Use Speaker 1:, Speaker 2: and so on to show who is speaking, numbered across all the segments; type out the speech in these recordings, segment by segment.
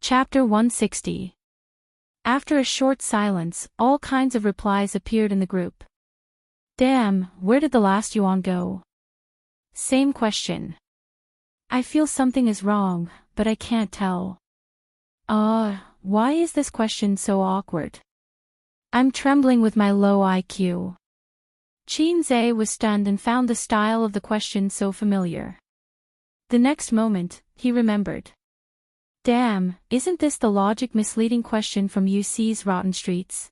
Speaker 1: Chapter 160. After a short silence, all kinds of replies appeared in the group. Damn, where did the last yuan go? Same question. I feel something is wrong, but I can't tell. Why is this question so awkward? I'm trembling with my low IQ. Xianxia was stunned and found the style of the question so familiar. The next moment, he remembered. Damn, isn't this the logic misleading question from UC's Rotten Streets?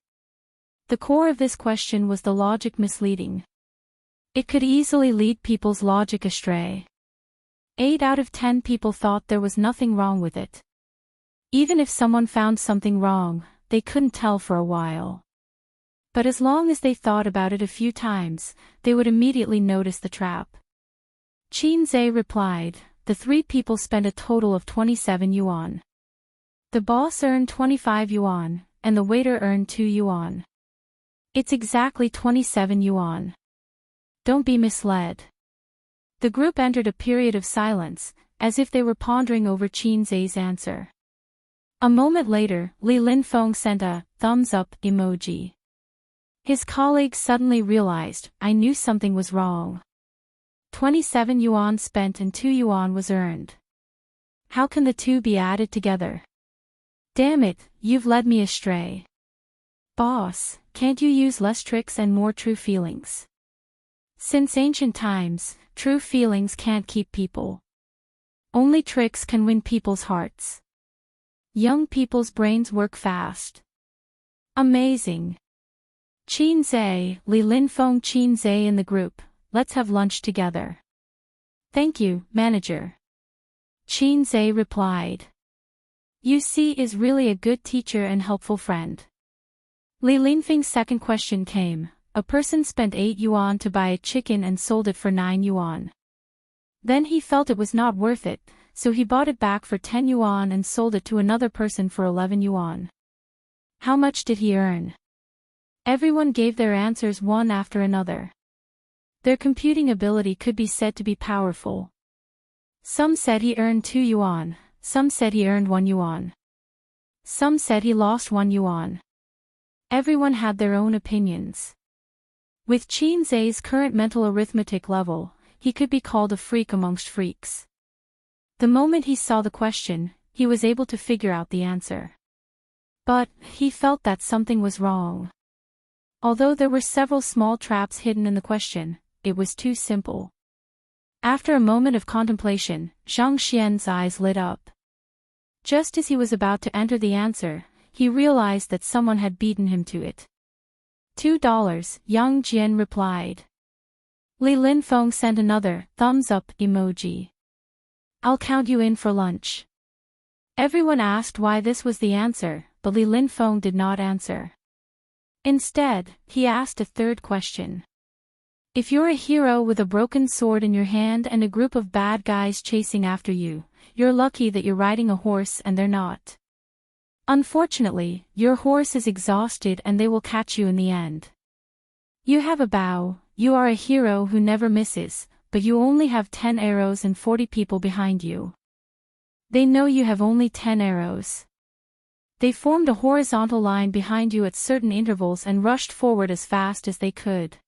Speaker 1: The core of this question was the logic misleading. It could easily lead people's logic astray. 8 out of 10 people thought there was nothing wrong with it. Even if someone found something wrong, they couldn't tell for a while. But as long as they thought about it a few times, they would immediately notice the trap. Xianxia replied, the 3 people spent a total of 27 yuan. The boss earned 25 yuan, and the waiter earned 2 yuan. It's exactly 27 yuan. Don't be misled. The group entered a period of silence, as if they were pondering over Xianxia's answer. A moment later, Li Linfeng sent a thumbs up emoji. His colleagues suddenly realized, I knew something was wrong. 27 yuan spent and 2 yuan was earned. How can the two be added together? Damn it, you've led me astray. Boss, can't you use less tricks and more true feelings? Since ancient times, true feelings can't keep people. Only tricks can win people's hearts. Young people's brains work fast. Amazing. Xianxia, Li Linfeng Xianxia in the group, let's have lunch together. Thank you, manager. Xianxia replied. UC is really a good teacher and helpful friend. Li Linfeng's second question came. A person spent 8 yuan to buy a chicken and sold it for 9 yuan. Then he felt it was not worth it, so he bought it back for 10 yuan and sold it to another person for 11 yuan. How much did he earn? Everyone gave their answers one after another. Their computing ability could be said to be powerful. Some said he earned 2 yuan, some said he earned 1 yuan. Some said he lost 1 yuan. Everyone had their own opinions. With Xianxia's current mental arithmetic level, he could be called a freak amongst freaks. The moment he saw the question, he was able to figure out the answer. But, he felt that something was wrong. Although there were several small traps hidden in the question, it was too simple. After a moment of contemplation, Zhang Xian's eyes lit up. Just as he was about to enter the answer, he realized that someone had beaten him to it. $2, Yang Jian replied. Li Linfeng sent another thumbs up emoji. I'll count you in for lunch. Everyone asked why this was the answer, but Li Linfeng did not answer. Instead, he asked a third question. If you're a hero with a broken sword in your hand and a group of bad guys chasing after you, you're lucky that you're riding a horse and they're not. Unfortunately, your horse is exhausted and they will catch you in the end. You have a bow, you are a hero who never misses, but you only have 10 arrows and 40 people behind you. They know you have only 10 arrows. They formed a horizontal line behind you at certain intervals and rushed forward as fast as they could.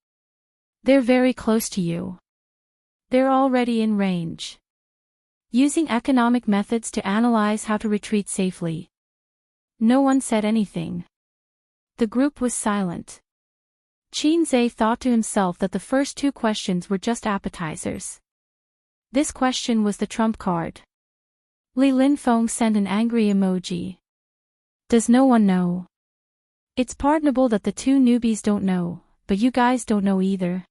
Speaker 1: They're very close to you. They're already in range. Using economic methods to analyze how to retreat safely. No one said anything. The group was silent. Xianxia thought to himself that the first 2 questions were just appetizers. This question was the trump card. Li Linfeng sent an angry emoji. Does no one know? It's pardonable that the 2 newbies don't know, but you guys don't know either.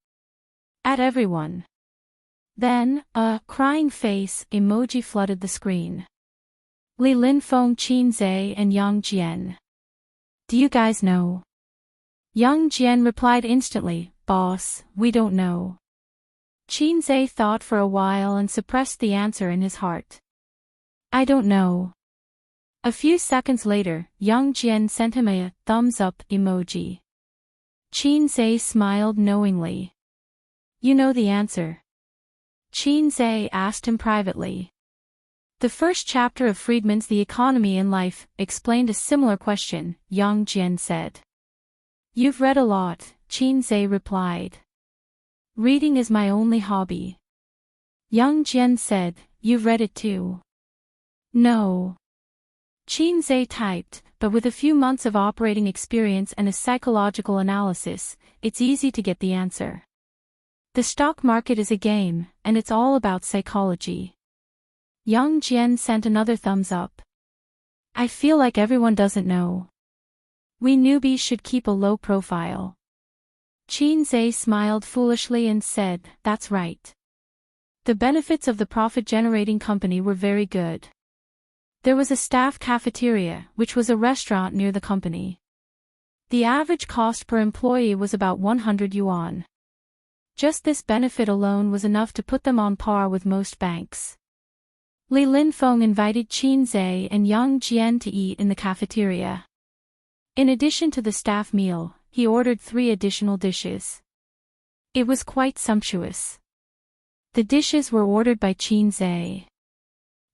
Speaker 1: At everyone. Then, a crying face emoji flooded the screen. Li Linfeng, Xianxia and Yang Jian. Do you guys know? Yang Jian replied instantly, Boss, we don't know. Xianxia thought for a while and suppressed the answer in his heart. I don't know. A few seconds later, Yang Jian sent him a thumbs up emoji. Xianxia smiled knowingly. You know the answer. Xianxia asked him privately. The first chapter of Friedman's The Economy and Life explained a similar question, Yang Jian said. You've read a lot, Qin Zhe replied. Reading is my only hobby. Yang Jian said, You've read it too. No. Qin Zhe typed, but with a few months of operating experience and a psychological analysis, it's easy to get the answer. The stock market is a game, and it's all about psychology. Yang Jian sent another thumbs up. I feel like everyone doesn't know. We newbies should keep a low profile. Qin Zhe smiled foolishly and said, That's right. The benefits of the profit-generating company were very good. There was a staff cafeteria, which was a restaurant near the company. The average cost per employee was about 100 yuan. Just this benefit alone was enough to put them on par with most banks. Li Linfeng invited Qin Zhe and Yang Jian to eat in the cafeteria. In addition to the staff meal, he ordered 3 additional dishes. It was quite sumptuous. The dishes were ordered by Qin Zhe.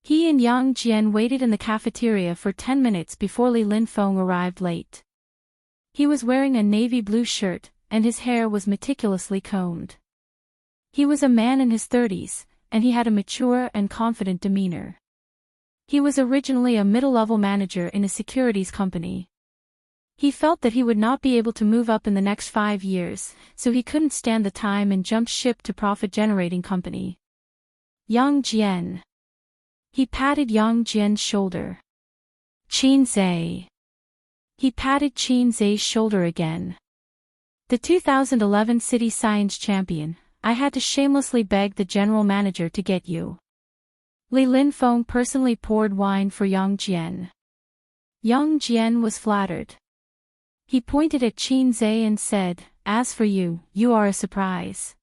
Speaker 1: He and Yang Jian waited in the cafeteria for 10 minutes before Li Linfeng arrived late. He was wearing a navy blue shirt, and his hair was meticulously combed. He was a man in his 30s, and he had a mature and confident demeanor. He was originally a middle-level manager in a securities company. He felt that he would not be able to move up in the next 5 years, so he couldn't stand the time and jumped ship to profit-generating company. Yang Jian. He patted Yang Jian's shoulder. Qin Zhe. He patted Qin Zhe's shoulder again. The 2011 City Science Champion, I had to shamelessly beg the general manager to get you. Li Linfeng personally poured wine for Yang Jian. Yang Jian was flattered. He pointed at Qin Zhe and said, As for you, you are a surprise.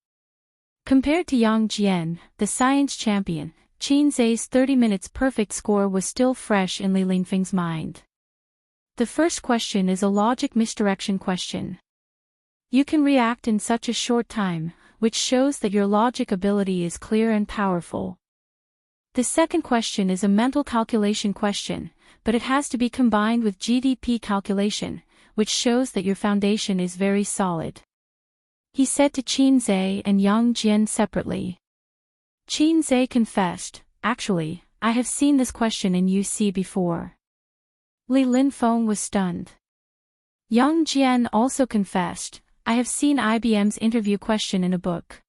Speaker 1: Compared to Yang Jian, the science champion, Qin Zhe's 30 minutes perfect score was still fresh in Li Linfeng's mind. The first question is a logic misdirection question. You can react in such a short time, which shows that your logic ability is clear and powerful. The second question is a mental calculation question, but it has to be combined with GDP calculation, which shows that your foundation is very solid. He said to Qin Zhe and Yang Jian separately. Qin Zhe confessed, Actually, I have seen this question in UC before. Li Linfeng was stunned. Yang Jian also confessed, I have seen IBM's interview question in a book.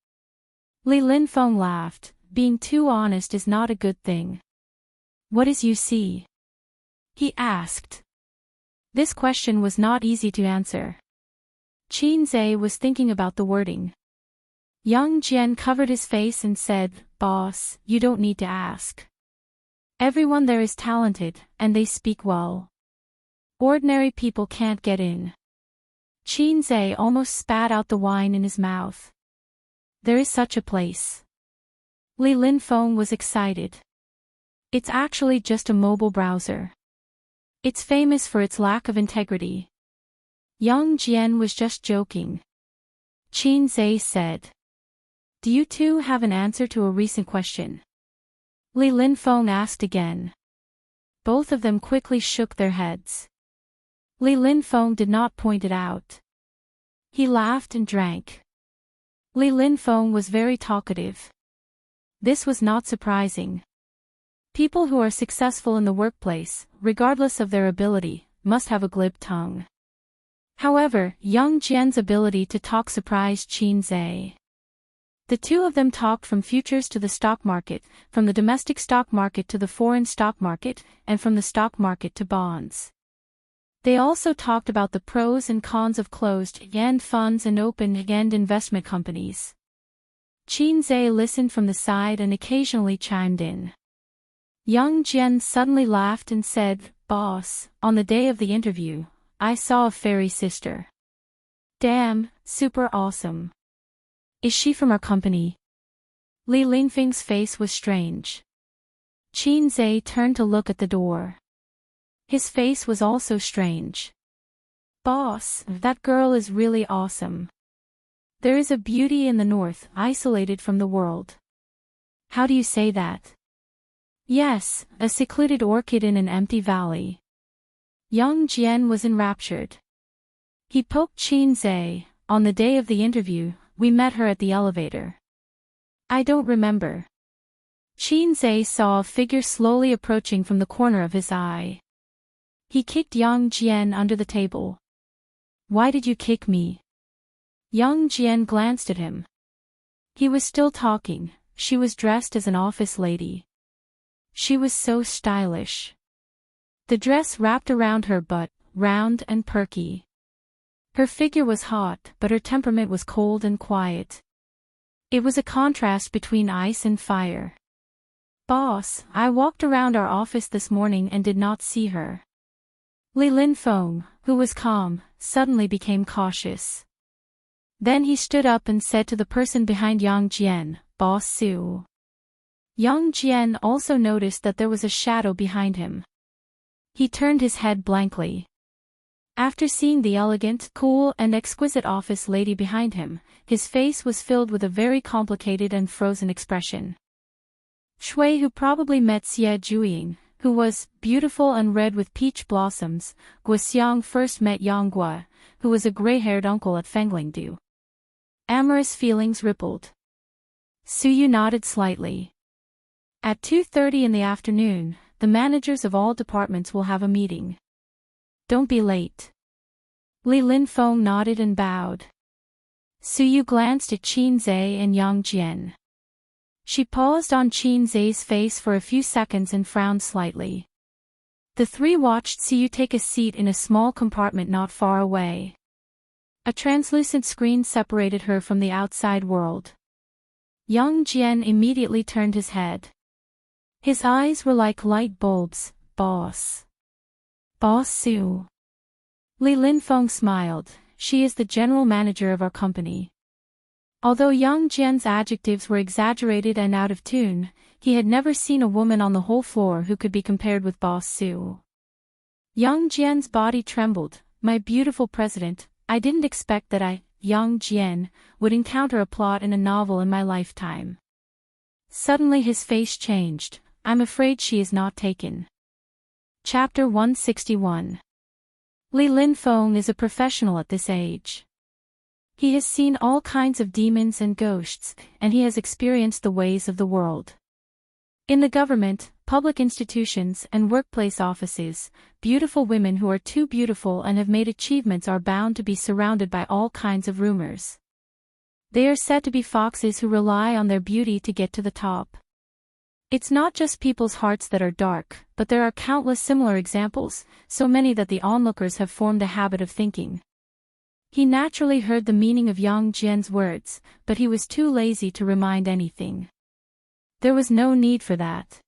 Speaker 1: Li Linfeng laughed, being too honest is not a good thing. What is UC? He asked. This question was not easy to answer. Qin Zhe was thinking about the wording. Yang Jian covered his face and said, Boss, you don't need to ask. Everyone there is talented, and they speak well. Ordinary people can't get in. Qin Zhe almost spat out the wine in his mouth. There is such a place. Li Linfeng was excited. It's actually just a mobile browser. It's famous for its lack of integrity. Yang Jian was just joking. Qin Zhe said. Do you two have an answer to a recent question? Li Linfeng asked again. Both of them quickly shook their heads. Li Linfeng did not point it out. He laughed and drank. Li Linfeng was very talkative. This was not surprising. People who are successful in the workplace, regardless of their ability, must have a glib tongue. However, Yang Jian's ability to talk surprised Qin Zhe. The two of them talked from futures to the stock market, from the domestic stock market to the foreign stock market, and from the stock market to bonds. They also talked about the pros and cons of closed-end funds and open-end investment companies. Qin Zhe listened from the side and occasionally chimed in. Yang Jian suddenly laughed and said, Boss, on the day of the interview, I saw a fairy sister. Damn, super awesome. Is she from our company? Li Linfeng's face was strange. Qin Zhe turned to look at the door. His face was also strange. Boss, that girl is really awesome. There is a beauty in the north, isolated from the world. How do you say that? Yes, a secluded orchid in an empty valley. Young Jian was enraptured. He poked Xianxia. On the day of the interview, we met her at the elevator. I don't remember. Xianxia saw a figure slowly approaching from the corner of his eye. He kicked Yang Jian under the table. Why did you kick me? Yang Jian glanced at him. He was still talking. She was dressed as an office lady. She was so stylish. The dress wrapped around her butt, round and perky. Her figure was hot, but her temperament was cold and quiet. It was a contrast between ice and fire. Boss, I walked around our office this morning and did not see her. Li Linfeng, who was calm, suddenly became cautious. Then he stood up and said to the person behind Yang Jian, Boss Su. Yang Jian also noticed that there was a shadow behind him. He turned his head blankly. After seeing the elegant, cool and exquisite office lady behind him, his face was filled with a very complicated and frozen expression. Shui, who probably met Xie Zhuiying, who was beautiful and red with peach blossoms. Guoxiang first met Yang Gua, who was a gray-haired uncle at Fenglingdu. Amorous feelings rippled. Suyu nodded slightly. At 2:30 in the afternoon, the managers of all departments will have a meeting. Don't be late. Li Linfeng nodded and bowed. Suyu glanced at Xianxia and Yang Jian. She paused on Xianxia's face for a few seconds and frowned slightly. The three watched Suyu take a seat in a small compartment not far away. A translucent screen separated her from the outside world. Yang Jian immediately turned his head. His eyes were like light bulbs. Boss. Boss Su. Li Linfeng smiled. She is the general manager of our company. Although Yang Jian's adjectives were exaggerated and out of tune, he had never seen a woman on the whole floor who could be compared with Boss Su. Yang Jian's body trembled. My beautiful president, I didn't expect that I, Yang Jian, would encounter a plot in a novel in my lifetime. Suddenly his face changed. I'm afraid she is not taken. Chapter 161. Li Linfeng is a professional at this age. He has seen all kinds of demons and ghosts, and he has experienced the ways of the world. In the government, public institutions and workplace offices, beautiful women who are too beautiful and have made achievements are bound to be surrounded by all kinds of rumors. They are said to be foxes who rely on their beauty to get to the top. It's not just people's hearts that are dark, but there are countless similar examples, so many that the onlookers have formed a habit of thinking. He naturally heard the meaning of Yang Jian's words, but he was too lazy to remind anything. There was no need for that.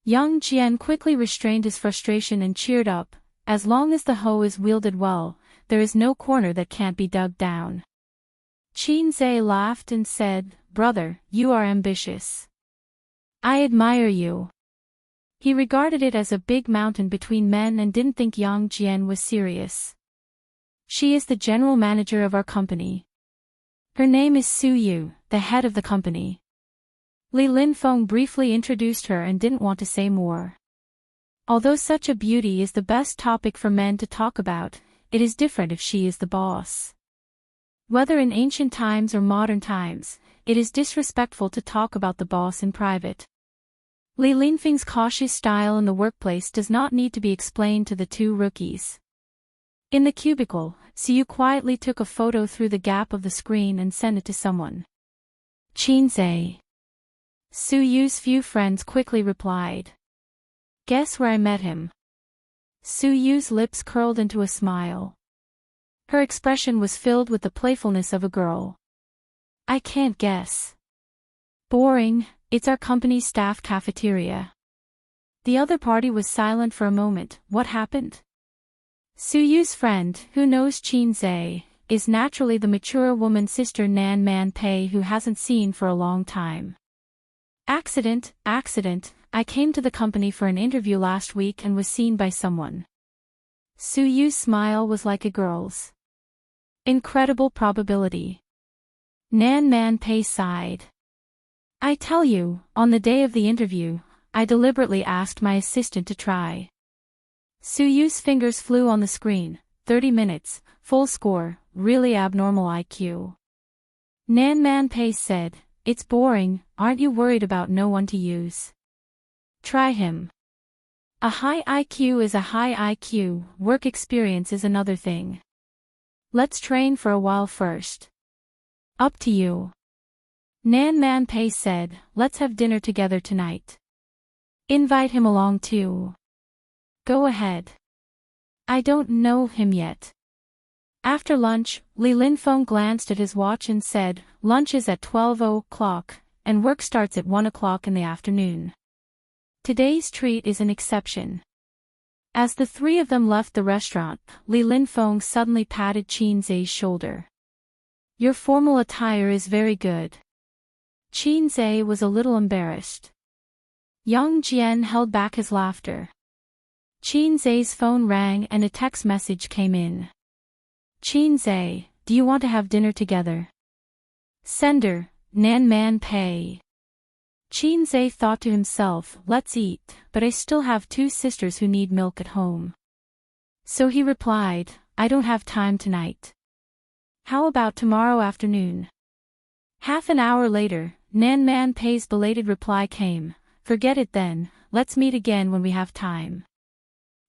Speaker 1: Yang Jian quickly restrained his frustration and cheered up. As long as the hoe is wielded well, there is no corner that can't be dug down. Xianxia laughed and said, Brother, you are ambitious. I admire you. He regarded it as a big mountain between men and didn't think Yang Jian was serious. She is the general manager of our company. Her name is Su Yu, the head of the company. Li Linfeng briefly introduced her and didn't want to say more. Although such a beauty is the best topic for men to talk about, it is different if she is the boss. Whether in ancient times or modern times, it is disrespectful to talk about the boss in private. Li Linfeng's cautious style in the workplace does not need to be explained to the two rookies. In the cubicle, Suyu quietly took a photo through the gap of the screen and sent it to someone. Xianxia. Suyu's few friends quickly replied. Guess where I met him? Suyu's lips curled into a smile. Her expression was filled with the playfulness of a girl. I can't guess. Boring, it's our company's staff cafeteria. The other party was silent for a moment. What happened? Suyu's friend, who knows Xianxia, is naturally the mature woman's sister Nan Man Pei, who hasn't seen for a long time. Accident, I came to the company for an interview last week and was seen by someone. Suyu's smile was like a girl's. Incredible probability. Nan Man Pei sighed. I tell you, on the day of the interview, I deliberately asked my assistant to try. Su Yu's fingers flew on the screen. 30 minutes, full score, really abnormal IQ. Nan Man Pei said, "It's boring, aren't you worried about no one to use? Try him. A high IQ is a high IQ, work experience is another thing. Let's train for a while first." "Up to you." Nan Man Pei said, "Let's have dinner together tonight. Invite him along too." "Go ahead. I don't know him yet." After lunch, Li Linfeng glanced at his watch and said, "Lunch is at 12 o'clock, and work starts at 1 o'clock in the afternoon. Today's treat is an exception." As the three of them left the restaurant, Li Linfeng suddenly patted Qin Zhe's shoulder. "Your formal attire is very good." Qin Zhe was a little embarrassed. Yang Jian held back his laughter. Qin Zhe's phone rang and a text message came in. "Qin Zhe, do you want to have dinner together?" Sender, Nan Man Pei. Qin Zhe thought to himself, "Let's eat, but I still have two sisters who need milk at home." So he replied, "I don't have time tonight. How about tomorrow afternoon?" Half an hour later, Nan Man Pei's belated reply came, "Forget it then, let's meet again when we have time."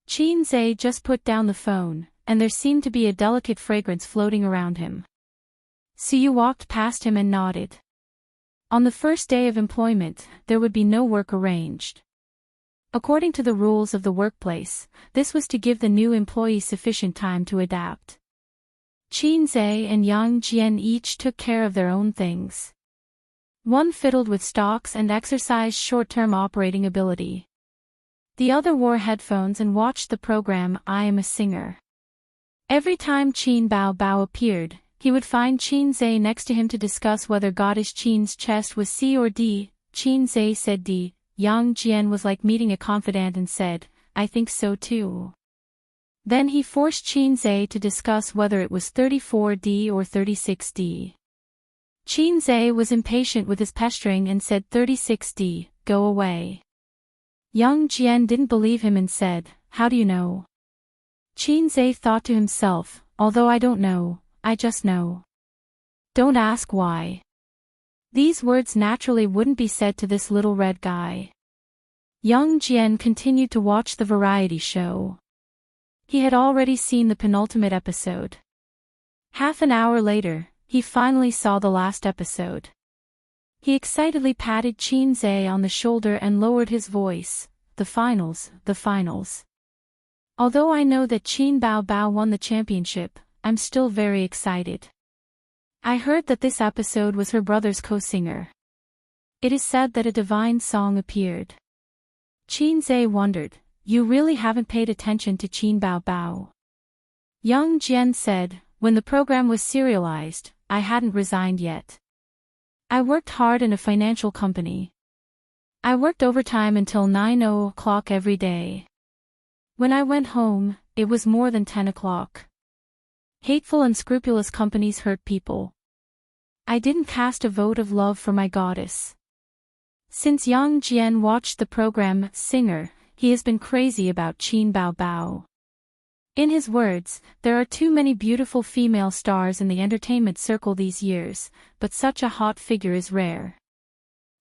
Speaker 1: Qin Zhe just put down the phone, and there seemed to be a delicate fragrance floating around him. Su Yu walked past him and nodded. On the first day of employment, there would be no work arranged. According to the rules of the workplace, this was to give the new employee sufficient time to adapt. Qin Zhe and Yang Jian each took care of their own things. One fiddled with stocks and exercised short-term operating ability. The other wore headphones and watched the program I Am a Singer. Every time Qin Bao Bao appeared, he would find Qin Zhe next to him to discuss whether Goddess Qin's chest was C or D. Qin Zhe said D. Yang Jian was like meeting a confidant and said, "I think so too." Then he forced Qin Zhe to discuss whether it was 34D or 36D. Qin Zhe was impatient with his pestering and said 36D, "Go away." Yang Jian didn't believe him and said, "How do you know?" Qin Zhe thought to himself, "Although I don't know, I just know. Don't ask why." These words naturally wouldn't be said to this little red guy. Yang Jian continued to watch the variety show. He had already seen the penultimate episode. Half an hour later, he finally saw the last episode. He excitedly patted Qin Zhe on the shoulder and lowered his voice, the finals. Although I know that Qin Bao Bao won the championship, I'm still very excited. I heard that this episode was her brother's co-singer. It is said that a divine song appeared." Qin Zhe wondered, "You really haven't paid attention to Qin Bao Bao?" Yang Jian said, "When the program was serialized, I hadn't resigned yet. I worked hard in a financial company. I worked overtime until 9 o'clock every day. When I went home, it was more than 10 o'clock. Hateful unscrupulous companies hurt people. I didn't cast a vote of love for my goddess." Since Yang Jian watched the program Singer, he has been crazy about Qin Bao Bao. In his words, "There are too many beautiful female stars in the entertainment circle these years, but such a hot figure is rare.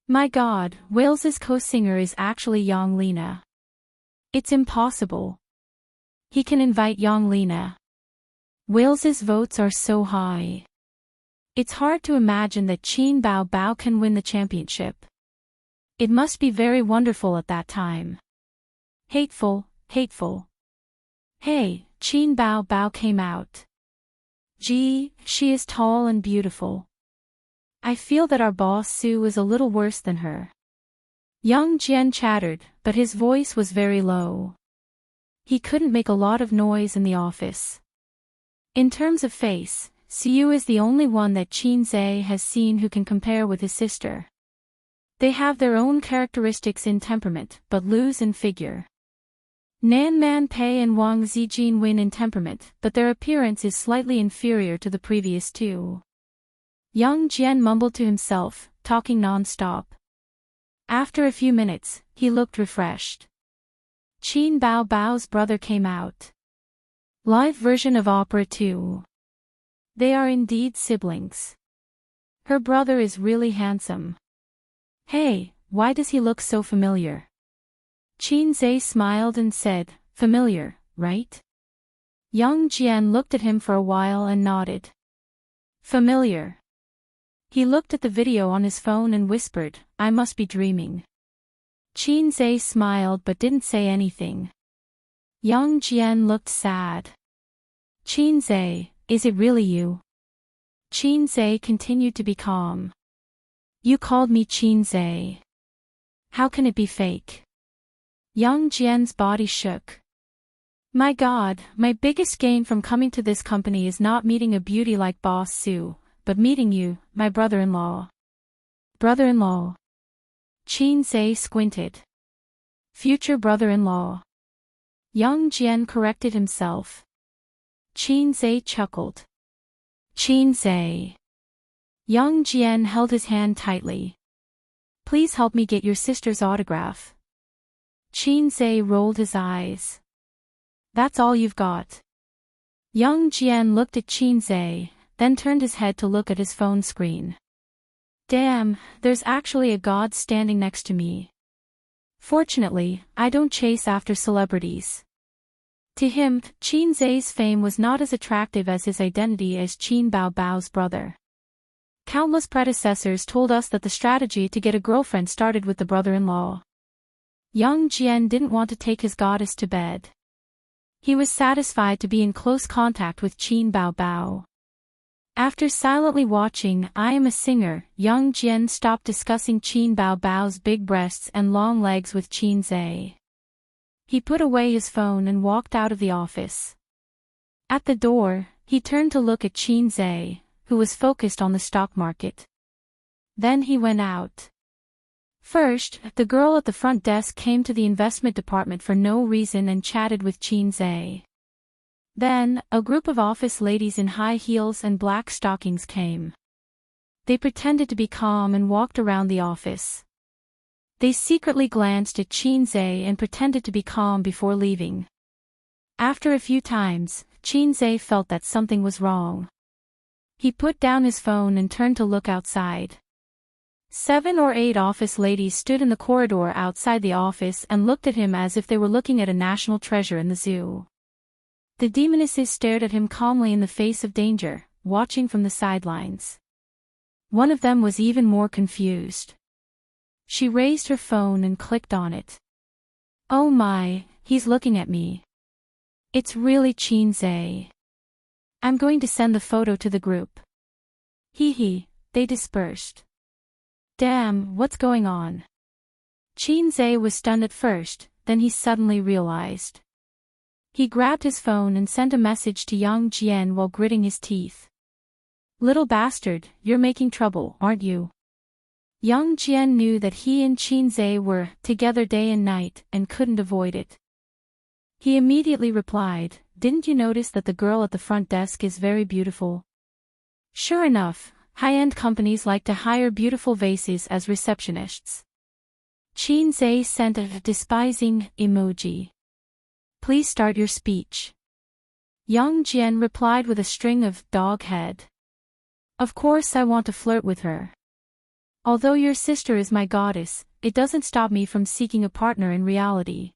Speaker 1: My God, Wales's co-singer is actually Yang Lina. It's impossible. He can invite Yang Lina. Wales's votes are so high. It's hard to imagine that Qin Bao Bao can win the championship. It must be very wonderful at that time. Hateful. Hey, Qin Bao Bao came out. Gee, she is tall and beautiful. I feel that our boss Su is a little worse than her." Yang Jian chattered, but his voice was very low. He couldn't make a lot of noise in the office. In terms of face, Su is the only one that Qin Zhe has seen who can compare with his sister. They have their own characteristics in temperament, but lose in figure. Nan Man Pei and Wang Zijin win in temperament, but their appearance is slightly inferior to the previous two. Yang Jian mumbled to himself, talking non-stop. After a few minutes, he looked refreshed. Qin Bao Bao's brother came out. Live version of Opera 2. They are indeed siblings. Her brother is really handsome. Hey, why does he look so familiar? Qin Zhe smiled and said, familiar, right? Yang Jian looked at him for a while and nodded. Familiar. He looked at the video on his phone and whispered, I must be dreaming. Qin Zhe smiled but didn't say anything. Yang Jian looked sad. Qin Zhe, is it really you? Qin Zhe continued to be calm. You called me Qin Zhe. How can it be fake? Yang Jian's body shook. My God, my biggest gain from coming to this company is not meeting a beauty like Boss Su, but meeting you, my brother-in-law. Brother-in-law. Qin Zhe squinted. Future brother-in-law. Yang Jian corrected himself. Qin Zhe chuckled. Qin Zhe. Yang Jian held his hand tightly. Please help me get your sister's autograph. Qin Zhe rolled his eyes. That's all you've got. Yang Jian looked at Qin Zhe, then turned his head to look at his phone screen. Damn, there's actually a god standing next to me. Fortunately, I don't chase after celebrities. To him, Qin Zhe's fame was not as attractive as his identity as Qin Bao Bao's brother. Countless predecessors told us that the strategy to get a girlfriend started with the brother-in-law. Yang Jian didn't want to take his goddess to bed. He was satisfied to be in close contact with Qin Bao Bao. After silently watching I Am a Singer, Yang Jian stopped discussing Qin Bao Bao's big breasts and long legs with Qin Zhe. He put away his phone and walked out of the office. At the door, he turned to look at Qin Zhe, who was focused on the stock market. Then he went out. First, the girl at the front desk came to the investment department for no reason and chatted with Qin Zhe. Then, a group of office ladies in high heels and black stockings came. They pretended to be calm and walked around the office. They secretly glanced at Qin Zhe and pretended to be calm before leaving. After a few times, Qin Zhe felt that something was wrong. He put down his phone and turned to look outside. 7 or 8 office ladies stood in the corridor outside the office and looked at him as if they were looking at a national treasure in the zoo. The demonesses stared at him calmly in the face of danger, watching from the sidelines. One of them was even more confused. She raised her phone and clicked on it. Oh my, he's looking at me. It's really Qin Zhe. I'm going to send the photo to the group. Hee hee, they dispersed. Damn, what's going on? Qin Zhe was stunned at first, then he suddenly realized. He grabbed his phone and sent a message to Yang Jian while gritting his teeth. Little bastard, you're making trouble, aren't you? Yang Jian knew that he and Qin Zhe were together day and night and couldn't avoid it. He immediately replied, didn't you notice that the girl at the front desk is very beautiful? Sure enough, high-end companies like to hire beautiful vases as receptionists. Qin Zhe sent a despising emoji. Please start your speech. Yang Jian replied with a string of dog head. Of course I want to flirt with her. Although your sister is my goddess, it doesn't stop me from seeking a partner in reality.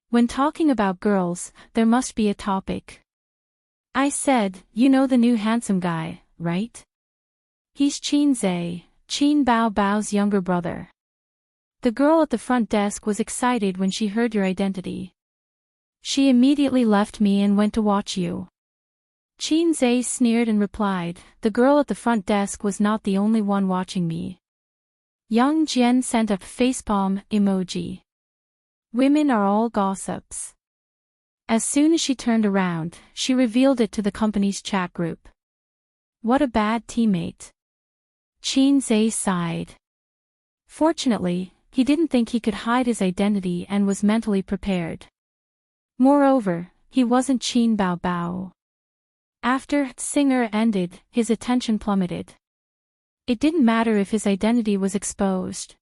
Speaker 1: When talking about girls, there must be a topic. I said, you know the new handsome guy, right? He's Qin Zhe, Qin Bao Bao's younger brother. The girl at the front desk was excited when she heard your identity. She immediately left me and went to watch you. Qin Zhe sneered and replied, the girl at the front desk was not the only one watching me. Yang Jian sent a facepalm emoji. Women are all gossips. As soon as she turned around, she revealed it to the company's chat group. What a bad teammate. Qin Zhe sighed. Fortunately, he didn't think he could hide his identity and was mentally prepared. Moreover, he wasn't Qin Bao Bao. After Singer ended, his attention plummeted. It didn't matter if his identity was exposed.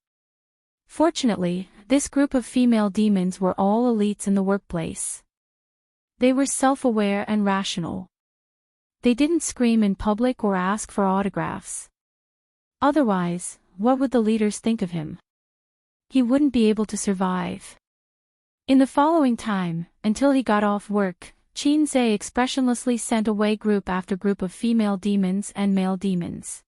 Speaker 1: Fortunately, this group of female demons were all elites in the workplace. They were self-aware and rational. They didn't scream in public or ask for autographs. Otherwise, what would the leaders think of him? He wouldn't be able to survive. In the following time, until he got off work, Xianxia expressionlessly sent away group after group of female demons and male demons.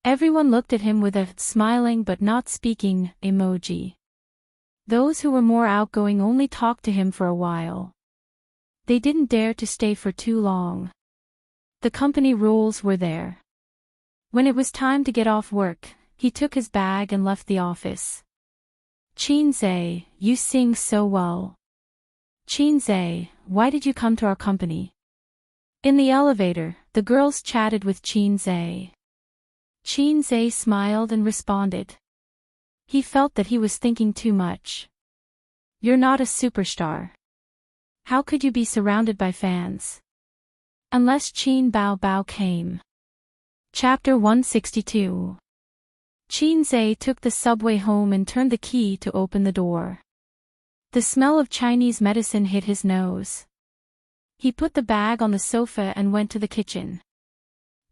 Speaker 1: Everyone looked at him with a smiling but not speaking emoji. Those who were more outgoing only talked to him for a while. They didn't dare to stay for too long. The company rules were there. When it was time to get off work, he took his bag and left the office. Xianxia, you sing so well. Xianxia, why did you come to our company? In the elevator, the girls chatted with Xianxia. Xianxia smiled and responded. He felt that he was thinking too much. You're not a superstar. How could you be surrounded by fans? Unless Qin Bao Bao came. Chapter 162. Xianxia took the subway home and turned the key to open the door. The smell of Chinese medicine hit his nose. He put the bag on the sofa and went to the kitchen.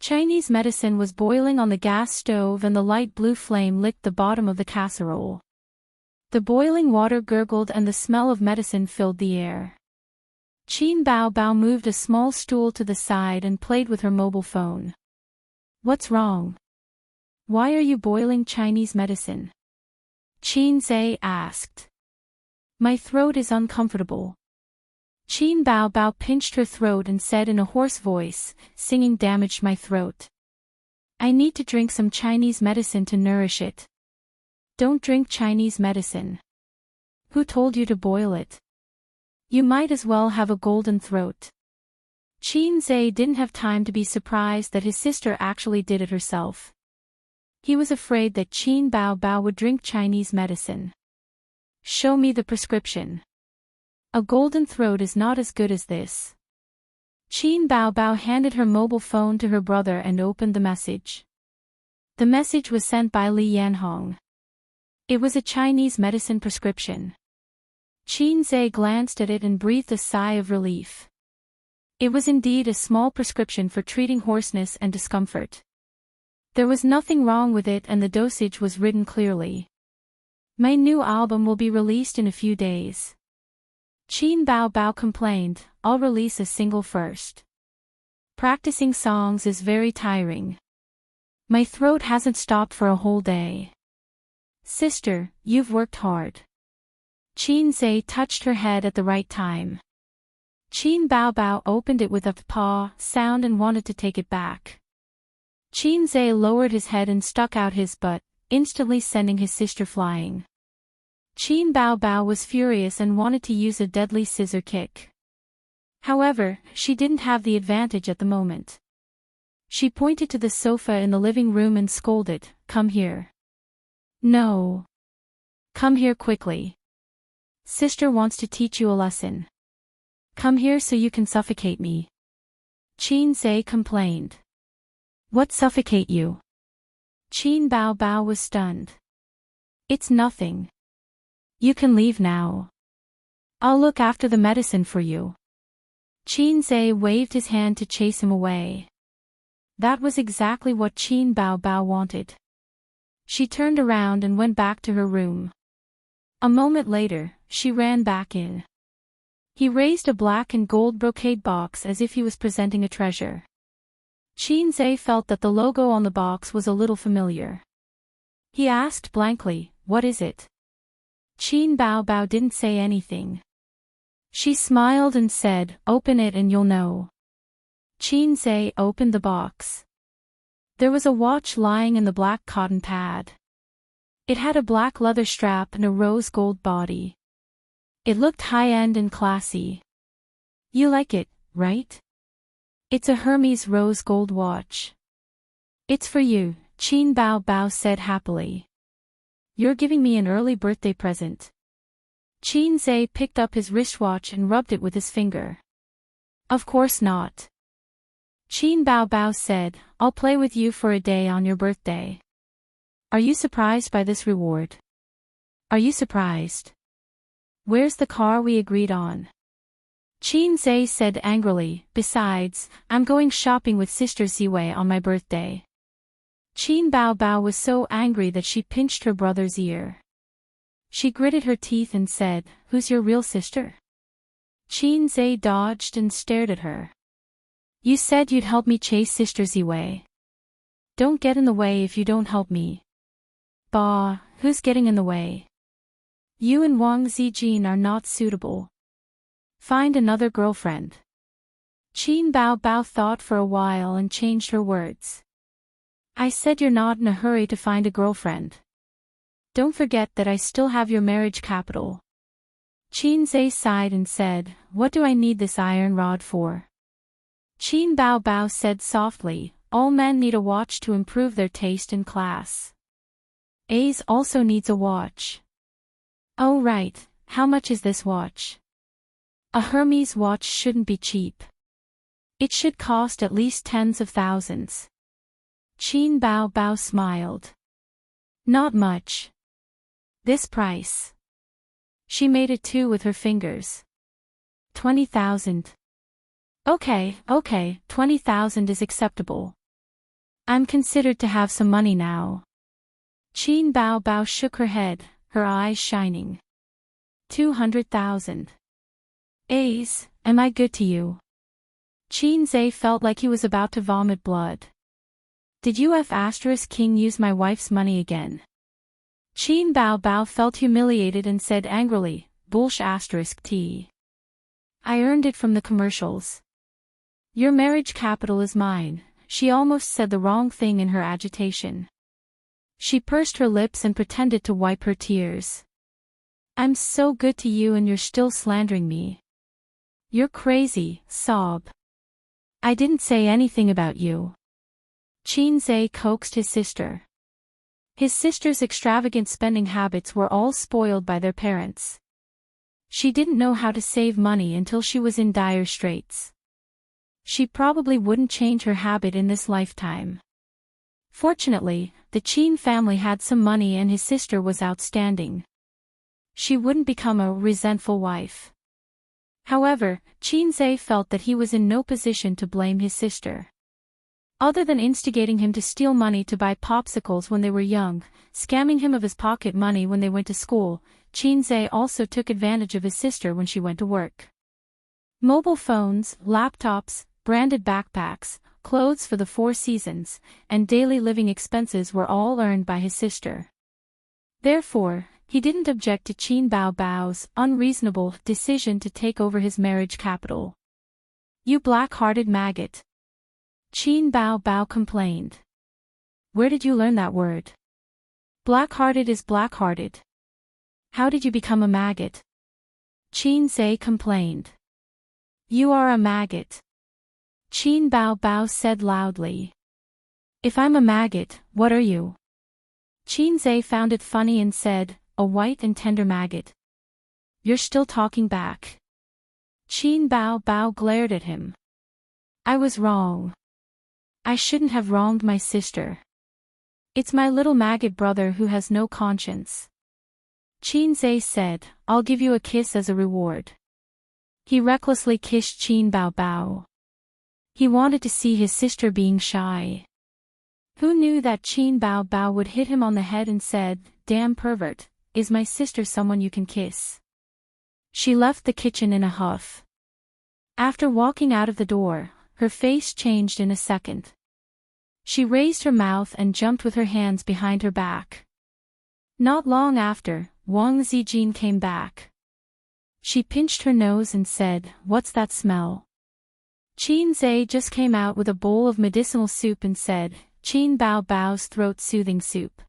Speaker 1: Chinese medicine was boiling on the gas stove and the light blue flame licked the bottom of the casserole. The boiling water gurgled and the smell of medicine filled the air. Qin Bao Bao moved a small stool to the side and played with her mobile phone. What's wrong? Why are you boiling Chinese medicine? Xianxia asked. My throat is uncomfortable. Qin Bao Bao pinched her throat and said in a hoarse voice, singing damaged my throat. I need to drink some Chinese medicine to nourish it. Don't drink Chinese medicine. Who told you to boil it? You might as well have a golden throat. Xianxia didn't have time to be surprised that his sister actually did it herself. He was afraid that Qin Bao Bao would drink Chinese medicine. Show me the prescription. A golden throat is not as good as this. Qin Bao Bao handed her mobile phone to her brother and opened the message. The message was sent by Li Yanhong. It was a Chinese medicine prescription. Xianxia glanced at it and breathed a sigh of relief. It was indeed a small prescription for treating hoarseness and discomfort. There was nothing wrong with it and the dosage was written clearly. My new album will be released in a few days. Qin Bao Bao complained, I'll release a single first. Practicing songs is very tiring. My throat hasn't stopped for a whole day. Sister, you've worked hard. Xianxia touched her head at the right time. Qin Bao Bao opened it with a paw sound and wanted to take it back. Xianxia lowered his head and stuck out his butt, instantly sending his sister flying. Qin Bao Bao was furious and wanted to use a deadly scissor kick. However, she didn't have the advantage at the moment. She pointed to the sofa in the living room and scolded, Come here. No. Come here quickly. Sister wants to teach you a lesson. Come here so you can suffocate me. Xianxia complained. What suffocate you? Qin Bao Bao was stunned. It's nothing. You can leave now. I'll look after the medicine for you. Xianxia waved his hand to chase him away. That was exactly what Qin Bao Bao wanted. She turned around and went back to her room. A moment later, she ran back in. He raised a black and gold brocade box as if he was presenting a treasure. Xianxia felt that the logo on the box was a little familiar. He asked blankly, What is it? Qin Bao Bao didn't say anything. She smiled and said, Open it and you'll know. Xianxia opened the box. There was a watch lying in the black cotton pad. It had a black leather strap and a rose gold body. It looked high-end and classy. You like it, right? It's a Hermes rose gold watch. It's for you, Qin Bao Bao said happily. You're giving me an early birthday present. Xianxia picked up his wristwatch and rubbed it with his finger. Of course not. Qin Bao Bao said, I'll play with you for a day on your birthday. Are you surprised by this reward? Are you surprised? Where's the car we agreed on? Xianxia said angrily, besides, I'm going shopping with Sister Ziwei on my birthday. Qin Bao was so angry that she pinched her brother's ear. She gritted her teeth and said, Who's your real sister? Xianxia dodged and stared at her. You said you'd help me chase Sister Ziwei. Don't get in the way if you don't help me. Bah, who's getting in the way? You and Wang Zijin are not suitable. Find another girlfriend. Qin Bao thought for a while and changed her words. I said you're not in a hurry to find a girlfriend. Don't forget that I still have your marriage capital. Xianxia sighed and said, What do I need this iron rod for? Qin Bao said softly, All men need a watch to improve their taste and class. Ace also needs a watch. Oh right, how much is this watch? A Hermes watch shouldn't be cheap. It should cost at least tens of thousands. Qin Bao smiled. Not much. This price. She made a 2 with her fingers. 20,000. Okay, 20,000 is acceptable. I'm considered to have some money now. Qin Bao shook her head, her eyes shining. 200,000. Ace, am I good to you? Xianxia felt like he was about to vomit blood. Did King use my wife's money again? Qin Bao felt humiliated and said angrily, T. I earned it from the commercials. Your marriage capital is mine. She almost said the wrong thing in her agitation. She pursed her lips and pretended to wipe her tears. I'm so good to you and you're still slandering me. You're crazy, sob. I didn't say anything about you. Xianxia coaxed his sister. His sister's extravagant spending habits were all spoiled by their parents. She didn't know how to save money until she was in dire straits. She probably wouldn't change her habit in this lifetime. Fortunately, the Qin family had some money and his sister was outstanding. She wouldn't become a resentful wife. However, Xianxia felt that he was in no position to blame his sister. Other than instigating him to steal money to buy popsicles when they were young, scamming him of his pocket money when they went to school, Xianxia also took advantage of his sister when she went to work. Mobile phones, laptops, branded backpacks, clothes for the 4 seasons, and daily living expenses were all earned by his sister. Therefore, he didn't object to Qin Bao's unreasonable decision to take over his marriage capital. You black-hearted maggot. Qin Bao complained. Where did you learn that word? Black-hearted is black-hearted. How did you become a maggot? Xianxia complained. You are a maggot. Qin Bao said loudly. If I'm a maggot, what are you? Xianxia found it funny and said, a white and tender maggot. You're still talking back. Qin Bao glared at him. I was wrong. I shouldn't have wronged my sister. It's my little maggot brother who has no conscience. Xianxia said, I'll give you a kiss as a reward. He recklessly kissed Qin Bao. He wanted to see his sister being shy. Who knew that Qin Bao would hit him on the head and said, Damn pervert, is my sister someone you can kiss? She left the kitchen in a huff. After walking out of the door, her face changed in a second. She raised her mouth and jumped with her hands behind her back. Not long after, Wang Zijin came back. She pinched her nose and said, What's that smell? Xianxia just came out with a bowl of medicinal soup and said, Qin Bao's throat-soothing soup.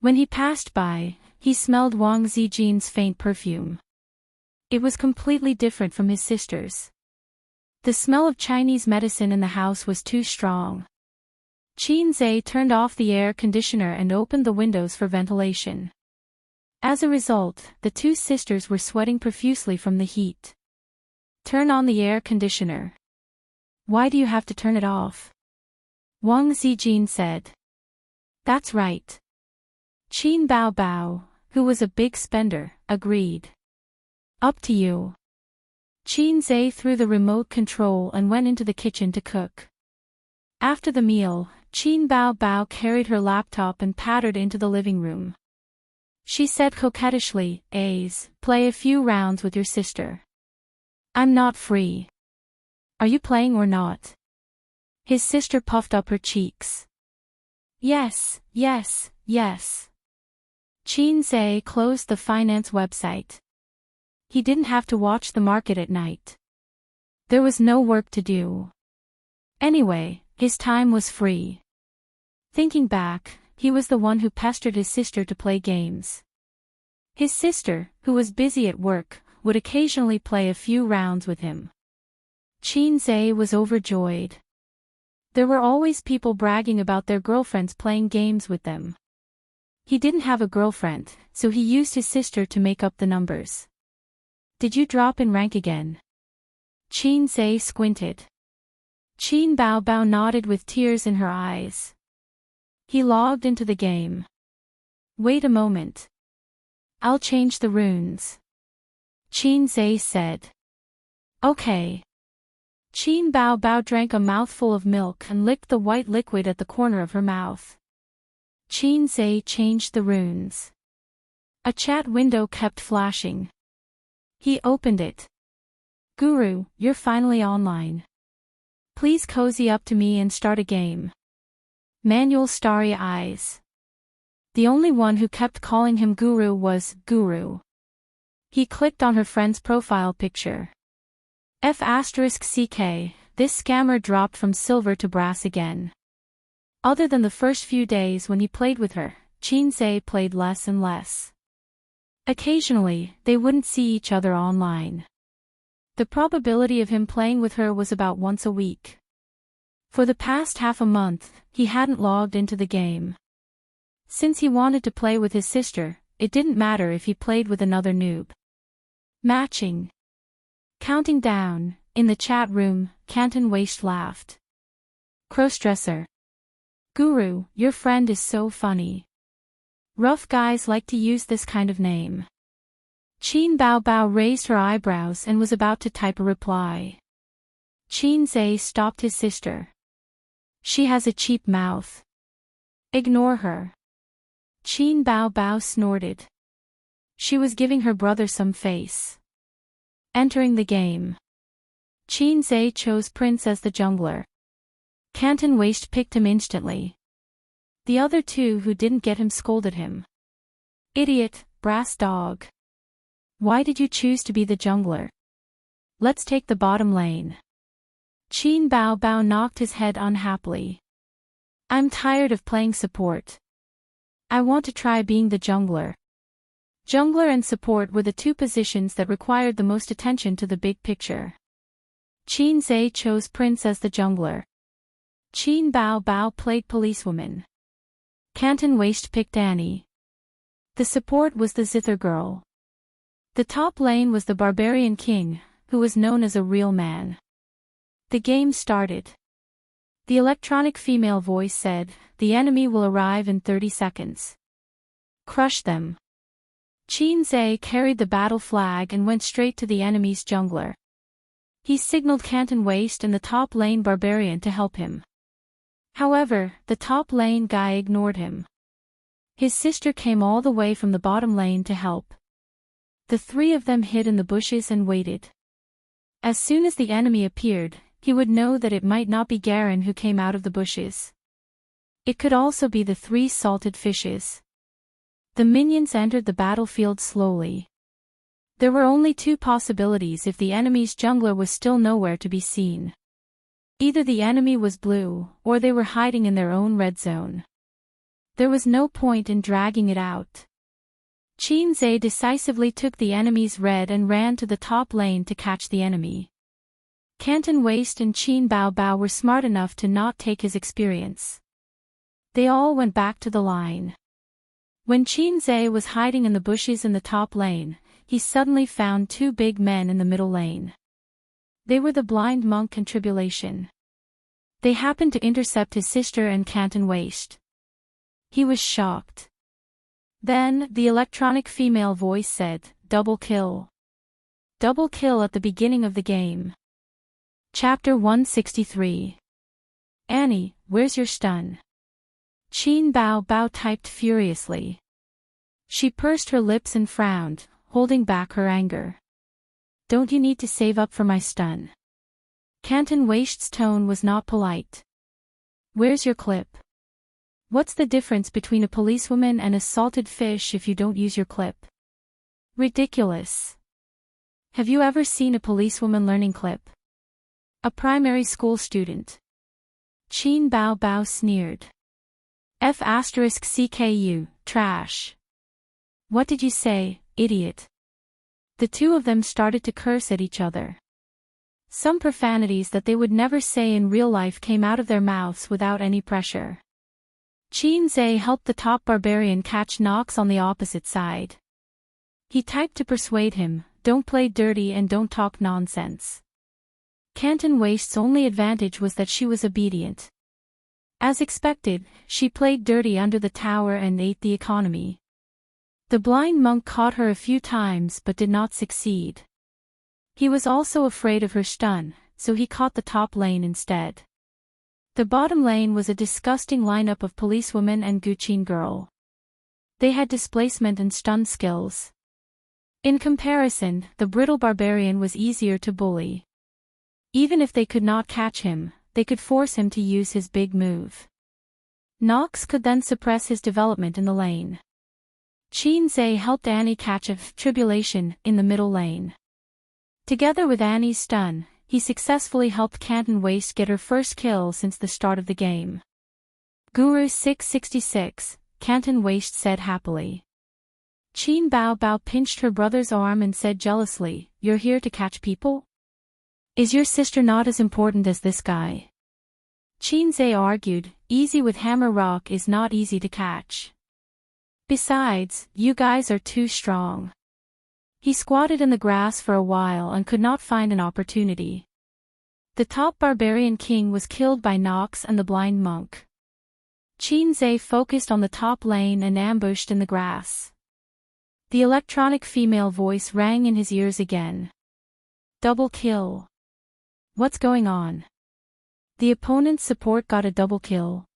Speaker 1: When he passed by, he smelled Wang Zijin's faint perfume. It was completely different from his sister's. The smell of Chinese medicine in the house was too strong. Xianxia turned off the air conditioner and opened the windows for ventilation. As a result, the 2 sisters were sweating profusely from the heat. Turn on the air conditioner. Why do you have to turn it off? Wang Zijin said. That's right. Qin Bao, who was a big spender, agreed. Up to you. Xianxia threw the remote control and went into the kitchen to cook. After the meal, Qin Bao Bao carried her laptop and pattered into the living room. She said coquettishly, play a few rounds with your sister. I'm not free. Are you playing or not? His sister puffed up her cheeks. Yes, yes, yes. Xianxia closed the finance website. He didn't have to watch the market at night. There was no work to do. Anyway, his time was free. Thinking back, he was the one who pestered his sister to play games. His sister, who was busy at work, would occasionally play a few rounds with him. Xianxia was overjoyed. There were always people bragging about their girlfriends playing games with them. He didn't have a girlfriend, so he used his sister to make up the numbers. Did you drop in rank again? Xianxia squinted. Qin Bao Bao nodded with tears in her eyes. He logged into the game. Wait a moment. I'll change the runes. Xianxia said. Okay. Qin Bao Bao drank a mouthful of milk and licked the white liquid at the corner of her mouth. Xianxia changed the runes. A chat window kept flashing. He opened it. Guru, you're finally online. Please cozy up to me and start a game. Manual starry eyes. The only one who kept calling him Guru was Guru. He clicked on her friend's profile picture. F***ck, this scammer dropped from silver to brass again. Other than the first few days when he played with her, Xianxia played less and less. Occasionally, they wouldn't see each other online. The probability of him playing with her was about once a week. For the past half a month, he hadn't logged into the game. Since he wanted to play with his sister, it didn't matter if he played with another noob. Matching. Counting down, in the chat room, Canton Waist laughed. Crossdresser. Guru, your friend is so funny. Rough guys like to use this kind of name. Qin Bao Bao raised her eyebrows and was about to type a reply. Xianxia stopped his sister. She has a cheap mouth. Ignore her. Qin Bao Bao snorted. She was giving her brother some face. Entering the game. Xianxia chose Prince as the jungler. Canton Waist picked him instantly. The other two who didn't get him scolded him. Idiot, brass dog. Why did you choose to be the jungler? Let's take the bottom lane. Qin Bao Bao knocked his head unhappily. I'm tired of playing support. I want to try being the jungler. Jungler and support were the two positions that required the most attention to the big picture. Xianxia chose Prince as the jungler. Qin Bao Bao played policewoman. Canton Waist picked Annie. The support was the zither girl. The top lane was the barbarian king, who was known as a real man. The game started. The electronic female voice said, the enemy will arrive in 30 seconds. Crush them. Xianxia carried the battle flag and went straight to the enemy's jungler. He signaled Canton Waist and the top lane barbarian to help him. However, the top lane guy ignored him. His sister came all the way from the bottom lane to help. The three of them hid in the bushes and waited. As soon as the enemy appeared, he would know that it might not be Garen who came out of the bushes. It could also be the three salted fishes. The minions entered the battlefield slowly. There were only two possibilities if the enemy's jungler was still nowhere to be seen. Either the enemy was blue, or they were hiding in their own red zone. There was no point in dragging it out. Xianxia decisively took the enemy's red and ran to the top lane to catch the enemy. Canton Waist and Qin Bao Bao were smart enough to not take his experience. They all went back to the line. When Xianxia was hiding in the bushes in the top lane, he suddenly found two big men in the middle lane. They were the blind monk and Tribulation. They happened to intercept his sister and Canton Waist. He was shocked. Then, the electronic female voice said, double kill. Double kill at the beginning of the game. Chapter 163. Annie, where's your stun? Qin Bao Bao typed furiously. She pursed her lips and frowned, holding back her anger. Don't you need to save up for my stun? Canton Waist's tone was not polite. Where's your clip? What's the difference between a policewoman and a salted fish if you don't use your clip? Ridiculous. Have you ever seen a policewoman learning clip? A primary school student. Qin Bao Bao sneered. F***CKU, trash. What did you say, idiot? The two of them started to curse at each other. Some profanities that they would never say in real life came out of their mouths without any pressure. Qin Zhe helped the top barbarian catch Nox on the opposite side. He typed to persuade him, don't play dirty and don't talk nonsense. Canton Waist's only advantage was that she was obedient. As expected, she played dirty under the tower and ate the economy. The blind monk caught her a few times but did not succeed. He was also afraid of her stun, so he caught the top lane instead. The bottom lane was a disgusting lineup of policewomen and Guqin girl. They had displacement and stun skills. In comparison, the brittle barbarian was easier to bully. Even if they could not catch him, they could force him to use his big move. Nox could then suppress his development in the lane. Qin Zhe helped Annie catch a tribulation in the middle lane. Together with Annie's stun, he successfully helped Canton Waist get her first kill since the start of the game. Guru 666, Canton Waist said happily. Qin Bao Bao pinched her brother's arm and said jealously, you're here to catch people? Is your sister not as important as this guy? Qin Zhe argued, easy with Hammer Rock is not easy to catch. Besides, you guys are too strong. He squatted in the grass for a while and could not find an opportunity. The top barbarian king was killed by Nox and the blind monk. Qin Zhe focused on the top lane and ambushed in the grass. The electronic female voice rang in his ears again. Double kill. What's going on? The opponent's support got a double kill.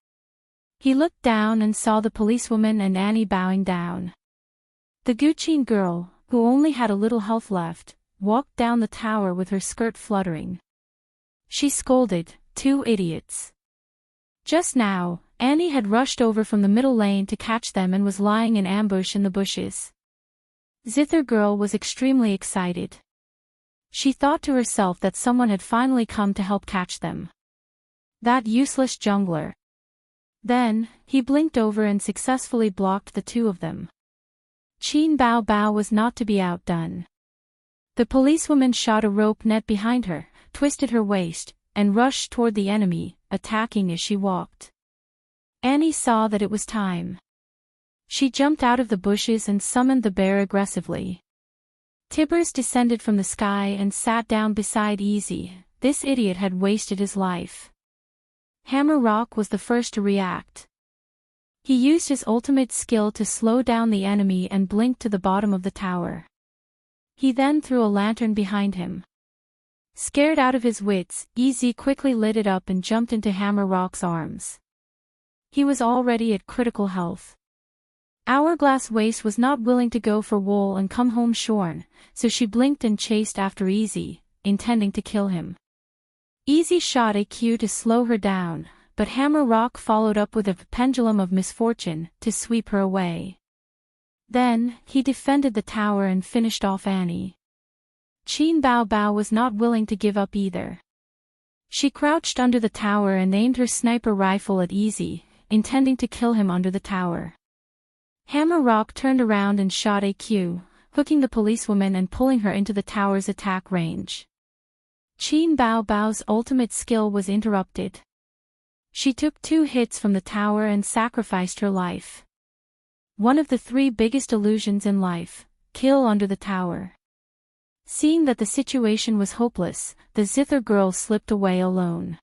Speaker 1: He looked down and saw the policewoman and Annie bowing down. The Guqin girl, who only had a little health left, walked down the tower with her skirt fluttering. She scolded, two idiots. Just now, Annie had rushed over from the middle lane to catch them and was lying in ambush in the bushes. Zither girl was extremely excited. She thought to herself that someone had finally come to help catch them. That useless jungler. Then, he blinked over and successfully blocked the two of them. Qin Bao Bao was not to be outdone. The policewoman shot a rope net behind her, twisted her waist, and rushed toward the enemy, attacking as she walked. Annie saw that it was time. She jumped out of the bushes and summoned the bear aggressively. Tibbers descended from the sky and sat down beside Easy. This idiot had wasted his life. Hammer Rock was the first to react. He used his ultimate skill to slow down the enemy and blinked to the bottom of the tower. He then threw a lantern behind him. Scared out of his wits, Easy quickly lit it up and jumped into Hammer Rock's arms. He was already at critical health. Hourglass Waist was not willing to go for wool and come home shorn, so she blinked and chased after Easy, intending to kill him. Easy shot a Q to slow her down, but Hammer Rock followed up with a pendulum of misfortune to sweep her away. Then, he defended the tower and finished off Annie. Qin Bao Bao was not willing to give up either. She crouched under the tower and aimed her sniper rifle at Easy, intending to kill him under the tower. Hammer Rock turned around and shot a Q, hooking the policewoman and pulling her into the tower's attack range. Qin Bao Bao's ultimate skill was interrupted. She took 2 hits from the tower and sacrificed her life. One of the 3 biggest illusions in life, kill under the tower. Seeing that the situation was hopeless, the Zither girl slipped away alone.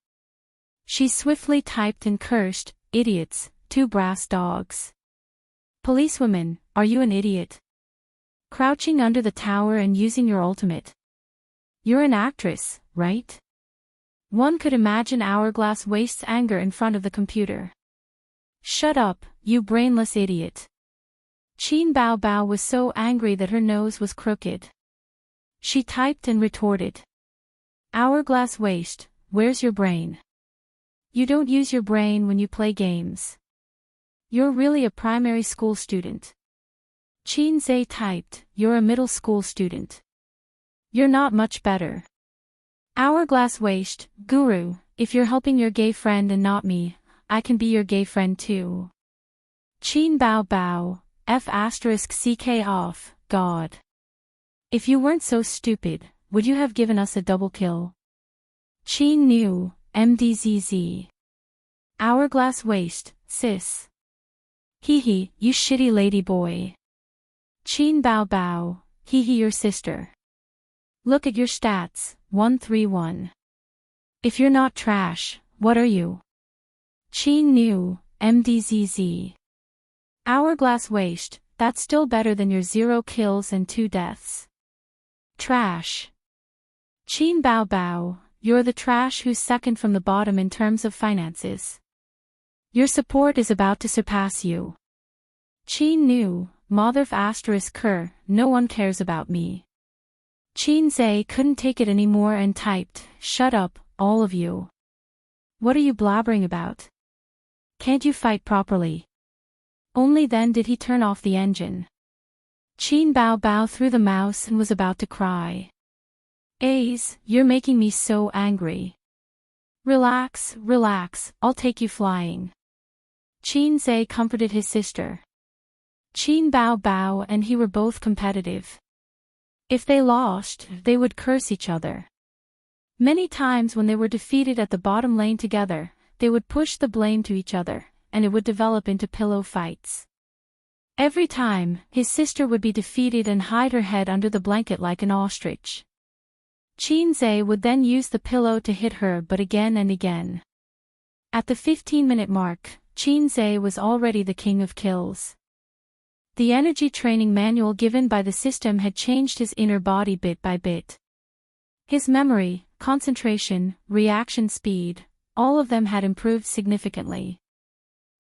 Speaker 1: She swiftly typed and cursed, idiots, 2 brass dogs. Policewoman, are you an idiot? Crouching under the tower and using your ultimate. You're an actress, right? One could imagine Hourglass Waist's anger in front of the computer. Shut up, you brainless idiot. Qin Bao Bao was so angry that her nose was crooked. She typed and retorted. Hourglass Waist, where's your brain? You don't use your brain when you play games. You're really a primary school student. Qin Zhe typed, you're a middle school student. You're not much better. Hourglass Waist, Guru, if you're helping your gay friend and not me, I can be your gay friend too. Qin Bao Bao, F***ck off, God. If you weren't so stupid, would you have given us a double kill? Qin Nu, MDZZ. Hourglass Waist, sis. Hee hee, you shitty lady boy. Qin Bao Bao, hee hee your sister. Look at your stats, 131. If you're not trash, what are you? Qin Nu, MDZZ. Hourglass Waist, that's still better than your 0 kills and 2 deaths. Trash. Qin Bao Bao, you're the trash who's second from the bottom in terms of finances. Your support is about to surpass you. Qin Nu, Motherf **Ker, no one cares about me. Qin Zhe couldn't take it anymore and typed, shut up, all of you. What are you blabbering about? Can't you fight properly? Only then did he turn off the engine. Qin Bao Bao threw the mouse and was about to cry. Ace, you're making me so angry. Relax, relax, I'll take you flying. Qin Zhe comforted his sister. Qin Bao Bao and he were both competitive. If they lost, they would curse each other. Many times when they were defeated at the bottom lane together, they would push the blame to each other, and it would develop into pillow fights. Every time, his sister would be defeated and hide her head under the blanket like an ostrich. Qin Zhe would then use the pillow to hit her but again and again. At the 15-minute mark, Qin Zhe was already the king of kills. The energy training manual given by the system had changed his inner body bit by bit. His memory, concentration, reaction speed, all of them had improved significantly.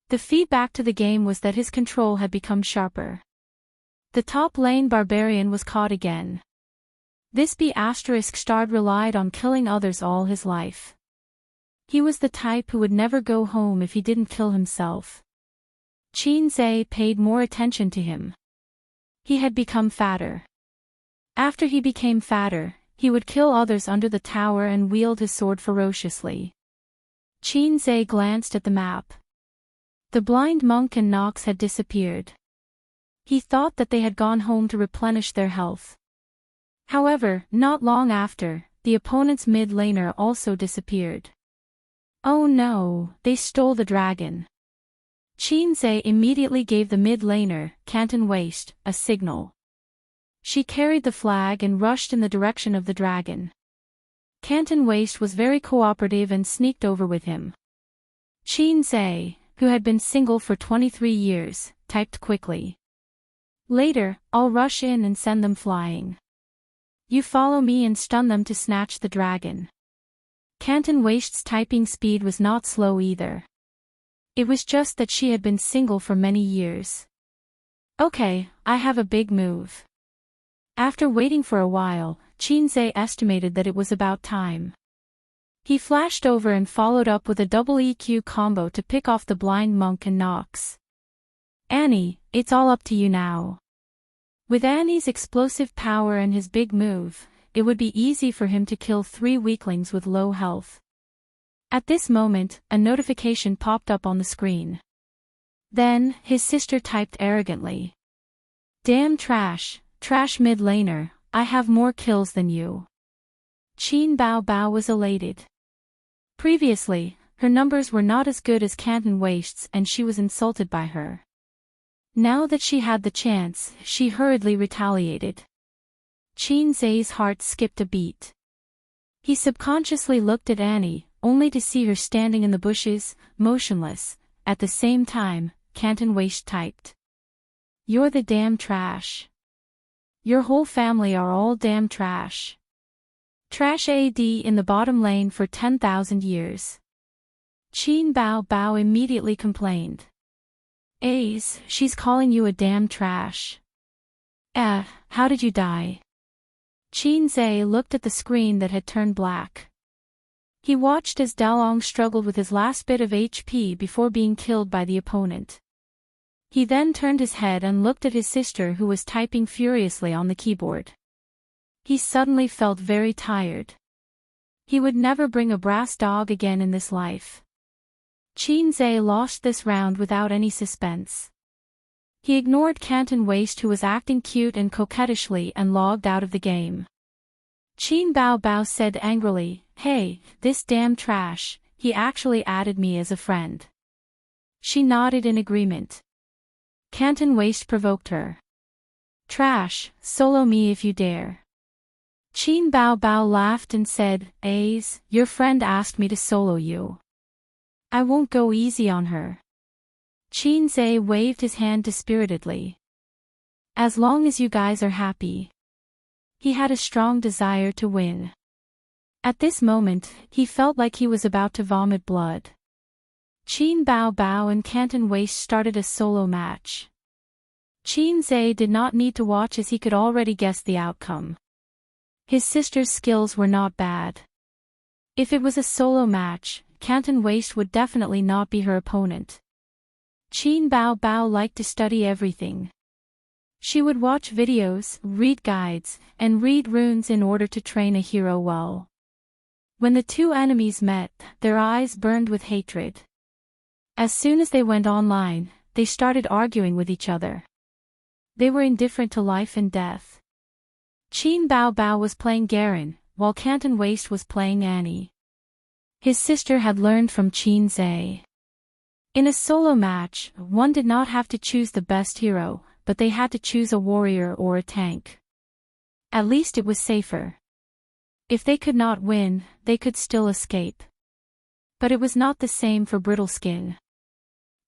Speaker 1: The feedback to the game was that his control had become sharper. The top lane barbarian was caught again. This B***** relied on killing others all his life. He was the type who would never go home if he didn't kill himself. Qin Zhe paid more attention to him. He had become fatter. After he became fatter, he would kill others under the tower and wield his sword ferociously. Qin Zhe glanced at the map. The blind monk and Nox had disappeared. He thought that they had gone home to replenish their health. However, not long after, the opponent's mid laner also disappeared. Oh no, they stole the dragon. Qin Zhe immediately gave the mid laner, Canton Waist, a signal. She carried the flag and rushed in the direction of the dragon. Canton Waist was very cooperative and sneaked over with him. Qin Zhe, who had been single for 23 years, typed quickly. Later, I'll rush in and send them flying. You follow me and stun them to snatch the dragon. Canton Waist's typing speed was not slow either. It was just that she had been single for many years. Okay, I have a big move. After waiting for a while, Qin Zhe estimated that it was about time. He flashed over and followed up with a double EQ combo to pick off the blind monk and Nox. Annie, it's all up to you now. With Annie's explosive power and his big move, it would be easy for him to kill 3 weaklings with low health. At this moment, a notification popped up on the screen. Then, his sister typed arrogantly. Damn trash mid laner, I have more kills than you. Qin Bao Bao was elated. Previously, her numbers were not as good as Canton Waist's and she was insulted by her. Now that she had the chance, she hurriedly retaliated. Qin Zhe's heart skipped a beat. He subconsciously looked at Annie, only to see her standing in the bushes, motionless. At the same time, Canton Waist typed. You're the damn trash. Your whole family are all damn trash. Trash AD in the bottom lane for 10,000 years. Qin Bao Bao immediately complained. Ace, she's calling you a damn trash. How did you die? Qin Zhe looked at the screen that had turned black. He watched as Dalong struggled with his last bit of HP before being killed by the opponent. He then turned his head and looked at his sister who was typing furiously on the keyboard. He suddenly felt very tired. He would never bring a brass dog again in this life. Qin Zhe lost this round without any suspense. He ignored Canton Waste who was acting cute and coquettishly and logged out of the game. Qin Bao Bao said angrily, "Hey, this damn trash, he actually added me as a friend." She nodded in agreement. Canton Waste provoked her. "Trash, solo me if you dare." Qin Bao Bao laughed and said, "Ace, your friend asked me to solo you. I won't go easy on her." Qin Zhe waved his hand dispiritedly. "As long as you guys are happy." He had a strong desire to win. At this moment, he felt like he was about to vomit blood. Qin Bao Bao and Canton Waste started a solo match. Qin Zhe did not need to watch as he could already guess the outcome. His sister's skills were not bad. If it was a solo match, Canton Waste would definitely not be her opponent. Qin Bao Bao liked to study everything. She would watch videos, read guides, and read runes in order to train a hero well. When the two enemies met, their eyes burned with hatred. As soon as they went online, they started arguing with each other. They were indifferent to life and death. Qin Bao Bao was playing Garen, while Canton Waste was playing Annie. His sister had learned from Qin Zhe. In a solo match, one did not have to choose the best hero, but they had to choose a warrior or a tank. At least it was safer. If they could not win, they could still escape. But it was not the same for Brittle Skin.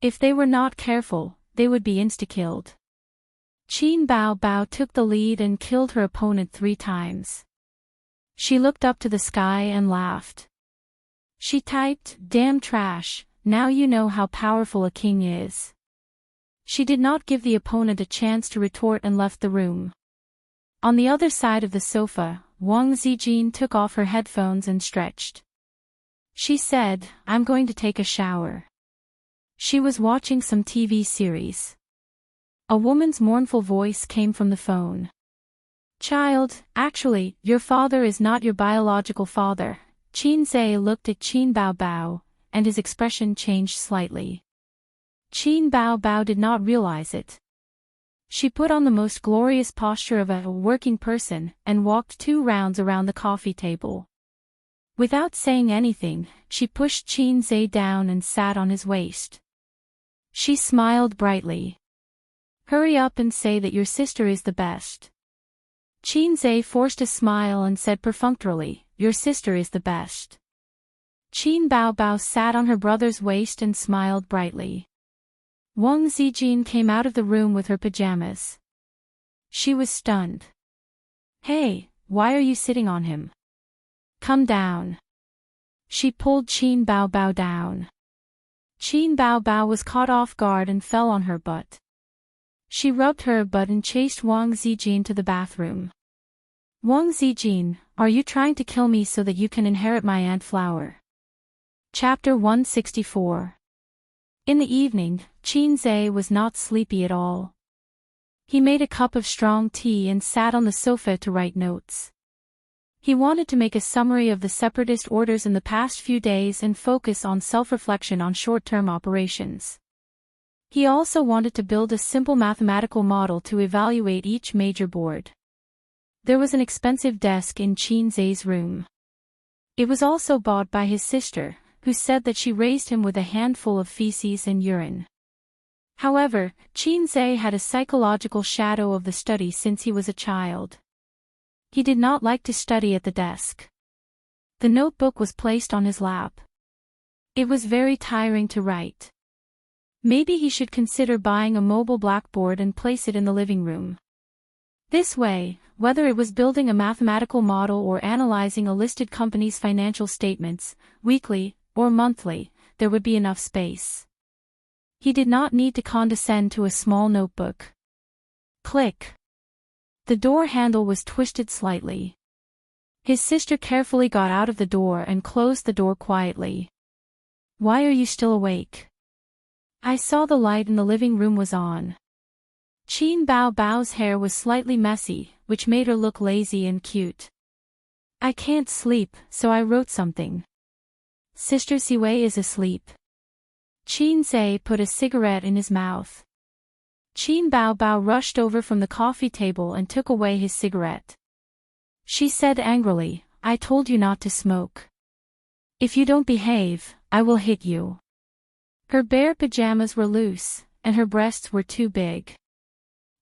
Speaker 1: If they were not careful, they would be insta-killed. Qin Bao Bao took the lead and killed her opponent 3 times. She looked up to the sky and laughed. She typed, "Damn trash, now you know how powerful a king is." She did not give the opponent a chance to retort and left the room. On the other side of the sofa, Wang Zijin took off her headphones and stretched. She said, "I'm going to take a shower." She was watching some TV series. A woman's mournful voice came from the phone. "Child, actually, your father is not your biological father." Qin Zhe looked at Qin Bao Bao, and his expression changed slightly. Qin Bao Bao did not realize it. She put on the most glorious posture of a working person and walked 2 rounds around the coffee table. Without saying anything, she pushed Qin Zhe down and sat on his waist. She smiled brightly. "Hurry up and say that your sister is the best." Qin Zhe forced a smile and said perfunctorily, "Your sister is the best." Qin Bao Bao sat on her brother's waist and smiled brightly. Wang Zijin came out of the room with her pajamas. She was stunned. "Hey, why are you sitting on him? Come down." She pulled Qin Bao Bao down. Qin Bao Bao was caught off guard and fell on her butt. She rubbed her butt and chased Wang Zijin to the bathroom. "Wang Zijin, are you trying to kill me so that you can inherit my Ant Flower?" Chapter 164. In the evening, Qin Zhe was not sleepy at all. He made a cup of strong tea and sat on the sofa to write notes. He wanted to make a summary of the separatist orders in the past few days and focus on self-reflection on short-term operations. He also wanted to build a simple mathematical model to evaluate each major board. There was an expensive desk in Qin Zhe's room. It was also bought by his sister, who said that she raised him with a handful of feces and urine. However, Qin Zhe had a psychological shadow of the study since he was a child. He did not like to study at the desk. The notebook was placed on his lap. It was very tiring to write. Maybe he should consider buying a mobile blackboard and place it in the living room. This way, whether it was building a mathematical model or analyzing a listed company's financial statements, weekly or monthly, there would be enough space. He did not need to condescend to a small notebook. Click. The door handle was twisted slightly. His sister carefully got out of the door and closed the door quietly. Why are you still awake? I saw the light in the living room was on. Qin Bao Bao's hair was slightly messy, which made her look lazy and cute. I can't sleep, so I wrote something. Sister Siwei is asleep. Qin Zhe put a cigarette in his mouth. Qin Bao Bao rushed over from the coffee table and took away his cigarette. She said angrily, I told you not to smoke. If you don't behave, I will hit you. Her bare pajamas were loose, and her breasts were too big.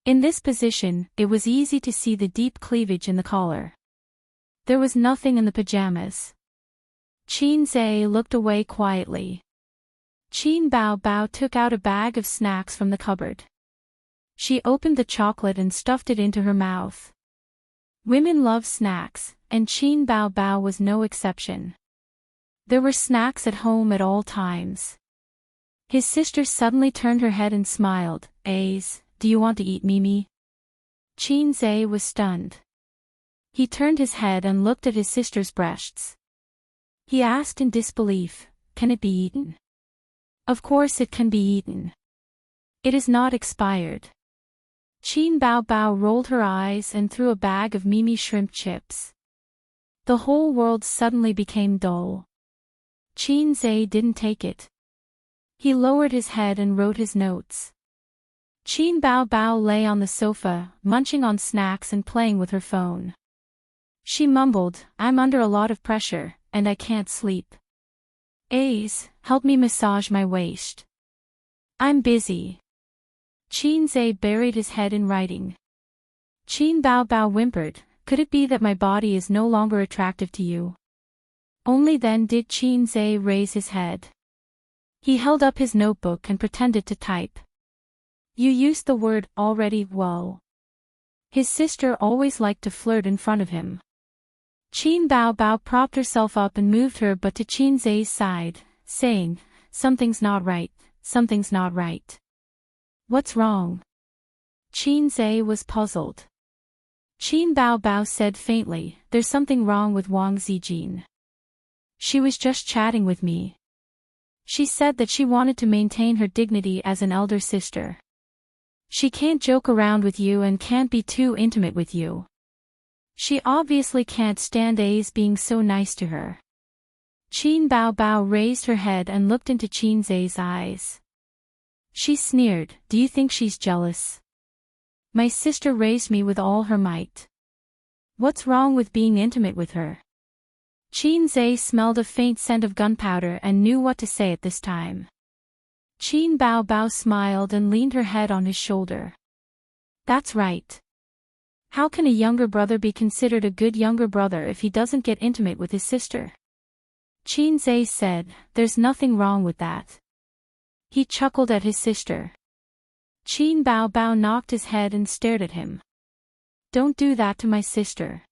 Speaker 1: In this position, it was easy to see the deep cleavage in the collar. There was nothing in the pajamas. Qin Zhe looked away quietly. Qin Bao Bao took out a bag of snacks from the cupboard. She opened the chocolate and stuffed it into her mouth. Women love snacks, and Qin Bao Bao was no exception. There were snacks at home at all times. His sister suddenly turned her head and smiled. Ace, do you want to eat Mimi? Qin Zhe was stunned. He turned his head and looked at his sister's breasts. He asked in disbelief, can it be eaten? Of course it can be eaten. It is not expired. Qin Bao Bao rolled her eyes and threw a bag of Mimi shrimp chips. The whole world suddenly became dull. Qin Zhe didn't take it. He lowered his head and wrote his notes. Qin Bao Bao lay on the sofa, munching on snacks and playing with her phone. She mumbled, I'm under a lot of pressure, and I can't sleep. Ace, help me massage my waist. I'm busy. Qin Zhe buried his head in writing. Qin Bao Bao whimpered, could it be that my body is no longer attractive to you? Only then did Qin Zhe raise his head. He held up his notebook and pretended to type. You used the word already well. His sister always liked to flirt in front of him. Qin Bao Bao propped herself up and moved her butt to Qin Zhe's side, saying, something's not right, something's not right. What's wrong? Qin Zhe was puzzled. Qin Bao Bao said faintly, there's something wrong with Wang Zijin. She was just chatting with me. She said that she wanted to maintain her dignity as an elder sister. She can't joke around with you and can't be too intimate with you. She obviously can't stand A's being so nice to her. Qin Bao Bao raised her head and looked into Qin Zhe's eyes. She sneered, do you think she's jealous? My sister raised me with all her might. What's wrong with being intimate with her? Qin Zhe smelled a faint scent of gunpowder and knew what to say at this time. Qin Bao Bao smiled and leaned her head on his shoulder. That's right. How can a younger brother be considered a good younger brother if he doesn't get intimate with his sister? Qin Zhe said, there's nothing wrong with that. He chuckled at his sister. Qin Bao Bao knocked his head and stared at him. Don't do that to my sister.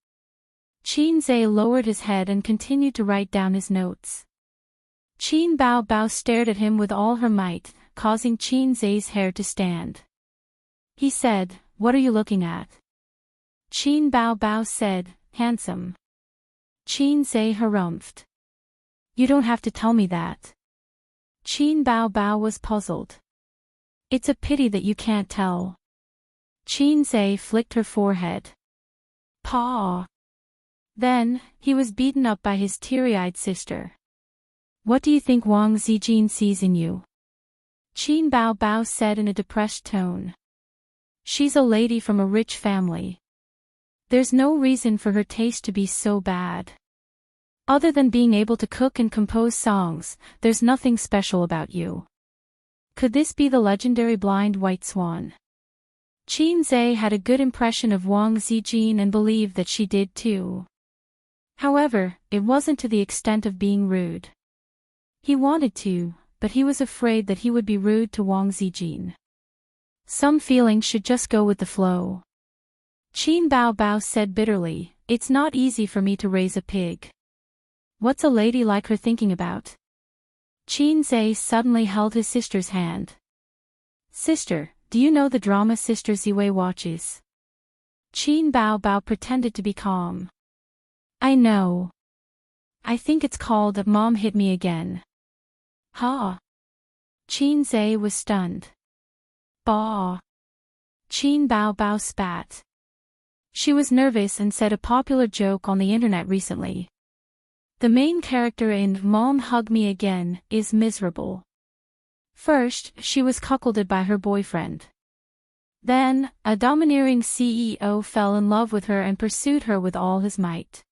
Speaker 1: Qin Zhe lowered his head and continued to write down his notes. Qin Bao Bao stared at him with all her might, causing Qin Zhe's hair to stand. He said, what are you looking at? Qin Bao Bao said, handsome. Qin Zhe harumphed. You don't have to tell me that. Qin Bao Bao was puzzled. It's a pity that you can't tell. Qin Zhe flicked her forehead. Paw. Then, he was beaten up by his teary-eyed sister. What do you think Wang Zijin sees in you? Qin Bao Bao said in a depressed tone. She's a lady from a rich family. There's no reason for her taste to be so bad. Other than being able to cook and compose songs, there's nothing special about you. Could this be the legendary blind white swan? Qin Zhe had a good impression of Wang Zijin and believed that she did too. However, it wasn't to the extent of being rude. He wanted to, but he was afraid that he would be rude to Wang Zijin. Some feelings should just go with the flow. Qin Bao Bao said bitterly, "It's not easy for me to raise a pig. What's a lady like her thinking about?" Qin Zhe suddenly held his sister's hand. "Sister, do you know the drama Sister Ziwei watches?" Qin Bao Bao pretended to be calm. "I know. I think it's called Mom Hit Me Again." "Ha!" Qin Zhe was stunned. "Bah!" Qin Bao Bao spat. She was nervous and said a popular joke on the internet recently. The main character in Mom Hug Me Again is miserable. First, she was cuckolded by her boyfriend. Then, a domineering CEO fell in love with her and pursued her with all his might.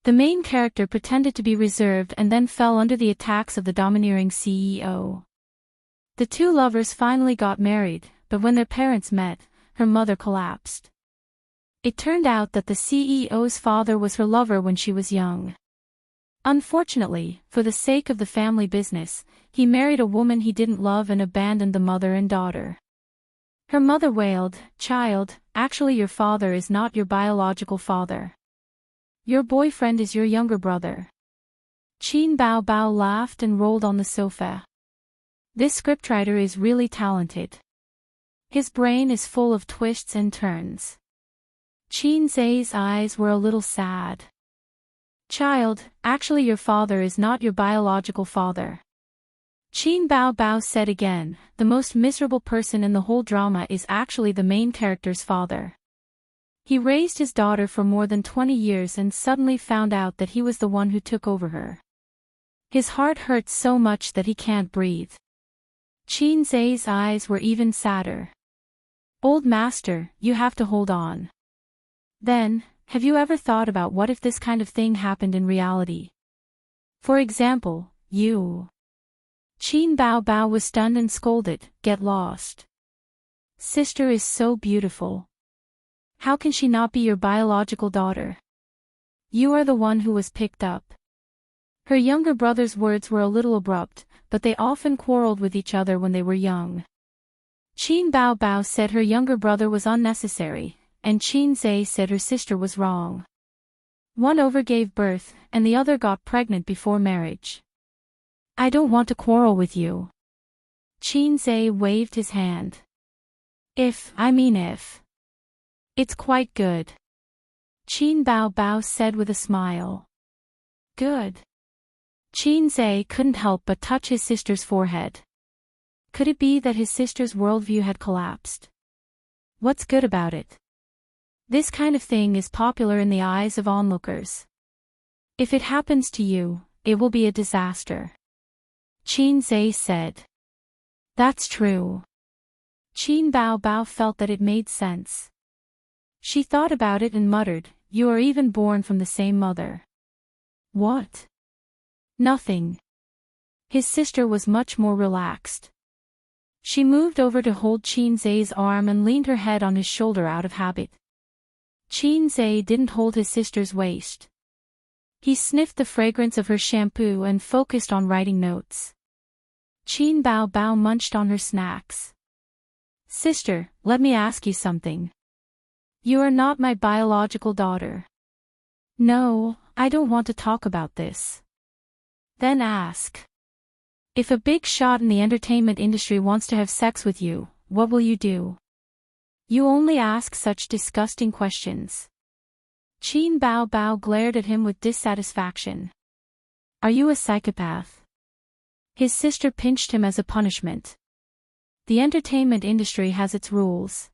Speaker 1: The main character pretended to be reserved and then fell under the attacks of the domineering CEO. The two lovers finally got married, but when their parents met, her mother collapsed. It turned out that the CEO's father was her lover when she was young. Unfortunately, for the sake of the family business, he married a woman he didn't love and abandoned the mother and daughter. Her mother wailed, "Child, actually your father is not your biological father. Your boyfriend is your younger brother." Qin Bao Bao laughed and rolled on the sofa. This scriptwriter is really talented. His brain is full of twists and turns. Qin Zhe's eyes were a little sad. "Child, actually your father is not your biological father." Qin Bao Bao said again, "The most miserable person in the whole drama is actually the main character's father. He raised his daughter for more than 20 years and suddenly found out that he was the one who took over her. His heart hurts so much that he can't breathe." Qin Zhe's eyes were even sadder. "Old master, you have to hold on. Then, have you ever thought about what if this kind of thing happened in reality? For example, you." Qin Bao Bao was stunned and scolded, "Get lost. Sister is so beautiful. How can she not be your biological daughter? You are the one who was picked up." Her younger brother's words were a little abrupt, but they often quarreled with each other when they were young. Qin Bao Bao said her younger brother was unnecessary, and Qin Zhe said her sister was wrong. One overgave birth, and the other got pregnant before marriage. "I don't want to quarrel with you." Qin Zhe waved his hand. If. It's quite good." Qin Bao Bao said with a smile. "Good." Qin Zhe couldn't help but touch his sister's forehead. Could it be that his sister's worldview had collapsed? What's good about it? This kind of thing is popular in the eyes of onlookers. If it happens to you, it will be a disaster. Qin Zhe said. "That's true." Qin Bao Bao felt that it made sense. She thought about it and muttered, "You are even born from the same mother." "What?" "Nothing." His sister was much more relaxed. She moved over to hold Qin Zhe's arm and leaned her head on his shoulder out of habit. Qin Zhe didn't hold his sister's waist. He sniffed the fragrance of her shampoo and focused on writing notes. Qin Bao Bao munched on her snacks. "Sister, let me ask you something. You are not my biological daughter." "No, I don't want to talk about this." "Then ask. If a big shot in the entertainment industry wants to have sex with you, what will you do? You only ask such disgusting questions." Qin Bao Bao glared at him with dissatisfaction. "Are you a psychopath?" His sister pinched him as a punishment. The entertainment industry has its rules.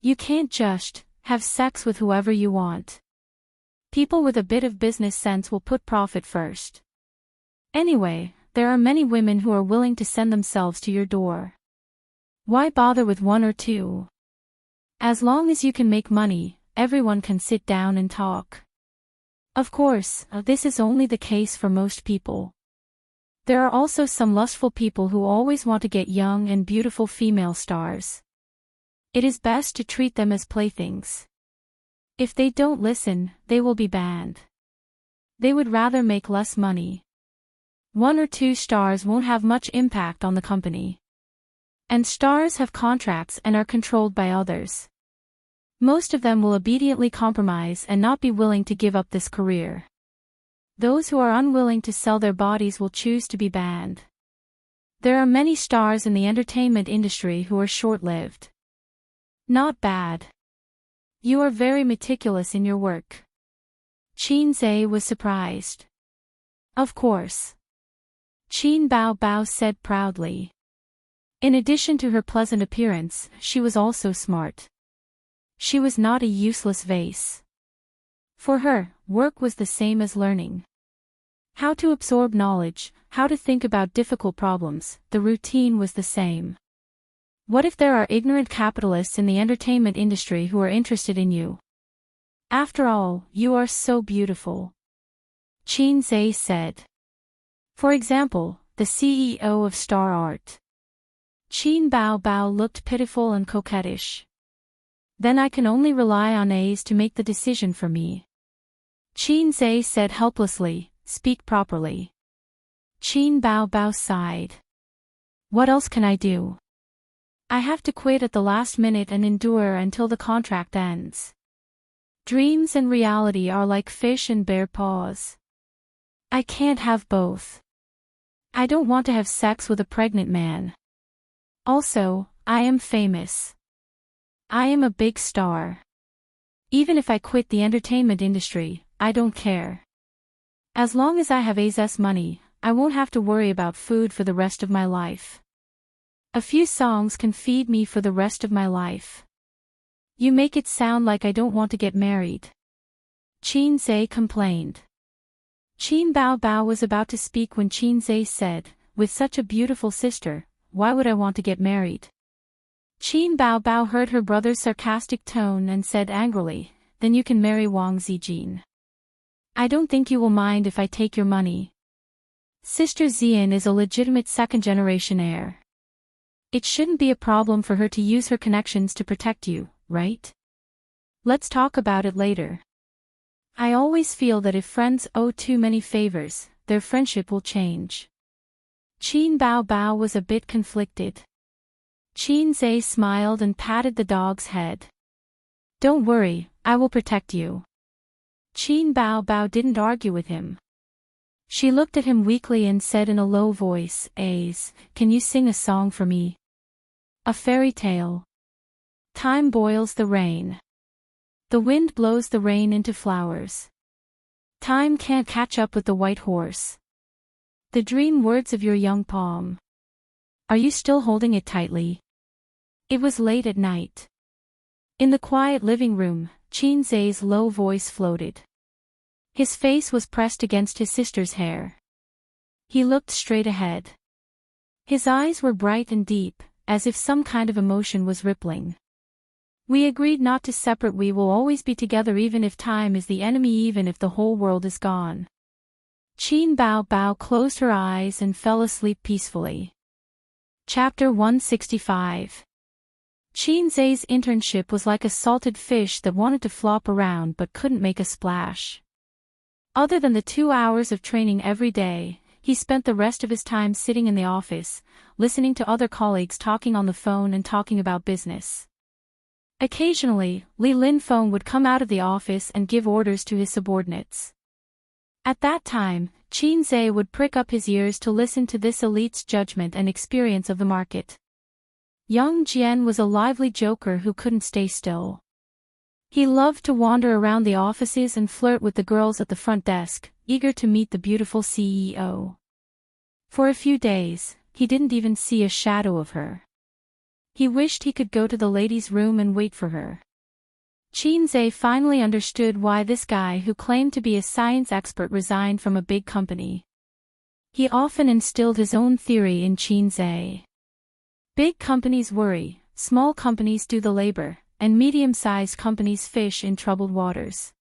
Speaker 1: You can't just have sex with whoever you want. People with a bit of business sense will put profit first. Anyway, there are many women who are willing to send themselves to your door. Why bother with one or two? As long as you can make money, everyone can sit down and talk. Of course, this is only the case for most people. There are also some lustful people who always want to get young and beautiful female stars. It is best to treat them as playthings. If they don't listen, they will be banned. They would rather make less money. 1 or 2 stars won't have much impact on the company. And stars have contracts and are controlled by others. Most of them will obediently compromise and not be willing to give up this career. Those who are unwilling to sell their bodies will choose to be banned. There are many stars in the entertainment industry who are short-lived. Not bad. You are very meticulous in your work. Qin Zhe was surprised. Of course. Qin Bao Bao said proudly. In addition to her pleasant appearance, she was also smart. She was not a useless vase. For her, work was the same as learning. How to absorb knowledge, how to think about difficult problems, the routine was the same. What if there are ignorant capitalists in the entertainment industry who are interested in you? After all, you are so beautiful. Qin Zhe said. For example, the CEO of Star Art. Qin Bao Bao looked pitiful and coquettish. Then I can only rely on A's to make the decision for me. Qin Zhe said helplessly, speak properly. Qin Bao Bao sighed. What else can I do? I have to quit at the last minute and endure until the contract ends. Dreams and reality are like fish and bare paws. I can't have both. I don't want to have sex with a pregnant man. Also, I am famous. I am a big star. Even if I quit the entertainment industry, I don't care. As long as I have AS's money, I won't have to worry about food for the rest of my life. A few songs can feed me for the rest of my life. You make it sound like I don't want to get married. Qin Zhe complained. Qin Bao Bao was about to speak when Qin Zhe said, with such a beautiful sister, why would I want to get married? Qin Bao Bao heard her brother's sarcastic tone and said angrily, then you can marry Wang Zijin. I don't think you will mind if I take your money. Sister Xian is a legitimate second-generation heir. It shouldn't be a problem for her to use her connections to protect you, right? Let's talk about it later. I always feel that if friends owe too many favors, their friendship will change. Qin Bao Bao was a bit conflicted. Qin Zhe smiled and patted the dog's head. Don't worry, I will protect you. Qin Bao Bao didn't argue with him. She looked at him weakly and said in a low voice, Ace, can you sing a song for me? A fairy tale. Time boils the rain. The wind blows the rain into flowers. Time can't catch up with the white horse. The dream words of your young palm. Are you still holding it tightly? It was late at night. In the quiet living room, Qin Zhe's low voice floated. His face was pressed against his sister's hair. He looked straight ahead. His eyes were bright and deep, as if some kind of emotion was rippling. We agreed not to separate. We will always be together even if time is the enemy, even if the whole world is gone. Qin Bao Bao closed her eyes and fell asleep peacefully. Chapter 165. Qin Zhe's internship was like a salted fish that wanted to flop around but couldn't make a splash. Other than the 2 hours of training every day, he spent the rest of his time sitting in the office, listening to other colleagues talking on the phone and talking about business. Occasionally, Li Lin Feng would come out of the office and give orders to his subordinates. At that time, Qin Zhe would prick up his ears to listen to this elite's judgment and experience of the market. Young Jian was a lively joker who couldn't stay still. He loved to wander around the offices and flirt with the girls at the front desk, eager to meet the beautiful CEO. For a few days, he didn't even see a shadow of her. He wished he could go to the ladies' room and wait for her. Qin Zhe finally understood why this guy who claimed to be a science expert resigned from a big company. He often instilled his own theory in Qin Zhe. Big companies worry, small companies do the labor, and medium-sized companies fish in troubled waters.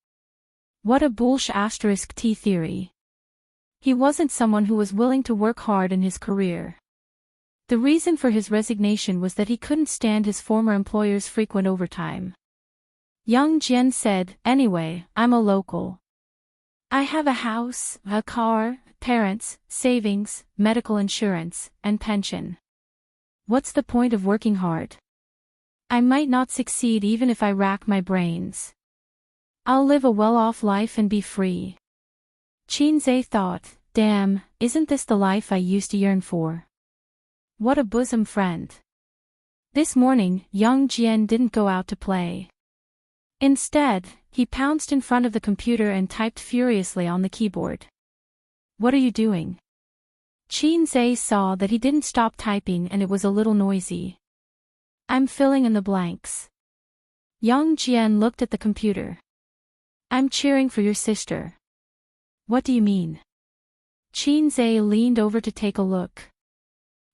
Speaker 1: What a bullsh*t theory. He wasn't someone who was willing to work hard in his career. The reason for his resignation was that he couldn't stand his former employer's frequent overtime. Young Jian said, anyway, I'm a local. I have a house, a car, parents, savings, medical insurance, and pension. What's the point of working hard? I might not succeed even if I rack my brains. I'll live a well-off life and be free. Xianxia thought, damn, isn't this the life I used to yearn for? What a bosom friend. This morning, young Jian didn't go out to play. Instead, he pounced in front of the computer and typed furiously on the keyboard. What are you doing? Xianxia saw that he didn't stop typing and it was a little noisy. I'm filling in the blanks. Young Jian looked at the computer. I'm cheering for your sister. What do you mean? Xianxia leaned over to take a look.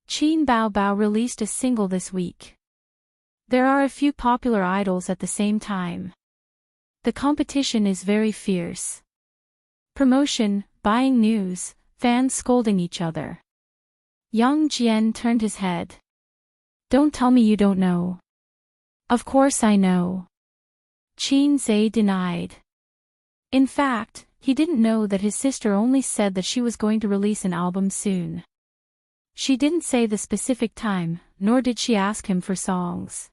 Speaker 1: Qin Baobao released a single this week. There are a few popular idols at the same time. The competition is very fierce. Promotion, buying news, fans scolding each other. Young Jian turned his head. Don't tell me you don't know. Of course I know. Xianxia denied. In fact, he didn't know that his sister only said that she was going to release an album soon. She didn't say the specific time, nor did she ask him for songs.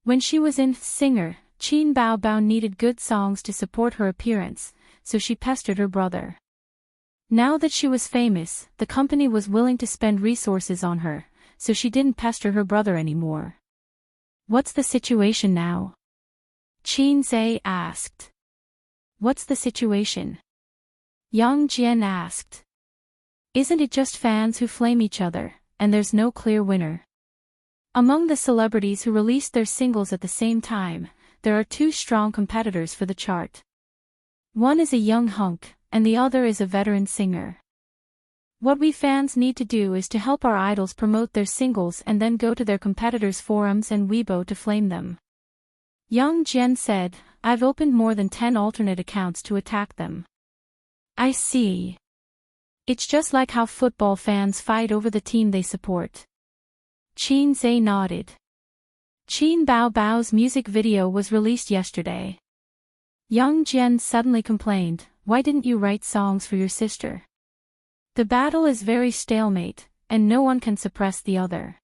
Speaker 1: When she was in singer, Qin Baobao needed good songs to support her appearance, so she pestered her brother. Now that she was famous, the company was willing to spend resources on her, so she didn't pester her brother anymore. What's the situation now? Xianxia asked. What's the situation? Young Jian asked. Isn't it just fans who flame each other, and there's no clear winner? Among the celebrities who released their singles at the same time, there are two strong competitors for the chart. One is a young hunk, and the other is a veteran singer. What we fans need to do is to help our idols promote their singles and then go to their competitors' forums and Weibo to flame them. Young Jian said, I've opened more than 10 alternate accounts to attack them. I see. It's just like how football fans fight over the team they support. Xianxia nodded. Qin Baobao's music video was released yesterday. Young Jian suddenly complained, why didn't you write songs for your sister? The battle is very stalemate, and no one can suppress the other.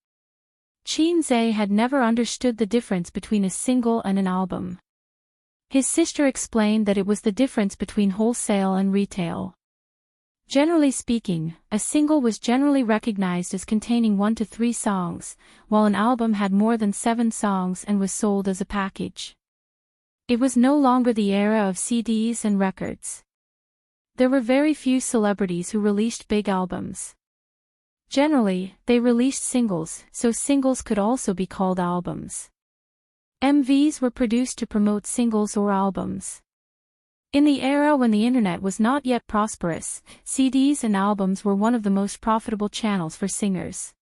Speaker 1: Xianxia had never understood the difference between a single and an album. His sister explained that it was the difference between wholesale and retail. Generally speaking, a single was generally recognized as containing 1 to 3 songs, while an album had more than 7 songs and was sold as a package. It was no longer the era of CDs and records. There were very few celebrities who released big albums. Generally, they released singles, so singles could also be called albums. MVs were produced to promote singles or albums. In the era when the internet was not yet prosperous, CDs and albums were one of the most profitable channels for singers.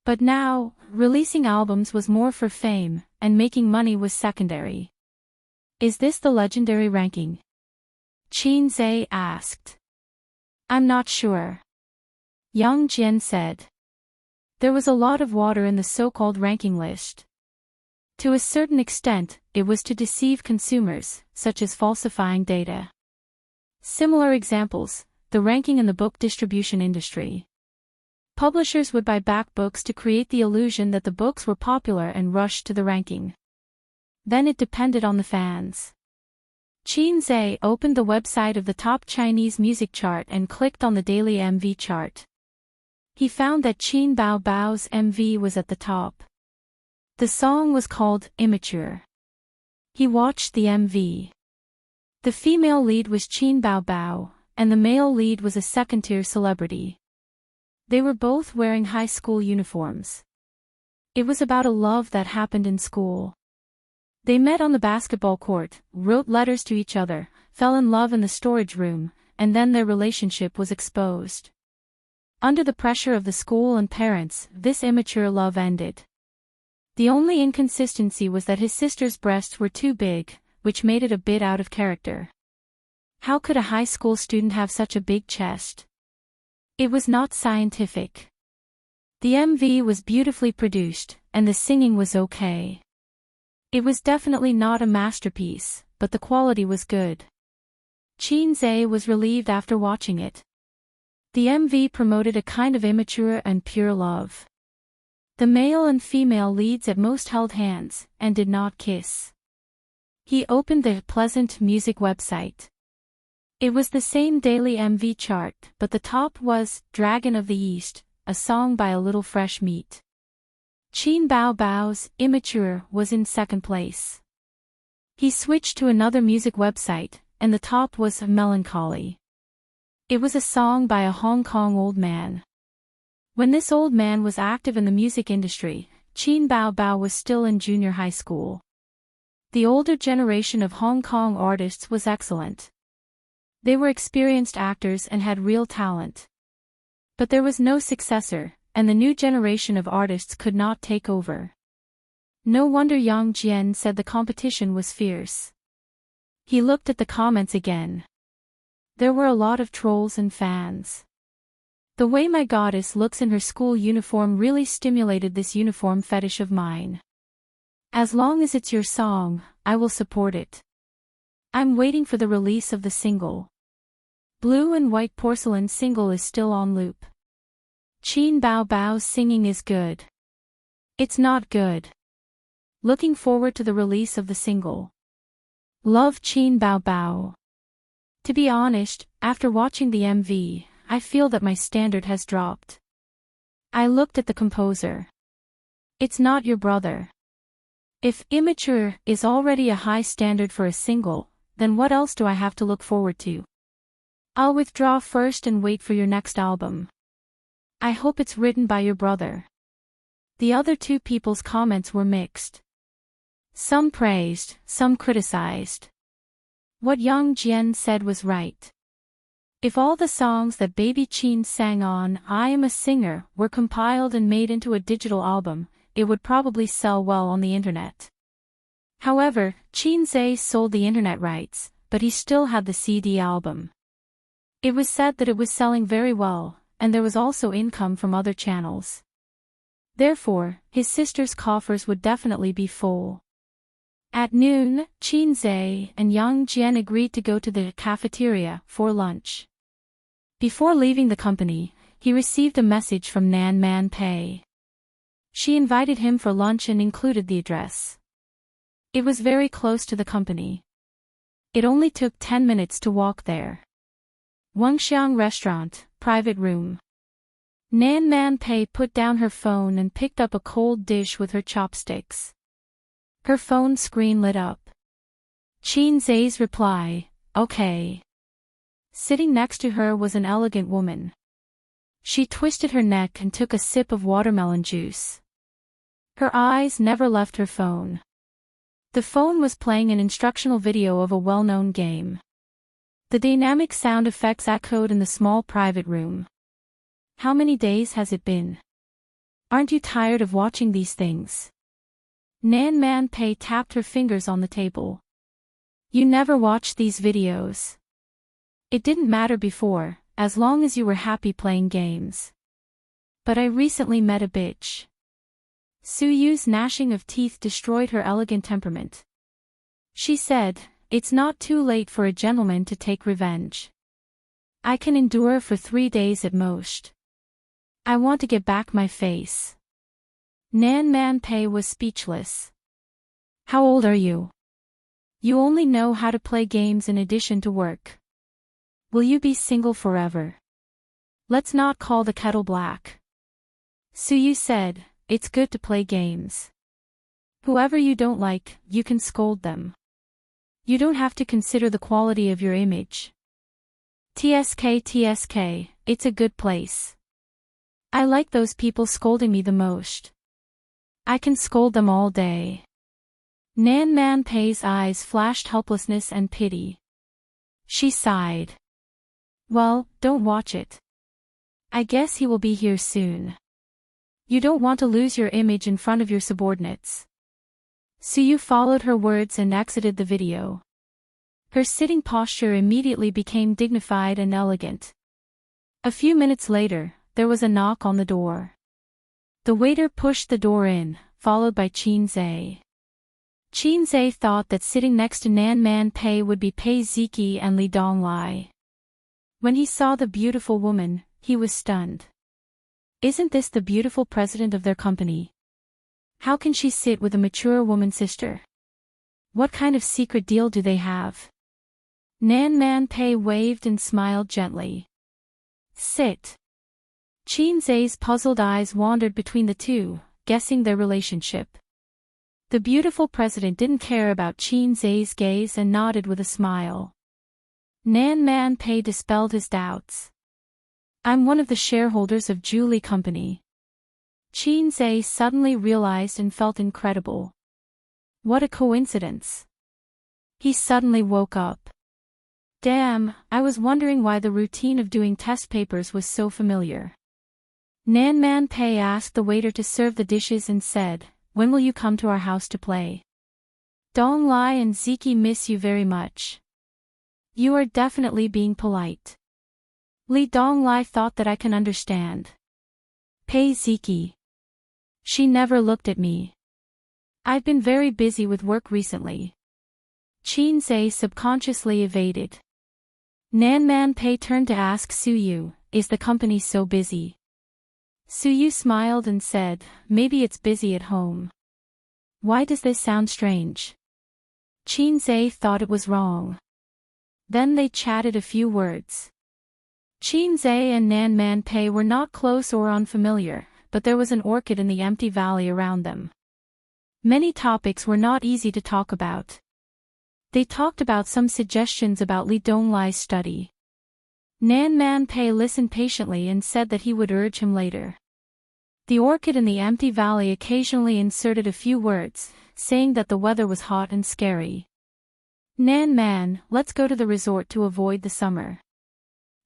Speaker 1: But now, releasing albums was more for fame, and making money was secondary. Is this the legendary ranking? Xianxia asked. I'm not sure. Young Jian said. There was a lot of water in the so-called ranking list. To a certain extent, it was to deceive consumers, such as falsifying data. Similar examples, the ranking in the book distribution industry. Publishers would buy back books to create the illusion that the books were popular and rushed to the ranking. Then it depended on the fans. Xianxia opened the website of the top Chinese music chart and clicked on the daily MV chart. He found that Qin Baobao's MV was at the top. The song was called Immature. He watched the MV. The female lead was Qin Baobao, and the male lead was a second-tier celebrity. They were both wearing high school uniforms. It was about a love that happened in school. They met on the basketball court, wrote letters to each other, fell in love in the storage room, and then their relationship was exposed. Under the pressure of the school and parents, this immature love ended. The only inconsistency was that his sister's breasts were too big, which made it a bit out of character. How could a high school student have such a big chest? It was not scientific. The MV was beautifully produced, and the singing was okay. It was definitely not a masterpiece, but the quality was good. Xianxia was relieved after watching it. The MV promoted a kind of immature and pure love. The male and female leads at most held hands, and did not kiss. He opened the pleasant music website. It was the same daily MV chart, but the top was Dragon of the East, a song by A Little Fresh Meat. Qin Bao Bao's Immature was in second place. He switched to another music website, and the top was Melancholy. It was a song by a Hong Kong old man. When this old man was active in the music industry, Qin Bao Bao was still in junior high school. The older generation of Hong Kong artists was excellent. They were experienced actors and had real talent. But there was no successor, and the new generation of artists could not take over. No wonder Yang Jian said the competition was fierce. He looked at the comments again. There were a lot of trolls and fans. The way my goddess looks in her school uniform really stimulated this uniform fetish of mine. As long as it's your song, I will support it. I'm waiting for the release of the single. Blue and White Porcelain single is still on loop. Qin Bao Bao's singing is good. It's not good. Looking forward to the release of the single. Love Qin Bao Bao. To be honest, after watching the MV, I feel that my standard has dropped. I looked at the composer. It's not your brother. If Immature is already a high standard for a single, then what else do I have to look forward to? I'll withdraw first and wait for your next album. I hope it's written by your brother. The other two people's comments were mixed. Some praised, some criticized. What Yang Jian said was right. If all the songs that Baby Qin sang on I Am a Singer were compiled and made into a digital album, it would probably sell well on the internet. However, Xianxia sold the internet rights, but he still had the CD album. It was said that it was selling very well, and there was also income from other channels. Therefore, his sister's coffers would definitely be full. At noon, Xianxia and Yang Jian agreed to go to the cafeteria for lunch. Before leaving the company, he received a message from Nan Man Pei. She invited him for lunch and included the address. It was very close to the company. It only took 10 minutes to walk there. Wangxiang Restaurant, private room. Nan Man Pei put down her phone and picked up a cold dish with her chopsticks. Her phone screen lit up. Xianxia's reply, okay. Sitting next to her was an elegant woman. She twisted her neck and took a sip of watermelon juice. Her eyes never left her phone. The phone was playing an instructional video of a well-known game. The dynamic sound effects echoed in the small private room. How many days has it been? Aren't you tired of watching these things? Nan Man Pei tapped her fingers on the table. You never watched these videos. It didn't matter before, as long as you were happy playing games. But I recently met a bitch. Su Yu's gnashing of teeth destroyed her elegant temperament. She said, it's not too late for a gentleman to take revenge. I can endure for 3 days at most. I want to get back my face. Nan Man Pei was speechless. How old are you? You only know how to play games in addition to work. Will you be single forever? Let's not call the kettle black. Su Yu said, it's good to play games. Whoever you don't like, you can scold them. You don't have to consider the quality of your image. TSK, it's a good place. I like those people scolding me the most. I can scold them all day. Nan Man Pei's eyes flashed helplessness and pity. She sighed. Well, don't watch it. I guess he will be here soon. You don't want to lose your image in front of your subordinates. Su Yu followed her words and exited the video. Her sitting posture immediately became dignified and elegant. A few minutes later, there was a knock on the door. The waiter pushed the door in, followed by Xianxia. Qinzhe thought that sitting next to Nan Man Pei would be Pei Ziki and Li Donglai. When he saw the beautiful woman, he was stunned. Isn't this the beautiful president of their company? How can she sit with a mature woman sister? What kind of secret deal do they have? Nan Man Pei waved and smiled gently. Sit. Qinzhe's puzzled eyes wandered between the two, guessing their relationship. The beautiful president didn't care about Qinzhe's gaze and nodded with a smile. Nan Man Pei dispelled his doubts. I'm one of the shareholders of Julie Company. Qinzhe suddenly realized and felt incredible. What a coincidence. He suddenly woke up. Damn, I was wondering why the routine of doing test papers was so familiar. Nan Man Pei asked the waiter to serve the dishes and said, when will you come to our house to play? Donglai and Ziki miss you very much. You are definitely being polite. Li Donglai thought that I can understand. Pei Ziki. She never looked at me. I've been very busy with work recently. Qinzhe subconsciously evaded. Nan Man Pei turned to ask Suyu, is the company so busy? Suyu smiled and said, maybe it's busy at home. Why does this sound strange? Qinzhe thought it was wrong. Then they chatted a few words. Qinzhe and Nan Man Pei were not close or unfamiliar, but there was an orchid in the empty valley around them. Many topics were not easy to talk about. They talked about some suggestions about Li Donglai's study. Nan Man Pei listened patiently and said that he would urge him later. The orchid in the empty valley occasionally inserted a few words, saying that the weather was hot and scary. Nan Man, let's go to the resort to avoid the summer.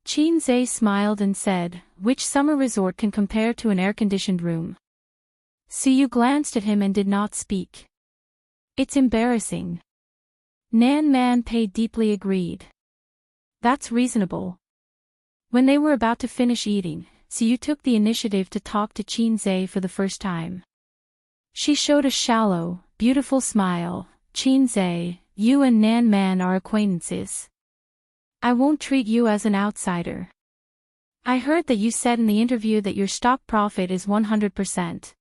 Speaker 1: Qinzhe smiled and said, which summer resort can compare to an air-conditioned room? Suyu glanced at him and did not speak. It's embarrassing. Nan Man Pei deeply agreed. That's reasonable. When they were about to finish eating, Suyu took the initiative to talk to Qinzhe for the first time. She showed a shallow, beautiful smile. Qinzhe, you and Nan Man are acquaintances. I won't treat you as an outsider. I heard that you said in the interview that your stock profit is 100%.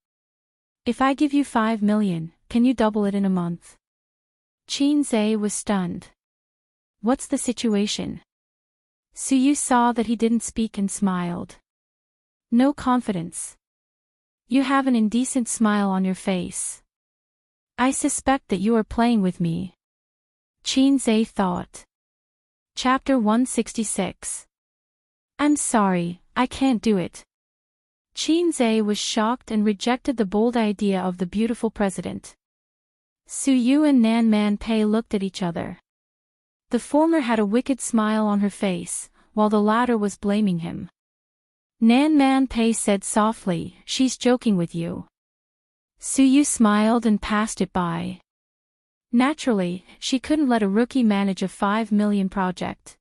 Speaker 1: If I give you 5 million, can you double it in a month? Qinzhe was stunned. What's the situation? Suyu saw that he didn't speak and smiled. No confidence. You have an indecent smile on your face. I suspect that you are playing with me. Qinzhe thought. Chapter 166. I'm sorry, I can't do it. Qinzhe was shocked and rejected the bold idea of the beautiful president. Suyu and Nan Man Pei looked at each other. The former had a wicked smile on her face, while the latter was blaming him. Nan Man Pei said softly, she's joking with you. Suyu smiled and passed it by. Naturally, she couldn't let a rookie manage a 5 million project.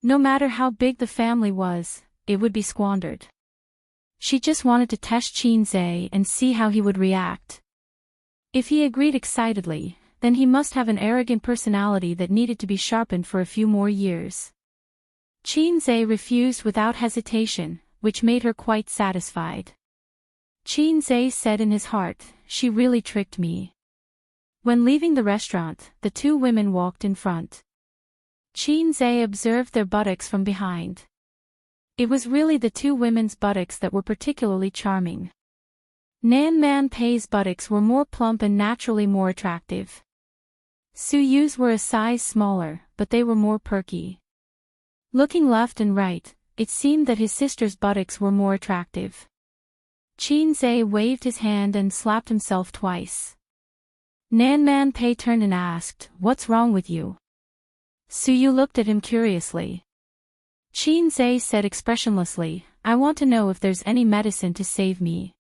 Speaker 1: No matter how big the family was, it would be squandered. She just wanted to test Qinzhe and see how he would react. If he agreed excitedly, then he must have an arrogant personality that needed to be sharpened for a few more years. Qinzhe refused without hesitation, which made her quite satisfied. Qinzhe said in his heart, she really tricked me. When leaving the restaurant, the two women walked in front. Qinzhe observed their buttocks from behind. It was really the two women's buttocks that were particularly charming. Nan Man Pei's buttocks were more plump and naturally more attractive. Suyu's were a size smaller, but they were more perky. Looking left and right, it seemed that his sister's buttocks were more attractive. Qinzhe waved his hand and slapped himself twice. Nan Man Pei turned and asked, what's wrong with you? Suyu looked at him curiously. Qinzhe said expressionlessly, I want to know if there's any medicine to save me.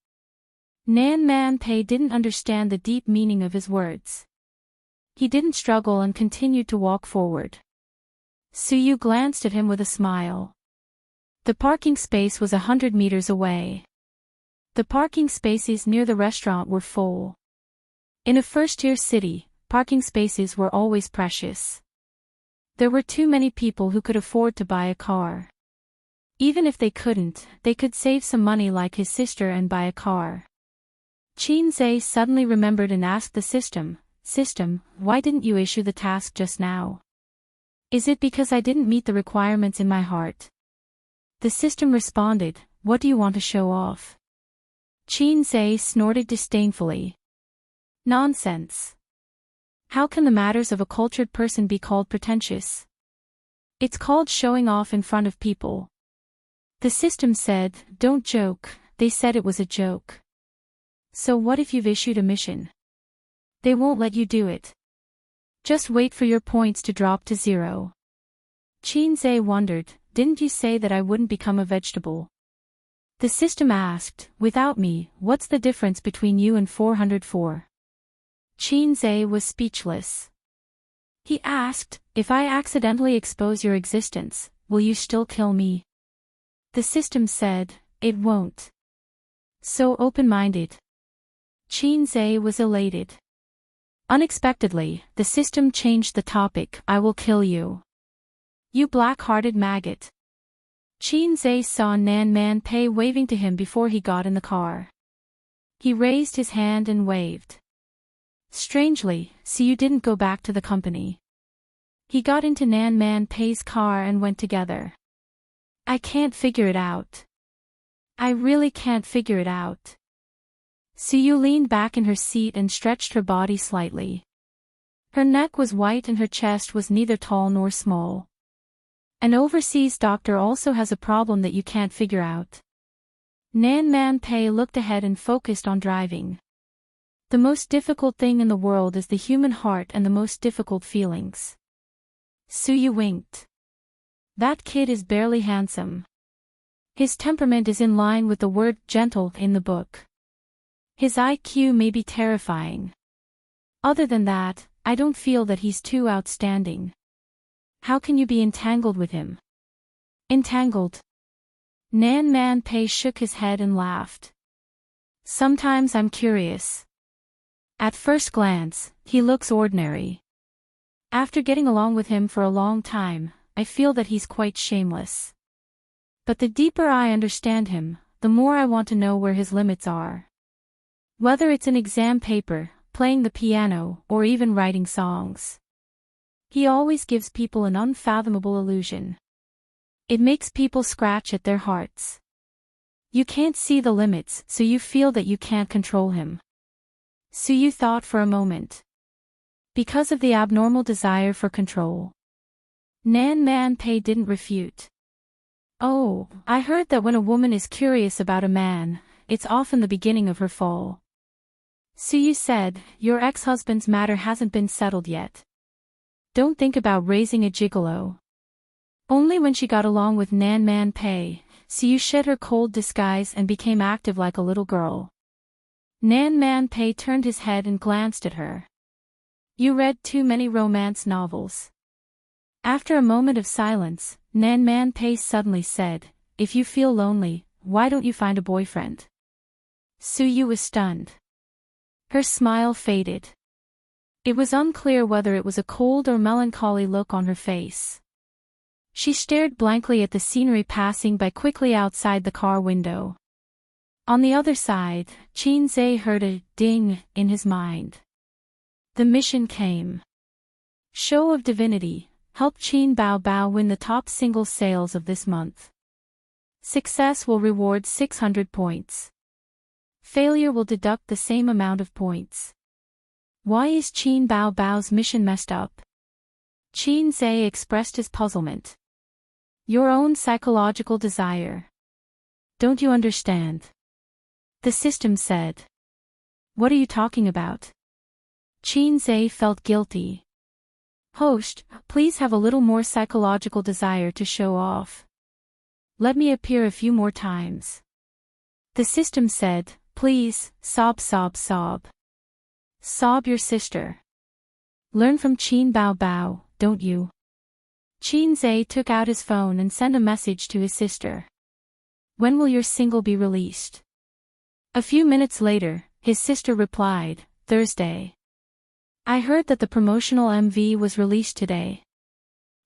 Speaker 1: Nan Man Pei didn't understand the deep meaning of his words. He didn't struggle and continued to walk forward. Suyu glanced at him with a smile. The parking space was 100 meters away. The parking spaces near the restaurant were full. In a first-tier city, parking spaces were always precious. There were too many people who could afford to buy a car. Even if they couldn't, they could save some money like his sister and buy a car. Xianxia suddenly remembered and asked the system, why didn't you issue the task just now? Is it because I didn't meet the requirements in my heart? The system responded, what do you want to show off? Xianxia snorted disdainfully. Nonsense. How can the matters of a cultured person be called pretentious? It's called showing off in front of people. The system said, don't joke, they said it was a joke. So what if you've issued a mission? They won't let you do it. Just wait for your points to drop to 0. Xianxia wondered, didn't you say that I wouldn't become a vegetable? The system asked, without me, what's the difference between you and 404? Xianxia was speechless. He asked, if I accidentally expose your existence, will you still kill me? The system said, it won't. So open-minded. Xianxia was elated. Unexpectedly, the system changed the topic, I will kill you. You black-hearted maggot. Xianxia saw Nan Man Pei waving to him before he got in the car. He raised his hand and waved. Strangely, so you didn't go back to the company. He got into Nan Man Pei's car and went together. I can't figure it out. I really can't figure it out. Suyu leaned back in her seat and stretched her body slightly. Her neck was white and her chest was neither tall nor small. An overseas doctor also has a problem that you can't figure out. Nan Man Pei looked ahead and focused on driving. The most difficult thing in the world is the human heart and the most difficult feelings. Suyu winked. That kid is barely handsome. His temperament is in line with the word gentle in the book. His IQ may be terrifying. Other than that, I don't feel that he's too outstanding. How can you be entangled with him? Entangled? Nan Man Pei shook his head and laughed. Sometimes I'm curious. At first glance, he looks ordinary. After getting along with him for a long time, I feel that he's quite shameless. But the deeper I understand him, the more I want to know where his limits are. Whether it's an exam paper, playing the piano, or even writing songs. He always gives people an unfathomable illusion. It makes people scratch at their hearts. You can't see the limits, so you feel that you can't control him. Suyu thought for a moment. Because of the abnormal desire for control. Nan Man Pei didn't refute. Oh, I heard that when a woman is curious about a man, it's often the beginning of her fall. Suyu said, your ex-husband's matter hasn't been settled yet. Don't think about raising a gigolo. Only when she got along with Nan Man Pei, Suyu shed her cold disguise and became active like a little girl. Nan Man Pei turned his head and glanced at her. You read too many romance novels. After a moment of silence, Nan Man Pei suddenly said, if you feel lonely, why don't you find a boyfriend? Suyu was stunned. Her smile faded. It was unclear whether it was a cold or melancholy look on her face. She stared blankly at the scenery passing by quickly outside the car window. On the other side, Xianxia heard a ding in his mind. The mission came. Show of Divinity, help Qin Bao Bao win the top single sales of this month. Success will reward 600 points. Failure will deduct the same amount of points. Why is Qin Bao Bao's mission messed up? Xianxia expressed his puzzlement. Your own psychological desire. Don't you understand? The system said. What are you talking about? Xianxia felt guilty. Host, please have a little more psychological desire to show off. Let me appear a few more times. The system said, please, sob sob sob. Sob your sister. Learn from Qin Bao Bao, don't you? Xianxia took out his phone and sent a message to his sister. When will your single be released? A few minutes later, his sister replied, Thursday. I heard that the promotional MV was released today.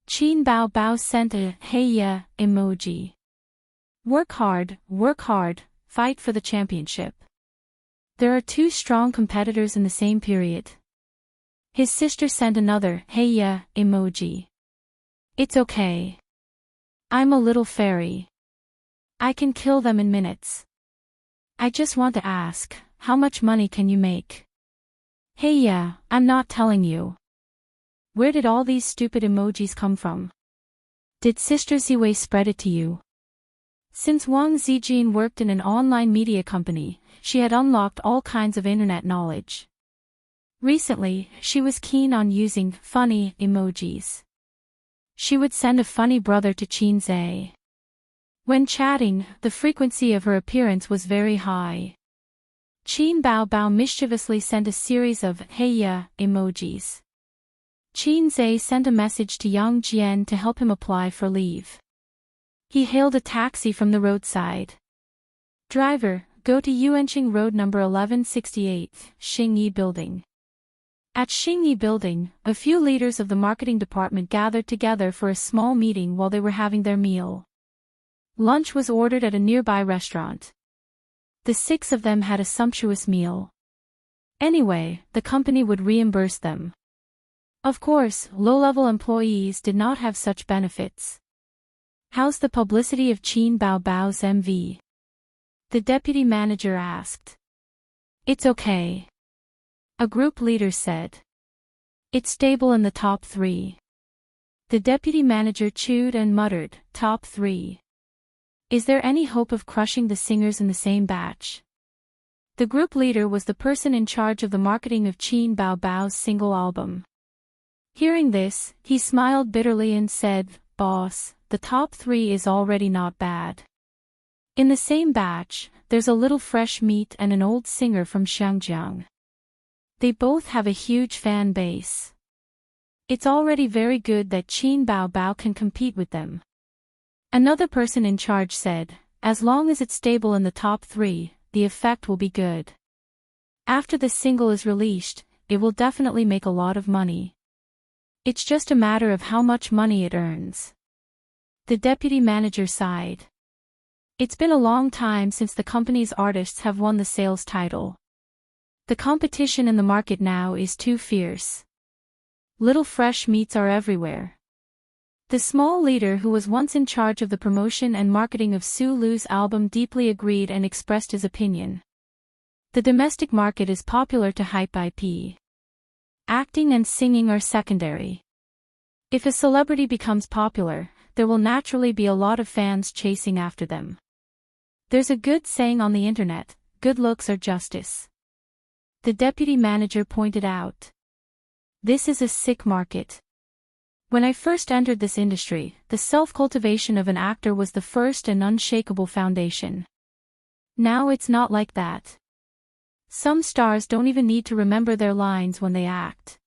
Speaker 1: Qin Bao Bao sent a "Hey yeah" emoji. Work hard, fight for the championship. There are two strong competitors in the same period. His sister sent another "Hey yeah" emoji. It's okay. I'm a little fairy. I can kill them in minutes. I just want to ask, how much money can you make? Hey yeah, I'm not telling you. Where did all these stupid emojis come from? Did Sister Ziwei spread it to you? Since Wang Zijin worked in an online media company, she had unlocked all kinds of internet knowledge. Recently, she was keen on using funny emojis. She would send a funny brother to Qin Zhe. When chatting, the frequency of her appearance was very high. Qin Bao Bao mischievously sent a series of "Hey yeah" emojis. Qin Zhe sent a message to Yang Jian to help him apply for leave. He hailed a taxi from the roadside. Driver, go to Yuanqing Road number 1168, Xingyi Building. At Xingyi Building, a few leaders of the marketing department gathered together for a small meeting while they were having their meal. Lunch was ordered at a nearby restaurant. The 6 of them had a sumptuous meal. Anyway, the company would reimburse them. Of course, low-level employees did not have such benefits. How's the publicity of Qin Bao Bao's MV? The deputy manager asked. It's okay. A group leader said. It's stable in the top 3. The deputy manager chewed and muttered, top 3. Is there any hope of crushing the singers in the same batch? The group leader was the person in charge of the marketing of Qin Bao Bao's single album. Hearing this, he smiled bitterly and said, Boss, the top 3 is already not bad. In the same batch, there's a little fresh meat and an old singer from Xianxia. They both have a huge fan base. It's already very good that Qin Bao Bao can compete with them. Another person in charge said, as long as it's stable in the top 3, the effect will be good. After the single is released, it will definitely make a lot of money. It's just a matter of how much money it earns. The deputy manager sighed. It's been a long time since the company's artists have won the sales title. The competition in the market now is too fierce. Little fresh meats are everywhere. The small leader who was once in charge of the promotion and marketing of Su Lu's album deeply agreed and expressed his opinion. The domestic market is popular to hype IP. Acting and singing are secondary. If a celebrity becomes popular, there will naturally be a lot of fans chasing after them. There's a good saying on the internet, good looks are justice. The deputy manager pointed out. This is a sick market. When I first entered this industry, the self-cultivation of an actor was the first and unshakable foundation. Now it's not like that. Some stars don't even need to remember their lines when they act.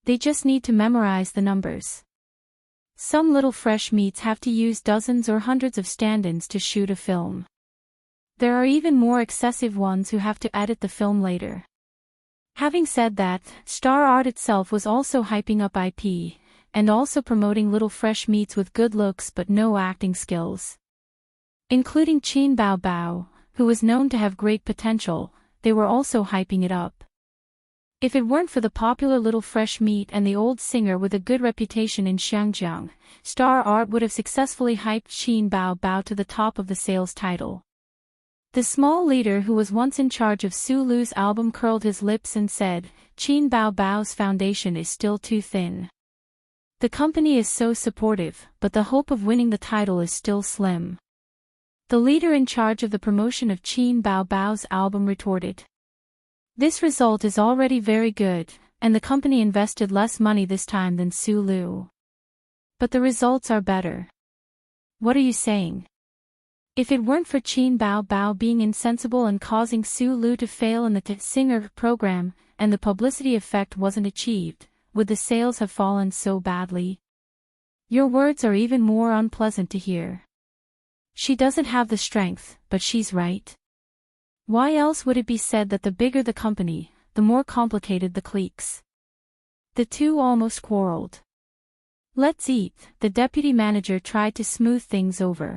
Speaker 1: They just need to memorize the numbers. Some little fresh meats have to use dozens or hundreds of stand-ins to shoot a film. There are even more excessive ones who have to edit the film later. Having said that, Star Art itself was also hyping up IP, and also promoting little fresh meats with good looks but no acting skills. Including Qin Bao Bao, who was known to have great potential, they were also hyping it up. If it weren't for the popular little fresh meat and the old singer with a good reputation in Xianxia, Star Art would have successfully hyped Qin Bao Bao to the top of the sales title. The small leader who was once in charge of Su Lu's album curled his lips and said, Qin Bao Bao's foundation is still too thin. The company is so supportive, but the hope of winning the title is still slim. The leader in charge of the promotion of Qin Bao Bao's album retorted. This result is already very good, and the company invested less money this time than Su Lu. But the results are better. What are you saying? If it weren't for Qin Bao Bao being insensible and causing Su Lu to fail in the singer program, and the publicity effect wasn't achieved, would the sales have fallen so badly? Your words are even more unpleasant to hear. She doesn't have the strength, but she's right. Why else would it be said that the bigger the company, the more complicated the cliques? The two almost quarreled. "Let's eat," the deputy manager tried to smooth things over.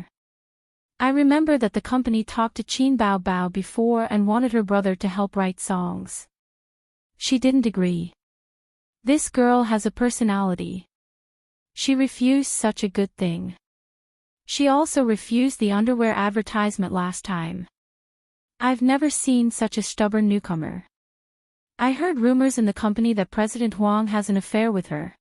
Speaker 1: "I remember that the company talked to Qin Bao Bao before and wanted her brother to help write songs. She didn't agree. This girl has a personality. She refused such a good thing. She also refused the underwear advertisement last time. I've never seen such a stubborn newcomer. I heard rumors in the company that President Huang has an affair with her.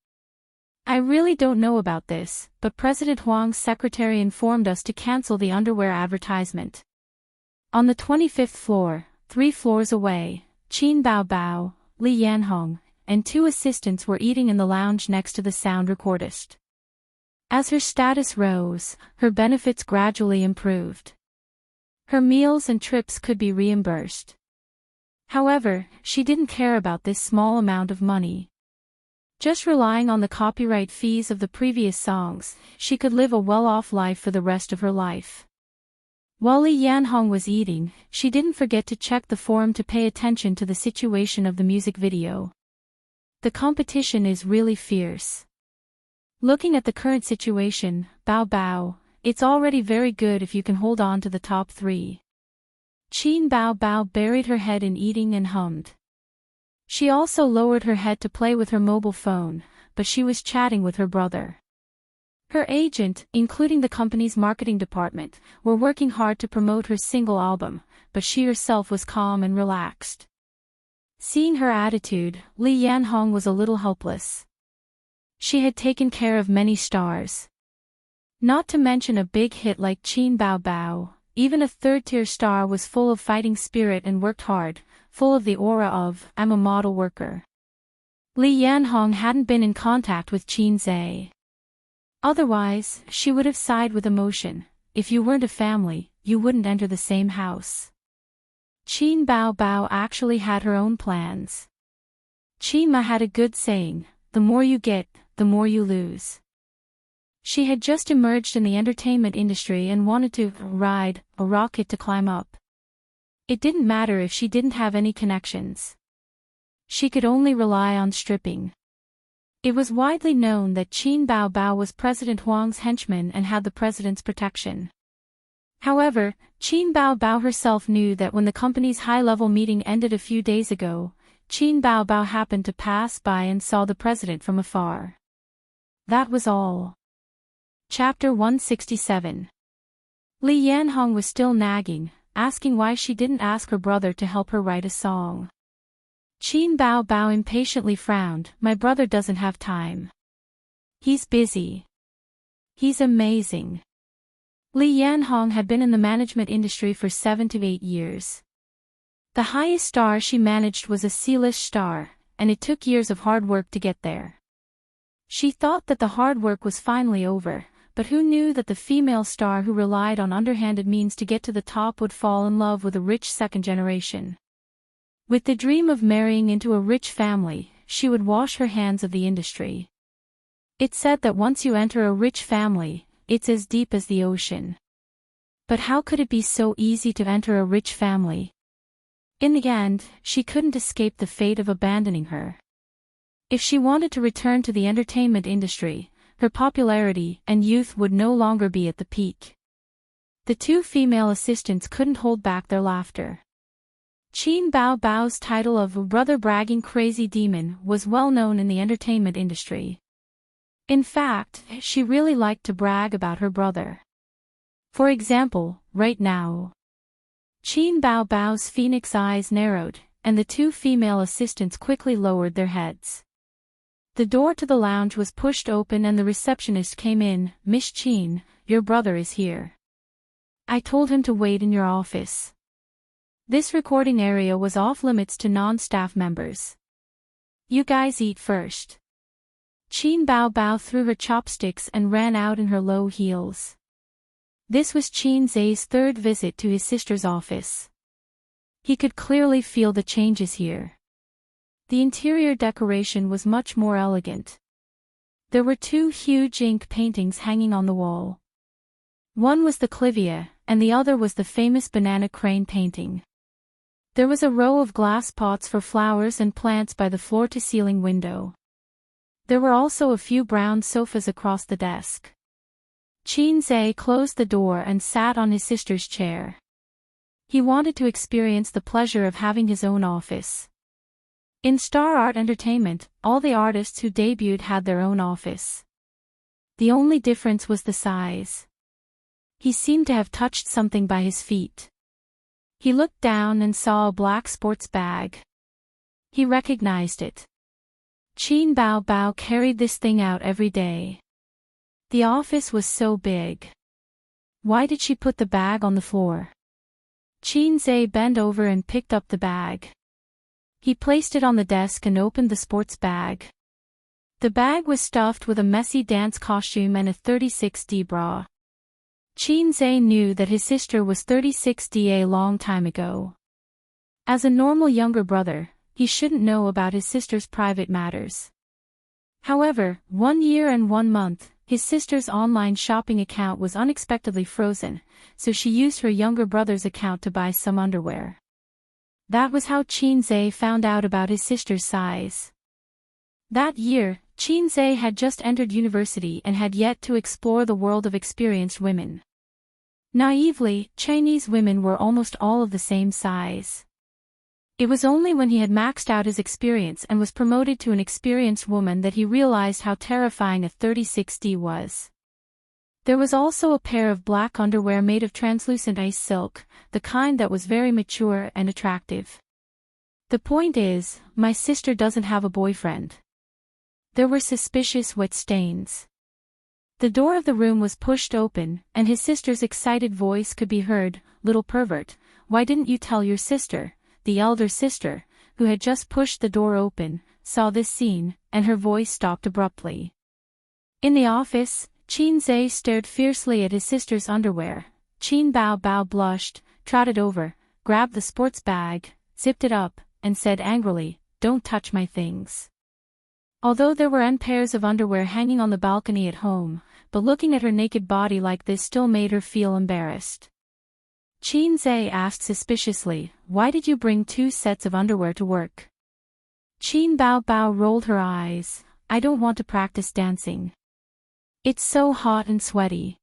Speaker 1: I really don't know about this, but President Huang's secretary informed us to cancel the underwear advertisement." On the 25th floor, 3 floors away, Qin Bao Bao, Li Yanhong, and 2 assistants were eating in the lounge next to the sound recordist. As her status rose, her benefits gradually improved. Her meals and trips could be reimbursed. However, she didn't care about this small amount of money. Just relying on the copyright fees of the previous songs, she could live a well-off life for the rest of her life. While Li Yanhong was eating, she didn't forget to check the forum to pay attention to the situation of the music video. The competition is really fierce. Looking at the current situation, Bao Bao, it's already very good if you can hold on to the top 3. Qin Bao Bao buried her head in eating and hummed. She also lowered her head to play with her mobile phone, but she was chatting with her brother. Her agent, including the company's marketing department, were working hard to promote her single album, but she herself was calm and relaxed. Seeing her attitude, Li Yanhong was a little helpless. She had taken care of many stars. Not to mention a big hit like Qin Bao Bao, even a third-tier star was full of fighting spirit and worked hard, full of the aura of, "I'm a model worker." Li Yanhong hadn't been in contact with Qin Zhe. Otherwise, she would have sighed with emotion. If you weren't a family, you wouldn't enter the same house. Qin Bao Bao actually had her own plans. Qin Ma had a good saying, "The more you get, the more you lose." She had just emerged in the entertainment industry and wanted to ride a rocket to climb up. It didn't matter if she didn't have any connections. She could only rely on stripping. It was widely known that Qin Bao Bao was President Huang's henchman and had the president's protection. However, Qin Bao Bao herself knew that when the company's high-level meeting ended a few days ago, Qin Bao Bao happened to pass by and saw the president from afar. That was all. Chapter 167. Li Yanhong was still nagging, asking why she didn't ask her brother to help her write a song. Qin Bao Bao impatiently frowned. "My brother doesn't have time. He's busy. He's amazing." Li Yanhong had been in the management industry for 7 to 8 years. The highest star she managed was a C-list star, and it took years of hard work to get there. She thought that the hard work was finally over, but who knew that the female star who relied on underhanded means to get to the top would fall in love with a rich second generation. With the dream of marrying into a rich family, she would wash her hands of the industry. It's said that once you enter a rich family, it's as deep as the ocean. But how could it be so easy to enter a rich family? In the end, she couldn't escape the fate of abandoning her. If she wanted to return to the entertainment industry, her popularity and youth would no longer be at the peak. The 2 female assistants couldn't hold back their laughter. Qin Bao Bao's title of brother bragging crazy demon was well known in the entertainment industry. In fact, she really liked to brag about her brother. For example, right now. Qin Bao Bao's phoenix eyes narrowed, and the 2 female assistants quickly lowered their heads. The door to the lounge was pushed open and the receptionist came in. "Miss Qin, your brother is here. I told him to wait in your office." This recording area was off-limits to non-staff members. "You guys eat first." Qin Bao Bao threw her chopsticks and ran out in her low heels. This was Qin Zhe's 3rd visit to his sister's office. He could clearly feel the changes here. The interior decoration was much more elegant. There were 2 huge ink paintings hanging on the wall. One was the Clivia, and the other was the famous banana crane painting. There was a row of glass pots for flowers and plants by the floor-to-ceiling window. There were also a few brown sofas across the desk. Xianxia closed the door and sat on his sister's chair. He wanted to experience the pleasure of having his own office. In Star Art Entertainment, all the artists who debuted had their own office. The only difference was the size. He seemed to have touched something by his feet. He looked down and saw a black sports bag. He recognized it. Qin Bao Bao carried this thing out every day. The office was so big. Why did she put the bag on the floor? Xianxia bent over and picked up the bag. He placed it on the desk and opened the sports bag. The bag was stuffed with a messy dance costume and a 36D bra. Xianxia knew that his sister was 36D a long time ago. As a normal younger brother, he shouldn't know about his sister's private matters. However, 1 year and 1 month, his sister's online shopping account was unexpectedly frozen, so she used her younger brother's account to buy some underwear. That was how Xianxia found out about his sister's size. That year, Xianxia had just entered university and had yet to explore the world of experienced women. Naively, Chinese women were almost all of the same size. It was only when he had maxed out his experience and was promoted to an experienced woman that he realized how terrifying a 36D was. There was also a pair of black underwear made of translucent ice silk, the kind that was very mature and attractive. The point is, my sister doesn't have a boyfriend. There were suspicious wet stains. The door of the room was pushed open, and his sister's excited voice could be heard. "Little pervert, why didn't you tell your sister?" The elder sister, who had just pushed the door open, saw this scene, and her voice stopped abruptly. In the office, Xianxia stared fiercely at his sister's underwear. Qin Bao Bao blushed, trotted over, grabbed the sports bag, zipped it up, and said angrily, "Don't touch my things." Although there were n pairs of underwear hanging on the balcony at home, but looking at her naked body like this still made her feel embarrassed. Xianxia asked suspiciously, "Why did you bring 2 sets of underwear to work?" Qin Bao Bao rolled her eyes. "I don't want to practice dancing. It's so hot and sweaty.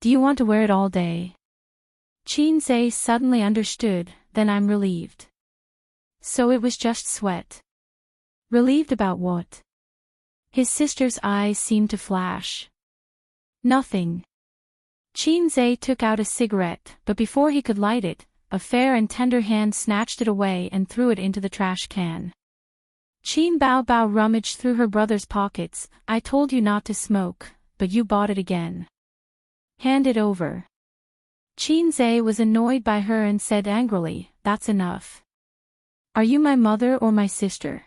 Speaker 1: Do you want to wear it all day?" Xianxia suddenly understood, "Then I'm relieved." So it was just sweat. Relieved about what? His sister's eyes seemed to flash. Nothing. Xianxia took out a cigarette, but before he could light it, a fair and tender hand snatched it away and threw it into the trash can. Qin Bao Bao rummaged through her brother's pockets. "I told you not to smoke, but you bought it again. Hand it over." Xianxia was annoyed by her and said angrily, "That's enough. Are you my mother or my sister?"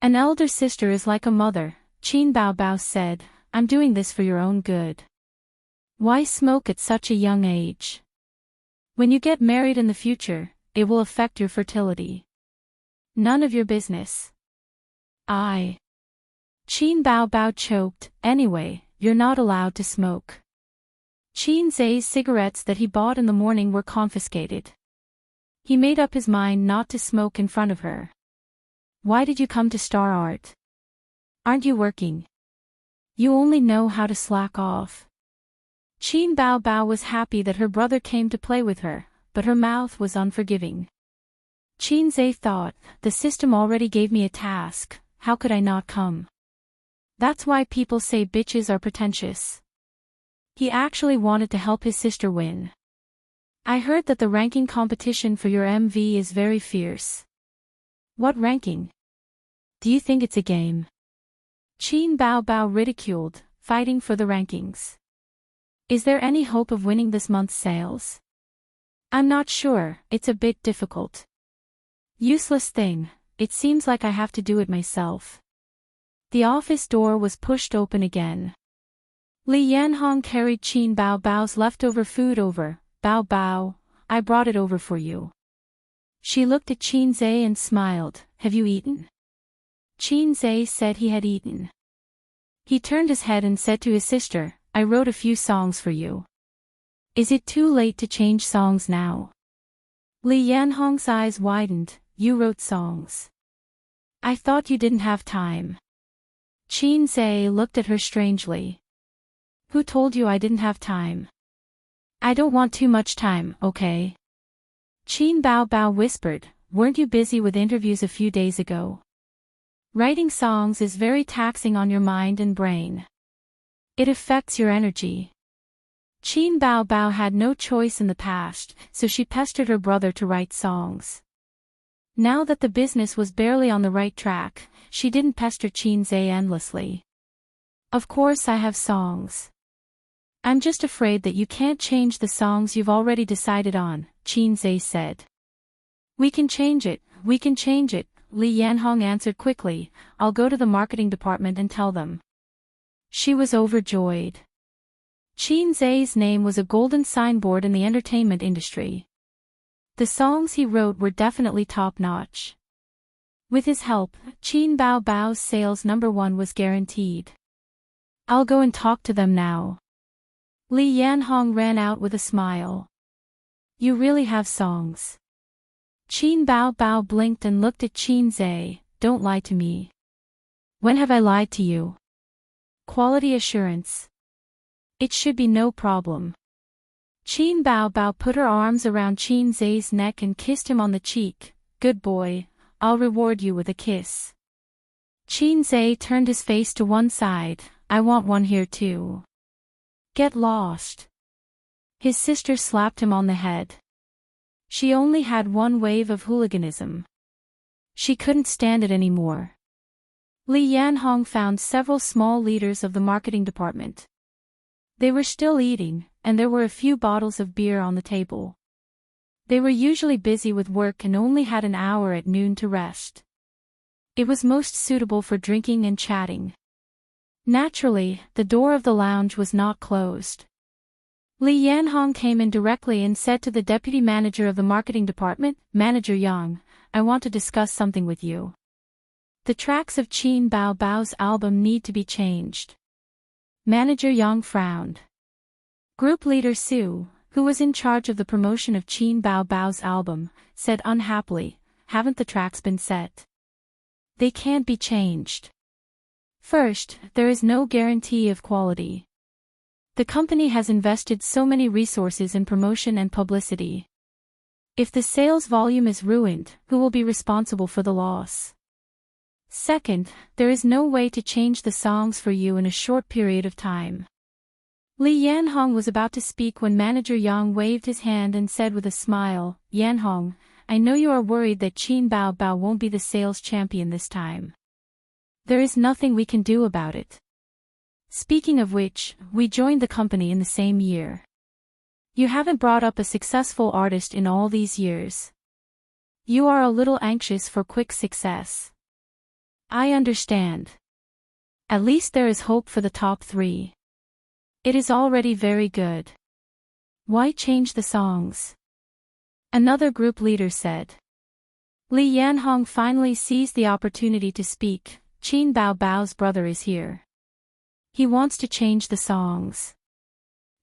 Speaker 1: "An elder sister is like a mother," Qin Bao Bao said. "I'm doing this for your own good. Why smoke at such a young age? When you get married in the future, it will affect your fertility. None of your business." Qin Bao Bao choked. "Anyway, you're not allowed to smoke." Xianxia's cigarettes that he bought in the morning were confiscated. He made up his mind not to smoke in front of her. "Why did you come to Star Art? Aren't you working? You only know how to slack off." Qin Bao Bao was happy that her brother came to play with her, but her mouth was unforgiving. Xianxia thought, "The system already gave me a task, how could I not come? That's why people say bitches are pretentious." He actually wanted to help his sister win. "I heard that the ranking competition for your MV is very fierce." "What ranking? Do you think it's a game?" Qin Bao Bao ridiculed, "Fighting for the rankings. Is there any hope of winning this month's sales?" "I'm not sure, it's a bit difficult." "Useless thing, it seems like I have to do it myself." The office door was pushed open again. Li Yanhong carried Qin Bao Bao's leftover food over. "Bao Bao, I brought it over for you." She looked at Xianxia and smiled. "Have you eaten?" Xianxia said he had eaten. He turned his head and said to his sister, "I wrote a few songs for you. Is it too late to change songs now?" Li Yanhong's eyes widened. "You wrote songs? I thought you didn't have time." Xianxia looked at her strangely. Who told you I didn't have time? I don't want too much time, okay? Qin Bao Bao whispered, weren't you busy with interviews a few days ago? Writing songs is very taxing on your mind and brain. It affects your energy. Qin Bao Bao had no choice in the past, so she pestered her brother to write songs. Now that the business was barely on the right track, she didn't pester Xianxia endlessly. Of course I have songs. I'm just afraid that you can't change the songs you've already decided on, Xianxia said. We can change it, Li Yanhong answered quickly, I'll go to the marketing department and tell them. She was overjoyed. Xianxia's name was a golden signboard in the entertainment industry. The songs he wrote were definitely top-notch. With his help, Qin Bao Bao's sales #1 was guaranteed. I'll go and talk to them now. Li Yanhong ran out with a smile. You really have songs. Qin Bao Bao blinked and looked at Xianxia, don't lie to me. When have I lied to you? Quality assurance. It should be no problem. Qin Bao Bao put her arms around Xianxia's neck and kissed him on the cheek. Good boy, I'll reward you with a kiss. Xianxia turned his face to one side, I want one here too. Get lost. His sister slapped him on the head. She only had one wave of hooliganism. She couldn't stand it anymore. Li Yanhong found several small leaders of the marketing department. They were still eating, and there were a few bottles of beer on the table. They were usually busy with work and only had an hour at noon to rest. It was most suitable for drinking and chatting. Naturally, the door of the lounge was not closed. Li Yanhong came in directly and said to the deputy manager of the marketing department, Manager Yang, I want to discuss something with you. The tracks of Qin Bao Bao's album need to be changed. Manager Yang frowned. Group leader Su, who was in charge of the promotion of Qin Bao Bao's album, said unhappily, haven't the tracks been set? They can't be changed. First, there is no guarantee of quality. The company has invested so many resources in promotion and publicity. If the sales volume is ruined, who will be responsible for the loss? Second, there is no way to change the songs for you in a short period of time. Li Yanhong was about to speak when Manager Yang waved his hand and said with a smile, Yanhong, I know you are worried that Qin Bao Bao won't be the sales champion this time. There is nothing we can do about it. Speaking of which, we joined the company in the same year. You haven't brought up a successful artist in all these years. You are a little anxious for quick success. I understand. At least there is hope for the top 3. It is already very good. Why change the songs? Another group leader said. Li Yanhong finally seized the opportunity to speak. Qin Bao Bao's brother is here. He wants to change the songs.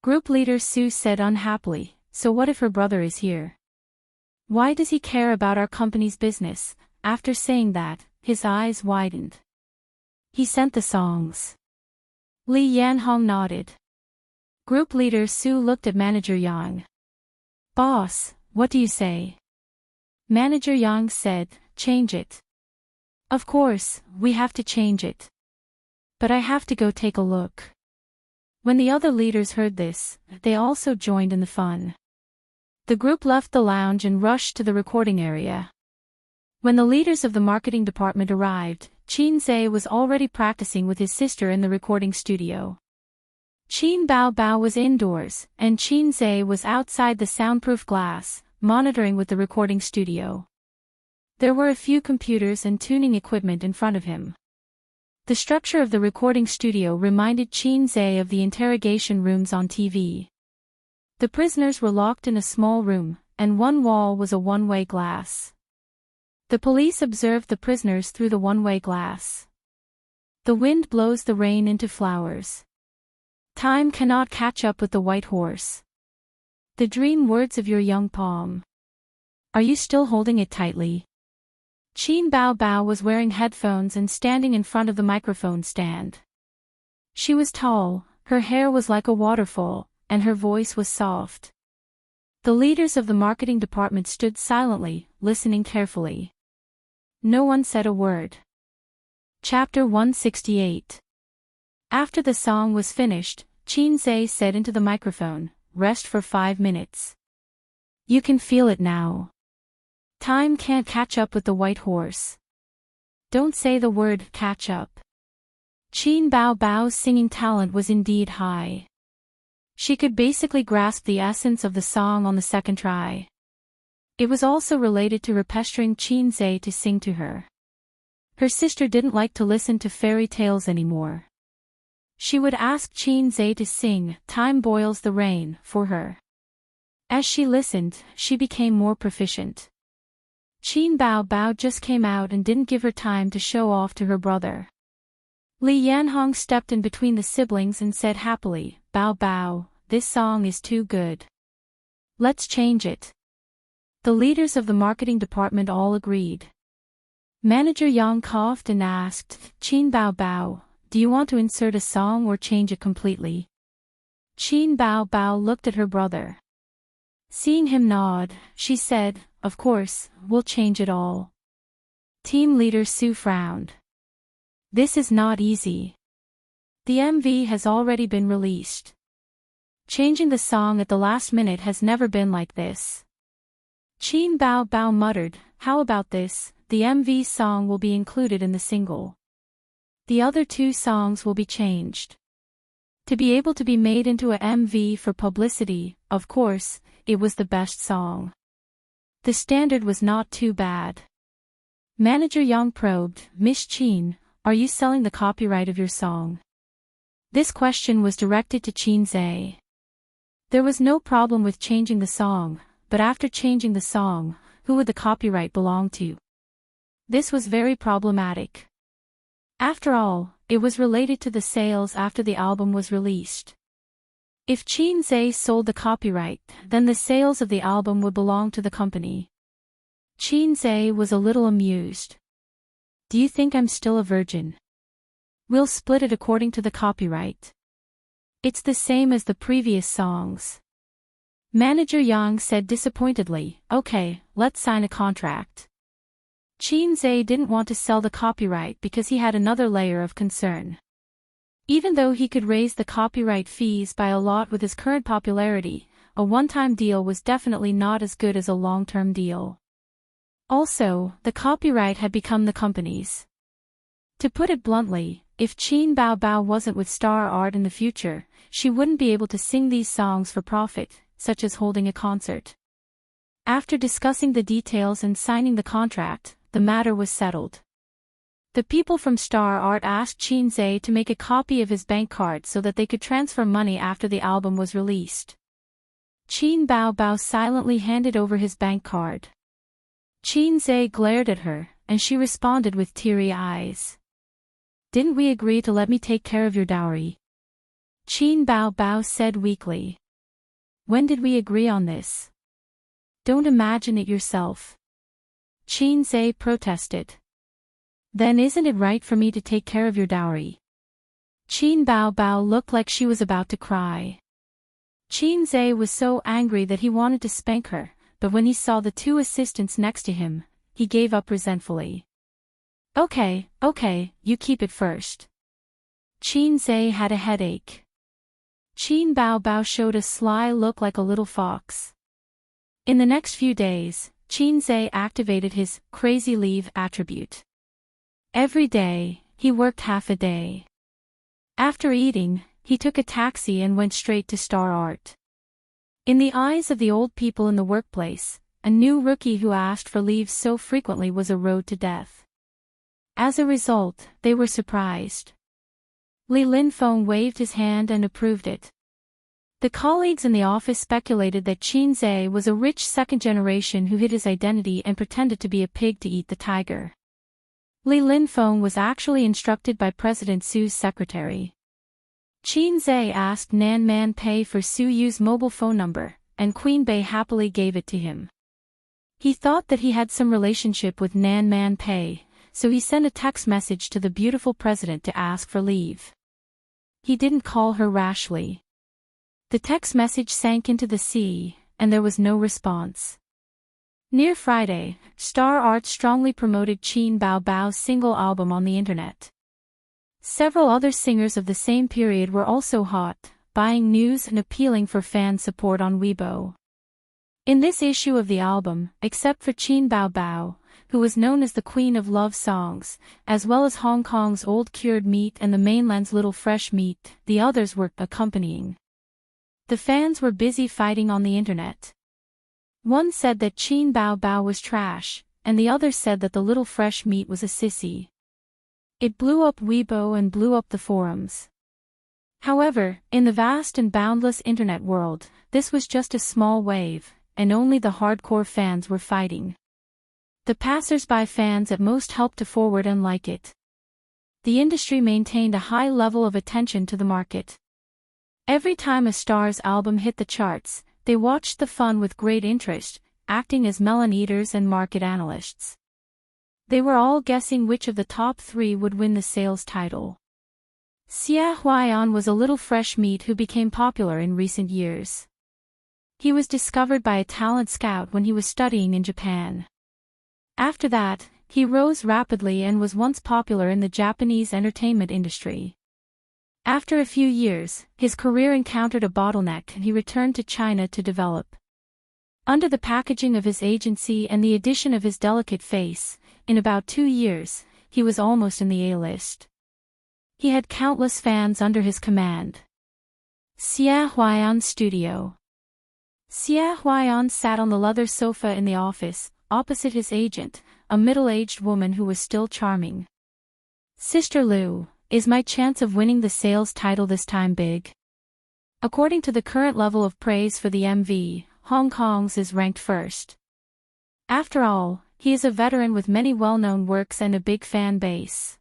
Speaker 1: Group leader Su said unhappily, so what if her brother is here? Why does he care about our company's business? After saying that, his eyes widened. He sent the songs. Li Yanhong nodded. Group leader Su looked at Manager Yang. Boss, what do you say? Manager Yang said, change it. Of course, we have to change it. But I have to go take a look. When the other leaders heard this, they also joined in the fun. The group left the lounge and rushed to the recording area. When the leaders of the marketing department arrived, Xianxia was already practicing with his sister in the recording studio. Qin Bao Bao was indoors, and Xianxia was outside the soundproof glass, monitoring with the recording studio. There were a few computers and tuning equipment in front of him. The structure of the recording studio reminded Xianxia of the interrogation rooms on TV. The prisoners were locked in a small room, and one wall was a one-way glass. The police observed the prisoners through the one-way glass. The wind blows the rain into flowers. Time cannot catch up with the white horse. The dream words of your young palm. Are you still holding it tightly? Qin Bao Bao was wearing headphones and standing in front of the microphone stand. She was tall, her hair was like a waterfall, and her voice was soft. The leaders of the marketing department stood silently, listening carefully. No one said a word. Chapter 168. After the song was finished, Qin Zhe said into the microphone, "Rest for 5 minutes. You can feel it now. Time can't catch up with the white horse. Don't say the word catch up." Qin Bao Bao's singing talent was indeed high. She could basically grasp the essence of the song on the second try. It was also related to her pestering Qin Zhe to sing to her. Her sister didn't like to listen to fairy tales anymore. She would ask Qin Zhe to sing "Time Boils the Rain" for her. As she listened, she became more proficient. Qin Bao Bao just came out and didn't give her time to show off to her brother. Li Yanhong stepped in between the siblings and said happily, "Bao Bao, this song is too good. Let's change it." The leaders of the marketing department all agreed. Manager Yang coughed and asked, "Qin Bao Bao, do you want to insert a song or change it completely?" Qin Bao Bao looked at her brother. Seeing him nod, she said, "Of course, we'll change it all." Team leader Su frowned. "This is not easy. The MV has already been released. Changing the song at the last minute has never been like this." Qin Bao Bao muttered, "How about this? The MV song will be included in the single. The other 2 songs will be changed. To be able to be made into a MV for publicity, of course, it was the best song. The standard was not too bad." Manager Yang probed, "Miss Qin, are you selling the copyright of your song?" This question was directed to Qin Zhe. There was no problem with changing the song, but after changing the song, who would the copyright belong to? This was very problematic. After all, it was related to the sales after the album was released. If Qin Zhe sold the copyright, then the sales of the album would belong to the company. Qin Zhe was a little amused. "Do you think I'm still a virgin? We'll split it according to the copyright. It's the same as the previous songs." Manager Yang said disappointedly, "Okay, let's sign a contract." Qin Zhe didn't want to sell the copyright because he had another layer of concern. Even though he could raise the copyright fees by a lot with his current popularity, a one-time deal was definitely not as good as a long-term deal. Also, the copyright had become the company's. To put it bluntly, if Qin Bao Bao wasn't with Star Art in the future, she wouldn't be able to sing these songs for profit, such as holding a concert. After discussing the details and signing the contract, the matter was settled. The people from Star Art asked Qin Zhe to make a copy of his bank card so that they could transfer money after the album was released. Qin Bao Bao silently handed over his bank card. Qin Zhe glared at her, and she responded with teary eyes. "Didn't we agree to let me take care of your dowry?" Qin Bao Bao said weakly. "When did we agree on this? Don't imagine it yourself." Qin Zhe protested. "Then isn't it right for me to take care of your dowry?" Qin Bao Bao looked like she was about to cry. Qin Zhe was so angry that he wanted to spank her, but when he saw the 2 assistants next to him, he gave up resentfully. Okay, you keep it first." Qin Zhe had a headache. Qin Bao Bao showed a sly look like a little fox. In the next few days, Qin Zhe activated his crazy leave attribute. Every day, he worked half a day. After eating, he took a taxi and went straight to Star Art. In the eyes of the old people in the workplace, a new rookie who asked for leave so frequently was a road to death. As a result, they were surprised. Li Linfeng waved his hand and approved it. The colleagues in the office speculated that Qin Zhe was a rich second generation who hid his identity and pretended to be a pig to eat the tiger. Li Linfeng was actually instructed by President Su's secretary. Qin Zhe asked Nan Man Pei for Su Yu's mobile phone number, and Queen Bei happily gave it to him. He thought that he had some relationship with Nan Man Pei, so he sent a text message to the beautiful president to ask for leave. He didn't call her rashly. The text message sank into the sea, and there was no response. Near Friday, Star Art strongly promoted Qin Bao Bao's single album on the internet. Several other singers of the same period were also hot, buying news and appealing for fan support on Weibo. In this issue of the album, except for Qin Bao Bao, who was known as the Queen of Love Songs, as well as Hong Kong's Old Cured Meat and the mainland's Little Fresh Meat, the others were accompanying. The fans were busy fighting on the internet. One said that Qin Bao Bao was trash, and the other said that the Little Fresh Meat was a sissy. It blew up Weibo and blew up the forums. However, in the vast and boundless internet world, this was just a small wave, and only the hardcore fans were fighting. The passers-by fans at most helped to forward and like it. The industry maintained a high level of attention to the market. Every time a star's album hit the charts, they watched the fun with great interest, acting as melon eaters and market analysts. They were all guessing which of the top 3 would win the sales title. Xia Huaiyan was a little fresh meat who became popular in recent years. He was discovered by a talent scout when he was studying in Japan. After that, he rose rapidly and was once popular in the Japanese entertainment industry. After a few years, his career encountered a bottleneck and he returned to China to develop. Under the packaging of his agency and the addition of his delicate face, in about 2 years, he was almost in the A-list. He had countless fans under his command. Xia Huaiyan's studio. Xia Huaiyan sat on the leather sofa in the office, opposite his agent, a middle-aged woman who was still charming. "Sister Liu, is my chance of winning the sales title this time big?" According to the current level of praise for the MV, Hong Kong's is ranked first. After all, he is a veteran with many well-known works and a big fan base.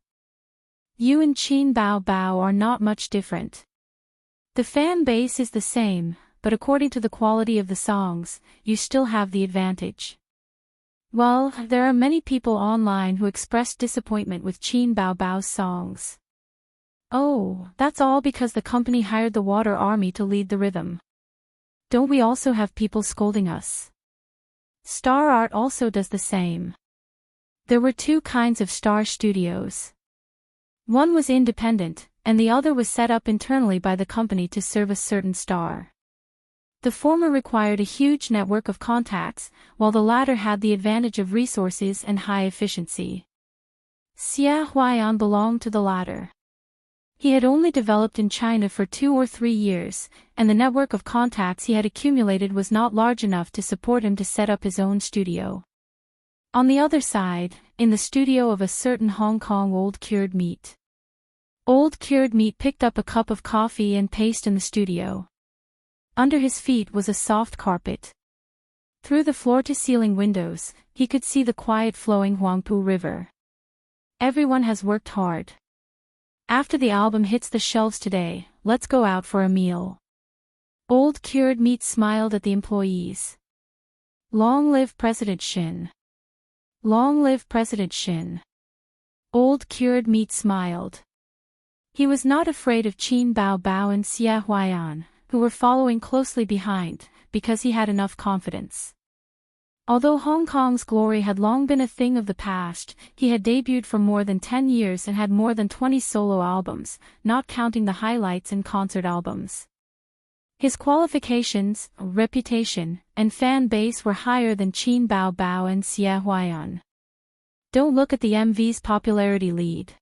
Speaker 1: You and Qin Bao Bao are not much different. The fan base is the same, but according to the quality of the songs, you still have the advantage. Well, there are many people online who expressed disappointment with Qin Bao Bao's songs. Oh, that's all because the company hired the Water Army to lead the rhythm. Don't we also have people scolding us? Star Art also does the same. There were 2 kinds of Star Studios. One was independent, and the other was set up internally by the company to serve a certain star. The former required a huge network of contacts, while the latter had the advantage of resources and high efficiency. Xia Huaiyan belonged to the latter. He had only developed in China for 2 or 3 years, and the network of contacts he had accumulated was not large enough to support him to set up his own studio. On the other side, in the studio of a certain Hong Kong Old Cured Meat. Old Cured Meat picked up a cup of coffee and paced in the studio. Under his feet was a soft carpet. Through the floor-to-ceiling windows, he could see the quiet flowing Huangpu River. Everyone has worked hard. After the album hits the shelves today, let's go out for a meal. Old Cured Meat smiled at the employees. Long live President Xin. Long live President Xin. Old Cured Meat smiled. He was not afraid of Qin Bao Bao and Xia Huaiyan, who were following closely behind, because he had enough confidence. Although Hong Kong's glory had long been a thing of the past, he had debuted for more than 10 years and had more than 20 solo albums, not counting the highlights and concert albums. His qualifications, reputation, and fan base were higher than Qin Bao Bao and Xia Huaiyan. Don't look at the MV's popularity lead.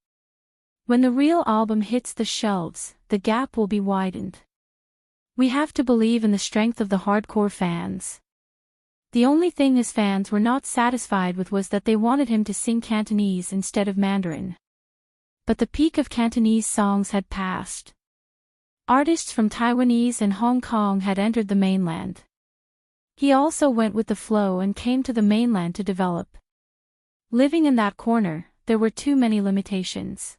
Speaker 1: When the real album hits the shelves, the gap will be widened. We have to believe in the strength of the hardcore fans. The only thing his fans were not satisfied with was that they wanted him to sing Cantonese instead of Mandarin. But the peak of Cantonese songs had passed. Artists from Taiwanese and Hong Kong had entered the mainland. He also went with the flow and came to the mainland to develop. Living in that corner, there were too many limitations.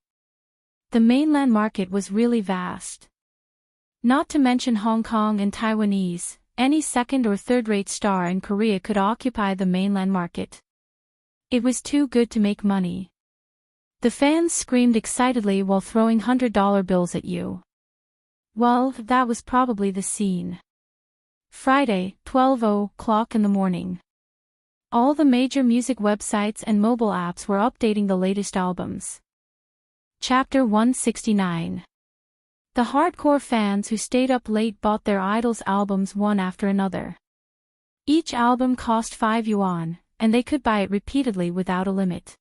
Speaker 1: The mainland market was really vast. Not to mention Hong Kong and Taiwanese, any second or third-rate star in Korea could occupy the mainland market. It was too good to make money. The fans screamed excitedly while throwing $100 bills at you. Well, that was probably the scene. Friday, 12:00 in the morning. All the major music websites and mobile apps were updating the latest albums. Chapter 169. The hardcore fans who stayed up late bought their idols' albums one after another. Each album cost 5 yuan, and they could buy it repeatedly without a limit.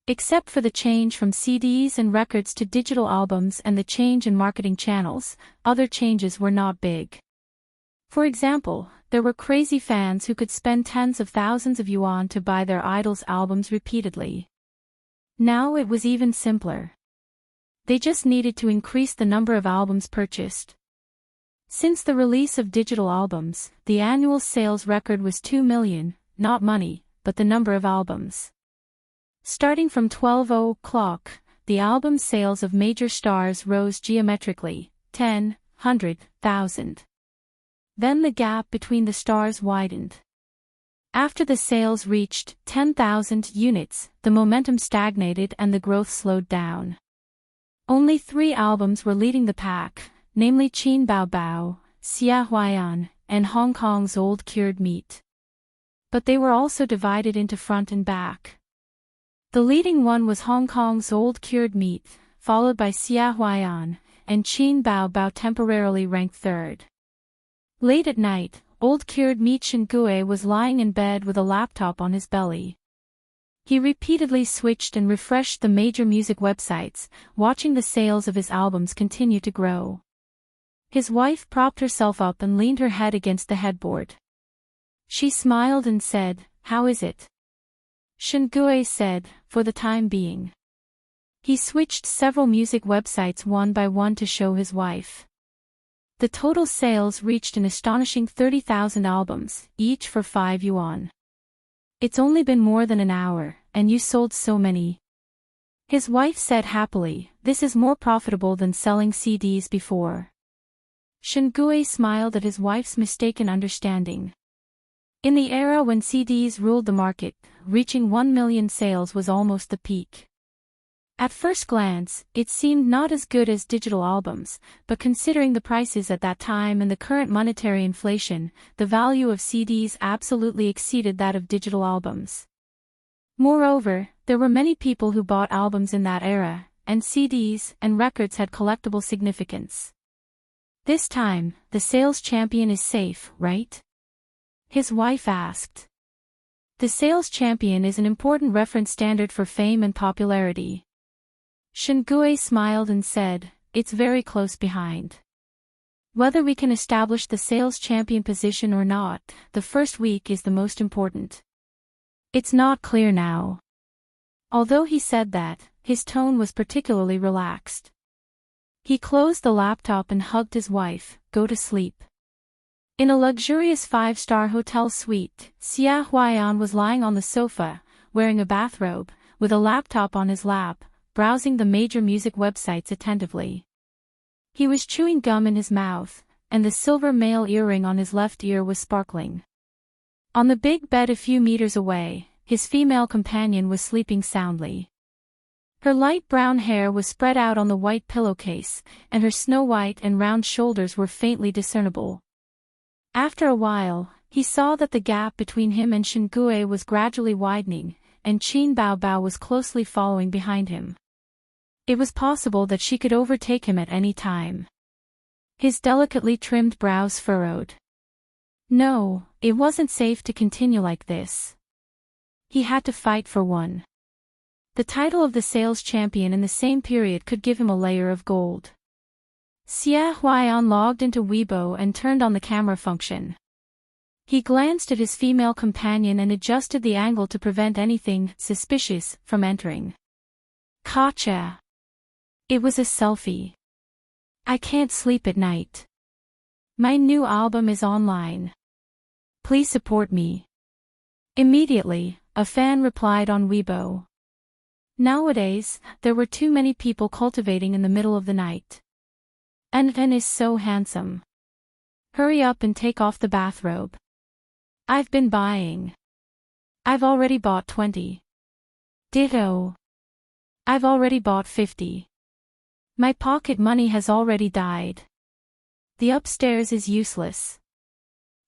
Speaker 1: Except for the change from CDs and records to digital albums and the change in marketing channels, other changes were not big. For example, there were crazy fans who could spend tens of thousands of yuan to buy their idols' albums repeatedly. Now it was even simpler. They just needed to increase the number of albums purchased. Since the release of digital albums, the annual sales record was 2 million, not money, but the number of albums. Starting from 12:00, the album sales of major stars rose geometrically, 10, 100, 1,000. Then the gap between the stars widened. After the sales reached 10,000 units, the momentum stagnated and the growth slowed down. Only 3 albums were leading the pack, namely Qin Bao Bao, Xia Huaiyan, and Hong Kong's Old Cured Meat. But they were also divided into front and back. The leading one was Hong Kong's Old Cured Meat, followed by Xia Huaiyan, and Qin Bao Bao temporarily ranked third. Late at night, Old Cured Meat Shingue was lying in bed with a laptop on his belly. He repeatedly switched and refreshed the major music websites, watching the sales of his albums continue to grow. His wife propped herself up and leaned her head against the headboard. She smiled and said, "How is it?" Shingue said, "For the time being." He switched several music websites one by one to show his wife. The total sales reached an astonishing 30,000 albums, each for 5 yuan. "It's only been more than an hour, and you sold so many." His wife said happily, "This is more profitable than selling CDs before." Shingue smiled at his wife's mistaken understanding. In the era when CDs ruled the market, reaching 1 million sales was almost the peak. At first glance, it seemed not as good as digital albums, but considering the prices at that time and the current monetary inflation, the value of CDs absolutely exceeded that of digital albums. Moreover, there were many people who bought albums in that era, and CDs and records had collectible significance. "This time, the sales champion is safe, right?" his wife asked. The sales champion is an important reference standard for fame and popularity. Shingue smiled and said, "It's very close behind. Whether we can establish the sales champion position or not, the first week is the most important. It's not clear now." Although he said that, his tone was particularly relaxed. He closed the laptop and hugged his wife. "Go to sleep." In a luxurious 5-star hotel suite, Xia Huaiyan was lying on the sofa, wearing a bathrobe, with a laptop on his lap, browsing the major music websites attentively. He was chewing gum in his mouth, and the silver male earring on his left ear was sparkling. On the big bed a few meters away, his female companion was sleeping soundly. Her light brown hair was spread out on the white pillowcase, and her snow-white and round shoulders were faintly discernible. After a while, he saw that the gap between him and Shingue was gradually widening, and Qin Bao Bao was closely following behind him. It was possible that she could overtake him at any time. His delicately trimmed brows furrowed. No, it wasn't safe to continue like this. He had to fight for one. The title of the sales champion in the same period could give him a layer of gold. Xia Huaiyan logged into Weibo and turned on the camera function. He glanced at his female companion and adjusted the angle to prevent anything suspicious from entering. Gotcha! It was a selfie. "I can't sleep at night. My new album is online. Please support me." Immediately, a fan replied on Weibo. Nowadays, there were too many people cultivating in the middle of the night. "And is so handsome. Hurry up and take off the bathrobe. I've been buying. I've already bought 20. Ditto. I've already bought 50. My pocket money has already died. The upstairs is useless.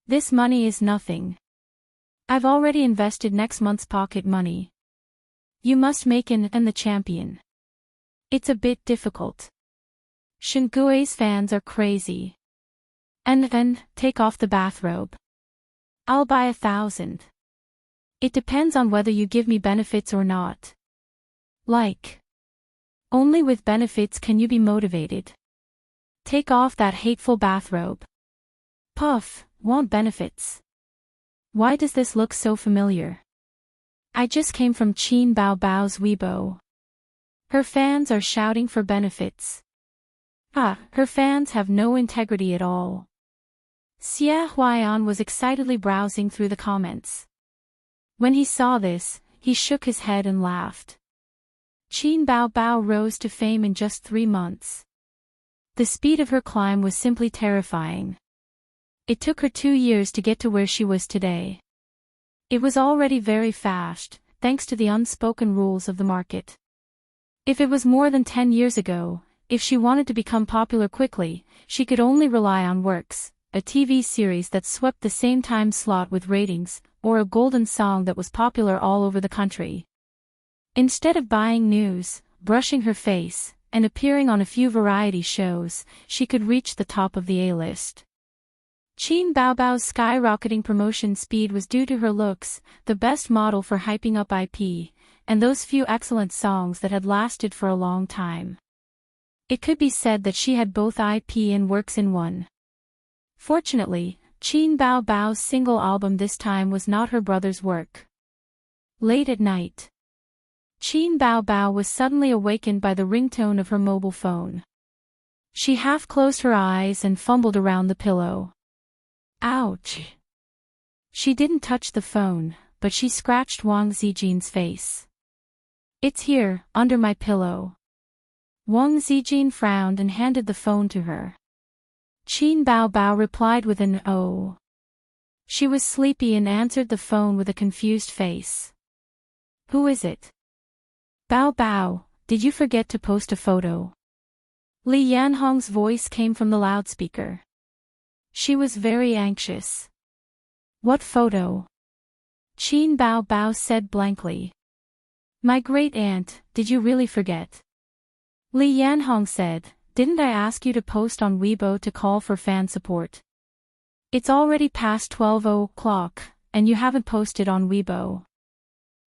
Speaker 1: This money is nothing. I've already invested next month's pocket money. You must make an and the champion. It's a bit difficult. Shengui's fans are crazy. And take off the bathrobe. I'll buy 1,000. It depends on whether you give me benefits or not. Like. Only with benefits can you be motivated. Take off that hateful bathrobe. Puff, want benefits. Why does this look so familiar? I just came from Qin Bao Bao's Weibo. Her fans are shouting for benefits. Her fans have no integrity at all. Xie Huaiyan was excitedly browsing through the comments. When he saw this, he shook his head and laughed. Qin Bao Bao rose to fame in just 3 months. The speed of her climb was simply terrifying. It took her 2 years to get to where she was today. It was already very fast, thanks to the unspoken rules of the market. If it was more than 10 years ago, if she wanted to become popular quickly, she could only rely on Works, a TV series that swept the same time slot with ratings, or a golden song that was popular all over the country. Instead of buying news, brushing her face, and appearing on a few variety shows, she could reach the top of the A-list. Qin Baobao's skyrocketing promotion speed was due to her looks, the best model for hyping up IP, and those few excellent songs that had lasted for a long time. It could be said that she had both IP and Works in one. Fortunately, Qin Bao Bao's single album this time was not her brother's work. Late at night, Qin Bao Bao was suddenly awakened by the ringtone of her mobile phone. She half closed her eyes and fumbled around the pillow. Ouch! She didn't touch the phone, but she scratched Wang Zijin's face. It's here, under my pillow. Wang Zijin frowned and handed the phone to her. Qin Bao Bao replied with an "oh." She was sleepy and answered the phone with a confused face. Who is it? Bao Bao, did you forget to post a photo? Li Yanhong's voice came from the loudspeaker. She was very anxious. What photo? Qin Bao Bao said blankly. My great-aunt, did you really forget? Li Yanhong said, didn't I ask you to post on Weibo to call for fan support? It's already past 12 o'clock, and you haven't posted on Weibo.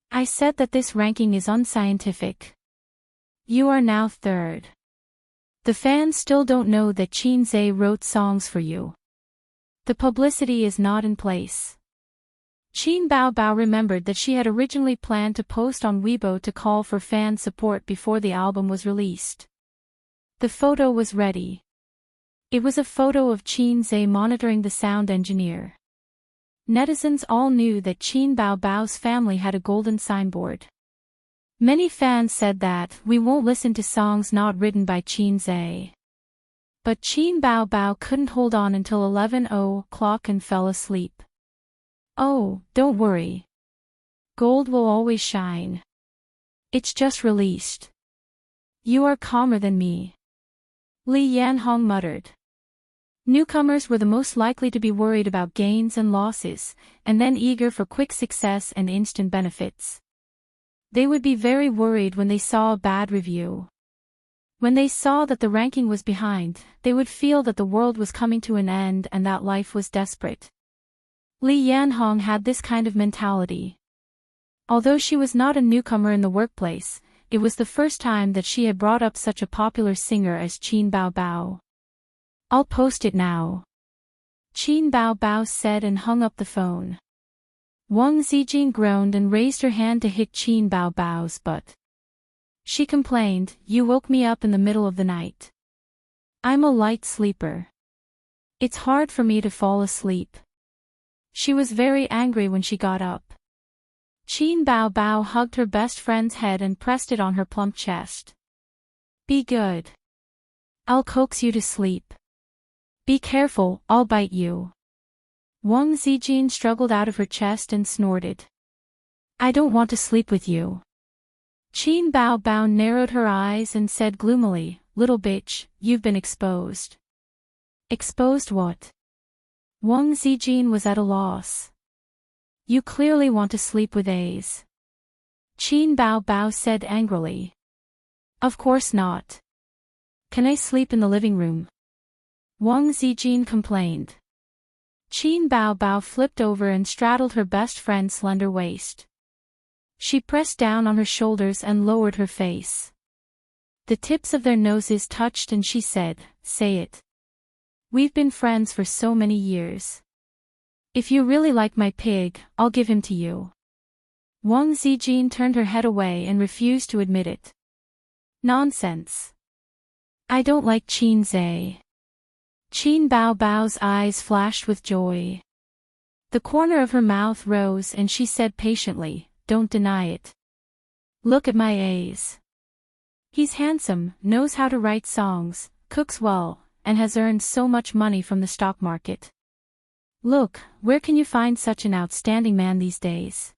Speaker 1: I said that this ranking is unscientific. You are now 3rd. The fans still don't know that Qin Zhe wrote songs for you. The publicity is not in place. Qin Bao Bao remembered that she had originally planned to post on Weibo to call for fan support before the album was released. The photo was ready. It was a photo of Qin Zhe monitoring the sound engineer. Netizens all knew that Qin Bao Bao's family had a golden signboard. Many fans said that we won't listen to songs not written by Qin Zhe. But Qin Bao Bao couldn't hold on until 11 o'clock and fell asleep. Oh, don't worry. Gold will always shine. It's just released. You are calmer than me. Li Yanhong muttered. Newcomers were the most likely to be worried about gains and losses, and then eager for quick success and instant benefits. They would be very worried when they saw a bad review. When they saw that the ranking was behind, they would feel that the world was coming to an end and that life was desperate. Li Yanhong had this kind of mentality. Although she was not a newcomer in the workplace, it was the first time that she had brought up such a popular singer as Qin Bao Bao. I'll post it now. Qin Bao Bao said and hung up the phone. Wang Zijin groaned and raised her hand to hit Qin Bao Bao's butt. She complained, you woke me up in the middle of the night. I'm a light sleeper. It's hard for me to fall asleep. She was very angry when she got up. Qin Bao Bao hugged her best friend's head and pressed it on her plump chest. Be good. I'll coax you to sleep. Be careful, I'll bite you. Wang Zijin struggled out of her chest and snorted. I don't want to sleep with you. Qin Bao Bao narrowed her eyes and said gloomily, Little bitch, you've been exposed. Exposed what? Wang Zijin was at a loss. You clearly want to sleep with A's. Qin Bao Bao said angrily. Of course not. Can I sleep in the living room? Wang Zijin complained. Qin Bao Bao flipped over and straddled her best friend's slender waist. She pressed down on her shoulders and lowered her face. The tips of their noses touched and she said, Say it. We've been friends for so many years. If you really like my pig, I'll give him to you. Wang Zijin turned her head away and refused to admit it. Nonsense. I don't like Qin Zhe. Qin Bao Bao's eyes flashed with joy. The corner of her mouth rose and she said patiently, Don't deny it. Look at my A's. He's handsome, knows how to write songs, cooks well, and has earned so much money from the stock market. Look, where can you find such an outstanding man these days?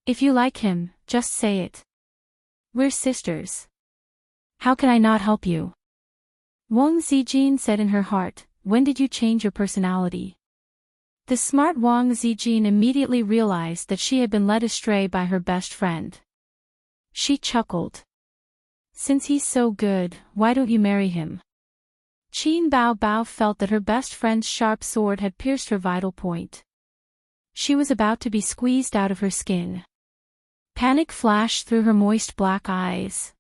Speaker 1: If you like him, just say it. We're sisters. How can I not help you? Wang Zijin said in her heart, When did you change your personality? The smart Wang Zijin immediately realized that she had been led astray by her best friend. She chuckled. Since he's so good, why don't you marry him? Qin Bao Bao felt that her best friend's sharp sword had pierced her vital point. She was about to be squeezed out of her skin. Panic flashed through her moist black eyes.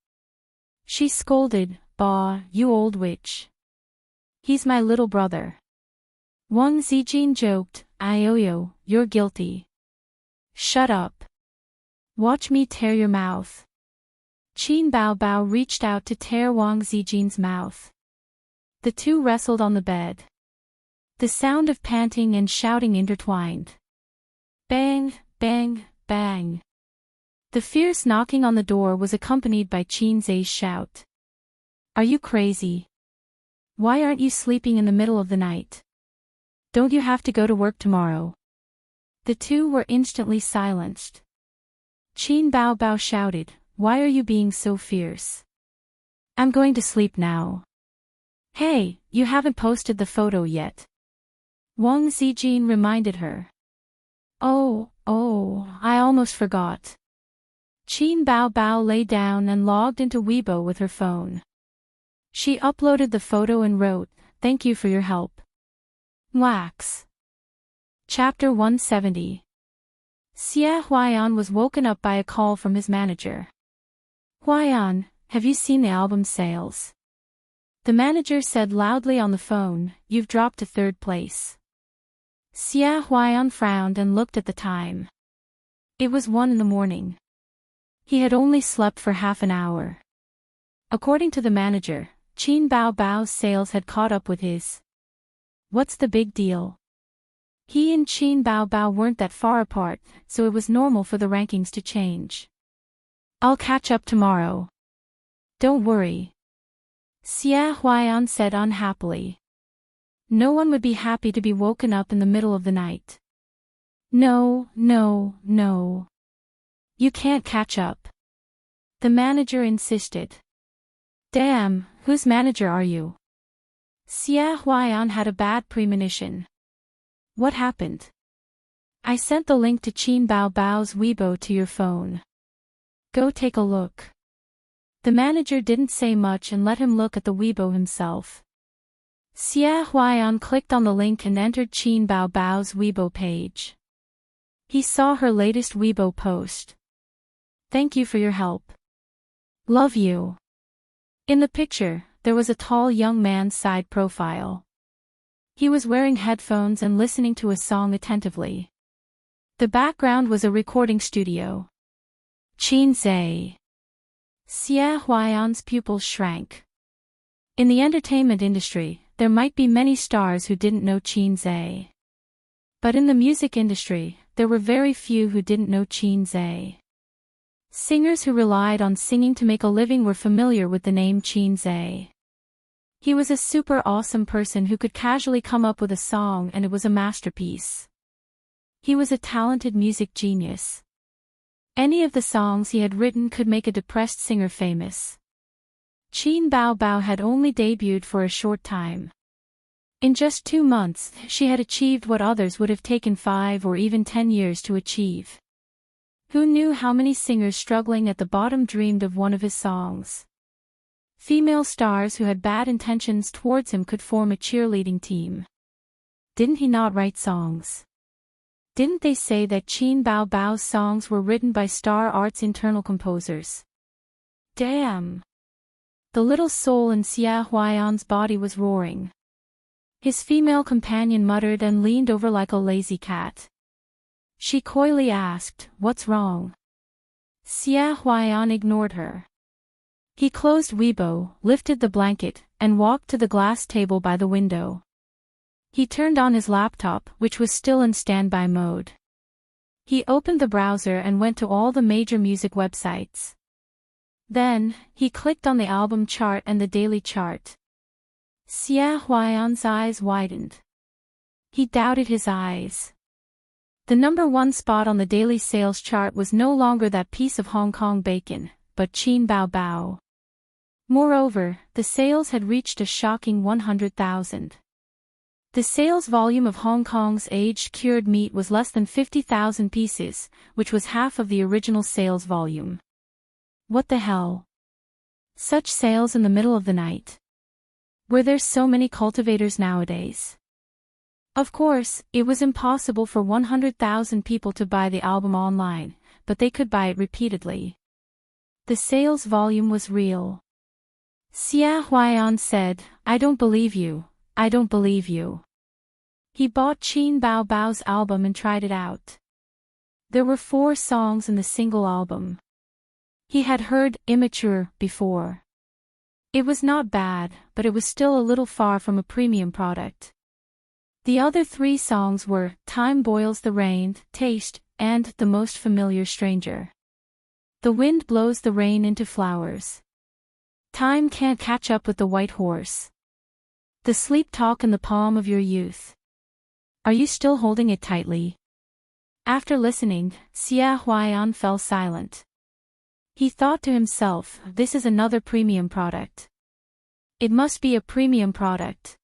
Speaker 1: She scolded, Bah, you old witch. He's my little brother. Wang Zijin joked, Ioyo, you're guilty. Shut up. Watch me tear your mouth. Qin Bao Bao reached out to tear Wang Zijin's mouth. The two wrestled on the bed. The sound of panting and shouting intertwined. Bang, bang, bang. The fierce knocking on the door was accompanied by Qin Zhe's shout. Are you crazy? Why aren't you sleeping in the middle of the night? Don't you have to go to work tomorrow? The two were instantly silenced. Qin Bao Bao shouted, Why are you being so fierce? I'm going to sleep now. Hey, you haven't posted the photo yet. Wang Zijin reminded her. Oh, I almost forgot. Qin Bao Bao lay down and logged into Weibo with her phone. She uploaded the photo and wrote, Thank you for your help. Wax. Chapter 170. Xie Huaiyan was woken up by a call from his manager. Huaiyan, have you seen the album sales? The manager said loudly on the phone, You've dropped to third place. Xie Huaiyan frowned and looked at the time. It was 1 a.m. He had only slept for half an hour. According to the manager, Qin Bao Bao's sales had caught up with his. What's the big deal? He and Qin Bao Bao weren't that far apart, so it was normal for the rankings to change. I'll catch up tomorrow. Don't worry. Xie Huaiyan said unhappily. No one would be happy to be woken up in the middle of the night. No. You can't catch up. The manager insisted. Damn, whose manager are you? Xie Huaiyan had a bad premonition. What happened? I sent the link to Qin Bao Bao's Weibo to your phone. Go take a look. The manager didn't say much and let him look at the Weibo himself. Xie Huaiyan clicked on the link and entered Qin Bao Bao's Weibo page. He saw her latest Weibo post. Thank you for your help. Love you. In the picture, there was a tall young man's side profile. He was wearing headphones and listening to a song attentively. The background was a recording studio. Qin Zhe. Xie Huaiyan's pupils shrank. In the entertainment industry, there might be many stars who didn't know Qin Zhe. But in the music industry, there were very few who didn't know Qin Zhe. Singers who relied on singing to make a living were familiar with the name Qin Zhe. He was a super awesome person who could casually come up with a song and it was a masterpiece. He was a talented music genius. Any of the songs he had written could make a depressed singer famous. Qin Bao Bao had only debuted for a short time. In just 2 months, she had achieved what others would have taken 5 or even 10 years to achieve. Who knew how many singers struggling at the bottom dreamed of one of his songs? Female stars who had bad intentions towards him could form a cheerleading team. Didn't he not write songs? Didn't they say that Qin Bao Bao's songs were written by Star Art's internal composers? Damn! The little soul in Xia Huayan's body was roaring. His female companion muttered and leaned over like a lazy cat. She coyly asked, "What's wrong?" Xia Huayan ignored her. He closed Weibo, lifted the blanket, and walked to the glass table by the window. He turned on his laptop, which was still in standby mode. He opened the browser and went to all the major music websites. Then, he clicked on the album chart and the daily chart. Xia Huayan's eyes widened. He doubted his eyes. The #1 spot on the daily sales chart was no longer that piece of Hong Kong bacon, but Qin Bao Bao. Moreover, the sales had reached a shocking 100,000. The sales volume of Hong Kong's aged cured meat was less than 50,000 pieces, which was half of the original sales volume. What the hell? Such sales in the middle of the night. Were there so many cultivators nowadays? Of course, it was impossible for 100,000 people to buy the album online, but they could buy it repeatedly. The sales volume was real. Xia Huayan said, "I don't believe you, I don't believe you." He bought Qin Bao Bao's album and tried it out. There were 4 songs in the single album. He had heard Immature before. It was not bad, but it was still a little far from a premium product. The other 3 songs were Time Boils the Rain, Taste, and The Most Familiar Stranger. The wind blows the rain into flowers. Time can't catch up with the white horse. The sleep talk in the palm of your youth. Are you still holding it tightly? After listening, Xia Huayan fell silent. He thought to himself, this is another premium product. It must be a premium product.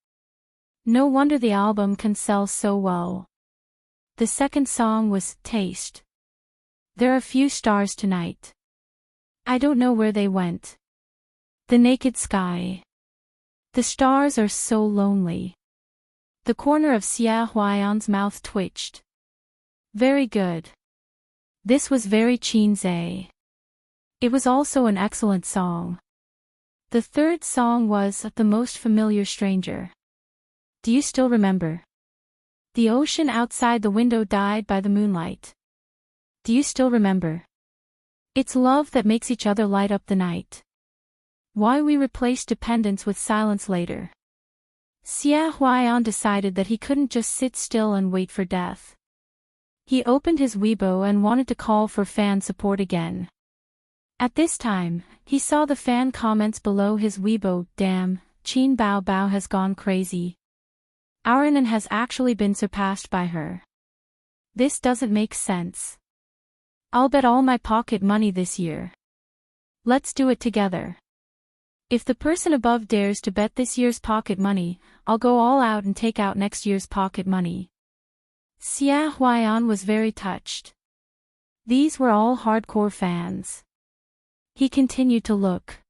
Speaker 1: No wonder the album can sell so well. The second song was Taste. There are few stars tonight. I don't know where they went. The naked sky. The stars are so lonely. The corner of Xia Huayan's mouth twitched. Very good. This was very Qinze. It was also an excellent song. The third song was The Most Familiar Stranger. Do you still remember? The ocean outside the window died by the moonlight. Do you still remember? It's love that makes each other light up the night. Why we replaced dependence with silence later. Xia Huayan decided that he couldn't just sit still and wait for death. He opened his Weibo and wanted to call for fan support again. At this time, he saw the fan comments below his Weibo. Damn, Qin Bao Bao has gone crazy. Auranan has actually been surpassed by her. This doesn't make sense. I'll bet all my pocket money this year. Let's do it together. If the person above dares to bet this year's pocket money, I'll go all out and take out next year's pocket money. Xia Huayan was very touched. These were all hardcore fans. He continued to look.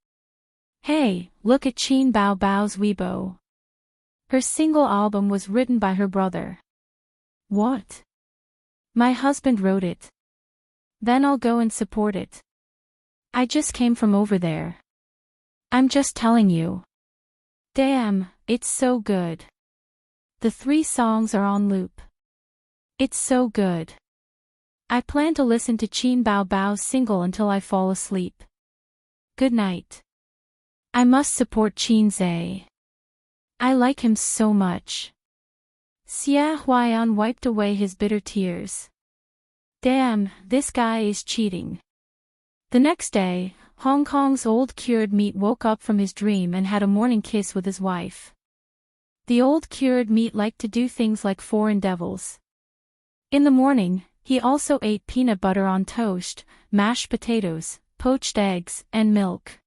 Speaker 1: Hey, look at Qin Bao Bao's Weibo. Her single album was written by her brother. What? My husband wrote it. Then I'll go and support it. I just came from over there. I'm just telling you. Damn, it's so good. The 3 songs are on loop. It's so good. I plan to listen to Qin Bao Bao's single until I fall asleep. Good night. I must support Qinze. I like him so much. Xia Huayan wiped away his bitter tears. Damn, this guy is cheating. The next day, Hong Kong's old cured meat woke up from his dream and had a morning kiss with his wife. The old cured meat liked to do things like foreign devils. In the morning, he also ate peanut butter on toast, mashed potatoes, poached eggs, and milk.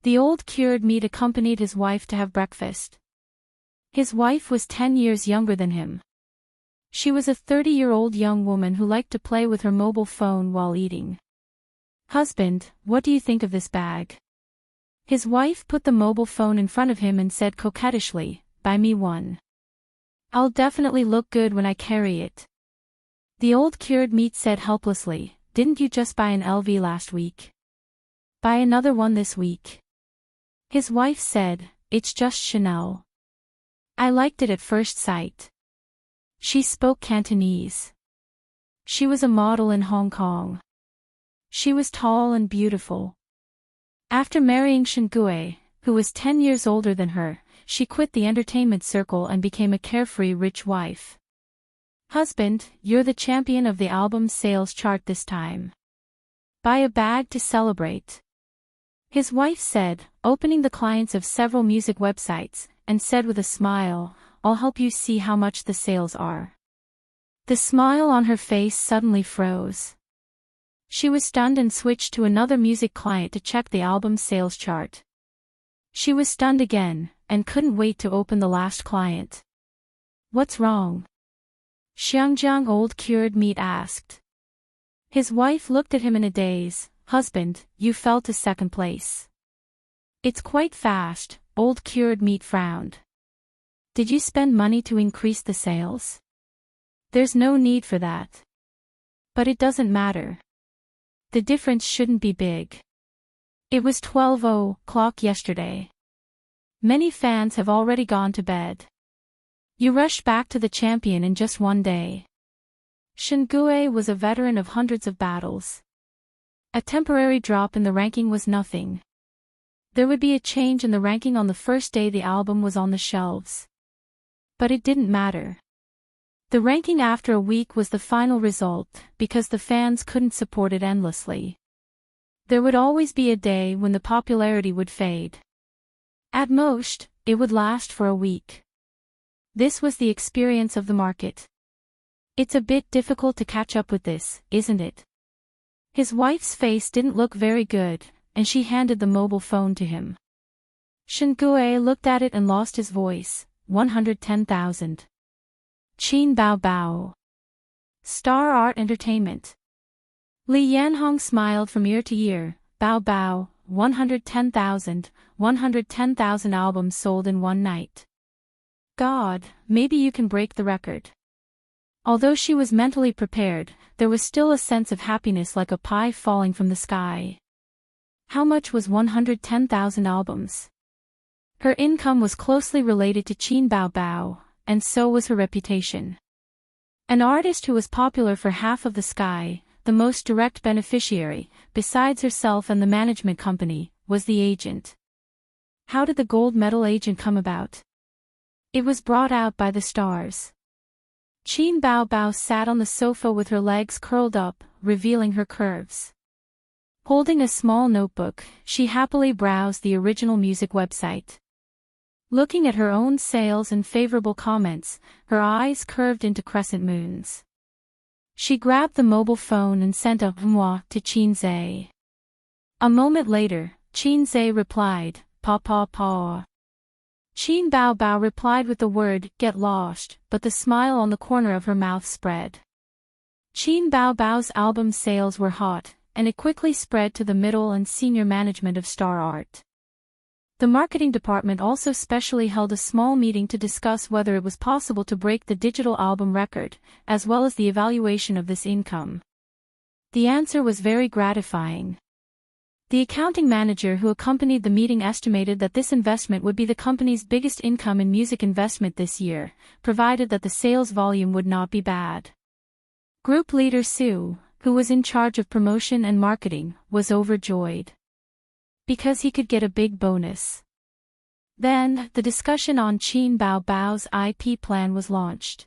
Speaker 1: The old cured meat accompanied his wife to have breakfast. His wife was 10 years younger than him. She was a 30-year-old young woman who liked to play with her mobile phone while eating. "Husband, what do you think of this bag?" His wife put the mobile phone in front of him and said coquettishly, "Buy me one. I'll definitely look good when I carry it." The old cured meat said helplessly, "Didn't you just buy an LV last week? Buy another one this week." His wife said, "It's just Chanel. I liked it at first sight." She spoke Cantonese. She was a model in Hong Kong. She was tall and beautiful. After marrying Xianxia, who was 10 years older than her, she quit the entertainment circle and became a carefree rich wife. "Husband, you're the champion of the album sales chart this time. Buy a bag to celebrate." His wife said, opening the clients of several music websites, and said with a smile, "I'll help you see how much the sales are." The smile on her face suddenly froze. She was stunned and switched to another music client to check the album sales chart. She was stunned again, and couldn't wait to open the last client. "What's wrong?" Xiangjiang old cured meat asked. His wife looked at him in a daze. "Husband, you fell to second place." "It's quite fast," old cured meat frowned. "Did you spend money to increase the sales?" "There's no need for that. But it doesn't matter. The difference shouldn't be big. It was 12:00 yesterday. Many fans have already gone to bed. You rushed back to the champion in just one day." Xianxia was a veteran of hundreds of battles. A temporary drop in the ranking was nothing. There would be a change in the ranking on the first day the album was on the shelves. But it didn't matter. The ranking after a week was the final result, because the fans couldn't support it endlessly. There would always be a day when the popularity would fade. At most, it would last for a week. This was the experience of the market. "It's a bit difficult to catch up with this, isn't it?" His wife's face didn't look very good, and she handed the mobile phone to him. Xianxia looked at it and lost his voice. 110,000. Qin Bao Bao. Star Art Entertainment. Li Yanhong smiled from ear to ear. "Bao Bao, 110,000, 110,000 albums sold in one night. God, maybe you can break the record." Although she was mentally prepared, there was still a sense of happiness like a pie falling from the sky. How much was 110,000 albums? Her income was closely related to Qin Bao Bao, and so was her reputation. An artist who was popular for half of the sky, the most direct beneficiary, besides herself and the management company, was the agent. How did the gold medal agent come about? It was brought out by the stars. Qin Bao Bao sat on the sofa with her legs curled up, revealing her curves. Holding a small notebook, she happily browsed the original music website. Looking at her own sales and favorable comments, her eyes curved into crescent moons. She grabbed the mobile phone and sent a "moi" to Qinzhe. A moment later, Qinzhe replied, "Pa pa pa." Qin Bao Bao replied with the word, "Get lost," but the smile on the corner of her mouth spread. Qin Bao Bao's album sales were hot, and it quickly spread to the middle and senior management of Star Art. The marketing department also specially held a small meeting to discuss whether it was possible to break the digital album record, as well as the evaluation of this income. The answer was very gratifying. The accounting manager who accompanied the meeting estimated that this investment would be the company's biggest income in music investment this year, provided that the sales volume would not be bad. Group leader Su, who was in charge of promotion and marketing, was overjoyed. Because he could get a big bonus. Then, the discussion on Qin Bao Bao's IP plan was launched.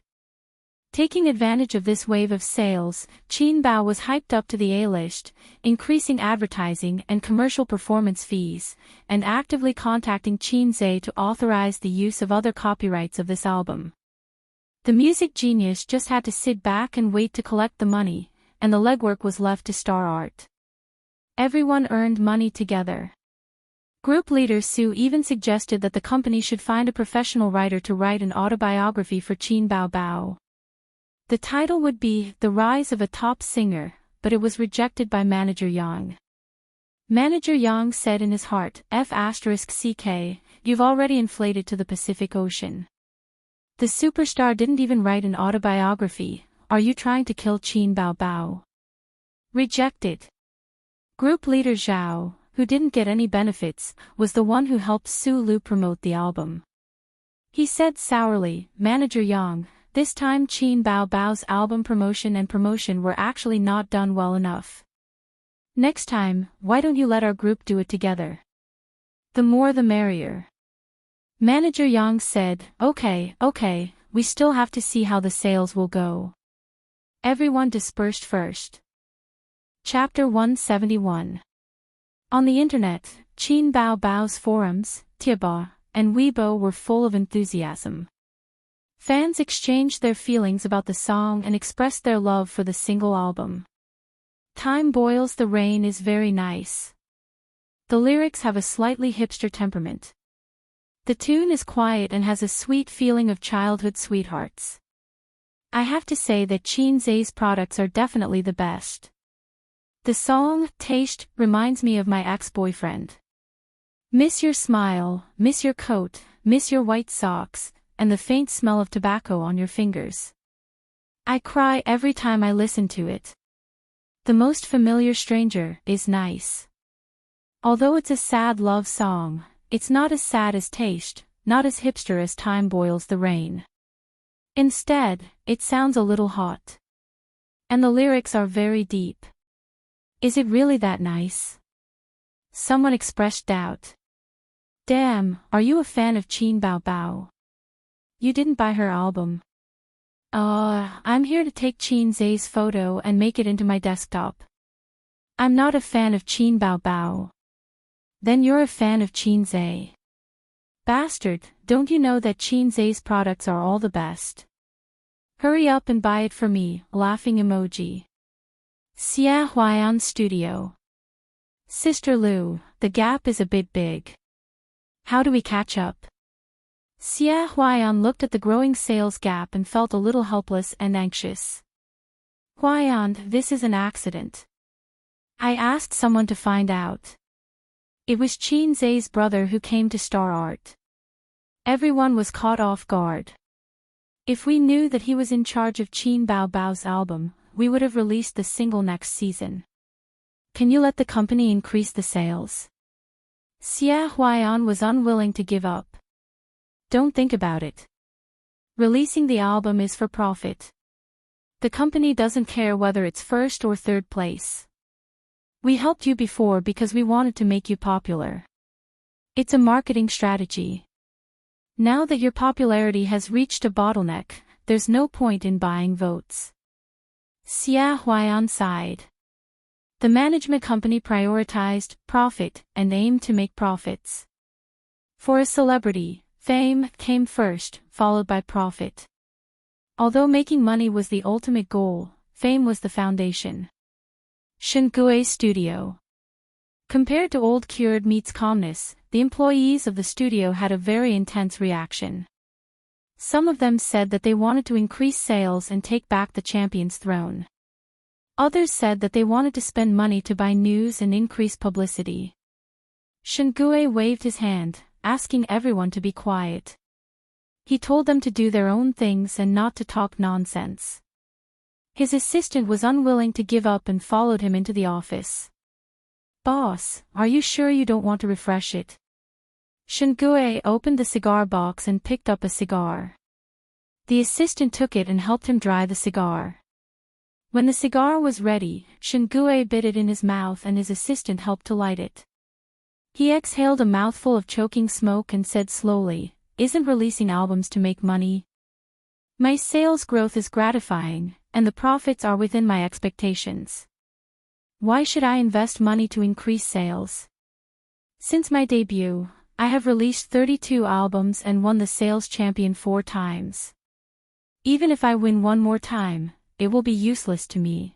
Speaker 1: Taking advantage of this wave of sales, Qin Bao was hyped up to the A-list, increasing advertising and commercial performance fees, and actively contacting Qin Zhe to authorize the use of other copyrights of this album. The music genius just had to sit back and wait to collect the money, and the legwork was left to Star Art. Everyone earned money together. Group leader Su even suggested that the company should find a professional writer to write an autobiography for Qin Bao Bao. The title would be The Rise of a Top Singer, but it was rejected by manager Yang. Manager Yang said in his heart, F***CK, you've already inflated to the Pacific Ocean. The superstar didn't even write an autobiography, are you trying to kill Qin Bao Bao? Rejected. Group leader Zhao, who didn't get any benefits, was the one who helped Su Lu promote the album. He said sourly, Manager Yang, this time Qin Bao Bao's album promotion were actually not done well enough. Next time, why don't you let our group do it together? The more the merrier. Manager Yang said, okay, we still have to see how the sales will go. Everyone dispersed first. Chapter 171. On the internet, Qin Bao Bao's forums, Tieba, and Weibo were full of enthusiasm. Fans exchanged their feelings about the song and expressed their love for the single album. Time Boils the Rain is very nice. The lyrics have a slightly hipster temperament. The tune is quiet and has a sweet feeling of childhood sweethearts. I have to say that Qin Zhe's products are definitely the best. The song, Taste, reminds me of my ex-boyfriend. Miss your smile, miss your coat, miss your white socks, and the faint smell of tobacco on your fingers. I cry every time I listen to it. The Most Familiar Stranger is nice. Although it's a sad love song, it's not as sad as Taste, not as hipster as Time Boils the Rain. Instead, it sounds a little hot. And the lyrics are very deep. Is it really that nice? Someone expressed doubt. Damn, are you a fan of Qin Bao Bao? You didn't buy her album. I'm here to take Qin Zhe's photo and make it into my desktop. I'm not a fan of Qin Bao Bao. Then you're a fan of Qin Zhe. Bastard, don't you know that Qin Zhe's products are all the best? Hurry up and buy it for me, laughing emoji. Xia Huayan Studio. Sister Lu, the gap is a bit big. How do we catch up? Xia Huayan looked at the growing sales gap and felt a little helpless and anxious. Huayan, this is an accident. I asked someone to find out. It was Qin Zhe's brother who came to Star Art. Everyone was caught off guard. If we knew that he was in charge of Qin Bao Bao's album, we would have released the single next season. Can you let the company increase the sales? Xia Huayan was unwilling to give up. Don't think about it. Releasing the album is for profit. The company doesn't care whether it's first or third place. We helped you before because we wanted to make you popular. It's a marketing strategy. Now that your popularity has reached a bottleneck, there's no point in buying votes. Xia Huayan sighed. The management company prioritized profit and aimed to make profits. For a celebrity, fame came first, followed by profit. Although making money was the ultimate goal, fame was the foundation. Shengue Studio. Compared to Old Cured Meat's calmness, the employees of the studio had a very intense reaction. Some of them said that they wanted to increase sales and take back the champion's throne. Others said that they wanted to spend money to buy news and increase publicity. Shengue waved his hand, asking everyone to be quiet. He told them to do their own things and not to talk nonsense. His assistant was unwilling to give up and followed him into the office. Boss, are you sure you don't want to refresh it? Shengue opened the cigar box and picked up a cigar. The assistant took it and helped him dry the cigar. When the cigar was ready, Shengue bit it in his mouth and his assistant helped to light it. He exhaled a mouthful of choking smoke and said slowly, "Isn't releasing albums to make money?" My sales growth is gratifying, and the profits are within my expectations. Why should I invest money to increase sales? Since my debut, I have released 32 albums and won the sales champion 4 times. Even if I win one more time, it will be useless to me.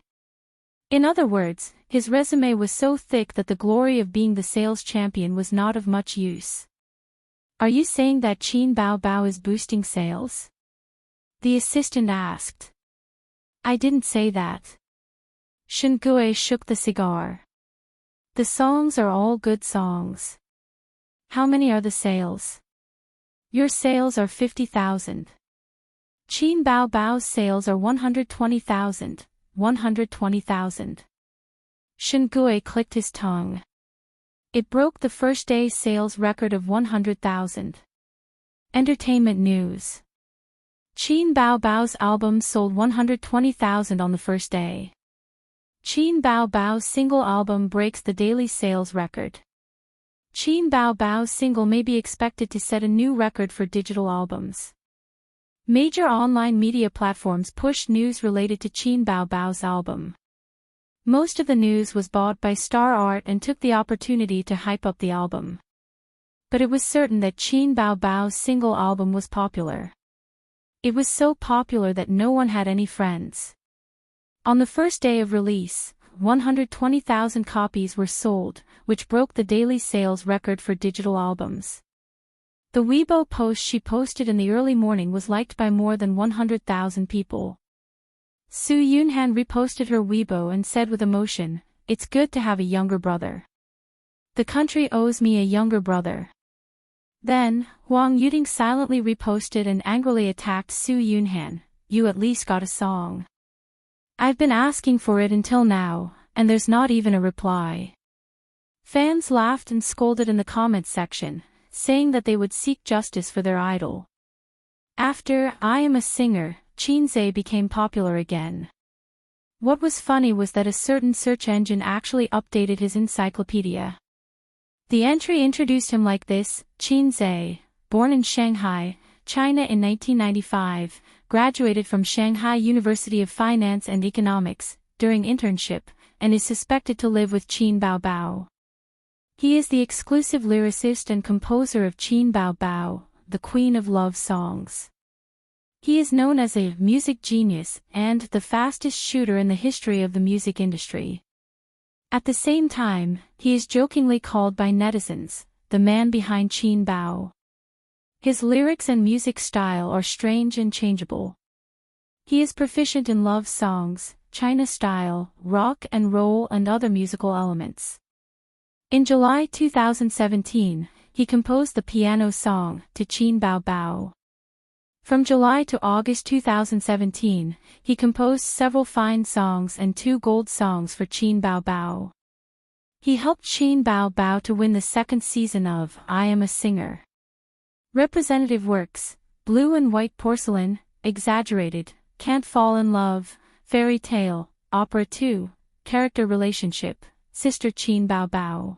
Speaker 1: In other words, his resume was so thick that the glory of being the sales champion was not of much use. Are you saying that Qin Bao Bao is boosting sales? The assistant asked. I didn't say that. Xianxia shook the cigar. The songs are all good songs. How many are the sales? Your sales are 50,000. Qin Bao Bao's sales are 120,000, 120,000. Xianxia clicked his tongue. It broke the first day's sales record of 100,000. Entertainment news. Qin Bao Bao's album sold 120,000 on the first day. Qin Bao Bao's single album breaks the daily sales record. Qin Bao Bao's single may be expected to set a new record for digital albums. Major online media platforms pushed news related to Qin Bao Bao's album. Most of the news was bought by Star Art and took the opportunity to hype up the album. But it was certain that Qin Bao Bao's single album was popular. It was so popular that no one had any friends. On the first day of release, 120,000 copies were sold, which broke the daily sales record for digital albums. The Weibo post she posted in the early morning was liked by more than 100,000 people. Su Yunhan reposted her Weibo and said with emotion, "It's good to have a younger brother. The country owes me a younger brother." Then, Wang Yuding silently reposted and angrily attacked Su Yunhan, "You at least got a song. I've been asking for it until now, and there's not even a reply." Fans laughed and scolded in the comments section, saying that they would seek justice for their idol. After I Am a Singer, Xianxia became popular again. What was funny was that a certain search engine actually updated his encyclopedia. The entry introduced him like this: Xianxia, born in Shanghai, China in 1995, graduated from Shanghai University of Finance and Economics, during internship, and is suspected to live with Qin Bao Bao. He is the exclusive lyricist and composer of Qin Bao Bao, the Queen of Love songs. He is known as a music genius and the fastest shooter in the history of the music industry. At the same time, he is jokingly called by netizens, the man behind Qin Bao. His lyrics and music style are strange and changeable. He is proficient in love songs, China style, rock and roll and other musical elements. In July 2017, he composed the piano song, To Qin Bao Bao. From July to August 2017, he composed several fine songs and 2 gold songs for Qin Bao Bao. He helped Qin Bao Bao to win the second season of I Am a Singer. Representative works: Blue and White Porcelain, Exaggerated, Can't Fall in Love, Fairy Tale, Opera 2, Character Relationship, Sister Qin Bao Bao.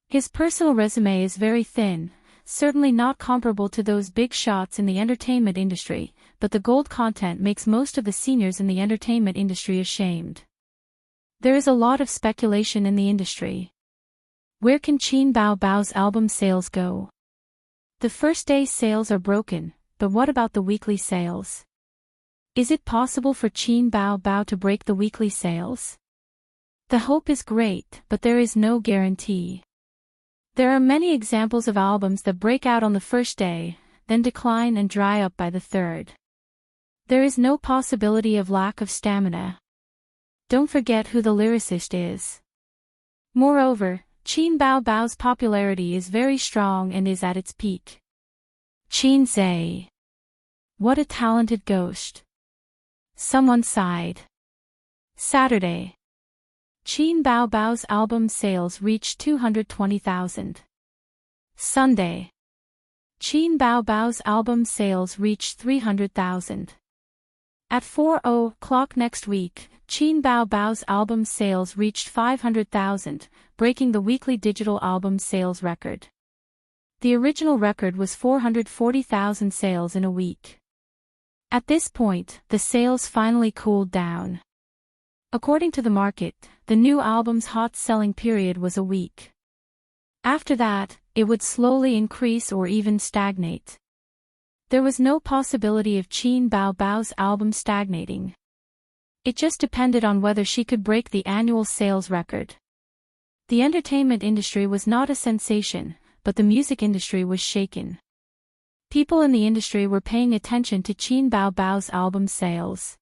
Speaker 1: His personal resume is very thin, certainly not comparable to those big shots in the entertainment industry, but the gold content makes most of the seniors in the entertainment industry ashamed. There is a lot of speculation in the industry. Where can Qin Bao Bao's album sales go? The first day sales are broken, but what about the weekly sales? Is it possible for Qin Bao Bao to break the weekly sales? The hope is great, but there is no guarantee. There are many examples of albums that break out on the first day, then decline and dry up by the third. There is no possibility of lack of stamina. Don't forget who the lyricist is. Moreover, Qin Bao Bao's popularity is very strong and is at its peak. Xianxia. What a talented ghost. Someone sighed. Saturday. Qin Bao Bao's album sales reached 220,000. Sunday. Qin Bao Bao's album sales reached 300,000. At 4:00 next week, Qin Bao Bao's album sales reached 500,000, breaking the weekly digital album sales record. The original record was 440,000 sales in a week. At this point, the sales finally cooled down. According to the market, the new album's hot-selling period was a week. After that, it would slowly increase or even stagnate. There was no possibility of Qin Bao Bao's album stagnating. It just depended on whether she could break the annual sales record. The entertainment industry was not a sensation, but the music industry was shaken. People in the industry were paying attention to Qin Bao Bao's album sales.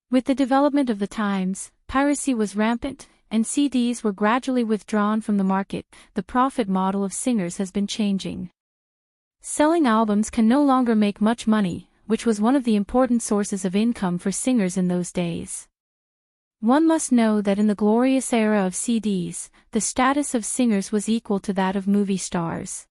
Speaker 1: With the development of the times, piracy was rampant, and CDs were gradually withdrawn from the market. The profit model of singers has been changing. Selling albums can no longer make much money, which was one of the important sources of income for singers in those days. One must know that in the glorious era of CDs, the status of singers was equal to that of movie stars.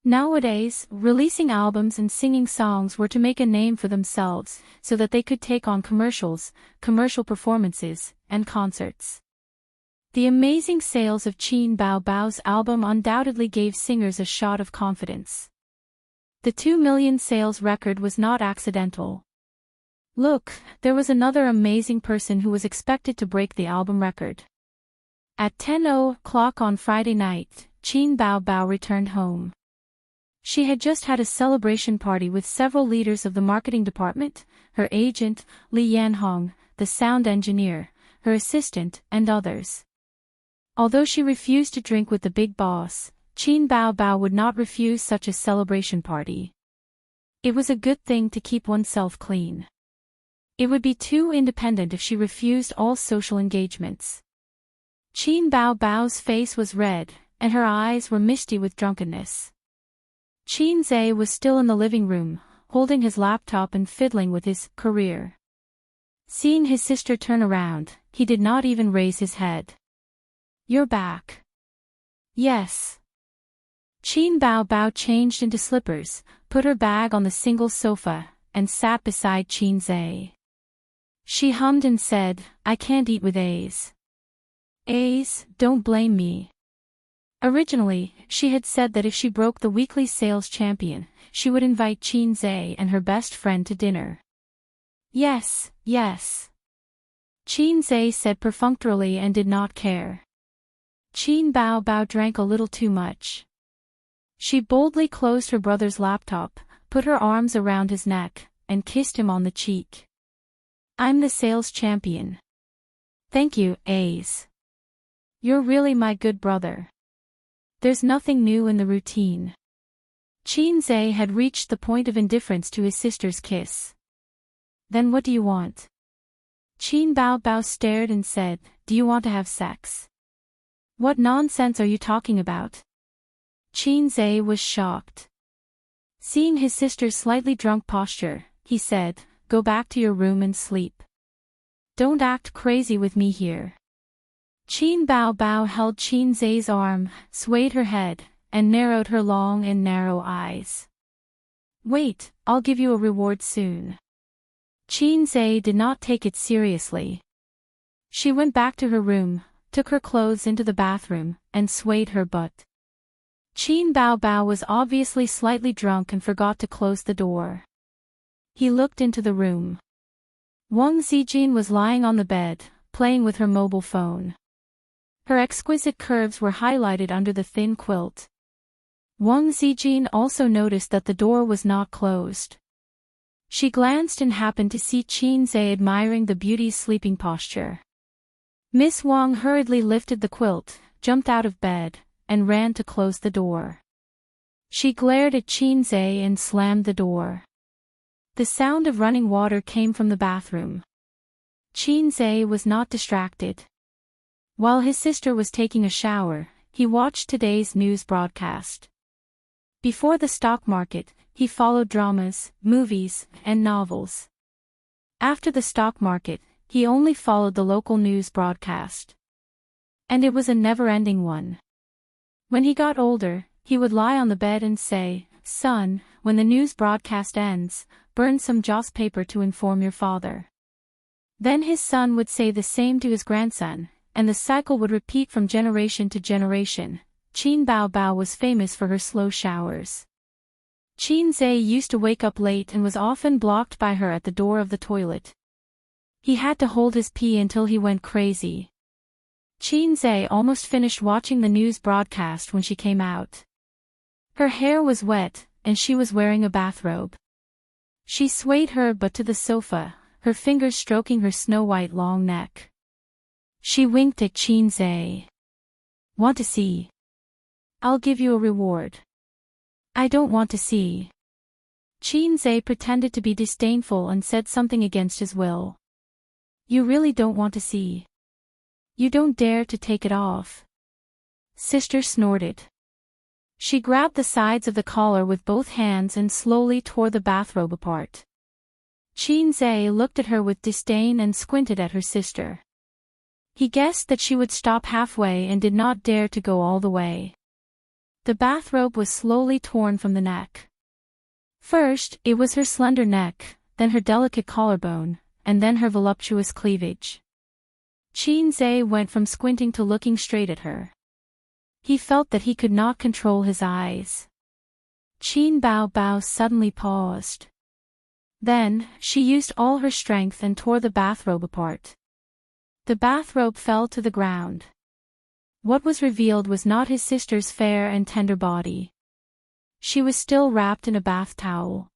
Speaker 1: Nowadays, releasing albums and singing songs were to make a name for themselves, so that they could take on commercials, commercial performances, and concerts. The amazing sales of Qin Bao Bao's album undoubtedly gave singers a shot of confidence. The 2 million sales record was not accidental. Look, there was another amazing person who was expected to break the album record. At 10:00 on Friday night, Qin Bao Bao returned home. She had just had a celebration party with several leaders of the marketing department, her agent, Li Yanhong, the sound engineer, her assistant, and others. Although she refused to drink with the big boss, Qin Bao Bao would not refuse such a celebration party. It was a good thing to keep oneself clean. It would be too independent if she refused all social engagements. Qin Bao Bao's face was red, and her eyes were misty with drunkenness. Qin Zhe was still in the living room, holding his laptop and fiddling with his career. Seeing his sister turn around, he did not even raise his head. "You're back." "Yes." Qin Bao Bao changed into slippers, put her bag on the single sofa, and sat beside Qin Zhe. She hummed and said, "I can't eat with A's." "A's, don't blame me." Originally, she had said that if she broke the weekly sales champion, she would invite Qin Zhe and her best friend to dinner. "Yes, yes." Qin Zhe said perfunctorily and did not care. Qin Bao Bao drank a little too much. She boldly closed her brother's laptop, put her arms around his neck, and kissed him on the cheek. "I'm the sales champion." "Thank you, Ace. You're really my good brother." There's nothing new in the routine. Qin Zhe had reached the point of indifference to his sister's kiss. "Then what do you want?" Qin Bao Bao stared and said, "Do you want to have sex?" "What nonsense are you talking about?" Qin Zhe was shocked. Seeing his sister's slightly drunk posture, he said, "Go back to your room and sleep. Don't act crazy with me here." Qin Bao Bao held Qin Zhe's arm, swayed her head, and narrowed her long and narrow eyes. "Wait, I'll give you a reward soon." Qin Zhe did not take it seriously. She went back to her room, took her clothes into the bathroom, and swayed her butt. Qin Bao Bao was obviously slightly drunk and forgot to close the door. He looked into the room. Wang Zijin was lying on the bed, playing with her mobile phone. Her exquisite curves were highlighted under the thin quilt. Wang Zijin also noticed that the door was not closed. She glanced and happened to see Qin Zhe admiring the beauty's sleeping posture. Miss Wang hurriedly lifted the quilt, jumped out of bed, and ran to close the door. She glared at Qin Zhe and slammed the door. The sound of running water came from the bathroom. Qin Zhe was not distracted. While his sister was taking a shower, he watched today's news broadcast. Before the stock market, he followed dramas, movies, and novels. After the stock market, he only followed the local news broadcast. And it was a never-ending one. When he got older, he would lie on the bed and say, "Son, when the news broadcast ends, burn some joss paper to inform your father." Then his son would say the same to his grandson, and the cycle would repeat from generation to generation. Qin Bao Bao was famous for her slow showers. Xianxia used to wake up late and was often blocked by her at the door of the toilet. He had to hold his pee until he went crazy. Xianxia almost finished watching the news broadcast when she came out. Her hair was wet, and she was wearing a bathrobe. She swayed her butt to the sofa, her fingers stroking her snow-white long neck. She winked at Xianxia. "Want to see? I'll give you a reward." "I don't want to see." Xianxia pretended to be disdainful and said something against his will. "You really don't want to see? You don't dare to take it off?" Sister snorted. She grabbed the sides of the collar with both hands and slowly tore the bathrobe apart. Xianxia looked at her with disdain and squinted at her sister. He guessed that she would stop halfway and did not dare to go all the way. The bathrobe was slowly torn from the neck. First, it was her slender neck, then her delicate collarbone, and then her voluptuous cleavage. Xianxia went from squinting to looking straight at her. He felt that he could not control his eyes. Qin Bao Bao suddenly paused. Then, she used all her strength and tore the bathrobe apart. The bathrobe fell to the ground. What was revealed was not his sister's fair and tender body. She was still wrapped in a bath towel.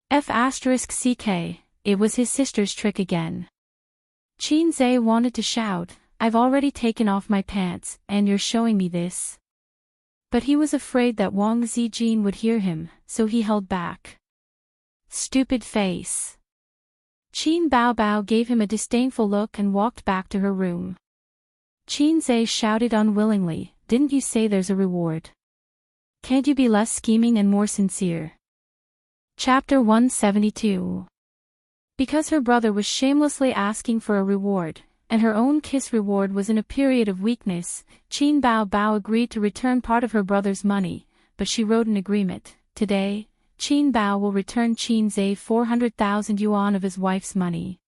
Speaker 1: *CK, it was his sister's trick again. Xianxia wanted to shout, "I've already taken off my pants, and you're showing me this?" But he was afraid that Wang Zijin would hear him, so he held back. "Stupid face." Qin Bao Bao gave him a disdainful look and walked back to her room. Xianxia shouted unwillingly, "Didn't you say there's a reward? Can't you be less scheming and more sincere?" Chapter 172. Because her brother was shamelessly asking for a reward, and her own kiss reward was in a period of weakness, Qin Bao Bao agreed to return part of her brother's money, but she wrote an agreement. Today, Qin Bao will return Xianxia 400,000 yuan of his wife's money.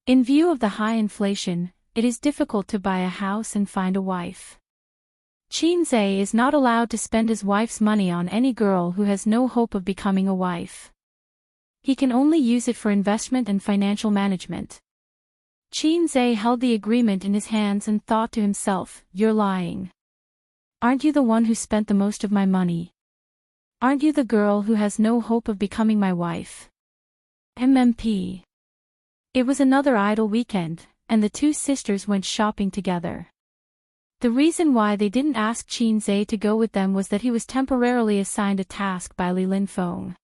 Speaker 1: In view of the high inflation, it is difficult to buy a house and find a wife. Xianxia is not allowed to spend his wife's money on any girl who has no hope of becoming a wife. He can only use it for investment and financial management. Xianxia held the agreement in his hands and thought to himself, "You're lying. Aren't you the one who spent the most of my money? Aren't you the girl who has no hope of becoming my wife?" MMP. It was another idle weekend, and the two sisters went shopping together. The reason why they didn't ask Xianxia to go with them was that he was temporarily assigned a task by Li Linfeng.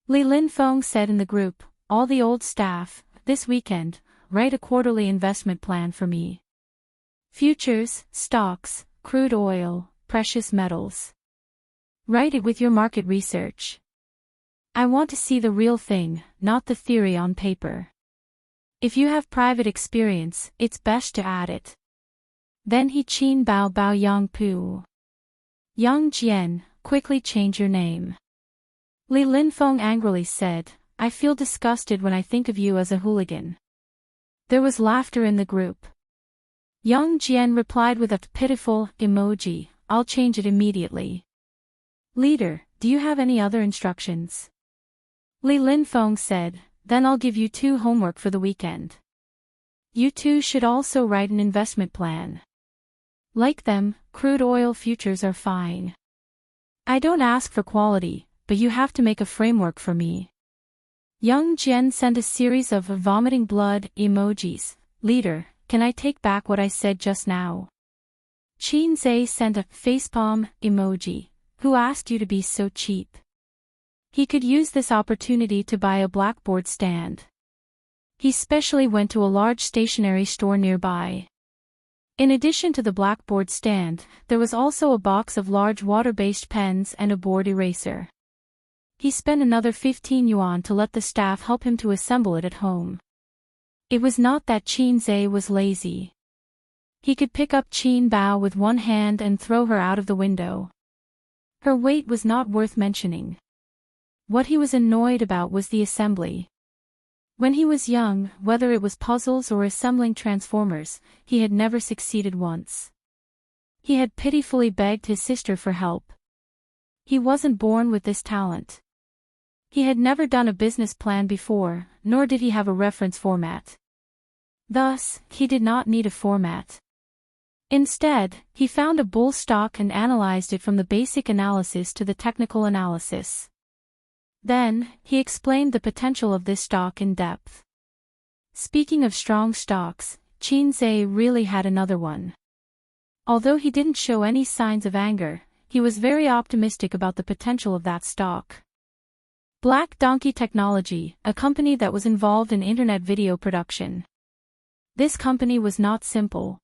Speaker 1: Li Linfeng said in the group, "All the old staff, this weekend, write a quarterly investment plan for me. Futures, stocks, crude oil, precious metals. Write it with your market research. I want to see the real thing, not the theory on paper. If you have private experience, it's best to add it." Then he Qin Bao Bao Yang Pu. "Yang Jian, quickly change your name." Li Linfeng angrily said, "I feel disgusted when I think of you as a hooligan." There was laughter in the group. Yang Jian replied with a pitiful emoji, "I'll change it immediately." "Leader, do you have any other instructions?" Li Linfeng said, "Then I'll give you two homework for the weekend. You two should also write an investment plan. Like them, crude oil futures are fine. I don't ask for quality, but you have to make a framework for me." Yang Jian sent a series of vomiting blood emojis. "Leader, can I take back what I said just now?" Xianxia sent a facepalm emoji. "Who asked you to be so cheap?" He could use this opportunity to buy a blackboard stand. He specially went to a large stationery store nearby. In addition to the blackboard stand, there was also a box of large water-based pens and a board eraser. He spent another 15 yuan to let the staff help him to assemble it at home. It was not that Xianxia was lazy. He could pick up Qin Bao with one hand and throw her out of the window. Her weight was not worth mentioning. What he was annoyed about was the assembly. When he was young, whether it was puzzles or assembling transformers, he had never succeeded once. He had pitifully begged his sister for help. He wasn't born with this talent. He had never done a business plan before, nor did he have a reference format. Thus, he did not need a format. Instead, he found a bull stock and analyzed it from the basic analysis to the technical analysis. Then, he explained the potential of this stock in depth. Speaking of strong stocks, Xianxia really had another one. Although he didn't show any signs of anger, he was very optimistic about the potential of that stock. Black Donkey Technology, a company that was involved in internet video production. This company was not simple.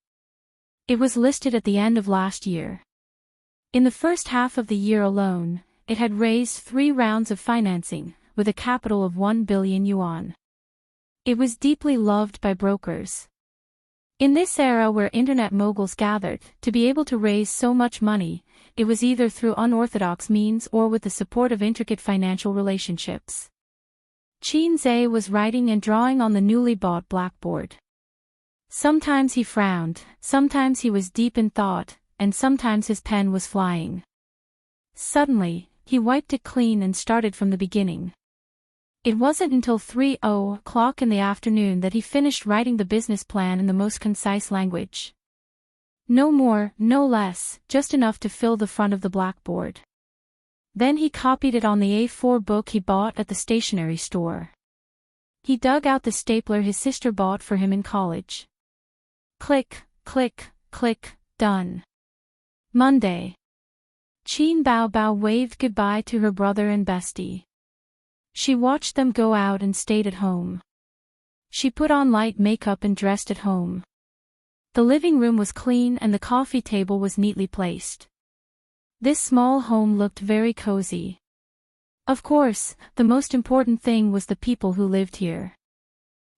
Speaker 1: It was listed at the end of last year. In the first half of the year alone, it had raised 3 rounds of financing, with a capital of 1 billion yuan. It was deeply loved by brokers. In this era where internet moguls gathered, to be able to raise so much money, it was either through unorthodox means or with the support of intricate financial relationships. Xianxia was writing and drawing on the newly bought blackboard. Sometimes he frowned, sometimes he was deep in thought, and sometimes his pen was flying. Suddenly, he wiped it clean and started from the beginning. It wasn't until 3:00 in the afternoon that he finished writing the business plan in the most concise language. No more, no less, just enough to fill the front of the blackboard. Then he copied it on the A4 book he bought at the stationery store. He dug out the stapler his sister bought for him in college. Click, click, click, done. Monday. Qin Bao waved goodbye to her brother and bestie. She watched them go out and stayed at home. She put on light makeup and dressed at home. The living room was clean and the coffee table was neatly placed. This small home looked very cozy. Of course, the most important thing was the people who lived here.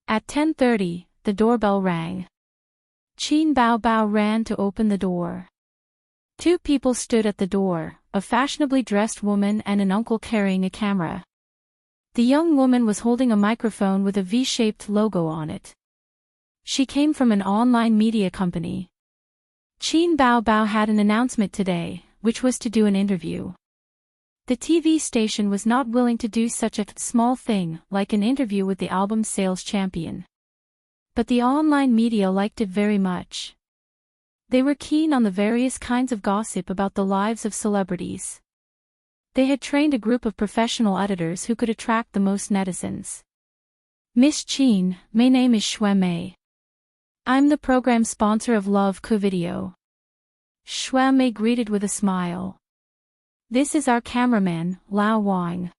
Speaker 1: At 10:30, the doorbell rang. Qin Bao ran to open the door. 2 people stood at the door, a fashionably dressed woman and an uncle carrying a camera. The young woman was holding a microphone with a V-shaped logo on it. She came from an online media company. Qin Bao had an announcement today, which was to do an interview. The TV station was not willing to do such a small thing, like an interview with the album sales champion. But the online media liked it very much. They were keen on the various kinds of gossip about the lives of celebrities. They had trained a group of professional editors who could attract the most netizens. Miss Qin, my name is Xuemei. I'm the program sponsor of Love Ku Video. Xuemei greeted with a smile. This is our cameraman, Lao Wang.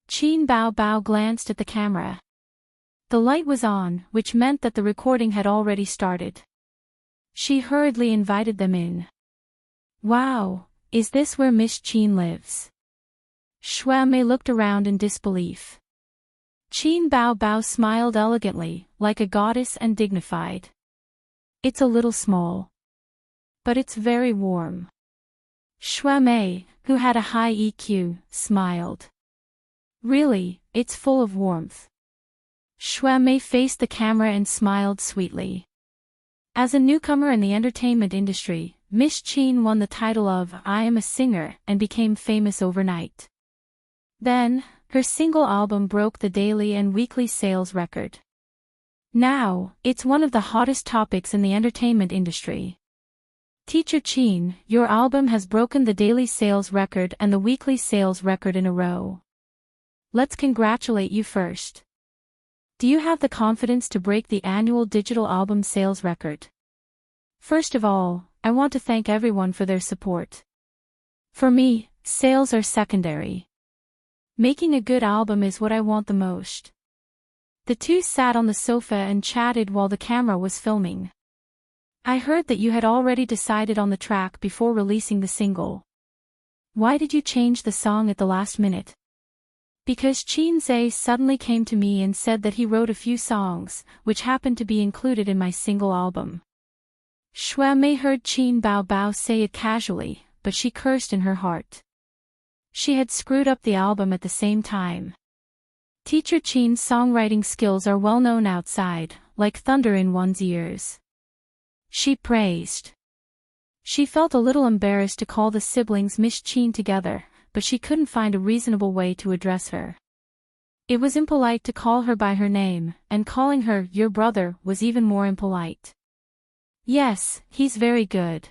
Speaker 1: Qin Bao glanced at the camera. The light was on, which meant that the recording had already started. She hurriedly invited them in. Wow, is this where Miss Qin lives? Xuemei looked around in disbelief. Qin Bao smiled elegantly, like a goddess and dignified. It's a little small. But it's very warm. Xuemei, who had a high EQ, smiled. Really, it's full of warmth. Xuemei faced the camera and smiled sweetly. As a newcomer in the entertainment industry, Miss Qin won the title of I Am a Singer and became famous overnight. Then, her single album broke the daily and weekly sales record. Now, it's one of the hottest topics in the entertainment industry. Teacher Qin, your album has broken the daily sales record and the weekly sales record in a row. Let's congratulate you first. Do you have the confidence to break the annual digital album sales record? First of all, I want to thank everyone for their support. For me, sales are secondary. Making a good album is what I want the most. The two sat on the sofa and chatted while the camera was filming. I heard that you had already decided on the track before releasing the single. Why did you change the song at the last minute? Because Xianxia suddenly came to me and said that he wrote a few songs, which happened to be included in my single album. Xuemei heard Qin Bao say it casually, but she cursed in her heart. She had screwed up the album at the same time. Teacher Qin's songwriting skills are well known outside, like thunder in one's ears. She praised. She felt a little embarrassed to call the siblings Miss Qin together, but she couldn't find a reasonable way to address her. It was impolite to call her by her name, and calling her your brother was even more impolite. Yes, he's very good.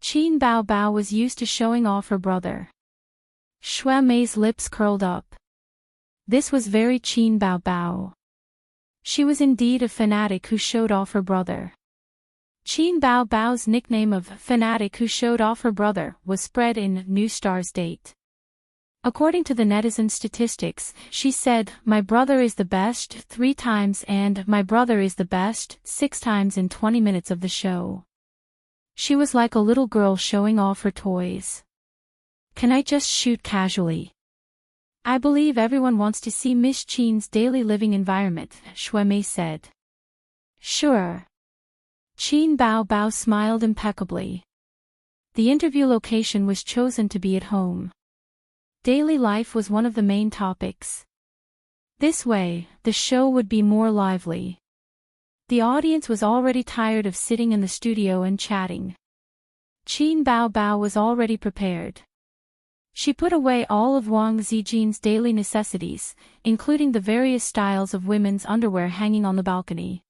Speaker 1: Qin Bao Bao was used to showing off her brother. Shui Mei's lips curled up. This was very Qin Bao Bao. She was indeed a fanatic who showed off her brother. Qin Bao Bao's nickname of fanatic who showed off her brother was spread in New Star's date. According to the netizen statistics, she said, "My brother is the best" 3 times and "My brother is the best" 6 times in 20 minutes of the show. She was like a little girl showing off her toys. Can I just shoot casually? I believe everyone wants to see Miss Qin's daily living environment, Shui Mei said. Sure. Qin Bao Bao smiled impeccably. The interview location was chosen to be at home. Daily life was one of the main topics. This way, the show would be more lively. The audience was already tired of sitting in the studio and chatting. Qin Bao Bao was already prepared. She put away all of Wang Zijin's daily necessities, including the various styles of women's underwear hanging on the balcony.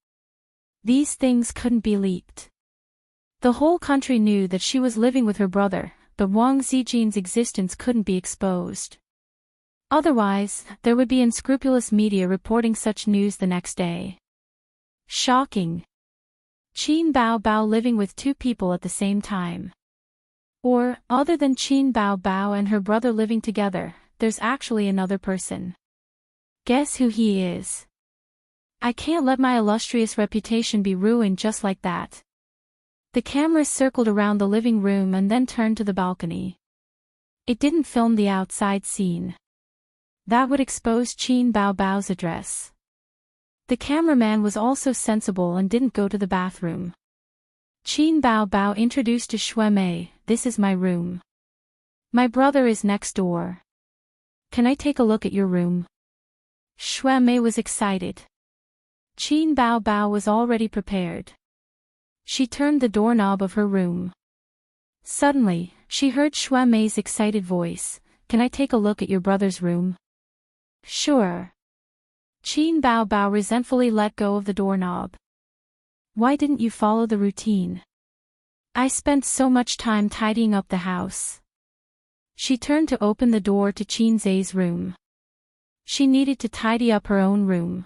Speaker 1: These things couldn't be leaked. The whole country knew that she was living with her brother, but Wang Zijin's existence couldn't be exposed. Otherwise, there would be unscrupulous media reporting such news the next day. Shocking. Qin Bao Bao living with 2 people at the same time. Or, other than Qin Bao Bao and her brother living together, there's actually another person. Guess who he is? I can't let my illustrious reputation be ruined just like that. The camera circled around the living room and then turned to the balcony. It didn't film the outside scene. That would expose Qin Bao Bao's address. The cameraman was also sensible and didn't go to the bathroom. Qin Bao Bao introduced to Shui Mei, "This is my room. My brother is next door. Can I take a look at your room?" Shui Mei was excited. Qin Bao Bao was already prepared. She turned the doorknob of her room. Suddenly, she heard Shui Mei's excited voice, "Can I take a look at your brother's room?" Sure. Qin Bao Bao resentfully let go of the doorknob. Why didn't you follow the routine? I spent so much time tidying up the house. She turned to open the door to Qin Zai's room. She needed to tidy up her own room.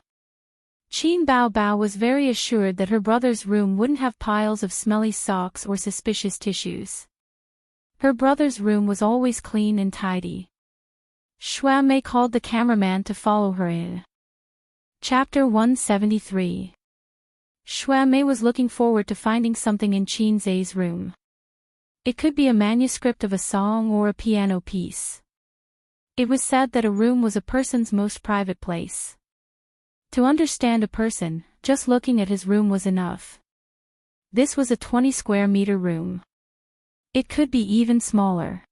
Speaker 1: Qin Bao Bao was very assured that her brother's room wouldn't have piles of smelly socks or suspicious tissues. Her brother's room was always clean and tidy. Shui Mei called the cameraman to follow her in. Chapter 173. Shui Mei was looking forward to finding something in Qin Zai's room. It could be a manuscript of a song or a piano piece. It was said that a room was a person's most private place. To understand a person, just looking at his room was enough. This was a 20 square meter room. It could be even smaller.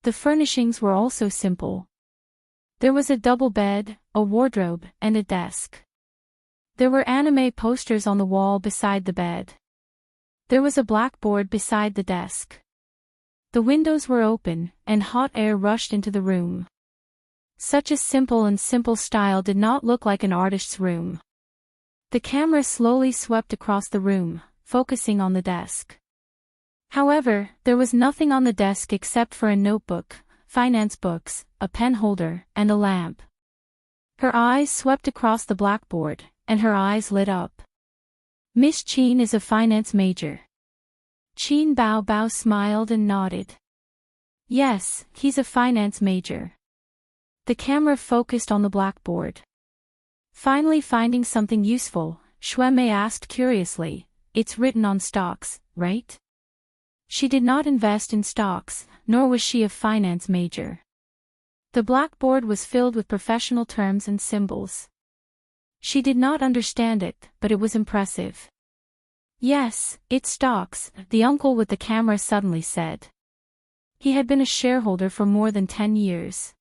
Speaker 1: The furnishings were also simple. There was a double bed, a wardrobe, and a desk. There were anime posters on the wall beside the bed. There was a blackboard beside the desk. The windows were open, and hot air rushed into the room. Such a simple style did not look like an artist's room. The camera slowly swept across the room, focusing on the desk. However, there was nothing on the desk except for a notebook, finance books, a pen holder, and a lamp. Her eyes swept across the blackboard, and her eyes lit up. Miss Qin is a finance major. Qin Bao Bao smiled and nodded. Yes, he's a finance major. The camera focused on the blackboard. Finally finding something useful, Shui Mei asked curiously, "It's written on stocks, right?" She did not invest in stocks, nor was she a finance major. The blackboard was filled with professional terms and symbols. She did not understand it, but it was impressive. "Yes, it's stocks," the uncle with the camera suddenly said. He had been a shareholder for more than 10 years.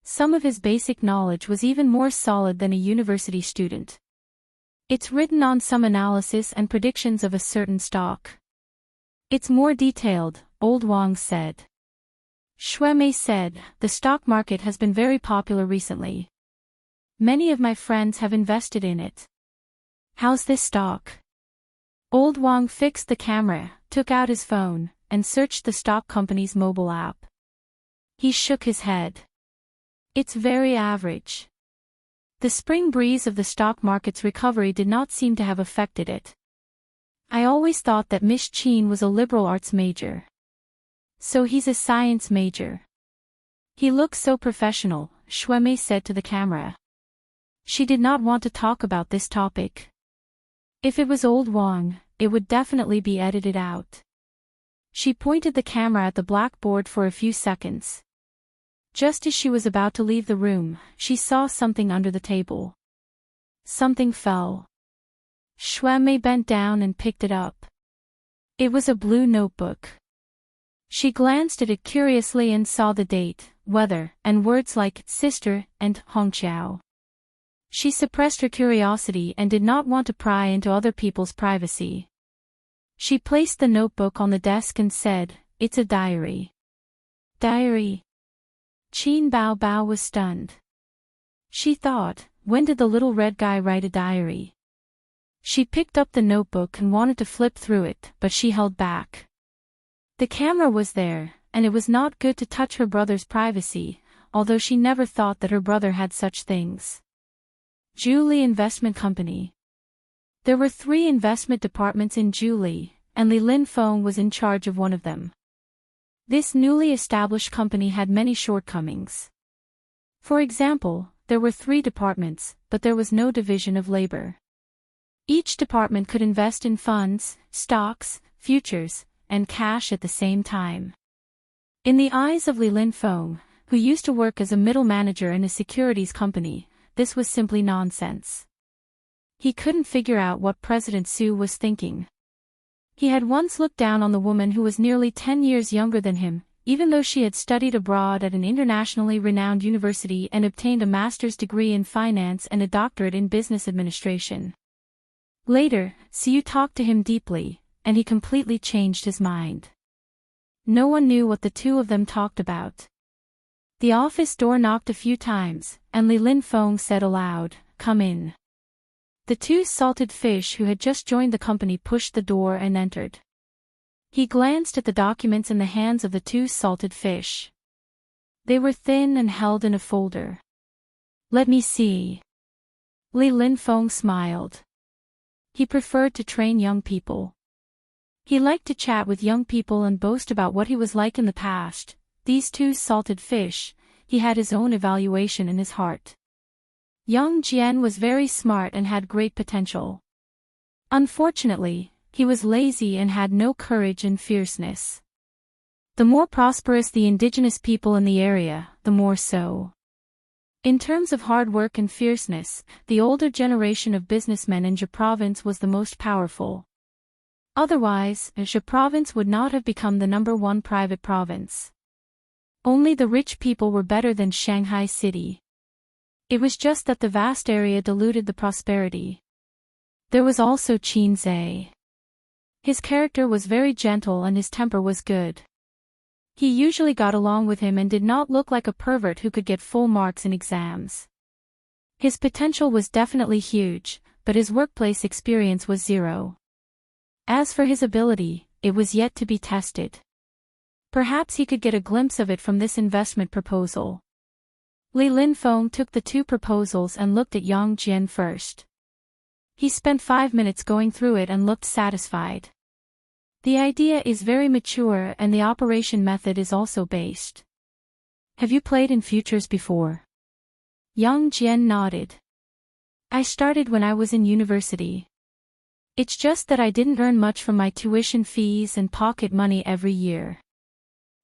Speaker 1: Some of his basic knowledge was even more solid than a university student. "It's written on some analysis and predictions of a certain stock. It's more detailed," old Wang said. Shuemei said, the stock market has been very popular recently. Many of my friends have invested in it. How's this stock? Old Wang fixed the camera, took out his phone, and searched the stock company's mobile app. He shook his head. It's very average. The spring breeze of the stock market's recovery did not seem to have affected it. I always thought that Miss Qin was a liberal arts major. So he's a science major. He looks so professional, Shuemei said to the camera. She did not want to talk about this topic. If it was old Wang, it would definitely be edited out. She pointed the camera at the blackboard for a few seconds. Just as she was about to leave the room, she saw something under the table. Something fell. Shuemei bent down and picked it up. It was a blue notebook. She glanced at it curiously and saw the date, weather, and words like sister and Hongqiao. She suppressed her curiosity and did not want to pry into other people's privacy. She placed the notebook on the desk and said, "It's a diary." Diary? Qin Bao Bao was stunned. She thought, when did the little red guy write a diary? She picked up the notebook and wanted to flip through it, but she held back. The camera was there, and it was not good to touch her brother's privacy, although she never thought that her brother had such things. Julie Investment Company. There were 3 investment departments in Julie, and Li Linfeng was in charge of one of them. This newly established company had many shortcomings. For example, there were 3 departments, but there was no division of labor. Each department could invest in funds, stocks, futures, and cash at the same time. In the eyes of Li Linfeng, who used to work as a middle manager in a securities company, this was simply nonsense. He couldn't figure out what President Su was thinking. He had once looked down on the woman who was nearly 10 years younger than him, even though she had studied abroad at an internationally renowned university and obtained a master's degree in finance and a doctorate in business administration. Later, Su talked to him deeply, and he completely changed his mind. No one knew what the two of them talked about. The office door knocked a few times, and Li Linfeng said aloud, "Come in." The 2 salted fish who had just joined the company pushed the door and entered. He glanced at the documents in the hands of the 2 salted fish. They were thin and held in a folder. "Let me see." Li Linfeng smiled. He preferred to train young people. He liked to chat with young people and boast about what he was like in the past. These 2 salted fish, he had his own evaluation in his heart. Young Jian was very smart and had great potential. Unfortunately, he was lazy and had no courage and fierceness. The more prosperous the indigenous people in the area, the more so. In terms of hard work and fierceness, the older generation of businessmen in Zhe province was the most powerful. Otherwise, Zhe province would not have become the #1 private province. Only the rich people were better than Shanghai City. It was just that the vast area diluted the prosperity. There was also Qin Zhe. His character was very gentle and his temper was good. He usually got along with him and did not look like a pervert who could get full marks in exams. His potential was definitely huge, but his workplace experience was 0. As for his ability, it was yet to be tested. Perhaps he could get a glimpse of it from this investment proposal. Li Linfeng took the 2 proposals and looked at Yang Jian first. He spent 5 minutes going through it and looked satisfied. The idea is very mature and the operation method is also based. Have you played in futures before? Yang Jian nodded. I started when I was in university. It's just that I didn't earn much from my tuition fees and pocket money every year.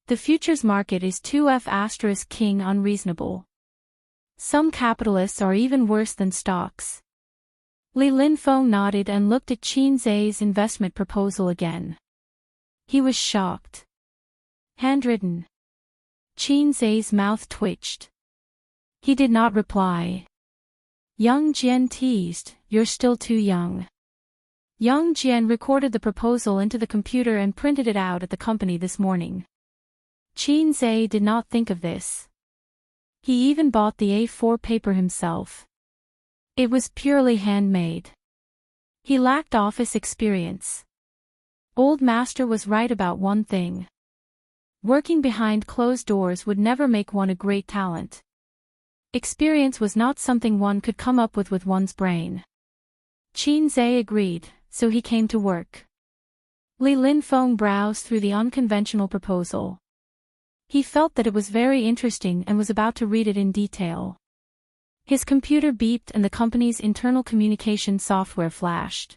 Speaker 1: The futures market is 2F** king unreasonable. Some capitalists are even worse than stocks. Li Linfeng nodded and looked at Qin Zhe's investment proposal again. He was shocked. Handwritten. Qin Zhe's mouth twitched. He did not reply. Yang Jian teased, "You're still too young." Yang Jian recorded the proposal into the computer and printed it out at the company this morning. Xianxia did not think of this. He even bought the A4 paper himself. It was purely handmade. He lacked office experience. Old master was right about one thing. Working behind closed doors would never make one a great talent. Experience was not something one could come up with one's brain. Xianxia agreed, so he came to work. Li Linfeng browsed through the unconventional proposal. He felt that it was very interesting and was about to read it in detail. His computer beeped and the company's internal communication software flashed.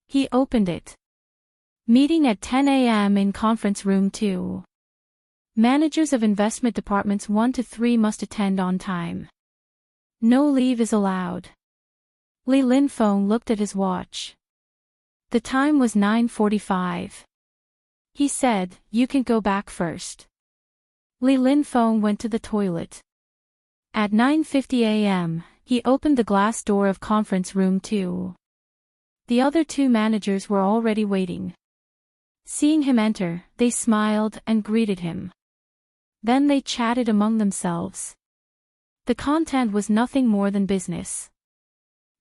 Speaker 1: He opened it. Meeting at 10 a.m. in conference room 2. Managers of investment departments 1 to 3 must attend on time. No leave is allowed. Li Linfeng looked at his watch. The time was 9:45. He said, "You can go back first." Li Linfeng went to the toilet. At 9:50 a.m., he opened the glass door of conference room 2. The other 2 managers were already waiting. Seeing him enter, they smiled and greeted him. Then they chatted among themselves. The content was nothing more than business.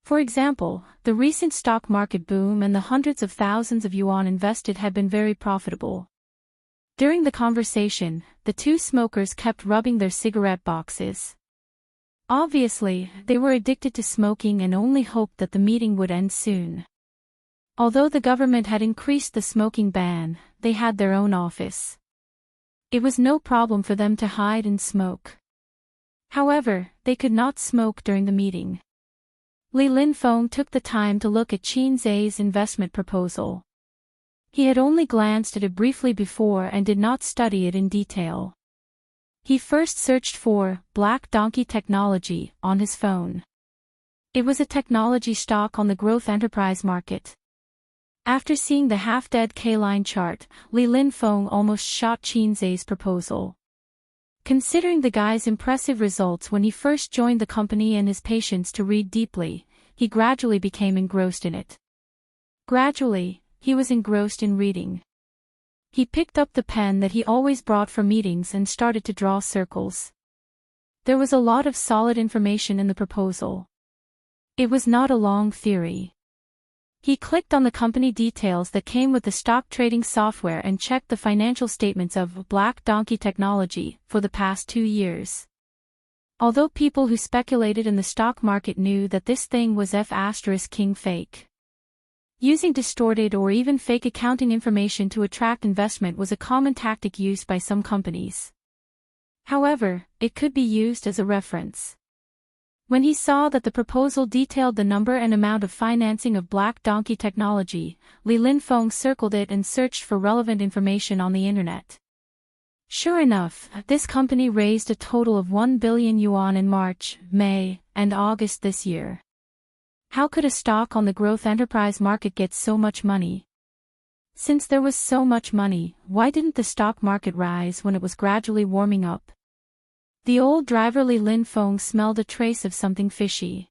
Speaker 1: For example, the recent stock market boom and the hundreds of thousands of yuan invested had been very profitable. During the conversation, the 2 smokers kept rubbing their cigarette boxes. Obviously, they were addicted to smoking and only hoped that the meeting would end soon. Although the government had increased the smoking ban, they had their own office. It was no problem for them to hide and smoke. However, they could not smoke during the meeting. Li Linfeng took the time to look at Xianxia's investment proposal. He had only glanced at it briefly before and did not study it in detail. He first searched for Black Donkey Technology on his phone. It was a technology stock on the growth enterprise market. After seeing the half-dead K-line chart, Li Linfeng almost shot Xianxia's proposal. Considering the guy's impressive results when he first joined the company and his patience to read deeply, he gradually became engrossed in it. Gradually, he was engrossed in reading. He picked up the pen that he always brought for meetings and started to draw circles. There was a lot of solid information in the proposal. It was not a long theory. He clicked on the company details that came with the stock trading software and checked the financial statements of Black Donkey Technology for the past 2 years. Although people who speculated in the stock market knew that this thing was F*King fake. Using distorted or even fake accounting information to attract investment was a common tactic used by some companies. However, it could be used as a reference. When he saw that the proposal detailed the number and amount of financing of Black Donkey Technology, Li Linfeng circled it and searched for relevant information on the internet. Sure enough, this company raised a total of 1 billion yuan in March, May, and August this year. How could a stock on the growth enterprise market get so much money? Since there was so much money, why didn't the stock market rise when it was gradually warming up? The old driver Li Linfeng smelled a trace of something fishy.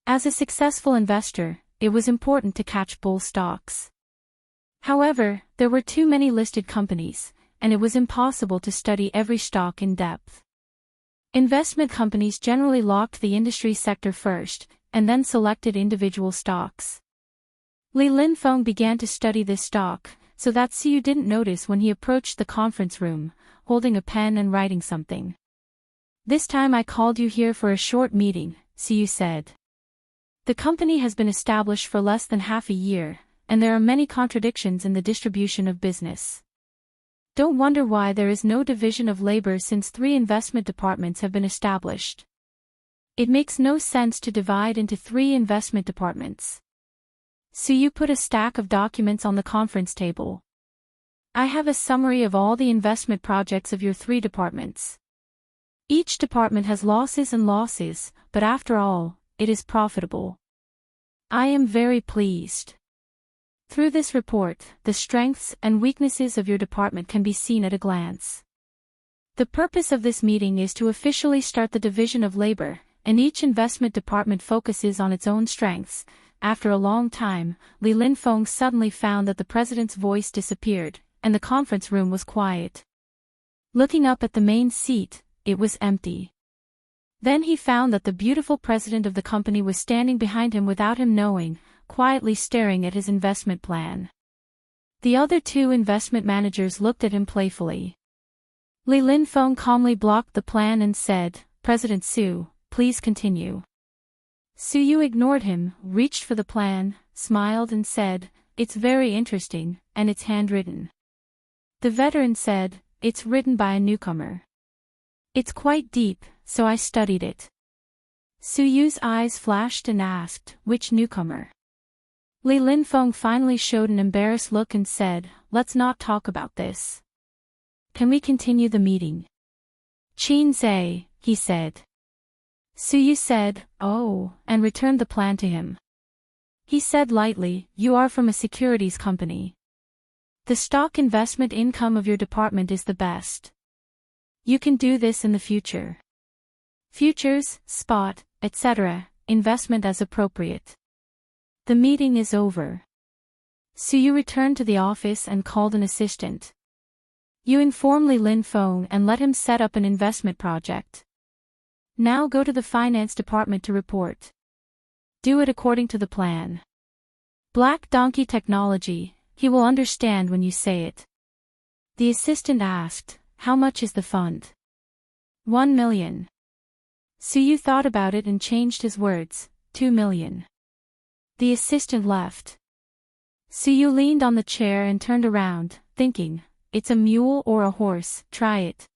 Speaker 1: As a successful investor, it was important to catch bull stocks. However, there were too many listed companies, and it was impossible to study every stock in depth. Investment companies generally locked the industry sector first, and then selected individual stocks. Li Linfeng began to study this stock, so that Siu didn't notice when he approached the conference room, holding a pen and writing something. "This time I called you here for a short meeting," Siu said. "The company has been established for less than half a year, and there are many contradictions in the distribution of business. Don't wonder why there is no division of labor since 3 investment departments have been established. It makes no sense to divide into 3 investment departments." Siu put a stack of documents on the conference table. "I have a summary of all the investment projects of your 3 departments. Each department has losses and losses, but after all, it is profitable. I am very pleased. Through this report, the strengths and weaknesses of your department can be seen at a glance. The purpose of this meeting is to officially start the division of labor, and each investment department focuses on its own strengths." After a long time, Li Linfeng suddenly found that the president's voice disappeared, and the conference room was quiet. Looking up at the main seat, it was empty. Then he found that the beautiful president of the company was standing behind him without him knowing, quietly staring at his investment plan. The other two investment managers looked at him playfully. Li Linfeng calmly blocked the plan and said, "President Su, please continue." Su Yu ignored him, reached for the plan, smiled and said, "It's very interesting, and it's handwritten." The veteran said, "It's written by a newcomer. It's quite deep, so I studied it." Su Yu's eyes flashed and asked, "Which newcomer?" Li Linfeng finally showed an embarrassed look and said, "Let's not talk about this. Can we continue the meeting?" "Qin Zhe," he said. Su Yu said, "Oh," and returned the plan to him. He said lightly, "You are from a securities company. The stock investment income of your department is the best. You can do this in the future. Futures, spot, etc., investment as appropriate. The meeting is over." Su Yu returned to the office and called an assistant. "You inform Li Linfeng and let him set up an investment project. Now go to the finance department to report. Do it according to the plan. Black Donkey Technology, he will understand when you say it." The assistant asked, "How much is the fund?" 1 million. Su Yu thought about it and changed his words, 2 million. The assistant left. Su Yu leaned on the chair and turned around, thinking, "It's a mule or a horse, try it."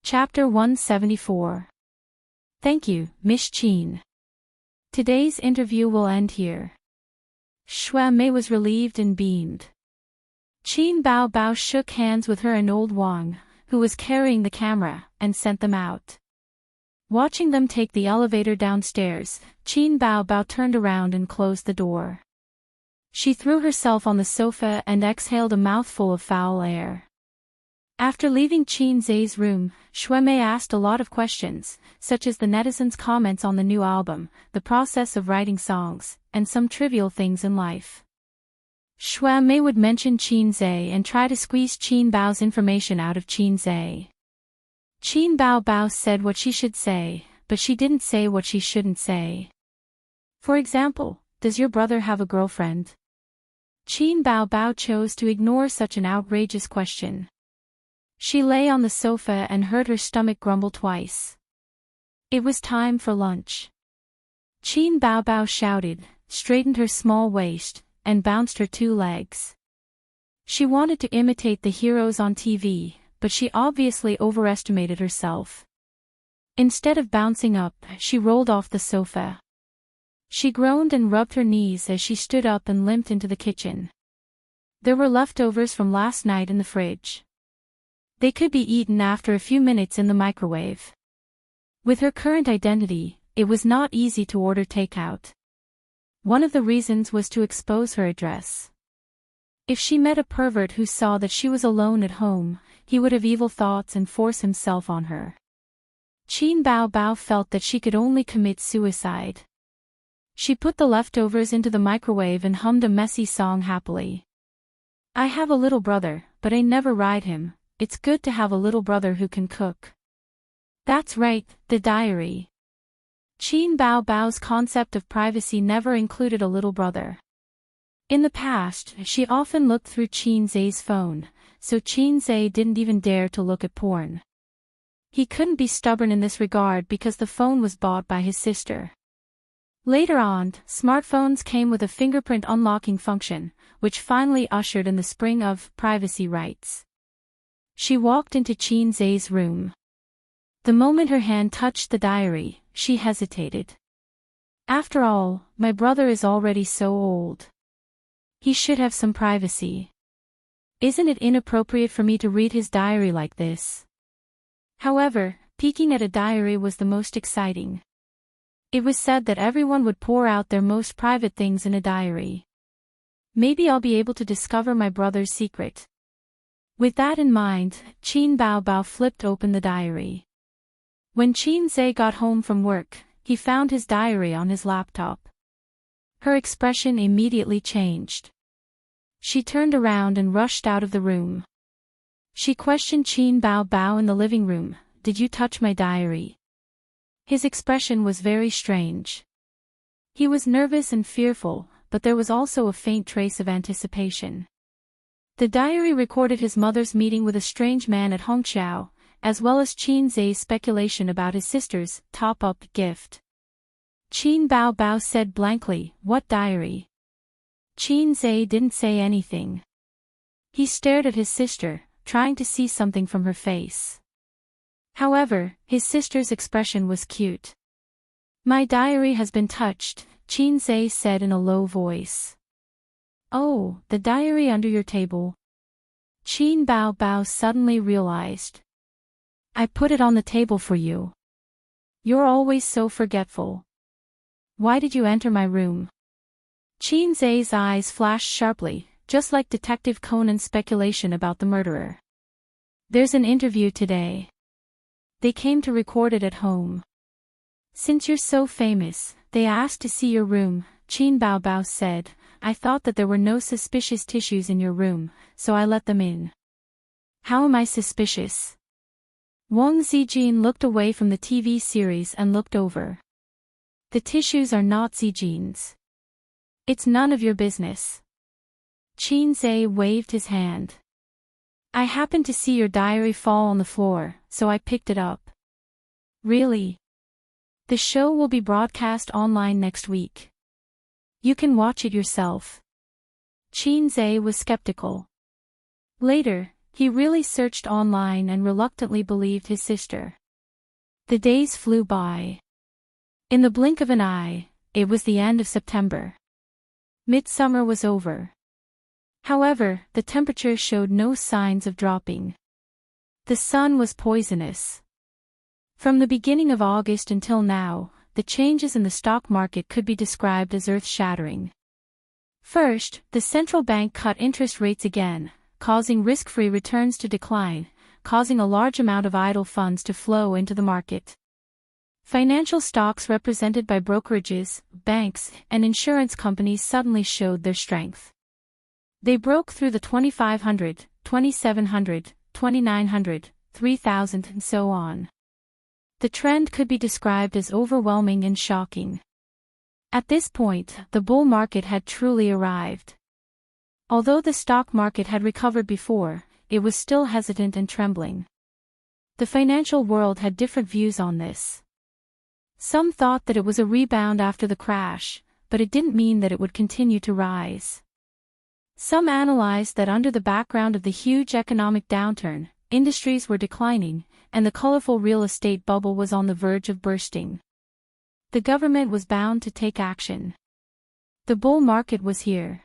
Speaker 1: Chapter 174. Thank you, Miss Qin. Today's interview will end here. Xue Mei was relieved and beamed. Qin Bao Bao shook hands with her and old Wang, who was carrying the camera, and sent them out. Watching them take the elevator downstairs, Qin Bao Bao turned around and closed the door. She threw herself on the sofa and exhaled a mouthful of foul air. After leaving Qin Zhe's room, Xue Mei asked a lot of questions, such as the netizens' comments on the new album, the process of writing songs, and some trivial things in life. Xue Mei would mention Qin Zhe and try to squeeze Qin Bao's information out of Qin Zhe. Qin Bao Bao said what she should say, but she didn't say what she shouldn't say. For example, "Does your brother have a girlfriend?" Qin Bao Bao chose to ignore such an outrageous question. She lay on the sofa and heard her stomach grumble twice. It was time for lunch. Qin Bao Bao shouted, straightened her small waist, and bounced her 2 legs. She wanted to imitate the heroes on TV, but she obviously overestimated herself. Instead of bouncing up, she rolled off the sofa. She groaned and rubbed her knees as she stood up and limped into the kitchen. There were leftovers from last night in the fridge. They could be eaten after a few minutes in the microwave. With her current identity, it was not easy to order takeout. One of the reasons was to expose her address. If she met a pervert who saw that she was alone at home, he would have evil thoughts and force himself on her. Qin Bao Bao felt that she could only commit suicide. She put the leftovers into the microwave and hummed a messy song happily. "I have a little brother, but I never ride him. It's good to have a little brother who can cook." That's right, the diary. Qin Bao Bao's concept of privacy never included a little brother. In the past, she often looked through Qin Zhe's phone, so Qin Zhe didn't even dare to look at porn. He couldn't be stubborn in this regard because the phone was bought by his sister. Later on, smartphones came with a fingerprint unlocking function, which finally ushered in the spring of privacy rights. She walked into Qin Zhe's room. The moment her hand touched the diary, she hesitated. "After all, my brother is already so old. He should have some privacy. Isn't it inappropriate for me to read his diary like this?" However, peeking at a diary was the most exciting. It was said that everyone would pour out their most private things in a diary. Maybe I'll be able to discover my brother's secret. With that in mind, Qin Bao Bao flipped open the diary. When Qin Zhe got home from work, he found his diary on his laptop. Her expression immediately changed. She turned around and rushed out of the room. She questioned Qin Bao Bao in the living room. Did you touch my diary? His expression was very strange. He was nervous and fearful, but there was also a faint trace of anticipation. The diary recorded his mother's meeting with a strange man at Hongqiao, as well as Qin Zai's speculation about his sister's top-up gift. Qin Bao Bao said blankly, "What diary?" Qin Zai didn't say anything. He stared at his sister, trying to see something from her face. However, his sister's expression was cute. "My diary has been touched," Qin Zai said in a low voice. "Oh, the diary under your table?" Qin Bao Bao suddenly realized. "I put it on the table for you. You're always so forgetful. Why did you enter my room?" Qin Zai's eyes flashed sharply, just like Detective Conan's speculation about the murderer. "There's an interview today. They came to record it at home. Since you're so famous, they asked to see your room," Qin Bao Bao said. "I thought that there were no suspicious tissues in your room, so I let them in." "How am I suspicious?" Wang Zijin looked away from the TV series and looked over. "The tissues are not Zijin's. It's none of your business." Qin Zai waved his hand. "I happened to see your diary fall on the floor, so I picked it up." "Really? The show will be broadcast online next week. You can watch it yourself." Qin Zai was skeptical. Later, he really searched online and reluctantly believed his sister. The days flew by. In the blink of an eye, it was the end of September. Midsummer was over. However, the temperature showed no signs of dropping. The sun was poisonous. From the beginning of August until now, the changes in the stock market could be described as earth-shattering. First, the central bank cut interest rates again, causing risk-free returns to decline, causing a large amount of idle funds to flow into the market. Financial stocks represented by brokerages, banks, and insurance companies suddenly showed their strength. They broke through the 2,500, 2,700, 2,900, 3,000 and so on. The trend could be described as overwhelming and shocking. At this point, the bull market had truly arrived. Although the stock market had recovered before, it was still hesitant and trembling. The financial world had different views on this. Some thought that it was a rebound after the crash, but it didn't mean that it would continue to rise. Some analyzed that under the background of the huge economic downturn, industries were declining, and the colorful real estate bubble was on the verge of bursting. The government was bound to take action. The bull market was here.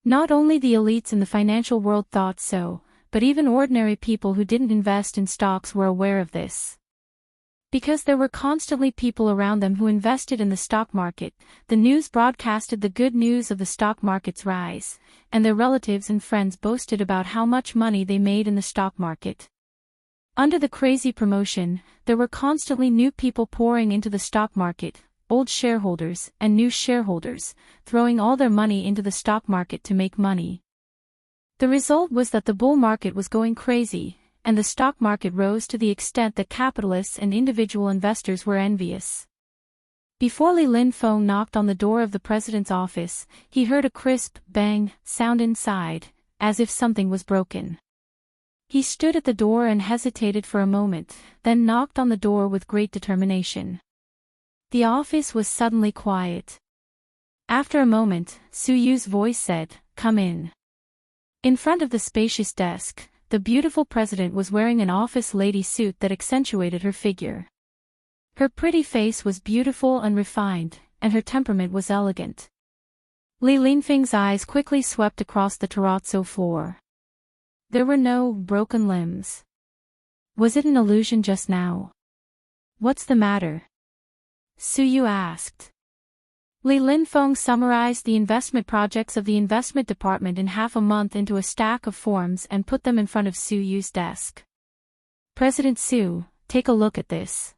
Speaker 1: Not only the elites in the financial world thought so, but even ordinary people who didn't invest in stocks were aware of this. Because there were constantly people around them who invested in the stock market, the news broadcasted the good news of the stock market's rise, and their relatives and friends boasted about how much money they made in the stock market. Under the crazy promotion, there were constantly new people pouring into the stock market, old shareholders and new shareholders, throwing all their money into the stock market to make money. The result was that the bull market was going crazy, and the stock market rose to the extent that capitalists and individual investors were envious. Before Li Linfeng knocked on the door of the president's office, he heard a crisp bang sound inside, as if something was broken. He stood at the door and hesitated for a moment, then knocked on the door with great determination. The office was suddenly quiet. After a moment, Su Yu's voice said, "Come in." In front of the spacious desk, the beautiful president was wearing an office lady suit that accentuated her figure. Her pretty face was beautiful and refined, and her temperament was elegant. Li Linfeng's eyes quickly swept across the terrazzo floor. There were no broken limbs. Was it an illusion just now? "What's the matter?" Su Yu asked. Li Linfeng summarized the investment projects of the investment department in half a month into a stack of forms and put them in front of Su Yu's desk. "President Su, take a look at this."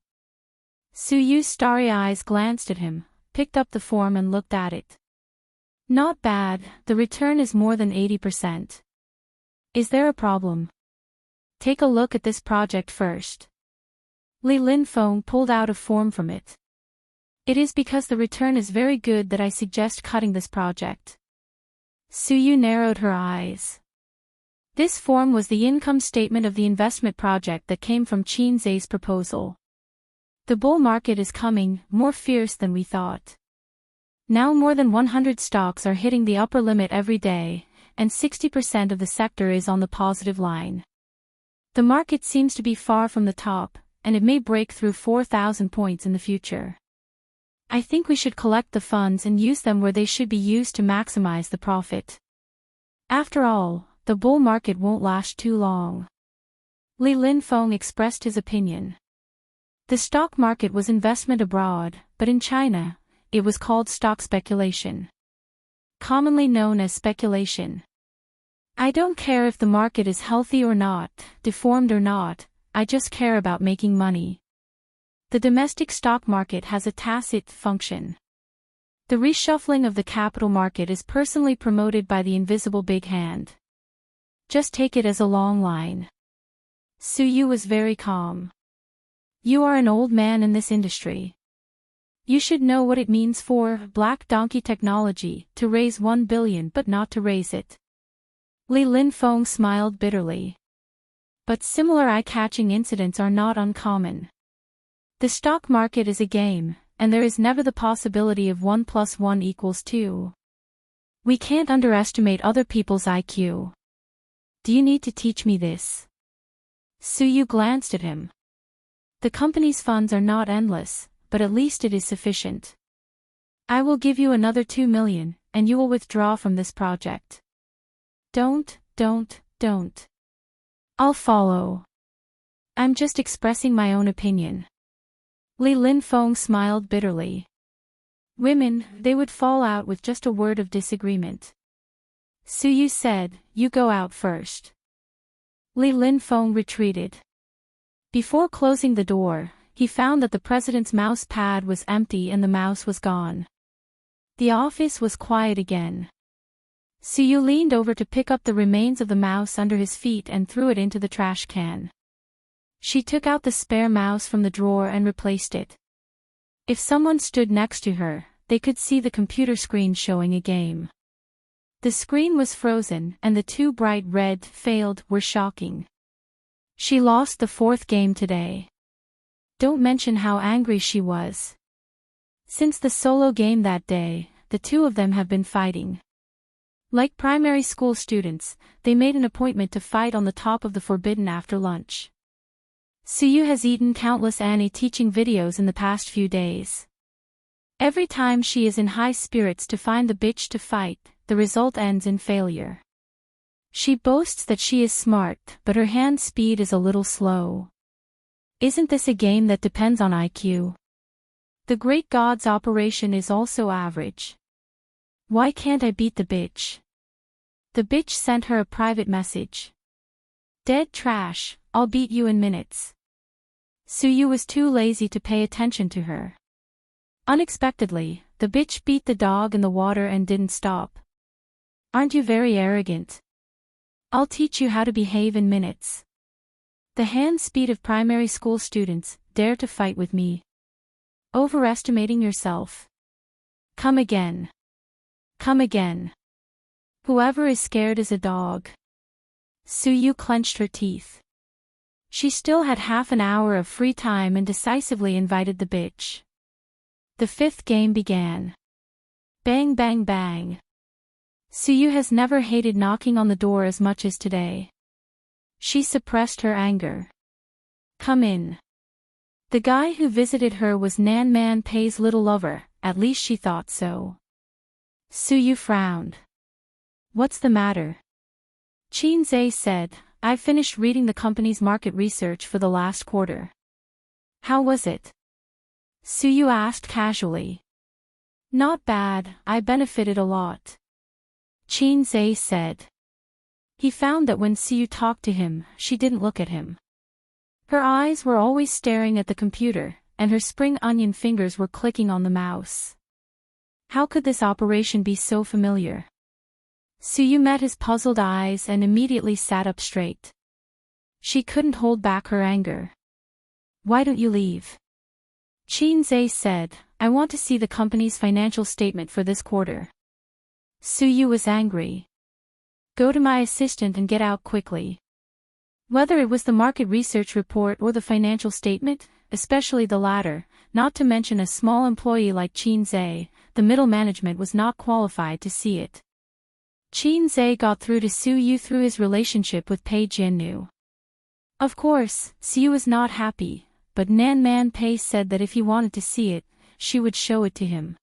Speaker 1: Su Yu's starry eyes glanced at him, picked up the form and looked at it. "Not bad, the return is more than 80%. Is there a problem?" take a look at this project first. Li Linfeng pulled out a form from it. It is because the return is very good that I suggest cutting this project. Suyu narrowed her eyes. This form was the income statement of the investment project that came from Qin Zai's proposal. The bull market is coming, more fierce than we thought. Now more than 100 stocks are hitting the upper limit every day, and 60% of the sector is on the positive line. The market seems to be far from the top, and it may break through 4,000 points in the future. I think we should collect the funds and use them where they should be used to maximize the profit. After all, the bull market won't last too long. Li Linfeng expressed his opinion. The stock market was investment abroad, but in China, it was called stock speculation. Commonly known as speculation. I don't care if the market is healthy or not, deformed or not, I just care about making money. The domestic stock market has a tacit function. The reshuffling of the capital market is personally promoted by the invisible big hand. Just take it as a long line. Suyu was very calm. You are an old man in this industry. You should know what it means for Black Donkey technology to raise 1 billion but not to raise it. Li Linfeng smiled bitterly. But similar eye-catching incidents are not uncommon. The stock market is a game, and there is never the possibility of 1 + 1 = 2. We can't underestimate other people's IQ. Do you need to teach me this? Suyu glanced at him. The company's funds are not endless, but at least it is sufficient. I will give you another 2 million, and you will withdraw from this project. Don't. I'll follow. I'm just expressing my own opinion. Li Linfeng smiled bitterly. Women, they would fall out with just a word of disagreement. Suyu said, you go out first. Li Linfeng retreated. Before closing the door, he found that the president's mouse pad was empty and the mouse was gone. The office was quiet again. Suyu leaned over to pick up the remains of the mouse under his feet and threw it into the trash can. She took out the spare mouse from the drawer and replaced it. If someone stood next to her, they could see the computer screen showing a game. The screen was frozen and the 2 bright red failed were shocking. She lost the 4th game today. Don't mention how angry she was. Since the solo game that day, the 2 of them have been fighting. Like primary school students, they made an appointment to fight on the top of the forbidden after lunch. Suyu has eaten countless Annie teaching videos in the past few days. Every time she is in high spirits to find the bitch to fight, the result ends in failure. She boasts that she is smart, but her hand speed is a little slow. Isn't this a game that depends on IQ? The Great God's operation is also average. Why can't I beat the bitch? The bitch sent her a private message. Dead trash, I'll beat you in minutes. Suyu was too lazy to pay attention to her. Unexpectedly, the bitch beat the dog in the water and didn't stop. Aren't you very arrogant? I'll teach you how to behave in minutes. The hand speed of primary school students, dare to fight with me. Overestimating yourself. Come again. Come again. Whoever is scared is a dog. Suyu clenched her teeth. She still had half an hour of free time and decisively invited the bitch. The 5th game began. Bang bang bang. Suyu has never hated knocking on the door as much as today. She suppressed her anger. Come in. The guy who visited her was Nan Man Pei's little lover, at least she thought so. Suyu frowned. What's the matter? Qin Zai said, I've finished reading the company's market research for the last quarter. How was it? Suyu asked casually. Not bad, I benefited a lot. Qin Zai said. He found that when Suyu talked to him, she didn't look at him. Her eyes were always staring at the computer, and her spring onion fingers were clicking on the mouse. How could this operation be so familiar? Suyu met his puzzled eyes and immediately sat up straight. She couldn't hold back her anger. Why don't you leave? Xianxia said, I want to see the company's financial statement for this quarter. Suyu was angry. Go to my assistant and get out quickly. Whether it was the market research report or the financial statement, especially the latter, not to mention a small employee like Xianxia, the middle management was not qualified to see it. Xianxia got through to Suyu through his relationship with Pei Jiannu. Of course, Suyu was not happy, but Nan Man Pei said that if he wanted to see it, she would show it to him.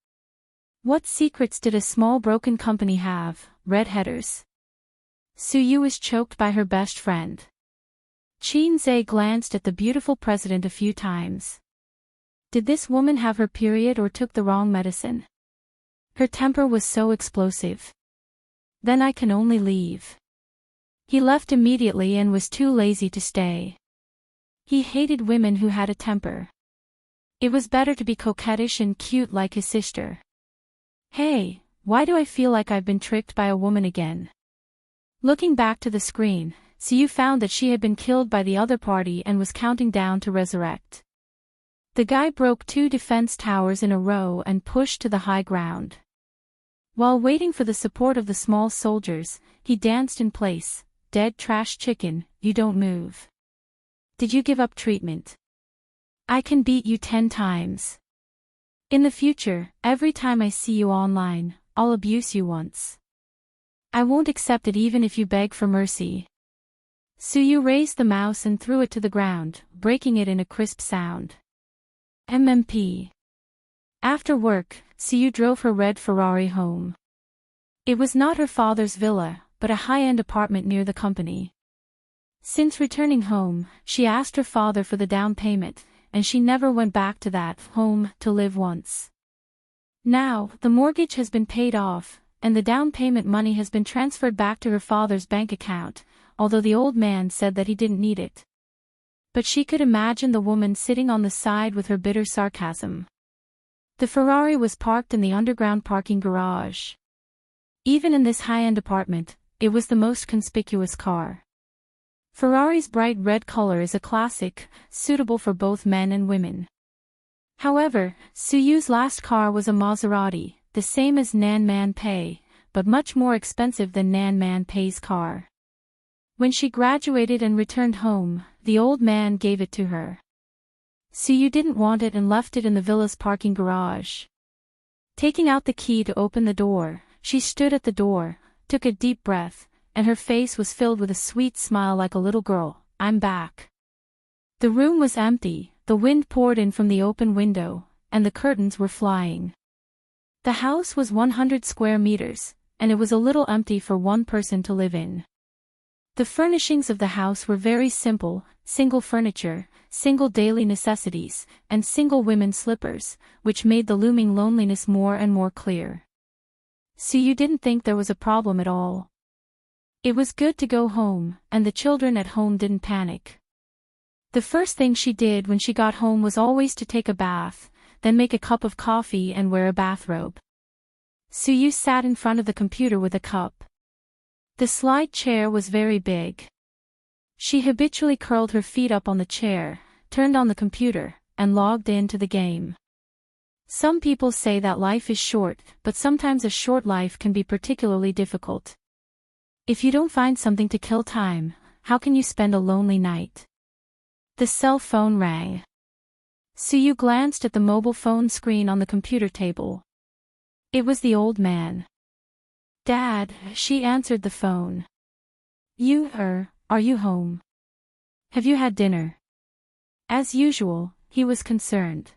Speaker 1: What secrets did a small broken company have? Red headers. Suyu was choked by her best friend. Xianxia glanced at the beautiful president a few times. Did this woman have her period or took the wrong medicine? Her temper was so explosive. Then I can only leave. He left immediately and was too lazy to stay. He hated women who had a temper. It was better to be coquettish and cute like his sister. Hey, why do I feel like I've been tricked by a woman again? Looking back to the screen, Suyu found that she had been killed by the other party and was counting down to resurrect. The guy broke 2 defense towers in a row and pushed to the high ground. While waiting for the support of the small soldiers, he danced in place. Dead trash chicken, you don't move. Did you give up treatment? I can beat you 10 times. In the future, every time I see you online, I'll abuse you once. I won't accept it even if you beg for mercy. Suyu raised the mouse and threw it to the ground, breaking it in a crisp sound. MMP. After work, Suyu drove her red Ferrari home. It was not her father's villa, but a high-end apartment near the company. Since returning home, she asked her father for the down payment, and she never went back to that home to live once. Now, the mortgage has been paid off, and the down payment money has been transferred back to her father's bank account, although the old man said that he didn't need it. But she could imagine the woman sitting on the side with her bitter sarcasm. The Ferrari was parked in the underground parking garage. Even in this high-end apartment, it was the most conspicuous car. Ferrari's bright red color is a classic, suitable for both men and women. However, Suyu's last car was a Maserati, the same as Nan Man Pei, but much more expensive than Nan Man Pei's car. When she graduated and returned home, the old man gave it to her. Suyu didn't want it and left it in the villa's parking garage. Taking out the key to open the door, she stood at the door, took a deep breath, and her face was filled with a sweet smile like a little girl. I'm back. The room was empty, the wind poured in from the open window, and the curtains were flying. The house was 100 square meters, and it was a little empty for one person to live in. The furnishings of the house were very simple, single furniture, single daily necessities, and single women's slippers, which made the looming loneliness more and more clear. Suyu didn't think there was a problem at all. It was good to go home, and the children at home didn't panic. The first thing she did when she got home was always to take a bath, then make a cup of coffee and wear a bathrobe. Suyu sat in front of the computer with a cup. The slide chair was very big. She habitually curled her feet up on the chair, turned on the computer, and logged into the game. Some people say that life is short, but sometimes a short life can be particularly difficult. If you don't find something to kill time, how can you spend a lonely night? The cell phone rang. Suyu glanced at the mobile phone screen on the computer table. It was the old man. Dad, she answered the phone. Are you home? Have you had dinner? As usual, he was concerned.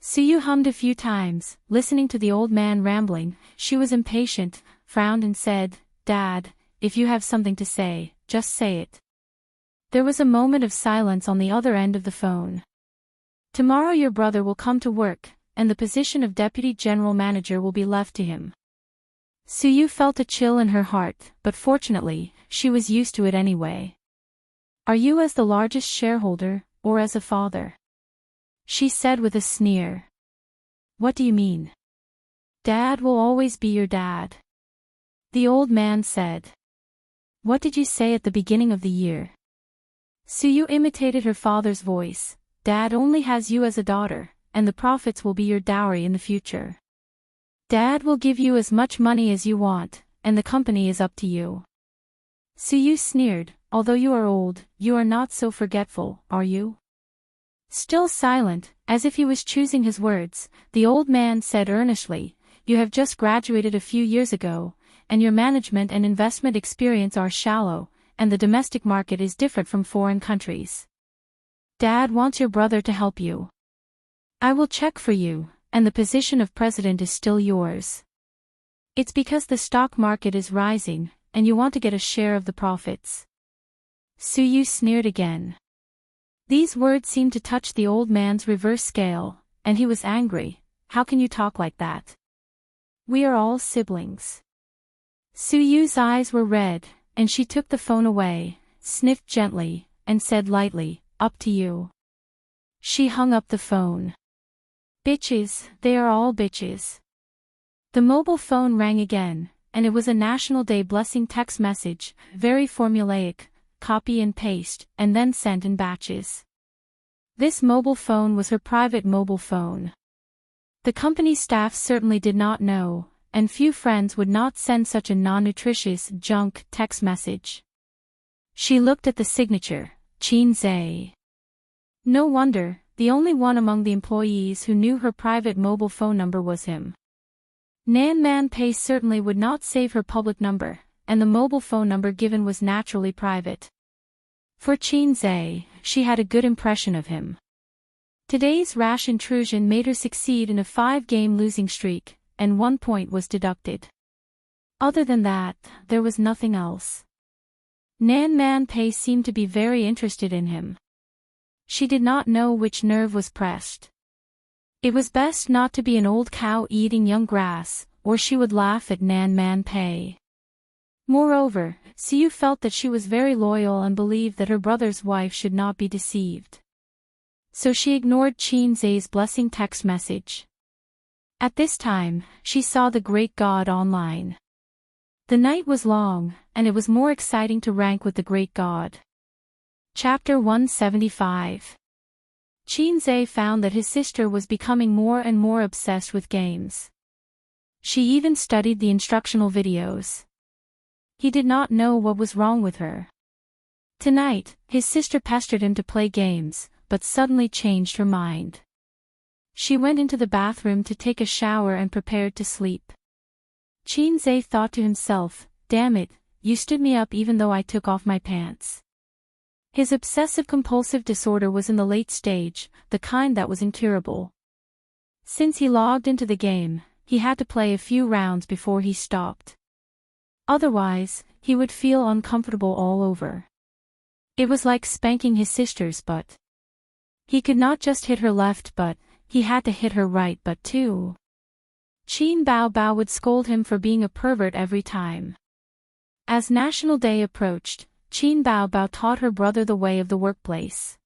Speaker 1: Suyu hummed a few times, listening to the old man rambling. She was impatient, frowned and said, Dad, if you have something to say, just say it. There was a moment of silence on the other end of the phone. Tomorrow your brother will come to work, and the position of deputy general manager will be left to him. Suyu felt a chill in her heart, but fortunately, she was used to it anyway. Are you as the largest shareholder, or as a father? She said with a sneer. What do you mean? Dad will always be your dad. The old man said. What did you say at the beginning of the year? Suyu imitated her father's voice. Dad only has you as a daughter, and the profits will be your dowry in the future. Dad will give you as much money as you want, and the company is up to you. Suyu sneered, although you are old, you are not so forgetful, are you? Still silent, as if he was choosing his words, the old man said earnestly, you have just graduated a few years ago, and your management and investment experience are shallow, and the domestic market is different from foreign countries. Dad wants your brother to help you. I will check for you, and the position of president is still yours. It's because the stock market is rising, and you want to get a share of the profits. Suyu sneered again. These words seemed to touch the old man's reverse scale, and he was angry. How can you talk like that? We are all siblings. Suyu's eyes were red, and she took the phone away, sniffed gently, and said lightly, up to you. She hung up the phone. Bitches, they are all bitches. The mobile phone rang again, and it was a National Day blessing text message, very formulaic, copy and paste, and then sent in batches. This mobile phone was her private mobile phone. The company staff certainly did not know, and few friends would not send such a non-nutritious junk text message. She looked at the signature, Xianxia. No wonder, the only one among the employees who knew her private mobile phone number was him. Nan Man Pei certainly would not save her public number, and the mobile phone number given was naturally private. For Xianxia, she had a good impression of him. Today's rash intrusion made her succeed in a 5-game losing streak, and 1 point was deducted. Other than that, there was nothing else. Nan Man Pei seemed to be very interested in him. She did not know which nerve was pressed. It was best not to be an old cow eating young grass, or she would laugh at Nan Man Pei. Moreover, Suyu felt that she was very loyal and believed that her brother's wife should not be deceived. So she ignored Xianxia's blessing text message. At this time, she saw the great god online. The night was long, and it was more exciting to rank with the great god. Chapter 175. Xianxia found that his sister was becoming more and more obsessed with games. She even studied the instructional videos. He did not know what was wrong with her. Tonight, his sister pestered him to play games, but suddenly changed her mind. She went into the bathroom to take a shower and prepared to sleep. Xianxia thought to himself, damn it, you stood me up even though I took off my pants. His obsessive-compulsive disorder was in the late stage, the kind that was incurable. Since he logged into the game, he had to play a few rounds before he stopped. Otherwise, he would feel uncomfortable all over. It was like spanking his sister's butt. He could not just hit her left butt, he had to hit her right butt too. Qin Bao Bao would scold him for being a pervert every time. As National Day approached, Qin Bao Bao taught her brother the way of the workplace.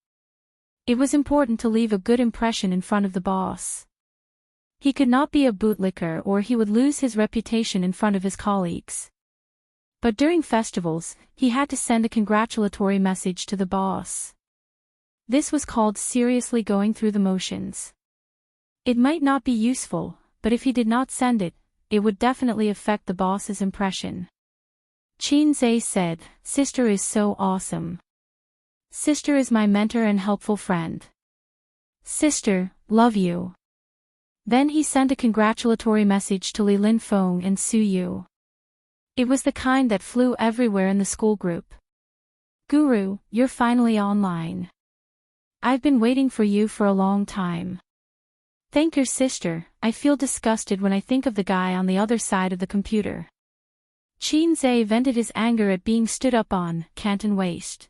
Speaker 1: It was important to leave a good impression in front of the boss. He could not be a bootlicker or he would lose his reputation in front of his colleagues. But during festivals, he had to send a congratulatory message to the boss. This was called seriously going through the motions. It might not be useful, but if he did not send it, it would definitely affect the boss's impression. Xianxia said, "Sister is so awesome. Sister is my mentor and helpful friend. Sister, love you." Then he sent a congratulatory message to Li Linfeng and Suyu. It was the kind that flew everywhere in the school group. Guru, you're finally online. I've been waiting for you for a long time. Thank your sister, I feel disgusted when I think of the guy on the other side of the computer. Xianxia vented his anger at being stood up on, Canton Waste.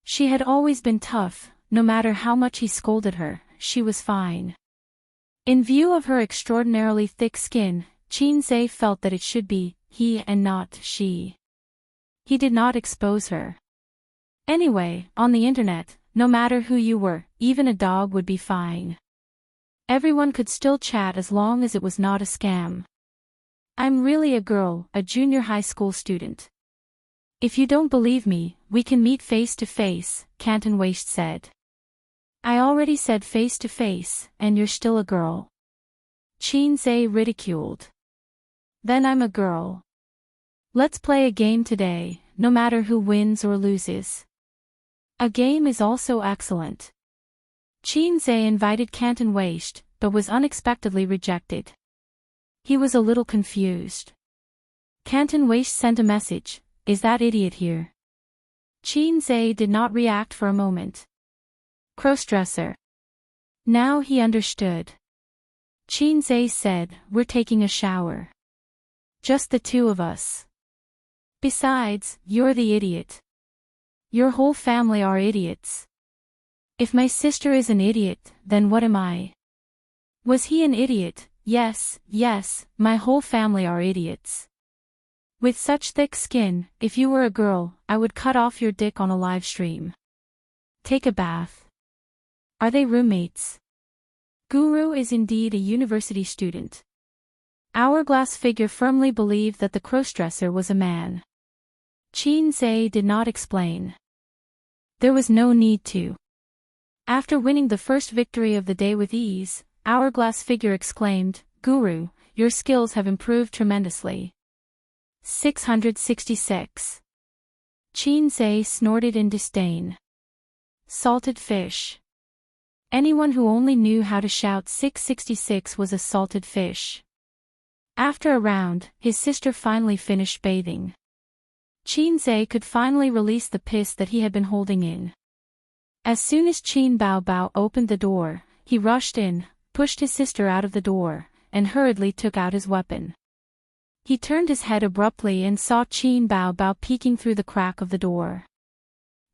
Speaker 1: She had always been tough, no matter how much he scolded her, she was fine. In view of her extraordinarily thick skin, Xianxia felt that it should be he and not she. He did not expose her. Anyway, on the internet, no matter who you were, even a dog would be fine. Everyone could still chat as long as it was not a scam. I'm really a girl, a junior high school student. If you don't believe me, we can meet face to face, Canton Waist said. I already said face to face, and you're still a girl. Xianxia ridiculed. Then I'm a girl. Let's play a game today, no matter who wins or loses. A game is also excellent. Xianxia invited Canton Waist, but was unexpectedly rejected. He was a little confused. Canton Waist sent a message, "Is that idiot here?" Xianxia did not react for a moment. Crossdresser. Now he understood. Xianxia said, "We're taking a shower. Just the two of us. Besides, you're the idiot. Your whole family are idiots. If my sister is an idiot, then what am I?" Was he an idiot? Yes, my whole family are idiots. With such thick skin, if you were a girl, I would cut off your dick on a live stream. Take a bath. Are they roommates? Guru is indeed a university student. Hourglass figure firmly believed that the crossdresser was a man. Xianxia did not explain. There was no need to. After winning the first victory of the day with ease, Hourglass figure exclaimed, "Guru, your skills have improved tremendously." 666. Xianxia snorted in disdain. Salted fish. Anyone who only knew how to shout 666 was a salted fish. After a round, his sister finally finished bathing. Xianxia could finally release the piss that he had been holding in. As soon as Qin Bao Bao opened the door, he rushed in, pushed his sister out of the door, and hurriedly took out his weapon. He turned his head abruptly and saw Qin Bao Bao peeking through the crack of the door.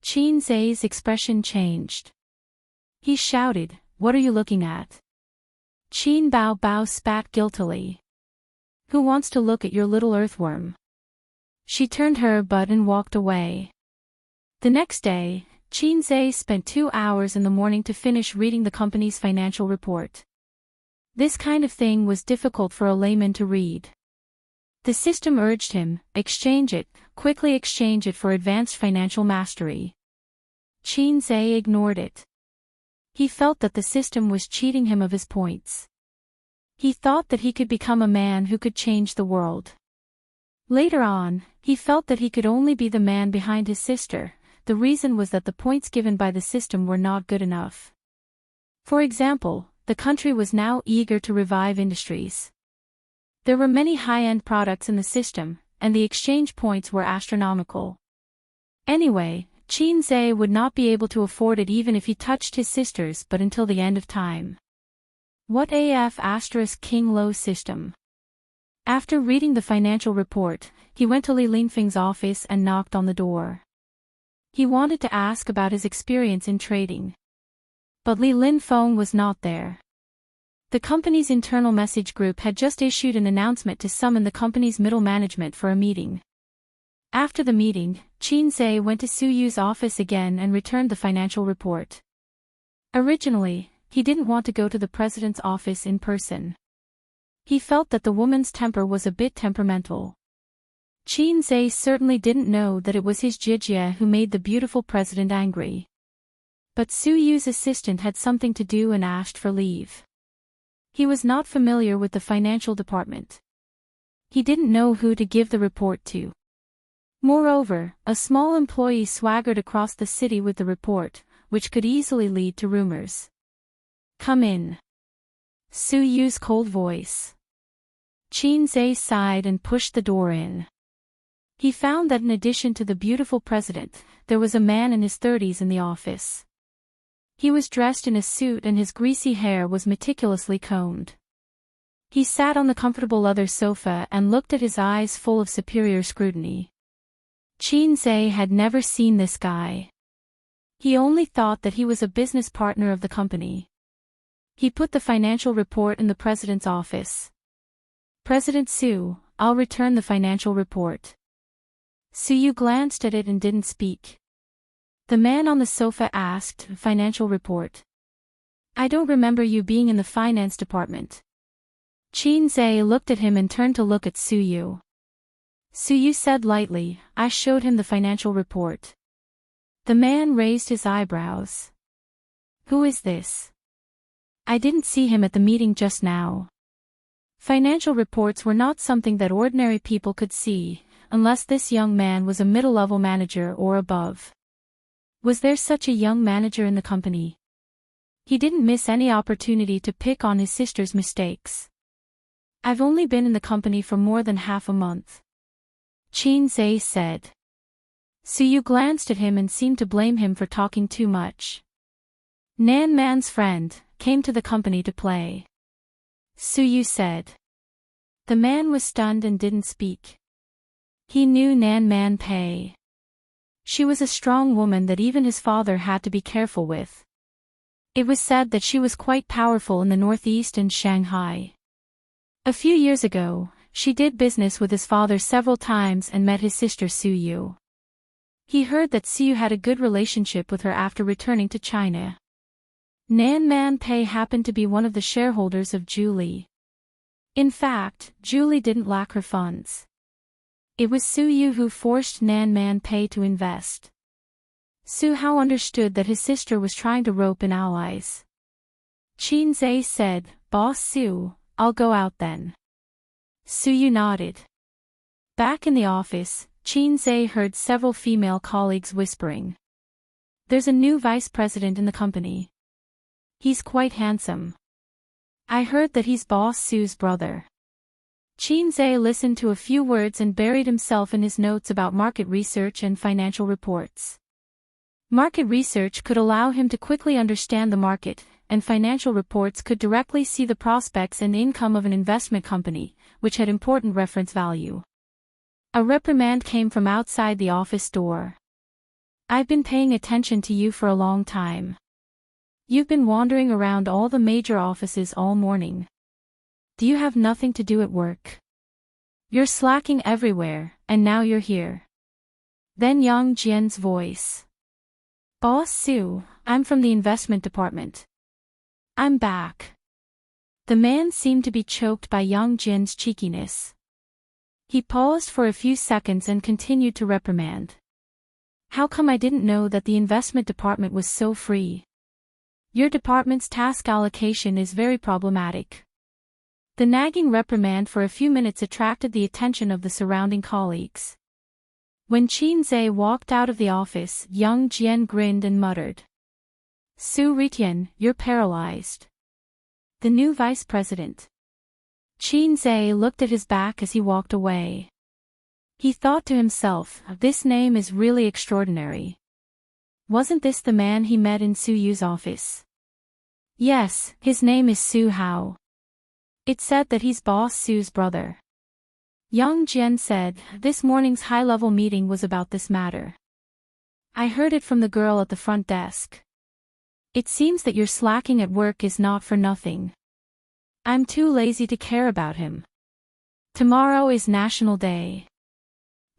Speaker 1: Xianxia's expression changed. He shouted, "What are you looking at?" Qin Bao Bao spat guiltily. "Who wants to look at your little earthworm?" She turned her butt and walked away. The next day, Xianxia spent 2 hours in the morning to finish reading the company's financial report. This kind of thing was difficult for a layman to read. The system urged him, quickly exchange it for advanced financial mastery. Xianxia ignored it. He felt that the system was cheating him of his points. He thought that he could become a man who could change the world. Later on, he felt that he could only be the man behind his sister. The reason was that the points given by the system were not good enough. For example, the country was now eager to revive industries. There were many high-end products in the system, and the exchange points were astronomical. Anyway, Xianxia would not be able to afford it even if he touched his sisters but until the end of time. What AF * King Lo system? After reading the financial report, he went to Li Lingfeng's office and knocked on the door. He wanted to ask about his experience in trading. But Li Linfeng was not there. The company's internal message group had just issued an announcement to summon the company's middle management for a meeting. After the meeting, Xianxia went to Su Yu's office again and returned the financial report. Originally, he didn't want to go to the president's office in person. He felt that the woman's temper was a bit temperamental. Xianxia certainly didn't know that it was his Jijie who made the beautiful president angry. But Su Yu's assistant had something to do and asked for leave. He was not familiar with the financial department. He didn't know who to give the report to. Moreover, a small employee swaggered across the city with the report, which could easily lead to rumors. "Come in." Su Yu's cold voice. Xianxia sighed and pushed the door in. He found that in addition to the beautiful president, there was a man in his 30s in the office. He was dressed in a suit and his greasy hair was meticulously combed. He sat on the comfortable leather sofa and looked at his eyes full of superior scrutiny. Xianxia had never seen this guy. He only thought that he was a business partner of the company. He put the financial report in the president's office. "President Su, I'll return the financial report." Su Yu glanced at it and didn't speak. The man on the sofa asked, "Financial report? I don't remember you being in the finance department." Xianxia looked at him and turned to look at Su Yu. Suyu said lightly. I showed him the financial report. The man raised his eyebrows. Who is this? I didn't see him at the meeting just now. Financial reports were not something that ordinary people could see, unless this young man was a middle-level manager or above. Was there such a young manager in the company? He didn't miss any opportunity to pick on his sister's mistakes. I've only been in the company for more than half a month. Xianxia said. Suyu glanced at him and seemed to blame him for talking too much. Nan Man's friend came to the company to play. Suyu said. The man was stunned and didn't speak. He knew Nan Man Pei. She was a strong woman that even his father had to be careful with. It was said that she was quite powerful in the Northeast and Shanghai. A few years ago, she did business with his father several times and met his sister Suyu. He heard that Suyu had a good relationship with her after returning to China. Nan Man Pei happened to be one of the shareholders of Julie. In fact, Julie didn't lack her funds. It was Suyu who forced Nan Man Pei to invest. Su Hao understood that his sister was trying to rope in allies. Xianxia said, Boss Su, I'll go out then. Suyu nodded. Back in the office, Xianxia heard several female colleagues whispering. There's a new vice president in the company. He's quite handsome. I heard that he's Boss Su's brother. Xianxia listened to a few words and buried himself in his notes about market research and financial reports. Market research could allow him to quickly understand the market, and financial reports could directly see the prospects and income of an investment company, which had important reference value. A reprimand came from outside the office door. I've been paying attention to you for a long time. You've been wandering around all the major offices all morning. Do you have nothing to do at work? You're slacking everywhere, and now you're here. Then Yang Jian's voice. Boss Su, I'm from the investment department. I'm back. The man seemed to be choked by Yang Jian's cheekiness. He paused for a few seconds and continued to reprimand. How come I didn't know that the investment department was so free? Your department's task allocation is very problematic. The nagging reprimand for a few minutes attracted the attention of the surrounding colleagues. When Xianxia walked out of the office, Yang Jian grinned and muttered. Su Ritian, you're paralyzed. The new vice president. Xianxia looked at his back as he walked away. He thought to himself, this name is really extraordinary. Wasn't this the man he met in Suyu's office? Yes, his name is Su Hao. It said that he's Boss Su's brother. Yang Jian said, this morning's high-level meeting was about this matter. I heard it from the girl at the front desk. It seems that your slacking at work is not for nothing. I'm too lazy to care about him. Tomorrow is National Day.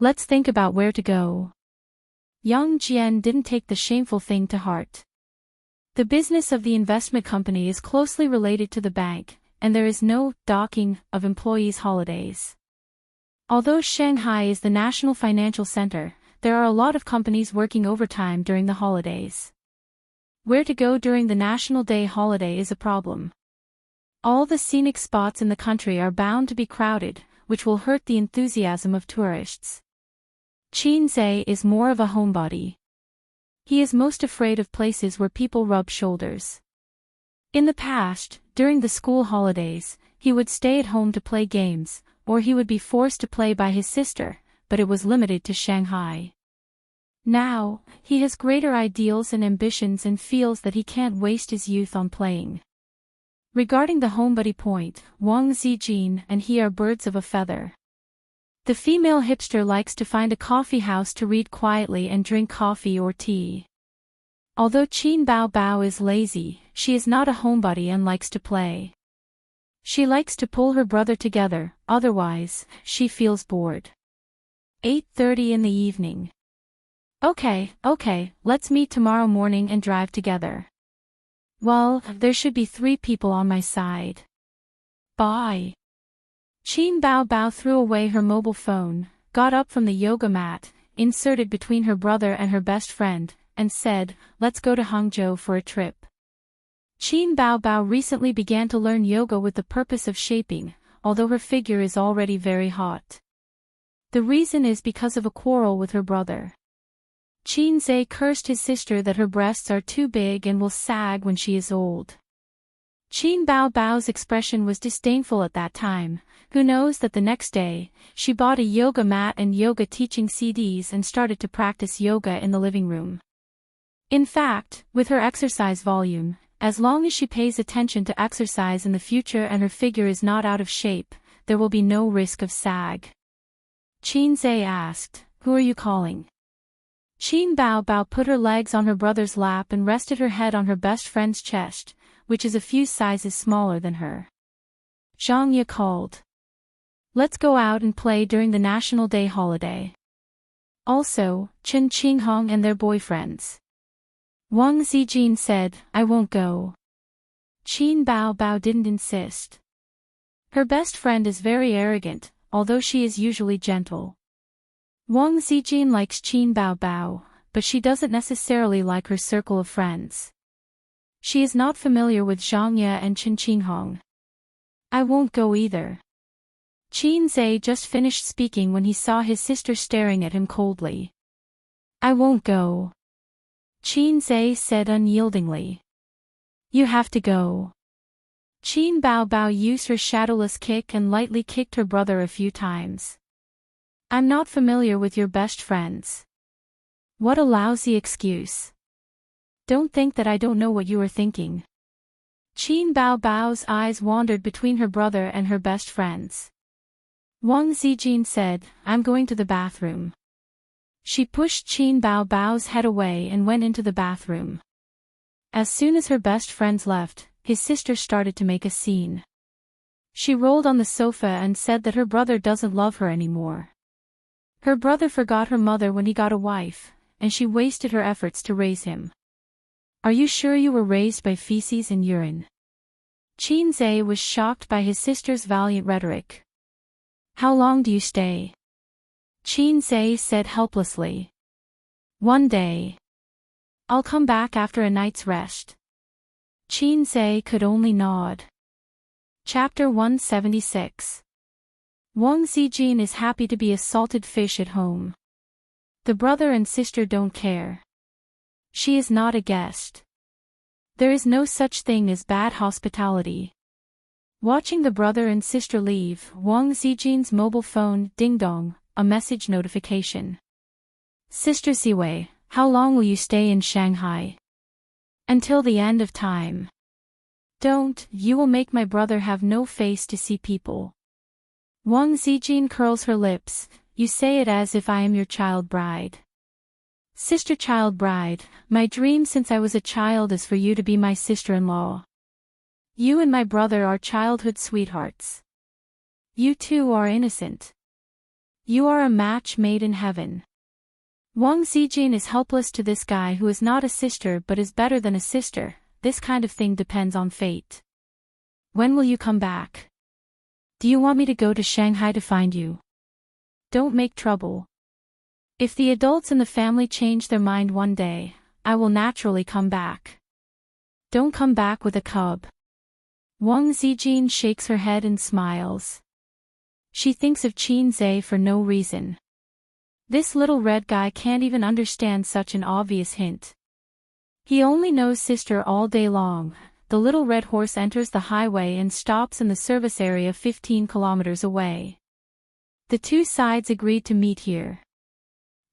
Speaker 1: Let's think about where to go. Yang Jian didn't take the shameful thing to heart. The business of the investment company is closely related to the bank, and there is no docking of employees' holidays. Although Shanghai is the national financial center, there are a lot of companies working overtime during the holidays. Where to go during the National Day holiday is a problem. All the scenic spots in the country are bound to be crowded, which will hurt the enthusiasm of tourists. Xianxia is more of a homebody. He is most afraid of places where people rub shoulders. In the past, during the school holidays, he would stay at home to play games, or he would be forced to play by his sister, but it was limited to Shanghai. Now, he has greater ideals and ambitions and feels that he can't waste his youth on playing. Regarding the homebody point, Wang Zijin and he are birds of a feather. The female hipster likes to find a coffee house to read quietly and drink coffee or tea. Although Qin Bao Bao is lazy, she is not a homebody and likes to play. She likes to pull her brother together, otherwise, she feels bored. 8:30 in the evening. Okay, let's meet tomorrow morning and drive together. Well, there should be 3 people on my side. Bye. Qin Bao Bao threw away her mobile phone, got up from the yoga mat, inserted between her brother and her best friend, and said, "Let's go to Hangzhou for a trip." Qin Baobao recently began to learn yoga with the purpose of shaping, although her figure is already very hot. The reason is because of a quarrel with her brother. Qin Zhe cursed his sister that her breasts are too big and will sag when she is old. Qin Baobao's expression was disdainful at that time. Who knows that the next day, she bought a yoga mat and yoga teaching CDs and started to practice yoga in the living room. In fact, with her exercise volume, as long as she pays attention to exercise in the future and her figure is not out of shape, there will be no risk of sag. Qin Zhe asked, "Who are you calling?" Qin Baobao put her legs on her brother's lap and rested her head on her best friend's chest, which is a few sizes smaller than her. Xianxia called. "Let's go out and play during the National Day holiday. Also, Chen Qinghong and their boyfriends." Wang Zijin said, "I won't go." Qin Baobao didn't insist. Her best friend is very arrogant, although she is usually gentle. Wang Zijin likes Qin Baobao, but she doesn't necessarily like her circle of friends. She is not familiar with Xianxia and Chen Qinghong. "I won't go either." Qin Zhe just finished speaking when he saw his sister staring at him coldly. "I won't go," Qin Zhe said unyieldingly. "You have to go." Qin Baobao used her shadowless kick and lightly kicked her brother a few times. "I'm not familiar with your best friends." What a lousy excuse. Don't think that I don't know what you are thinking. Qin Baobao's eyes wandered between her brother and her best friends. Wang Zijin said, "I'm going to the bathroom." She pushed Qin Baobao's head away and went into the bathroom. As soon as her best friends left, his sister started to make a scene. She rolled on the sofa and said that her brother doesn't love her anymore. Her brother forgot her mother when he got a wife, and she wasted her efforts to raise him. "Are you sure you were raised by feces and urine?" Qin Zhe was shocked by his sister's valiant rhetoric. "How long do you stay?" Qin Zhe said helplessly. "One day. I'll come back after a night's rest." Qin Zhe could only nod. Chapter 176. Wang Zijin is happy to be a salted fish at home. The brother and sister don't care. She is not a guest. There is no such thing as bad hospitality. Watching the brother and sister leave, Wang Zijin's mobile phone ding-dong, a message notification. "Sister Ziwei, how long will you stay in Shanghai?" "Until the end of time." "Don't, you will make my brother have no face to see people." Wang Zijin curls her lips, "You say it as if I am your child bride." "Sister child bride, my dream since I was a child is for you to be my sister-in-law. You and my brother are childhood sweethearts. You two are innocent. You are a match made in heaven." Wang Zijin is helpless to this guy who is not a sister but is better than a sister. This kind of thing depends on fate. "When will you come back? Do you want me to go to Shanghai to find you?" "Don't make trouble. If the adults in the family change their mind one day, I will naturally come back. Don't come back with a cub." Wang Zijin shakes her head and smiles. She thinks of Qin Zhe for no reason. This little red guy can't even understand such an obvious hint. He only knows sister all day long. The little red horse enters the highway and stops in the service area 15 kilometers away. The two sides agreed to meet here.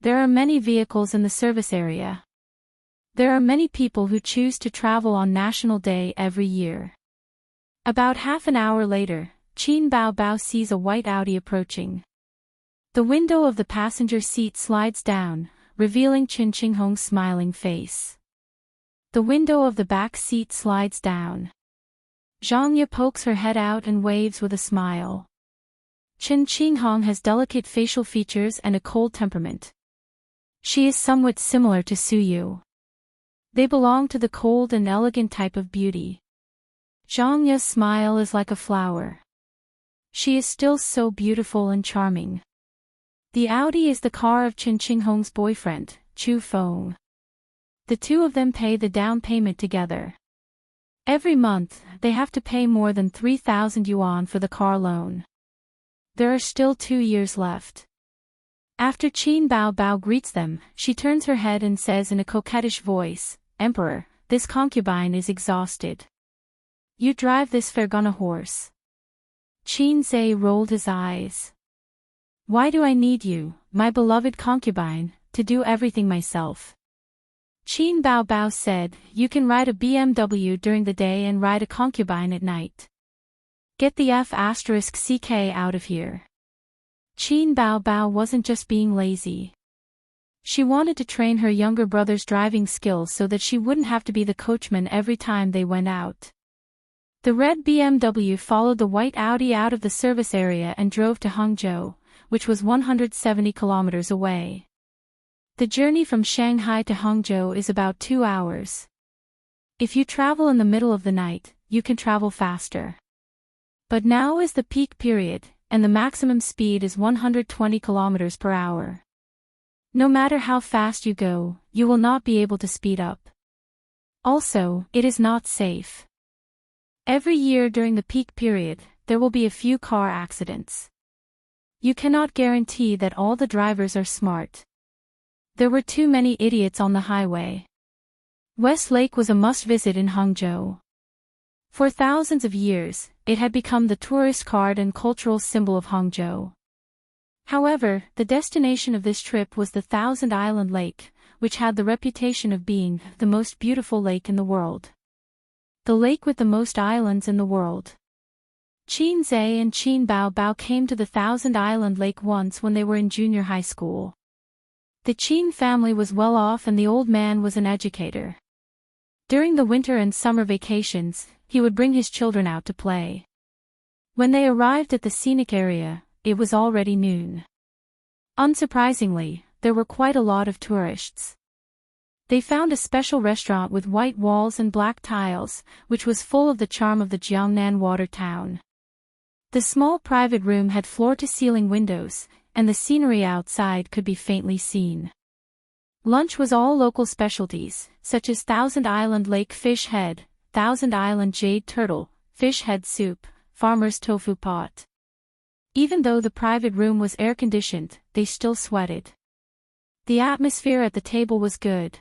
Speaker 1: There are many vehicles in the service area. There are many people who choose to travel on National Day every year. About half an hour later, Qin Baobao sees a white Audi approaching. The window of the passenger seat slides down, revealing Chen Qinghong's smiling face. The window of the back seat slides down. Xianxia pokes her head out and waves with a smile. Chen Qinghong has delicate facial features and a cold temperament. She is somewhat similar to Suyu. They belong to the cold and elegant type of beauty. Xianxia's smile is like a flower. She is still so beautiful and charming. The Audi is the car of Chen Qinghong's boyfriend, Chu Feng. The two of them pay the down payment together. Every month, they have to pay more than 3,000 yuan for the car loan. There are still 2 years left. After Qin Bao greets them, she turns her head and says in a coquettish voice, "Emperor, this concubine is exhausted. You drive this Fergana horse." Qin Zhe rolled his eyes. "Why do I need you, my beloved concubine, to do everything myself?" Qin Bao said, "You can ride a BMW during the day and ride a concubine at night. Get the F***ck out of here." Qin Bao wasn't just being lazy. She wanted to train her younger brother's driving skills so that she wouldn't have to be the coachman every time they went out. The red BMW followed the white Audi out of the service area and drove to Hangzhou, which was 170 kilometers away. The journey from Shanghai to Hangzhou is about 2 hours. If you travel in the middle of the night, you can travel faster. But now is the peak period, and the maximum speed is 120 kilometers per hour. No matter how fast you go, you will not be able to speed up. Also, it is not safe. Every year during the peak period, there will be a few car accidents. You cannot guarantee that all the drivers are smart. There were too many idiots on the highway. West Lake was a must-visit in Hangzhou. For thousands of years, it had become the tourist card and cultural symbol of Hangzhou. However, the destination of this trip was the Thousand Island Lake, which had the reputation of being the most beautiful lake in the world. The lake with the most islands in the world. Qin Zhe and Qin Bao came to the Thousand Island Lake once when they were in junior high school. The Qin family was well off and the old man was an educator. During the winter and summer vacations, he would bring his children out to play. When they arrived at the scenic area, it was already noon. Unsurprisingly, there were quite a lot of tourists. They found a special restaurant with white walls and black tiles, which was full of the charm of the Jiangnan water town. The small private room had floor-to-ceiling windows, and the scenery outside could be faintly seen. Lunch was all local specialties, such as Thousand Island Lake fish head, Thousand Island jade turtle, fish head soup, farmer's tofu pot. Even though the private room was air-conditioned, they still sweated. The atmosphere at the table was good.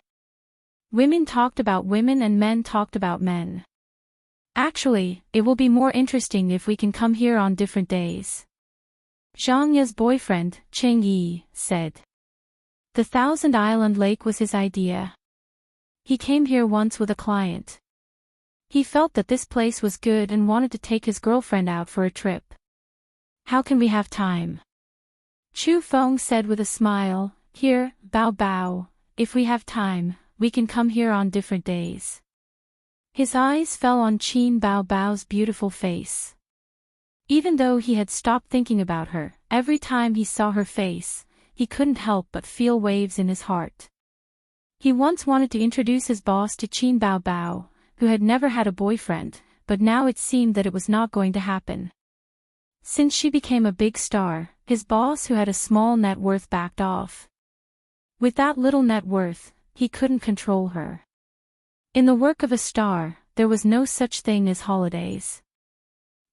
Speaker 1: Women talked about women and men talked about men. "Actually, it will be more interesting if we can come here on different days," Xianxia's boyfriend, Cheng Yi, said. The Thousand Island Lake was his idea. He came here once with a client. He felt that this place was good and wanted to take his girlfriend out for a trip. "How can we have time?" Chu Feng said with a smile, "Here, Bao, if we have time, we can come here on different days." His eyes fell on Qin Bao's beautiful face. Even though he had stopped thinking about her, every time he saw her face, he couldn't help but feel waves in his heart. He once wanted to introduce his boss to Qin Bao, who had never had a boyfriend, but now it seemed that it was not going to happen. Since she became a big star, his boss who had a small net worth backed off. With that little net worth, he couldn't control her. In the work of a star, there was no such thing as holidays.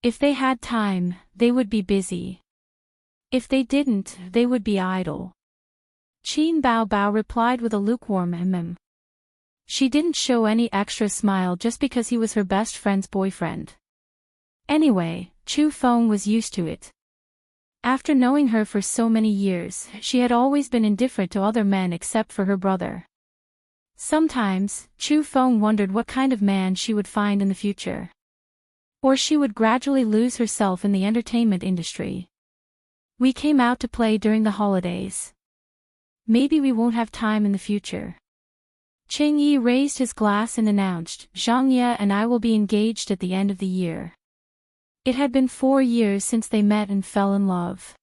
Speaker 1: If they had time, they would be busy. If they didn't, they would be idle. Qin Bao replied with a lukewarm She didn't show any extra smile just because he was her best friend's boyfriend. Anyway, Chu Feng was used to it. After knowing her for so many years, she had always been indifferent to other men except for her brother. Sometimes, Chu Feng wondered what kind of man she would find in the future. Or she would gradually lose herself in the entertainment industry. "We came out to play during the holidays. Maybe we won't have time in the future." Cheng Yi raised his glass and announced, "Xianxia and I will be engaged at the end of the year." It had been 4 years since they met and fell in love.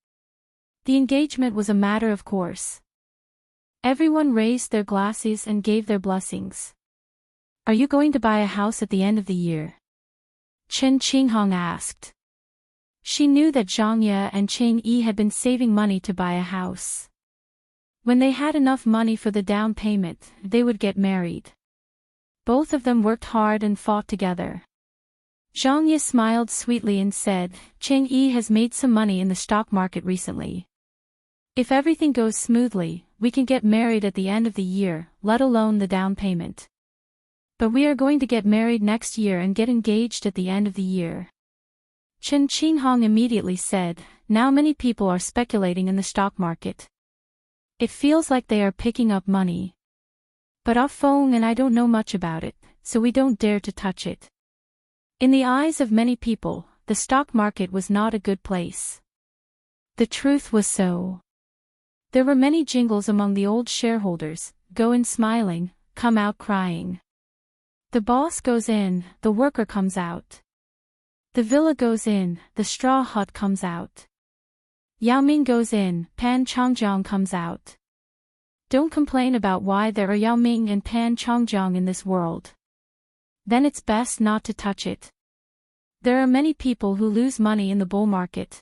Speaker 1: The engagement was a matter of course. Everyone raised their glasses and gave their blessings. "Are you going to buy a house at the end of the year?" Chen Qinghong asked. She knew that Xianxia and Qiangyi had been saving money to buy a house. When they had enough money for the down payment, they would get married. Both of them worked hard and fought together. Xianxia smiled sweetly and said, Qiangyi has made some money in the stock market recently. If everything goes smoothly, we can get married at the end of the year, let alone the down payment. But we are going to get married next year and get engaged at the end of the year. Chen Qinghong immediately said, now many people are speculating in the stock market. It feels like they are picking up money. But Ah Feng and I don't know much about it, so we don't dare to touch it. In the eyes of many people, the stock market was not a good place. The truth was so. There were many jingles among the old shareholders, go in smiling, come out crying. The boss goes in, the worker comes out. The villa goes in, the straw hut comes out. Yaoming goes in, Pan Chongjiang comes out. Don't complain about why there are Yaoming and Pan Chongjiang in this world. Then it's best not to touch it. There are many people who lose money in the bull market.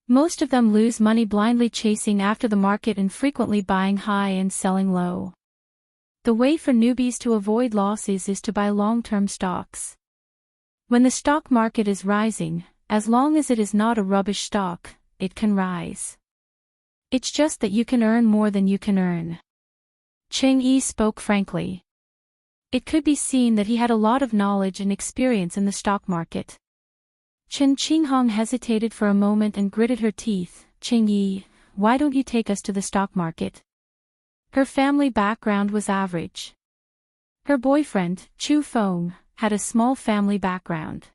Speaker 1: Most of them lose money blindly chasing after the market and frequently buying high and selling low. The way for newbies to avoid losses is to buy long-term stocks. When the stock market is rising, as long as it is not a rubbish stock, it can rise. It's just that you can earn more than you can earn. Qiangyi spoke frankly. It could be seen that he had a lot of knowledge and experience in the stock market. Chen Qinghong hesitated for a moment and gritted her teeth. Qiangyi, why don't you take us to the stock market? Her family background was average. Her boyfriend, Chu Feng, had a small family background.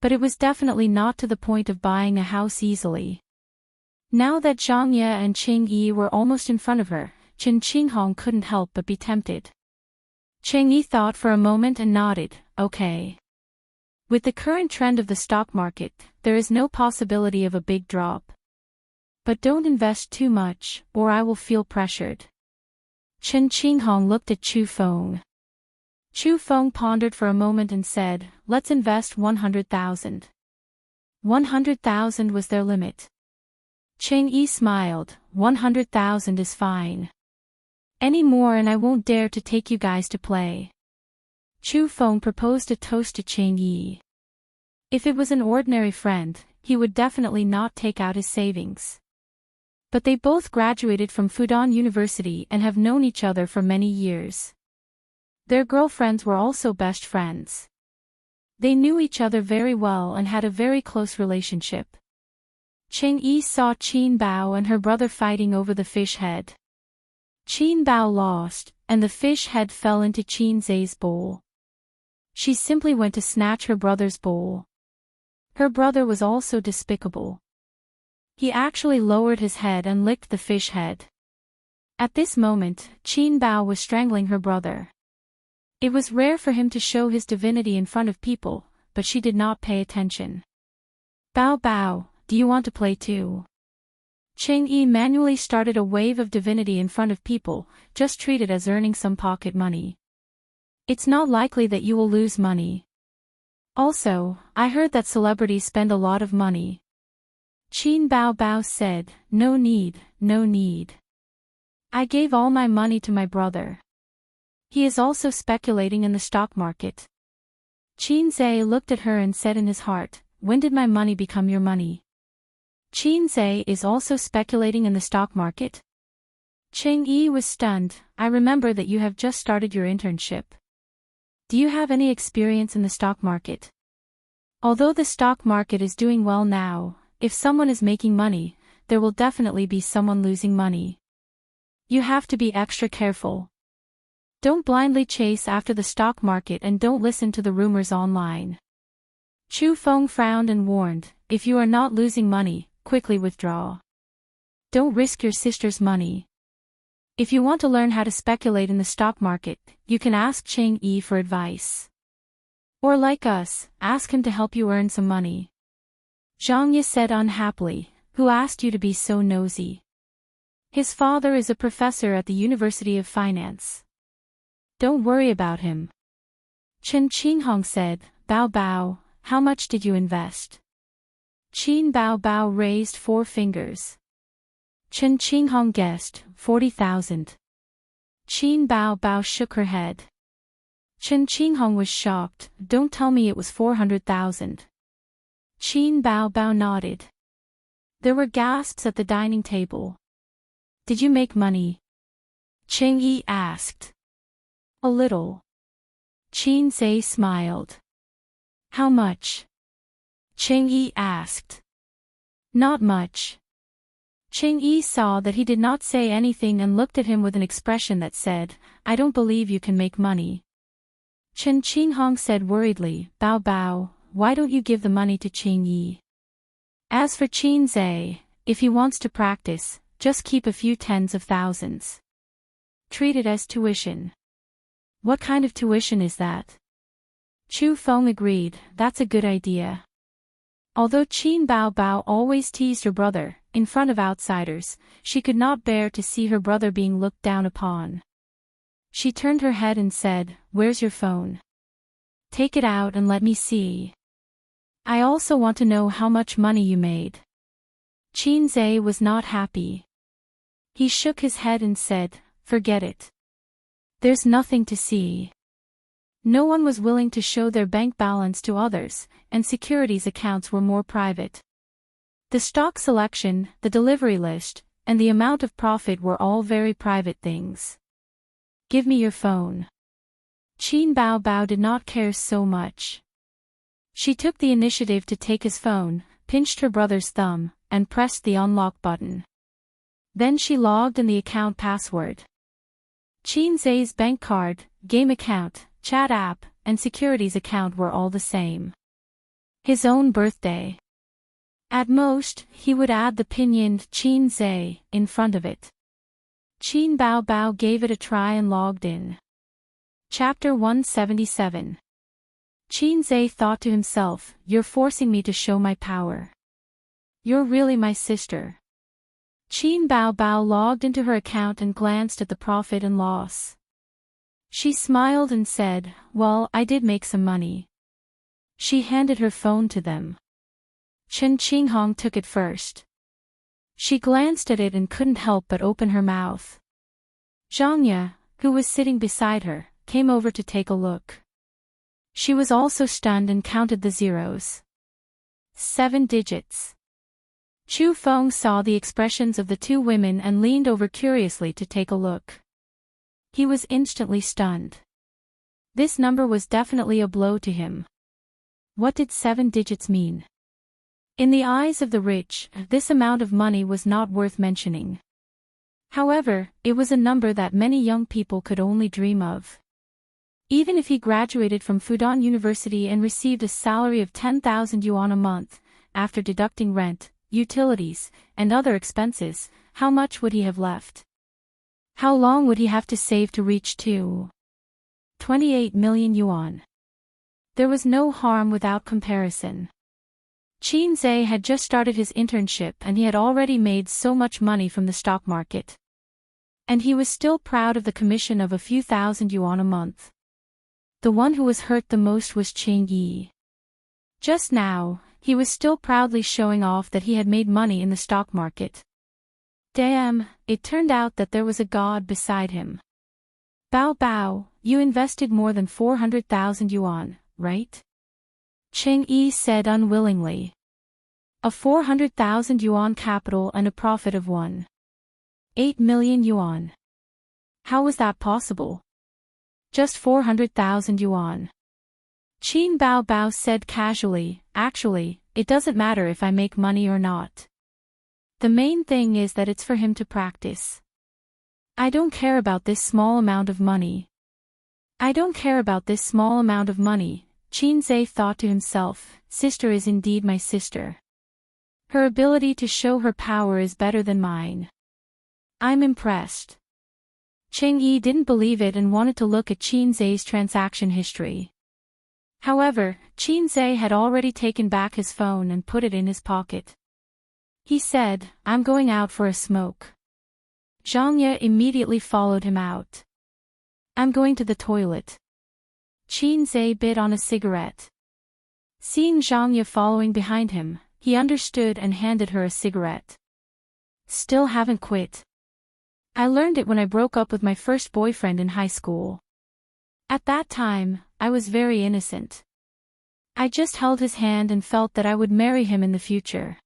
Speaker 1: But it was definitely not to the point of buying a house easily. Now that Xianxia and Qiangyi were almost in front of her, Chen Qinghong couldn't help but be tempted. Qiangyi thought for a moment and nodded, okay. With the current trend of the stock market, there is no possibility of a big drop. But don't invest too much, or I will feel pressured. Chen Qinghong looked at Chu Feng. Chu Feng pondered for a moment and said, let's invest 100,000. 100,000 was their limit. Qiangyi smiled, 100,000 is fine. Any more and I won't dare to take you guys to play. Chu Feng proposed a toast to Qiangyi. If it was an ordinary friend, he would definitely not take out his savings. But they both graduated from Fudan University and have known each other for many years. Their girlfriends were also best friends. They knew each other very well and had a very close relationship. Qiangyi saw Qin Bao and her brother fighting over the fish head. Qin Bao lost, and the fish head fell into Qin Zai's bowl. She simply went to snatch her brother's bowl. Her brother was also despicable. He actually lowered his head and licked the fish head. At this moment, Qin Bao was strangling her brother. It was rare for him to show his divinity in front of people, but she did not pay attention. Bao Bao, do you want to play too? Qiangyi manually started a wave of divinity in front of people, just treat it as earning some pocket money. It's not likely that you will lose money. Also, I heard that celebrities spend a lot of money. Qin Bao Bao said, no need, no need. I gave all my money to my brother. He is also speculating in the stock market. Qin Zai looked at her and said in his heart, when did my money become your money? Qin Zai is also speculating in the stock market? Qiangyi was stunned. I remember that you have just started your internship. Do you have any experience in the stock market? Although the stock market is doing well now, if someone is making money, there will definitely be someone losing money. You have to be extra careful. Don't blindly chase after the stock market and don't listen to the rumors online. Chu Feng frowned and warned, if you are not losing money, quickly withdraw. Don't risk your sister's money. If you want to learn how to speculate in the stock market, you can ask Qiangyi for advice. Or like us, ask him to help you earn some money. Xianxia said unhappily, who asked you to be so nosy? His father is a professor at the University of Finance. Don't worry about him. Chen Qinghong said, Bao Bao, how much did you invest? Qin Bao Bao raised 4 fingers. Chen Qinghong guessed, 40,000. Qin Bao Bao shook her head. Chen Qinghong was shocked, don't tell me it was 400,000. Qin Bao Bao nodded. There were gasps at the dining table. Did you make money? Cheng Yi asked. A little. Qin Zhe smiled. How much? Cheng Yi asked. Not much. Cheng Yi saw that he did not say anything and looked at him with an expression that said, I don't believe you can make money. Chen Qinghong said worriedly, Bao Bao, why don't you give the money to Cheng Yi? As for Qin Zhe, if he wants to practice, just keep a few tens of thousands. Treat it as tuition. What kind of tuition is that? Chu Feng agreed, that's a good idea. Although Qin Bao Bao always teased her brother, in front of outsiders, she could not bear to see her brother being looked down upon. She turned her head and said, Where's your phone? Take it out and let me see. I also want to know how much money you made. Qin Zhe was not happy. He shook his head and said, Forget it. There's nothing to see. No one was willing to show their bank balance to others, and securities accounts were more private. The stock selection, the delivery list, and the amount of profit were all very private things. Give me your phone. Qin Bao Bao did not care so much. She took the initiative to take his phone, pinched her brother's thumb, and pressed the unlock button. Then she logged in the account password. Qin Zhe's bank card, game account, chat app, and securities account were all the same. His own birthday. At most, he would add the pinyin Qin Zhe in front of it. Qin Bao Bao gave it a try and logged in. Chapter 177. Qin Zhe thought to himself, You're forcing me to show my power. You're really my sister. Qin Bao Bao logged into her account and glanced at the profit and loss. She smiled and said, Well, I did make some money. She handed her phone to them. Chen Qinghong took it first. She glanced at it and couldn't help but open her mouth. Xianxia, who was sitting beside her, came over to take a look. She was also stunned and counted the zeros. 7 digits. Chu Feng saw the expressions of the 2 women and leaned over curiously to take a look. He was instantly stunned. This number was definitely a blow to him. What did 7 digits mean? In the eyes of the rich, this amount of money was not worth mentioning. However, it was a number that many young people could only dream of. Even if he graduated from Fudan University and received a salary of 10,000 yuan a month, after deducting rent, utilities, and other expenses, how much would he have left? How long would he have to save to reach 28 million yuan? There was no harm without comparison. Qin Zhe had just started his internship and he had already made so much money from the stock market. And he was still proud of the commission of a few thousand yuan a month. The one who was hurt the most was Cheng Yi. Just now, he was still proudly showing off that he had made money in the stock market. Damn, it turned out that there was a god beside him. Bao Bao, you invested more than 400,000 yuan, right? Cheng Yi said unwillingly. A 400,000 yuan capital and a profit of 1.8 million yuan. How was that possible? Just 400,000 yuan. Qin Bao Bao said casually, Actually, it doesn't matter if I make money or not. The main thing is that it's for him to practice. I don't care about this small amount of money. Qin Zhe thought to himself, Sister is indeed my sister. Her ability to show her power is better than mine. I'm impressed. Cheng Yi didn't believe it and wanted to look at Qin Zhe's transaction history. However, Qin Zhe had already taken back his phone and put it in his pocket. He said, I'm going out for a smoke. Xianxia immediately followed him out. I'm going to the toilet. Qin Zhe bit on a cigarette. Seeing Xianxia following behind him, He understood and handed her a cigarette. Still haven't quit. I learned it when I broke up with my first boyfriend in high school. At that time, I was very innocent. I just held his hand and felt that I would marry him in the future.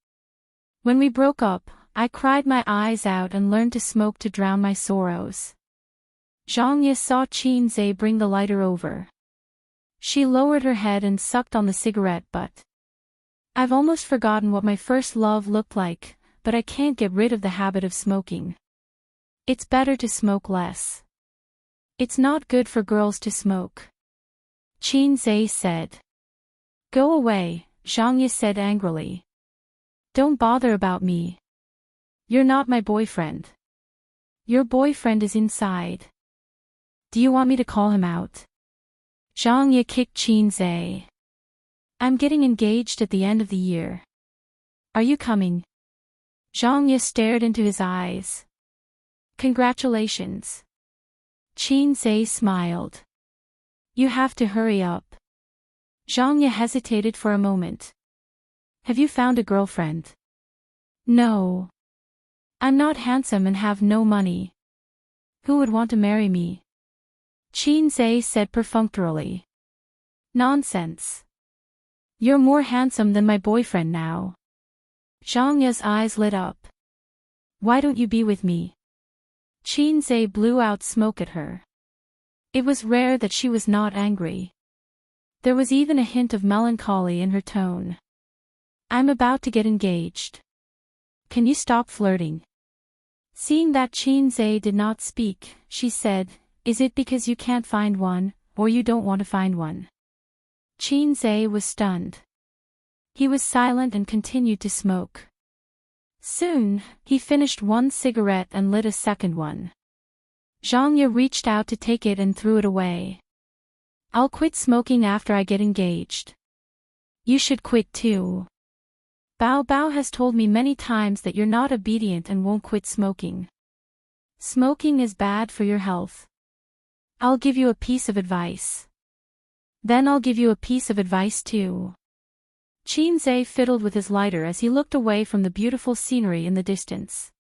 Speaker 1: When we broke up, I cried my eyes out and learned to smoke to drown my sorrows. Xianxia saw Qin Zhe bring the lighter over. She lowered her head and sucked on the cigarette butt. I've almost forgotten what my first love looked like, but I can't get rid of the habit of smoking. It's better to smoke less. It's not good for girls to smoke. Qin Zhe said. Go away, Xianxia said angrily. Don't bother about me. You're not my boyfriend. Your boyfriend is inside. Do you want me to call him out? Xianxia kicked Qin Zhe. I'm getting engaged at the end of the year. Are you coming? Xianxia stared into his eyes. Congratulations. Qin Zhe smiled. You have to hurry up. Xianxia hesitated for a moment. Have you found a girlfriend? No. I'm not handsome and have no money. Who would want to marry me? Qin Zhe said perfunctorily. Nonsense. You're more handsome than my boyfriend now. Xianxia's eyes lit up. Why don't you be with me? Qin Zhe blew out smoke at her. It was rare that she was not angry. There was even a hint of melancholy in her tone. I'm about to get engaged. Can you stop flirting? Seeing that Qin Zhe did not speak, she said, Is it because you can't find one, or you don't want to find one? Qin Zhe was stunned. He was silent and continued to smoke. Soon, he finished one cigarette and lit a second one. Xianxia reached out to take it and threw it away. I'll quit smoking after I get engaged. You should quit too. Bao Bao has told me many times that you're not obedient and won't quit smoking. Smoking is bad for your health. I'll give you a piece of advice. Then I'll give you a piece of advice too. Qin Zhe fiddled with his lighter as he looked away from the beautiful scenery in the distance.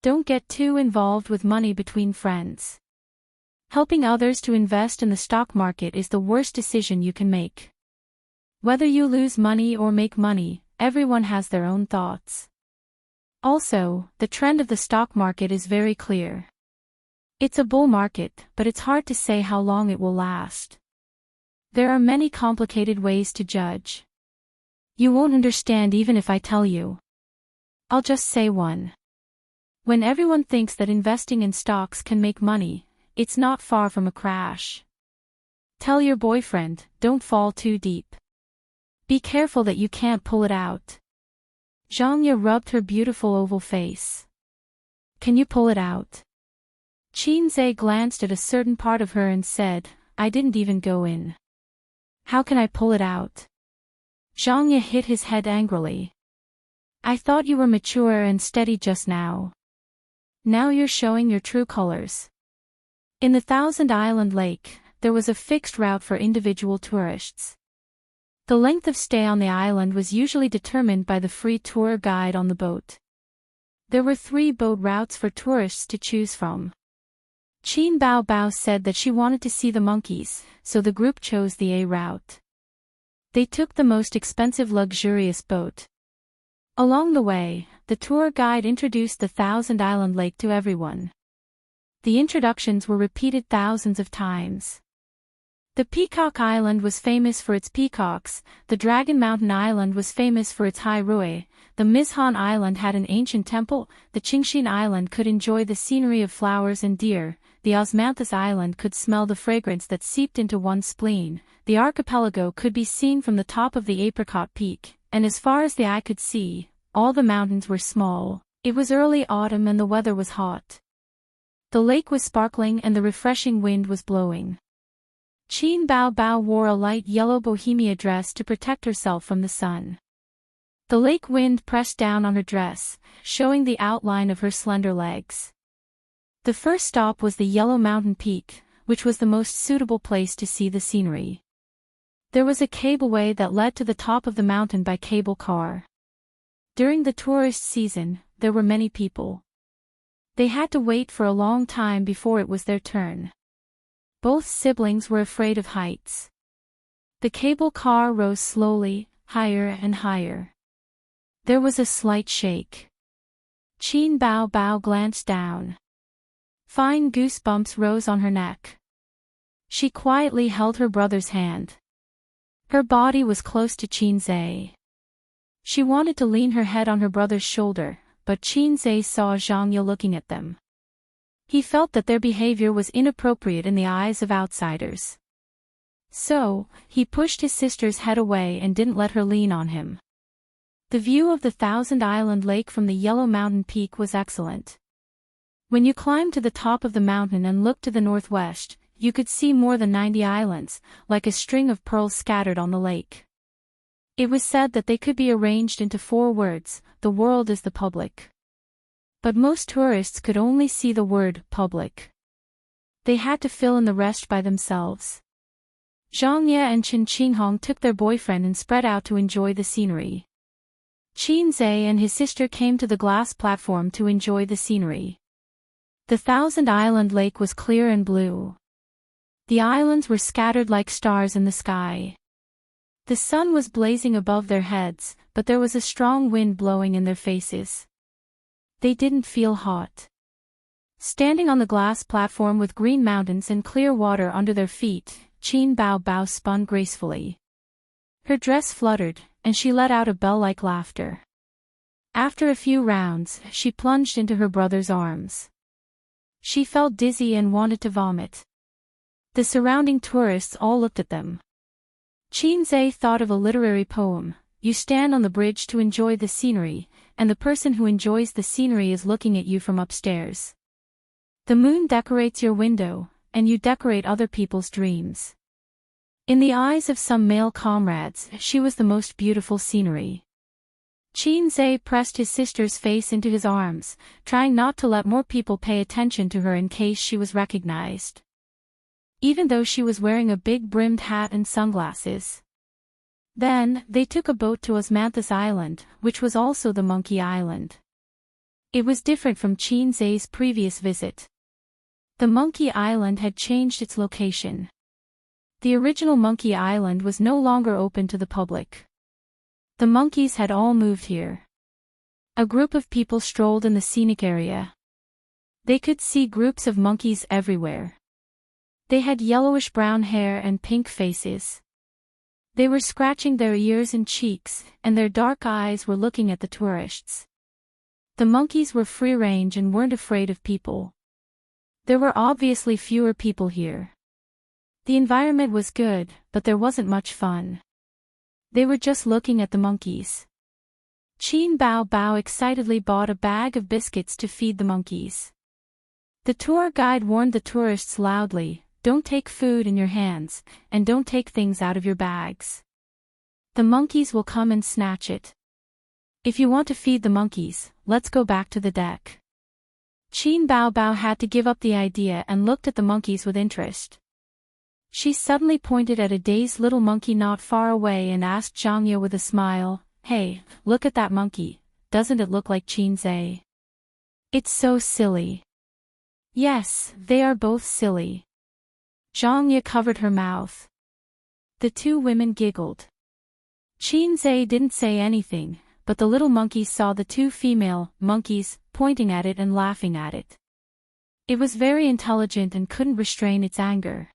Speaker 1: Don't get too involved with money between friends. Helping others to invest in the stock market is the worst decision you can make. Whether you lose money or make money, everyone has their own thoughts. Also, the trend of the stock market is very clear. It's a bull market, but it's hard to say how long it will last. There are many complicated ways to judge. You won't understand even if I tell you. I'll just say one. When everyone thinks that investing in stocks can make money, it's not far from a crash. Tell your boyfriend, don't fall too deep. Be careful that you can't pull it out. Xianxia rubbed her beautiful oval face. Can you pull it out? Qin Zhe glanced at a certain part of her and said, I didn't even go in. How can I pull it out? Xianxia hit his head angrily. I thought you were mature and steady just now. Now you're showing your true colors. In the Thousand Island Lake, there was a fixed route for individual tourists. The length of stay on the island was usually determined by the free tour guide on the boat. There were 3 boat routes for tourists to choose from. Qin Bao Bao said that she wanted to see the monkeys, so the group chose the A route. They took the most expensive luxurious boat. Along the way, the tour guide introduced the Thousand Island Lake to everyone. The introductions were repeated thousands of times. The Peacock Island was famous for its peacocks, the Dragon Mountain Island was famous for its high rue, the Mizhan Island had an ancient temple, the Qingxin Island could enjoy the scenery of flowers and deer, the Osmanthus Island could smell the fragrance that seeped into one's spleen, the archipelago could be seen from the top of the Apricot Peak, and as far as the eye could see, all the mountains were small. It was early autumn and the weather was hot. The lake was sparkling and the refreshing wind was blowing. Qin Bao Bao wore a light yellow bohemia dress to protect herself from the sun. The lake wind pressed down on her dress, showing the outline of her slender legs. The first stop was the Yellow Mountain Peak, which was the most suitable place to see the scenery. There was a cableway that led to the top of the mountain by cable car. During the tourist season, there were many people. They had to wait for a long time before it was their turn. Both siblings were afraid of heights. The cable car rose slowly, higher and higher. There was a slight shake. Qin Bao Bao glanced down. Fine goosebumps rose on her neck. She quietly held her brother's hand. Her body was close to Qin Zhe. She wanted to lean her head on her brother's shoulder, but Qin Zhe saw Xianxia looking at them. He felt that their behavior was inappropriate in the eyes of outsiders. So, he pushed his sister's head away and didn't let her lean on him. The view of the Thousand-Island Lake from the Yellow Mountain Peak was excellent. When you climbed to the top of the mountain and looked to the northwest, you could see more than 90 islands, like a string of pearls scattered on the lake. It was said that they could be arranged into 4 words, the world is the public. But most tourists could only see the word public. They had to fill in the rest by themselves. Xianxia and Chen Qinghong took their boyfriend and spread out to enjoy the scenery. Qin Zhe and his sister came to the glass platform to enjoy the scenery. The Thousand-Island Lake was clear and blue. The islands were scattered like stars in the sky. The sun was blazing above their heads, but there was a strong wind blowing in their faces. They didn't feel hot. Standing on the glass platform with green mountains and clear water under their feet, Qin Bao Bao spun gracefully. Her dress fluttered, and she let out a bell-like laughter. After a few rounds, she plunged into her brother's arms. She felt dizzy and wanted to vomit. The surrounding tourists all looked at them. Qin Zhe thought of a literary poem. You stand on the bridge to enjoy the scenery, and the person who enjoys the scenery is looking at you from upstairs. The moon decorates your window, and you decorate other people's dreams. In the eyes of some male comrades, she was the most beautiful scenery. Qin Zhe pressed his sister's face into his arms, trying not to let more people pay attention to her in case she was recognized. Even though she was wearing a big brimmed hat and sunglasses. Then, they took a boat to Osmanthus Island, which was also the Monkey Island. It was different from Qin Zhe's previous visit. The Monkey Island had changed its location. The original Monkey Island was no longer open to the public. The monkeys had all moved here. A group of people strolled in the scenic area. They could see groups of monkeys everywhere. They had yellowish-brown hair and pink faces. They were scratching their ears and cheeks, and their dark eyes were looking at the tourists. The monkeys were free-range and weren't afraid of people. There were obviously fewer people here. The environment was good, but there wasn't much fun. They were just looking at the monkeys. Qin Bao Bao excitedly bought a bag of biscuits to feed the monkeys. The tour guide warned the tourists loudly, "Don't take food in your hands, and don't take things out of your bags. The monkeys will come and snatch it. If you want to feed the monkeys, let's go back to the deck." Qin Bao Bao had to give up the idea and looked at the monkeys with interest. She suddenly pointed at a dazed little monkey not far away and asked Xianxia with a smile, "Hey, look at that monkey, doesn't it look like Qin Zhe? It's so silly." "Yes, they are both silly." Xianxia covered her mouth. The 2 women giggled. Qin Zhe didn't say anything, but the little monkey saw the 2 female monkeys pointing at it and laughing at it. It was very intelligent and couldn't restrain its anger.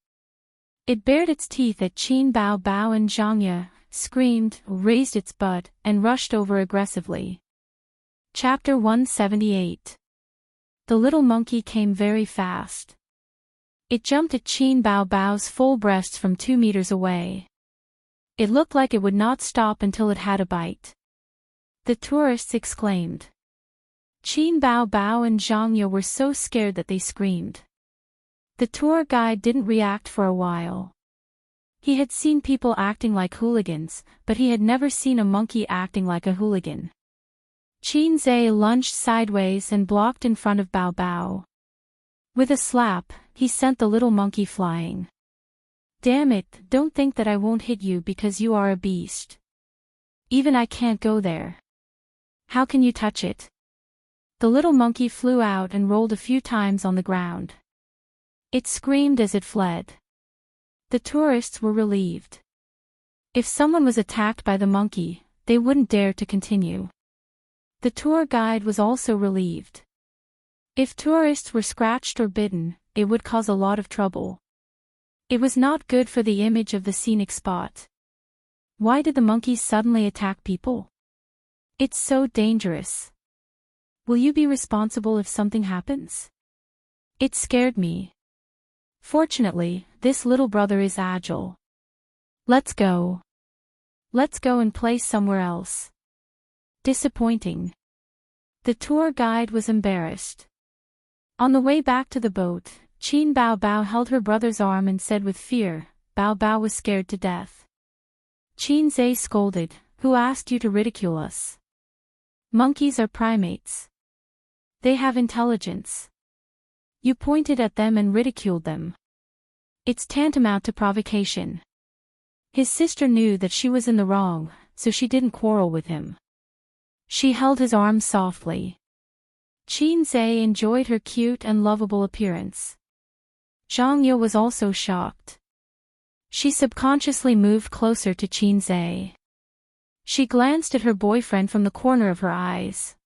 Speaker 1: It bared its teeth at Qin Bao Bao and Xianxia, screamed, raised its butt, and rushed over aggressively. Chapter 178. The little monkey came very fast. It jumped at Qin Bao Bao's full breasts from 2 meters away. It looked like it would not stop until it had a bite. The tourists exclaimed. Qin Bao Bao and Xianxia were so scared that they screamed. The tour guide didn't react for a while. He had seen people acting like hooligans, but he had never seen a monkey acting like a hooligan. Qin Zhe lunged sideways and blocked in front of Bao Bao. With a slap, he sent the little monkey flying. "Damn it, don't think that I won't hit you because you are a beast. Even I can't go there." How can you touch it? The little monkey flew out and rolled a few times on the ground. It screamed as it fled. The tourists were relieved. If someone was attacked by the monkey, they wouldn't dare to continue. The tour guide was also relieved. If tourists were scratched or bitten, it would cause a lot of trouble. It was not good for the image of the scenic spot. Why did the monkeys suddenly attack people? It's so dangerous. Will you be responsible if something happens? It scared me. Fortunately, this little brother is agile. Let's go. Let's go and play somewhere else. Disappointing. The tour guide was embarrassed. On the way back to the boat, Qin Bao Bao held her brother's arm and said with fear, Bao Bao was scared to death. Qin Zhe scolded, "Who asked you to ridicule us? Monkeys are primates. They have intelligence. You pointed at them and ridiculed them. It's tantamount to provocation." His sister knew that she was in the wrong, so she didn't quarrel with him. She held his arm softly. Qin Zhe enjoyed her cute and lovable appearance. Xianxia was also shocked. She subconsciously moved closer to Qin Zhe. She glanced at her boyfriend from the corner of her eyes.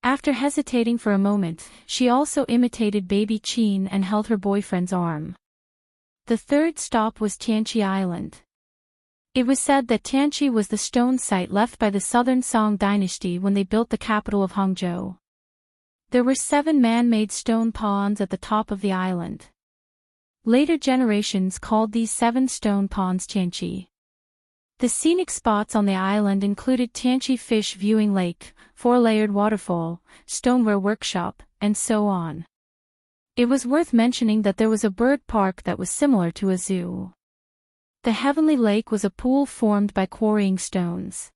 Speaker 1: After hesitating for a moment, she also imitated baby Qin and held her boyfriend's arm. The third stop was Tianqi Island. It was said that Tianqi was the stone site left by the southern Song dynasty when they built the capital of Hangzhou. There were 7 man-made stone ponds at the top of the island. Later generations called these 7 stone ponds Tianqi. The scenic spots on the island included Tianqi Fish Viewing Lake, 4-layered waterfall, stoneware workshop, and so on. It was worth mentioning that there was a bird park that was similar to a zoo. The Heavenly Lake was a pool formed by quarrying stones.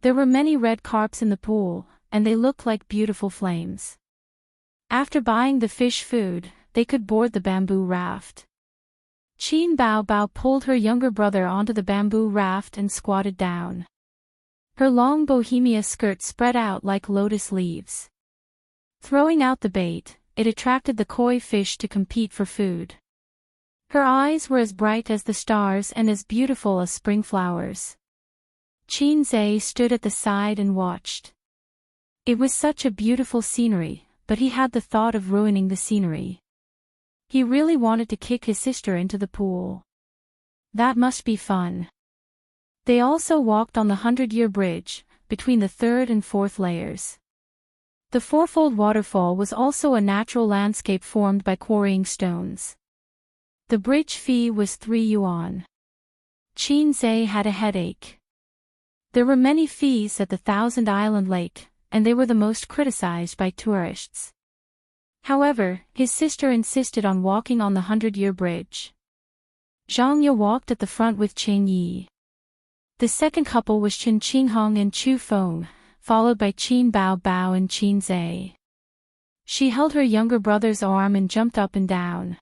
Speaker 1: There were many red carps in the pool, and they looked like beautiful flames. After buying the fish food, they could board the bamboo raft. Qin Bao Bao pulled her younger brother onto the bamboo raft and squatted down. Her long bohemia skirt spread out like lotus leaves. Throwing out the bait, it attracted the koi fish to compete for food. Her eyes were as bright as the stars and as beautiful as spring flowers. Qin Zhe stood at the side and watched. It was such a beautiful scenery, but he had the thought of ruining the scenery. He really wanted to kick his sister into the pool. That must be fun. They also walked on the 100-year bridge, between the 3rd and 4th layers. The fourfold waterfall was also a natural landscape formed by quarrying stones. The bridge fee was 3 yuan. Qin Zhe had a headache. There were many fees at the Thousand Island Lake, and they were the most criticized by tourists. However, his sister insisted on walking on the 100-year bridge. Xianxia walked at the front with Chen Yi. The second couple was Chen Qinghong and Chu Feng, followed by Qin Bao Bao and Qin Zhe. She held her younger brother's arm and jumped up and down.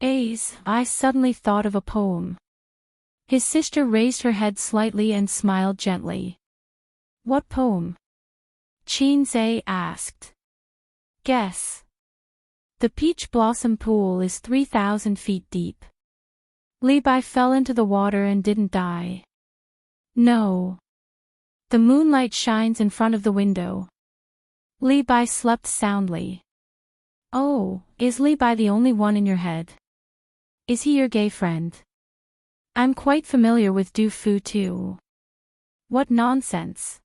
Speaker 1: I suddenly thought of a poem. His sister raised her head slightly and smiled gently. What poem? Qin Zhe asked. Guess. The peach blossom pool is 3,000 feet deep. Li Bai fell into the water and didn't die. No. The moonlight shines in front of the window. Li Bai slept soundly. Oh, is Li Bai the only one in your head? Is he your gay friend? I'm quite familiar with Du Fu too. What nonsense.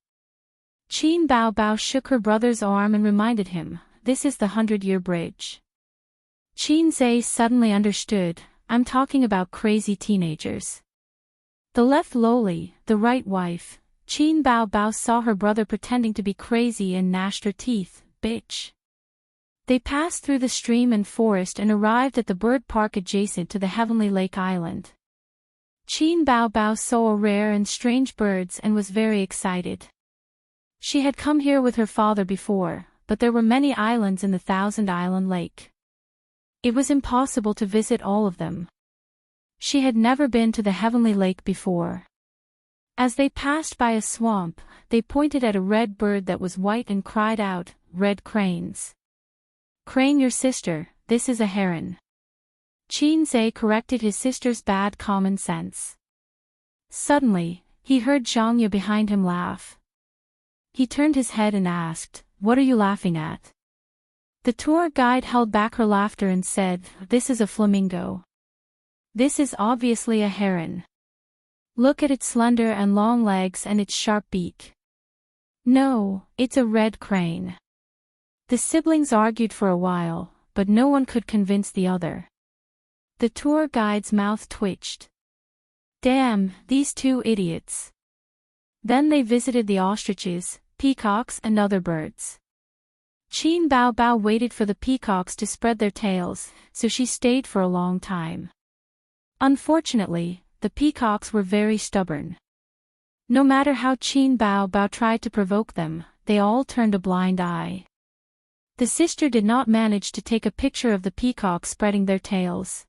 Speaker 1: Qin Bao Bao shook her brother's arm and reminded him, this is the 100-year bridge. Qin Zhe suddenly understood, I'm talking about crazy teenagers. The left lowly, the right wife. Qin Bao Bao saw her brother pretending to be crazy and gnashed her teeth, bitch. They passed through the stream and forest and arrived at the bird park adjacent to the Heavenly Lake Island. Qin Bao Bao saw rare and strange birds and was very excited. She had come here with her father before, but there were many islands in the Thousand Island Lake. It was impossible to visit all of them. She had never been to the Heavenly Lake before. As they passed by a swamp, they pointed at a red bird that was white and cried out, "Red cranes. Crane your sister, this is a heron." Xianxia corrected his sister's bad common sense. Suddenly, he heard Xianxia behind him laugh. He turned his head and asked, "What are you laughing at?" The tour guide held back her laughter and said, "This is a flamingo. This is obviously a heron. Look at its slender and long legs and its sharp beak. No, it's a red crane." The siblings argued for a while, but no one could convince the other. The tour guide's mouth twitched. Damn, these two idiots. Then they visited the ostriches, peacocks and other birds. Qin Bao Bao waited for the peacocks to spread their tails, so she stayed for a long time. Unfortunately, the peacocks were very stubborn. No matter how Qin Bao Bao tried to provoke them, they all turned a blind eye. The sister did not manage to take a picture of the peacocks spreading their tails.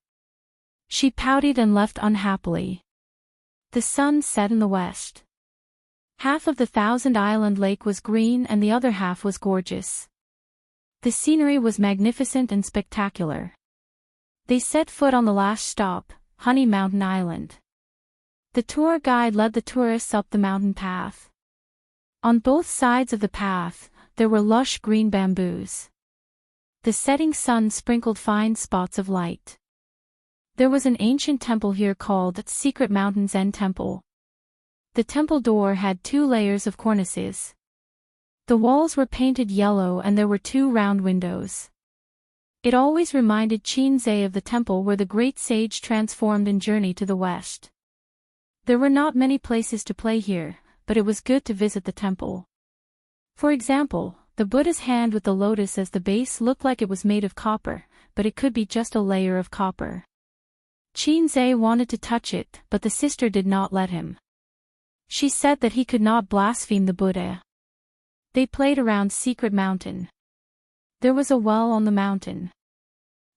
Speaker 1: She pouted and left unhappily. The sun set in the west. Half of the Thousand-Island Lake was green and the other half was gorgeous. The scenery was magnificent and spectacular. They set foot on the last stop, Honey Mountain Island. The tour guide led the tourists up the mountain path. On both sides of the path, there were lush green bamboos. The setting sun sprinkled fine spots of light. There was an ancient temple here called Secret Mountain Zen Temple. The temple door had 2 layers of cornices. The walls were painted yellow and there were 2 round windows. It always reminded Xianxia of the temple where the great sage transformed in Journey to the West. There were not many places to play here, but it was good to visit the temple. For example, the Buddha's hand with the lotus as the base looked like it was made of copper, but it could be just a layer of copper. Xianxia wanted to touch it, but the sister did not let him. She said that he could not blaspheme the Buddha. They played around Secret Mountain. There was a well on the mountain.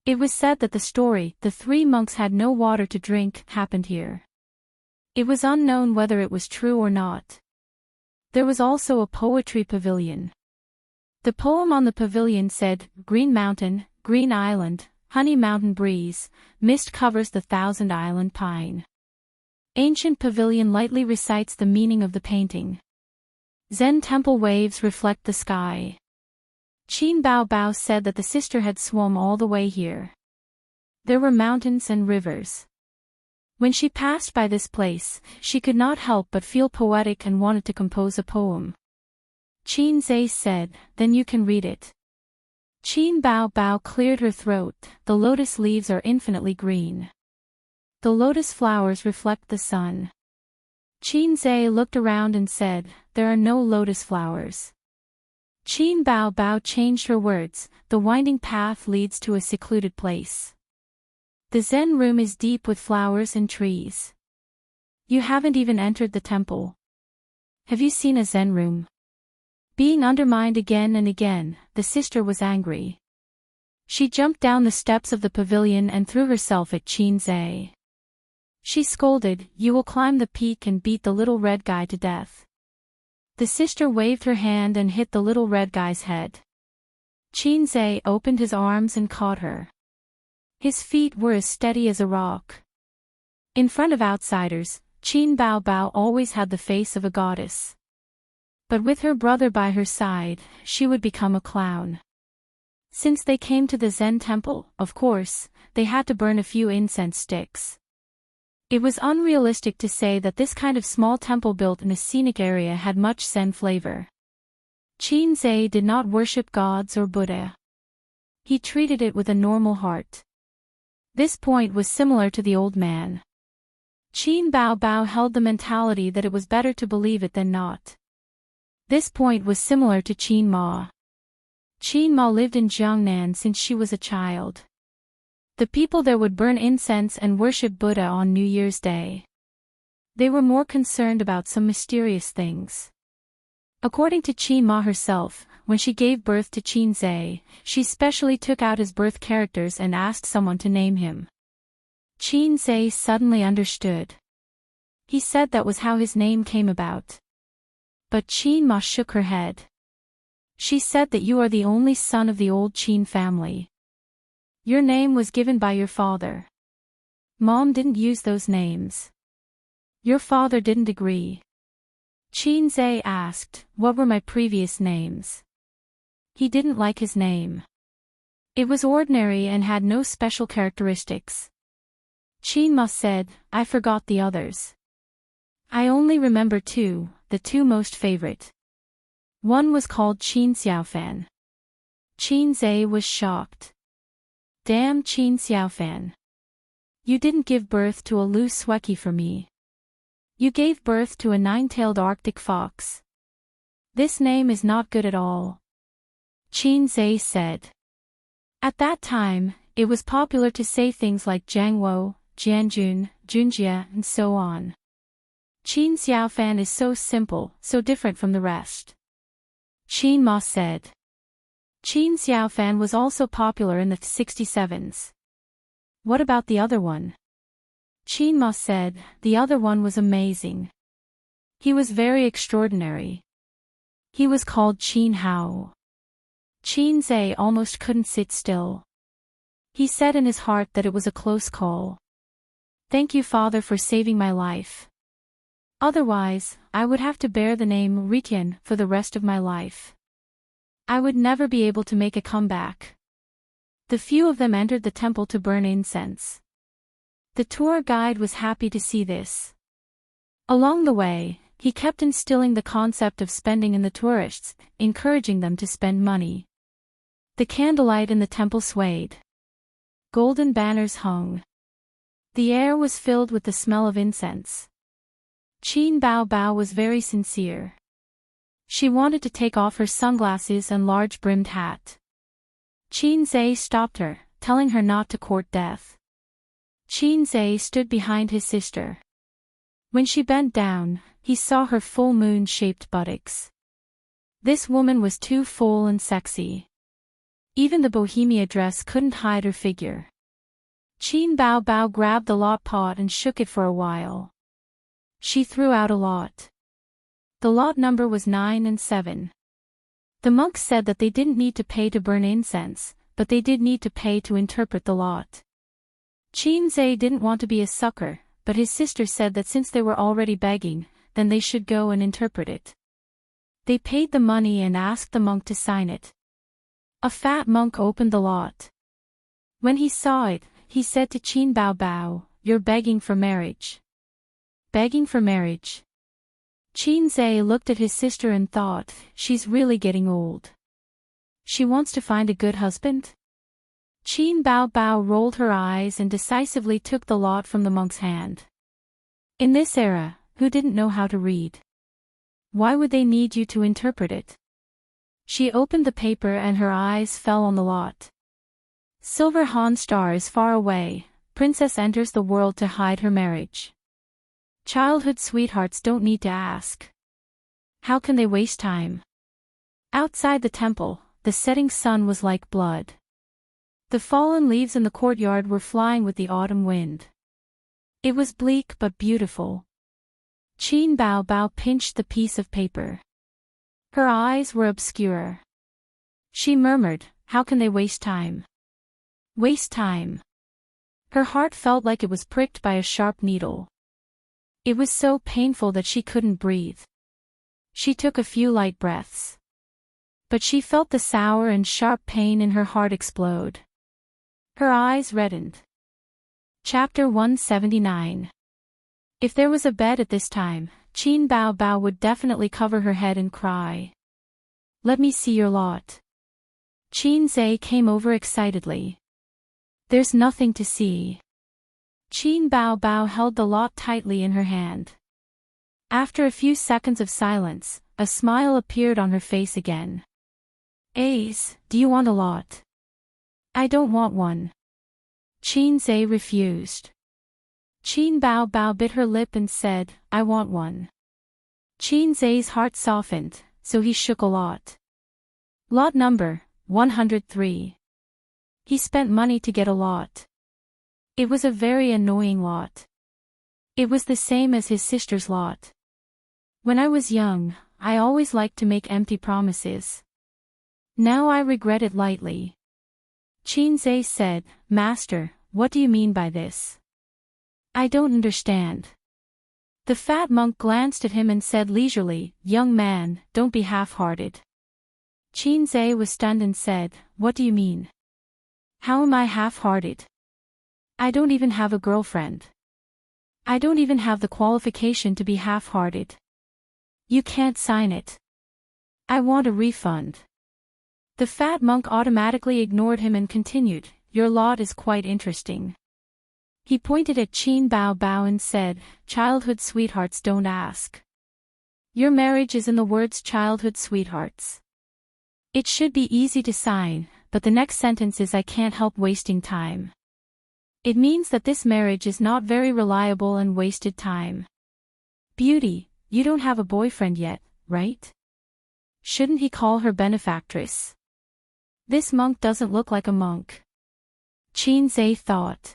Speaker 1: It was said that the story, "The 3 monks had no water to drink," happened here. It was unknown whether it was true or not. There was also a poetry pavilion. The poem on the pavilion said, "Green mountain, green island, honey mountain breeze, mist covers the thousand-island pine." Ancient pavilion lightly recites the meaning of the painting. Zen temple waves reflect the sky. Qin Bao Bao said that the sister had swum all the way here. There were mountains and rivers. When she passed by this place, she could not help but feel poetic and wanted to compose a poem. Xianxia said, "Then you can read it." Qin Bao Bao cleared her throat. The lotus leaves are infinitely green. The lotus flowers reflect the sun. Xianxia looked around and said, "There are no lotus flowers." Qin Bao Bao changed her words, "The winding path leads to a secluded place. The Zen room is deep with flowers and trees. You haven't even entered the temple. Have you seen a Zen room?" Being undermined again and again, the sister was angry. She jumped down the steps of the pavilion and threw herself at Xianxia. She scolded, "You will climb the peak and beat the little red guy to death." The sister waved her hand and hit the little red guy's head. Xianxia opened his arms and caught her. His feet were as steady as a rock. In front of outsiders, Qin Bao Bao always had the face of a goddess. But with her brother by her side, she would become a clown. Since they came to the Zen temple, of course, they had to burn a few incense sticks. It was unrealistic to say that this kind of small temple built in a scenic area had much Zen flavor. Xianxia did not worship gods or Buddha. He treated it with a normal heart. This point was similar to the old man. Qin Bao Bao held the mentality that it was better to believe it than not. This point was similar to Qin Ma. Qin Ma lived in Jiangnan since she was a child. The people there would burn incense and worship Buddha on New Year's Day. They were more concerned about some mysterious things. According to Qin Ma herself, when she gave birth to Xianxia, she specially took out his birth characters and asked someone to name him. Xianxia suddenly understood. He said that was how his name came about. But Qin Ma shook her head. She said that you are the only son of the old Qin family. Your name was given by your father. Mom didn't use those names. Your father didn't agree. Qin Zhe asked, what were my previous names? He didn't like his name. It was ordinary and had no special characteristics. Qin Ma said, I forgot the others. I only remember two, the two most favorite. One was called Qin Xiaofan. Qin Zhe was shocked. Damn Qin Xiaofan. You didn't give birth to a Lu Sweki for me. You gave birth to a nine-tailed Arctic fox. This name is not good at all. Qin Zhe said. At that time, it was popular to say things like Jiangwo, Jianjun, Junjia, and so on. Qin Xiaofan is so simple, so different from the rest. Qin Ma said. Qin Xiaofan was also popular in the 67s. What about the other one? Qin Ma said, the other one was amazing. He was very extraordinary. He was called Qin Hao. Qin Zhe almost couldn't sit still. He said in his heart that it was a close call. Thank you, Father, for saving my life. Otherwise, I would have to bear the name Ritian for the rest of my life. I would never be able to make a comeback. The few of them entered the temple to burn incense. The tour guide was happy to see this. Along the way, he kept instilling the concept of spending in the tourists, encouraging them to spend money. The candlelight in the temple swayed. Golden banners hung. The air was filled with the smell of incense. Qin Bao Bao was very sincere. She wanted to take off her sunglasses and large-brimmed hat. Qin Zhe stopped her, telling her not to court death. Qin Zhe stood behind his sister. When she bent down, he saw her full moon-shaped buttocks. This woman was too full and sexy. Even the bohemia dress couldn't hide her figure. Qin Bao Bao grabbed the lot pot and shook it for a while. She threw out a lot. The lot number was 9 and 7. The monks said that they didn't need to pay to burn incense, but they did need to pay to interpret the lot. Qin Zhe didn't want to be a sucker, but his sister said that since they were already begging, then they should go and interpret it. They paid the money and asked the monk to sign it. A fat monk opened the lot. When he saw it, he said to Qin Bao Bao, "You're begging for marriage." Begging for marriage. Qin Zhe looked at his sister and thought, she's really getting old. She wants to find a good husband? Qin Bao Bao rolled her eyes and decisively took the lot from the monk's hand. In this era, who didn't know how to read? Why would they need you to interpret it? She opened the paper and her eyes fell on the lot. Silver Han star is far away, princess enters the world to hide her marriage. Childhood sweethearts don't need to ask. How can they waste time? Outside the temple, the setting sun was like blood. The fallen leaves in the courtyard were flying with the autumn wind. It was bleak but beautiful. Qin Bao Bao pinched the piece of paper. Her eyes were obscure. She murmured, "How can they waste time?" Waste time. Her heart felt like it was pricked by a sharp needle. It was so painful that she couldn't breathe. She took a few light breaths. But she felt the sour and sharp pain in her heart explode. Her eyes reddened. Chapter 179. If there was a bed at this time, Qin Bao Bao would definitely cover her head and cry. "Let me see your lot." Qin Zhe came over excitedly. "There's nothing to see." Qin Bao Bao held the lot tightly in her hand. After a few seconds of silence, a smile appeared on her face again. "Ace, do you want a lot?" "I don't want one." Qin Zhe refused. Qin Bao Bao bit her lip and said, "I want one." Qin Zhe's heart softened, so he shook a lot. Lot number 103. He spent money to get a lot. It was a very annoying lot. It was the same as his sister's lot. When I was young, I always liked to make empty promises. Now I regret it lightly. Xianxia said, Master, what do you mean by this? I don't understand. The fat monk glanced at him and said leisurely, Young man, don't be half-hearted. Xianxia was stunned and said, What do you mean? How am I half-hearted? I don't even have a girlfriend. I don't even have the qualification to be half-hearted. You can't sign it. I want a refund. The fat monk automatically ignored him and continued, Your lot is quite interesting. He pointed at Qin Bao Bao and said, Childhood sweethearts don't ask. Your marriage is in the words childhood sweethearts. It should be easy to sign, but the next sentence is I can't help wasting time. It means that this marriage is not very reliable and wasted time. Beauty, you don't have a boyfriend yet, right? Shouldn't he call her benefactress? This monk doesn't look like a monk. Xianxia thought.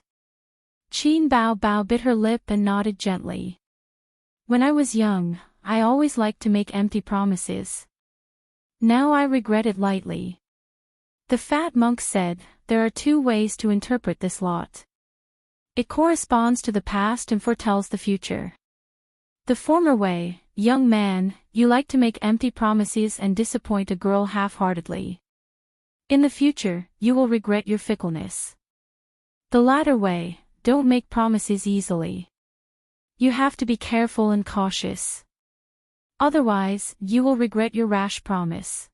Speaker 1: Qin Bao Bao bit her lip and nodded gently. When I was young, I always liked to make empty promises. Now I regret it lightly. The fat monk said, There are two ways to interpret this lot. It corresponds to the past and foretells the future. The former way, young man, you like to make empty promises and disappoint a girl half-heartedly. In the future, you will regret your fickleness. The latter way, don't make promises easily. You have to be careful and cautious. Otherwise, you will regret your rash promise.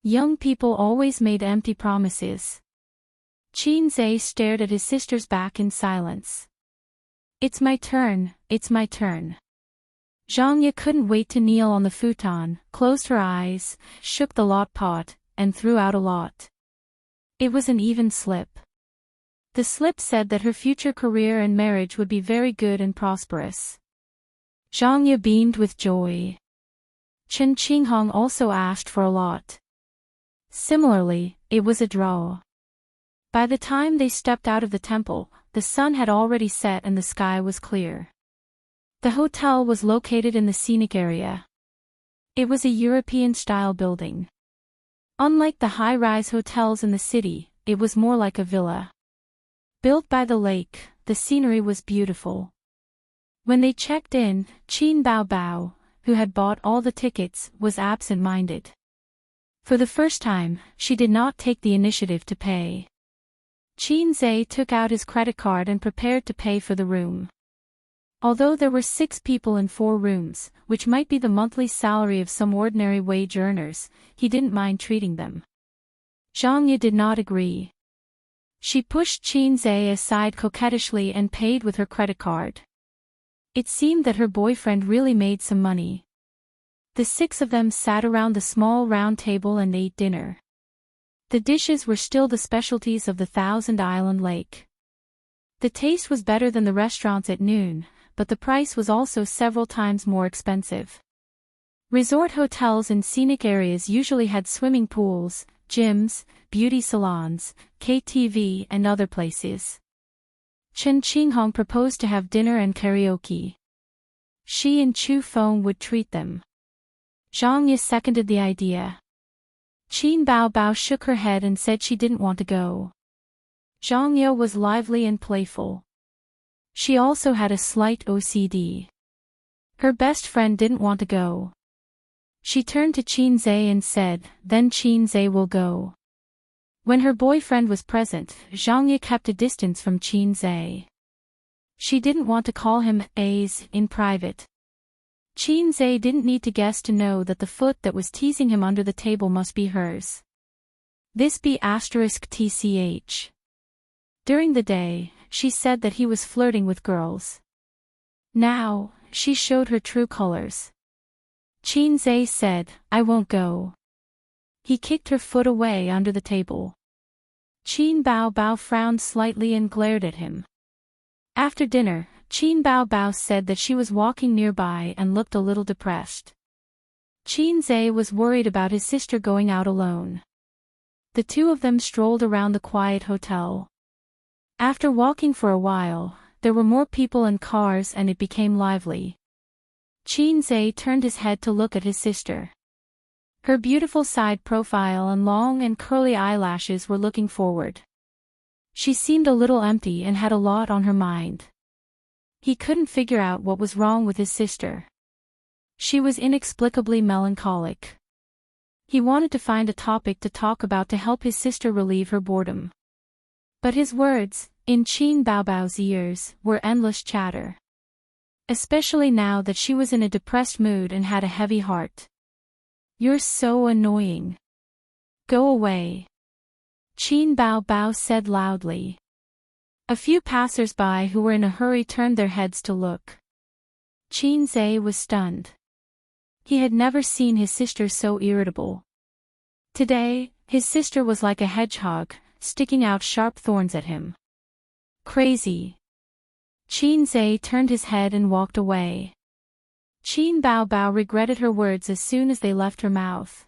Speaker 1: Young people always made empty promises. Xianxia stared at his sister's back in silence. It's my turn, it's my turn. Xianxia couldn't wait to kneel on the futon, closed her eyes, shook the lot pot, and threw out a lot. It was an even slip. The slip said that her future career and marriage would be very good and prosperous. Xianxia beamed with joy. Chen Qinghong also asked for a lot. Similarly, it was a draw. By the time they stepped out of the temple, the sun had already set and the sky was clear. The hotel was located in the scenic area. It was a European-style building. Unlike the high-rise hotels in the city, it was more like a villa. Built by the lake, the scenery was beautiful. When they checked in, Qin Bao Bao, who had bought all the tickets, was absent-minded. For the first time, she did not take the initiative to pay. Xianxia took out his credit card and prepared to pay for the room. Although there were 6 people in 4 rooms, which might be the monthly salary of some ordinary wage earners, he didn't mind treating them. Xianxia did not agree. She pushed Xianxia aside coquettishly and paid with her credit card. It seemed that her boyfriend really made some money. The 6 of them sat around the small round table and ate dinner. The dishes were still the specialties of the Thousand Island Lake. The taste was better than the restaurants at noon, but the price was also several times more expensive. Resort hotels in scenic areas usually had swimming pools, gyms, beauty salons, KTV and other places. Chen Qinghong proposed to have dinner and karaoke. She and Chu Feng would treat them. Xianxia seconded the idea. Qin Bao Bao shook her head and said she didn't want to go. Xianxia was lively and playful. She also had a slight OCD. Her best friend didn't want to go. She turned to Xianxia and said, Then Xianxia will go. When her boyfriend was present, Xianxia kept a distance from Xianxia. She didn't want to call him A's in private. Xianxia didn't need to guess to know that the foot that was teasing him under the table must be hers. This be *TCH. During the day, she said that he was flirting with girls. Now, she showed her true colors. Xianxia said, I won't go. He kicked her foot away under the table. Qin Bao Bao frowned slightly and glared at him. After dinner, Qin Bao Bao said that she was walking nearby and looked a little depressed. Xianxia was worried about his sister going out alone. The two of them strolled around the quiet hotel. After walking for a while, there were more people and cars and it became lively. Xianxia turned his head to look at his sister. Her beautiful side profile and long and curly eyelashes were looking forward. She seemed a little empty and had a lot on her mind. He couldn't figure out what was wrong with his sister. She was inexplicably melancholic. He wanted to find a topic to talk about to help his sister relieve her boredom. But his words, in Qin Baobao's ears, were endless chatter. Especially now that she was in a depressed mood and had a heavy heart. "You're so annoying. Go away," Qin Baobao said loudly. A few passers-by who were in a hurry turned their heads to look. Xianxia was stunned. He had never seen his sister so irritable. Today, his sister was like a hedgehog, sticking out sharp thorns at him. Crazy. Xianxia turned his head and walked away. Qin Baobao regretted her words as soon as they left her mouth.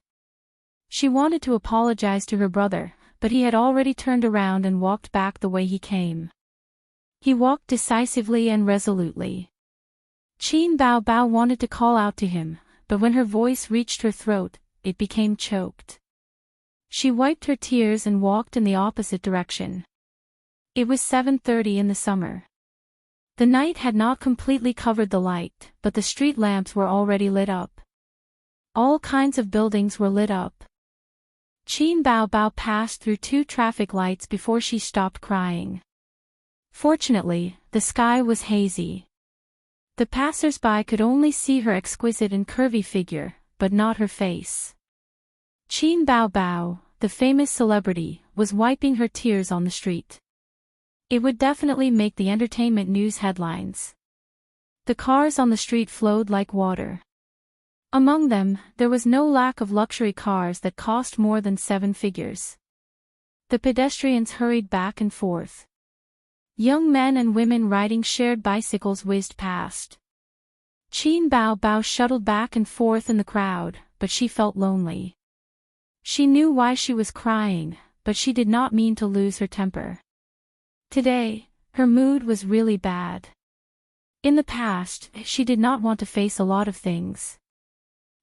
Speaker 1: She wanted to apologize to her brother, but he had already turned around and walked back the way he came. He walked decisively and resolutely. Qin Baobao wanted to call out to him, but when her voice reached her throat, it became choked. She wiped her tears and walked in the opposite direction. It was 7:30 in the summer. The night had not completely covered the light, but the street lamps were already lit up. All kinds of buildings were lit up. Qin Baobao passed through 2 traffic lights before she stopped crying. Fortunately, the sky was hazy. The passers-by could only see her exquisite and curvy figure, but not her face. Qin Baobao, the famous celebrity, was wiping her tears on the street. It would definitely make the entertainment news headlines. The cars on the street flowed like water. Among them, there was no lack of luxury cars that cost more than 7 figures. The pedestrians hurried back and forth. Young men and women riding shared bicycles whizzed past. Qin Baobao shuttled back and forth in the crowd, but she felt lonely. She knew why she was crying, but she did not mean to lose her temper. Today, her mood was really bad. In the past, she did not want to face a lot of things.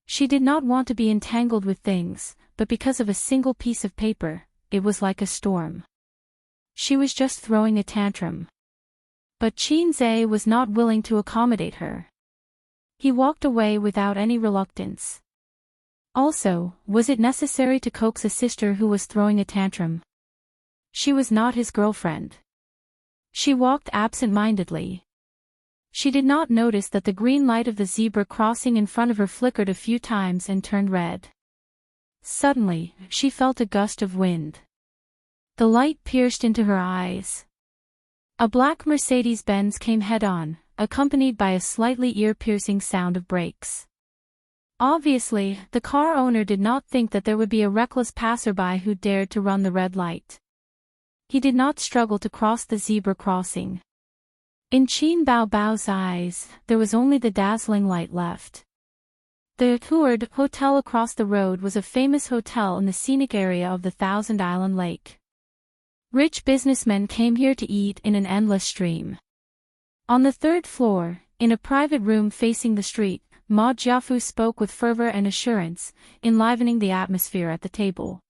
Speaker 1: She did not want to be entangled with things, but because of a single piece of paper, it was like a storm. She was just throwing a tantrum. But Xianxia was not willing to accommodate her. He walked away without any reluctance. Also, was it necessary to coax a sister who was throwing a tantrum? She was not his girlfriend. She walked absent-mindedly. She did not notice that the green light of the zebra crossing in front of her flickered a few times and turned red. Suddenly, she felt a gust of wind. The light pierced into her eyes. A black Mercedes-Benz came head-on, accompanied by a slightly ear-piercing sound of brakes. Obviously, the car owner did not think that there would be a reckless passerby who dared to run the red light. He did not struggle to cross the zebra crossing. In Qin Baobao's eyes, there was only the dazzling light left. The Huard Hotel across the road was a famous hotel in the scenic area of the Thousand Island Lake. Rich businessmen came here to eat in an endless stream. On the 3rd floor, in a private room facing the street, Ma Jiafu spoke with fervor and assurance, enlivening the atmosphere at the table.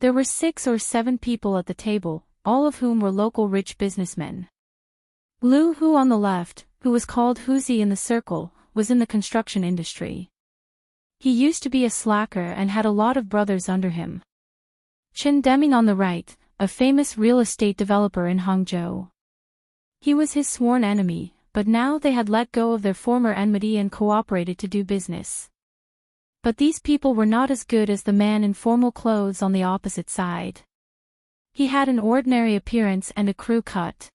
Speaker 1: There were 6 or 7 people at the table, all of whom were local rich businessmen. Lu Hu on the left, who was called Huzi in the circle, was in the construction industry. He used to be a slacker and had a lot of brothers under him. Chen Deming on the right, a famous real estate developer in Hangzhou. He was his sworn enemy, but now they had let go of their former enmity and cooperated to do business. But these people were not as good as the man in formal clothes on the opposite side. He had an ordinary appearance and a crew cut.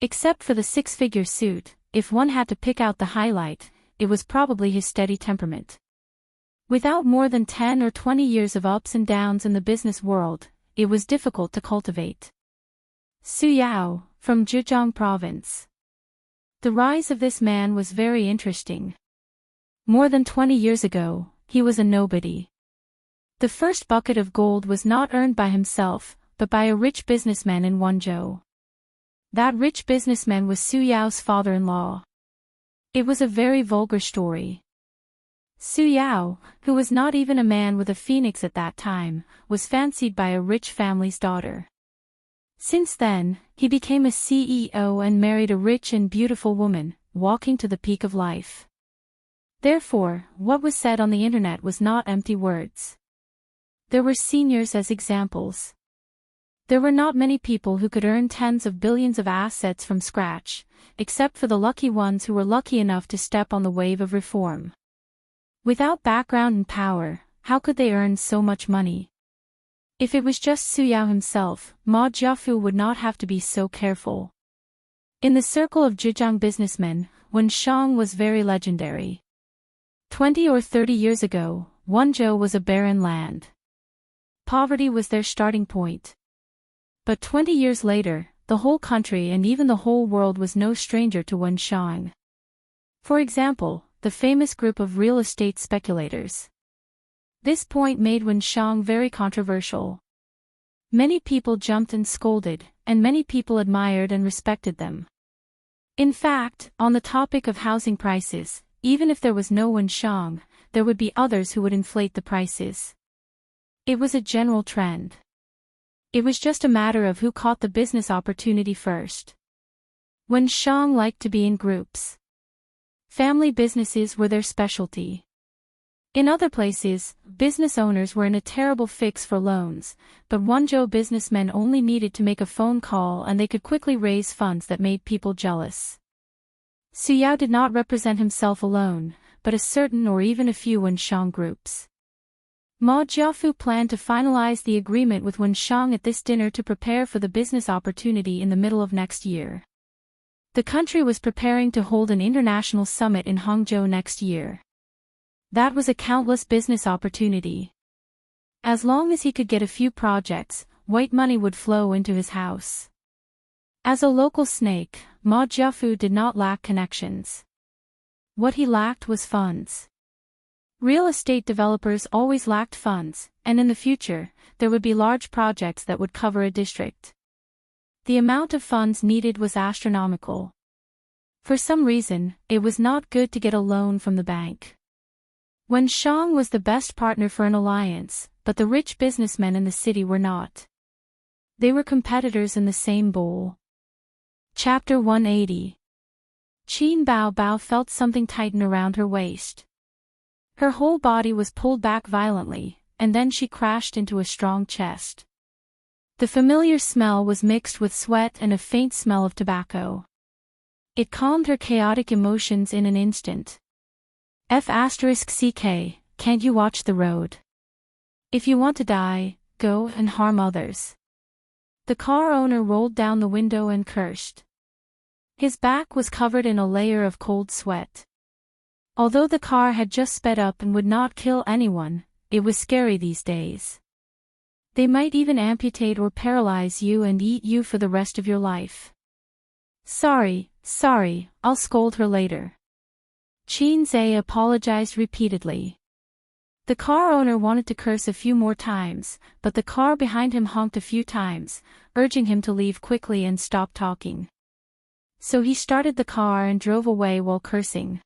Speaker 1: Except for the 6-figure suit, if one had to pick out the highlight, it was probably his steady temperament. Without more than 10 or 20 years of ups and downs in the business world, it was difficult to cultivate. Su Yao, from Zhejiang province. The rise of this man was very interesting. More than 20 years ago, he was a nobody. The first bucket of gold was not earned by himself, but by a rich businessman in Wenzhou. That rich businessman was Su Yao's father-in-law. It was a very vulgar story. Su Yao, who was not even a man with a phoenix at that time, was fancied by a rich family's daughter. Since then, he became a CEO and married a rich and beautiful woman, walking to the peak of life. Therefore, what was said on the internet was not empty words. There were seniors as examples. There were not many people who could earn tens of billions of assets from scratch, except for the lucky ones who were lucky enough to step on the wave of reform. Without background and power, how could they earn so much money? If it was just Su Yao himself, Ma Jiafu would not have to be so careful. In the circle of Zhejiang businessmen, Wen Shang was very legendary. 20 or 30 years ago, Wenzhou was a barren land. Poverty was their starting point. But 20 years later, the whole country and even the whole world was no stranger to Wen Shang. For example, the famous group of real estate speculators. This point made Wen Shang very controversial. Many people jumped and scolded, and many people admired and respected them. In fact, on the topic of housing prices, even if there was no Wen Shang, there would be others who would inflate the prices. It was a general trend. It was just a matter of who caught the business opportunity first. Wen Shang liked to be in groups. Family businesses were their specialty. In other places, business owners were in a terrible fix for loans, but Wenzhou businessmen only needed to make a phone call and they could quickly raise funds that made people jealous. Su Yao did not represent himself alone, but a certain or even a few Wen Shang groups. Ma Jiafu planned to finalize the agreement with Wen Shang at this dinner to prepare for the business opportunity in the middle of next year. The country was preparing to hold an international summit in Hangzhou next year. That was a countless business opportunity. As long as he could get a few projects, white money would flow into his house. As a local snake, Ma Jiafu did not lack connections. What he lacked was funds. Real estate developers always lacked funds, and in the future, there would be large projects that would cover a district. The amount of funds needed was astronomical. For some reason, it was not good to get a loan from the bank. Wen Shang was the best partner for an alliance, but the rich businessmen in the city were not. They were competitors in the same bowl. Chapter 180. Qin Bao Bao felt something tighten around her waist. Her whole body was pulled back violently, and then she crashed into a strong chest. The familiar smell was mixed with sweat and a faint smell of tobacco. It calmed her chaotic emotions in an instant. F***CK, can't you watch the road? If you want to die, go and harm others. The car owner rolled down the window and cursed. His back was covered in a layer of cold sweat. Although the car had just sped up and would not kill anyone, it was scary these days. They might even amputate or paralyze you and eat you for the rest of your life. Sorry, I'll scold her later. Qin Zhe apologized repeatedly. The car owner wanted to curse a few more times, but the car behind him honked a few times, urging him to leave quickly and stop talking. So he started the car and drove away while cursing.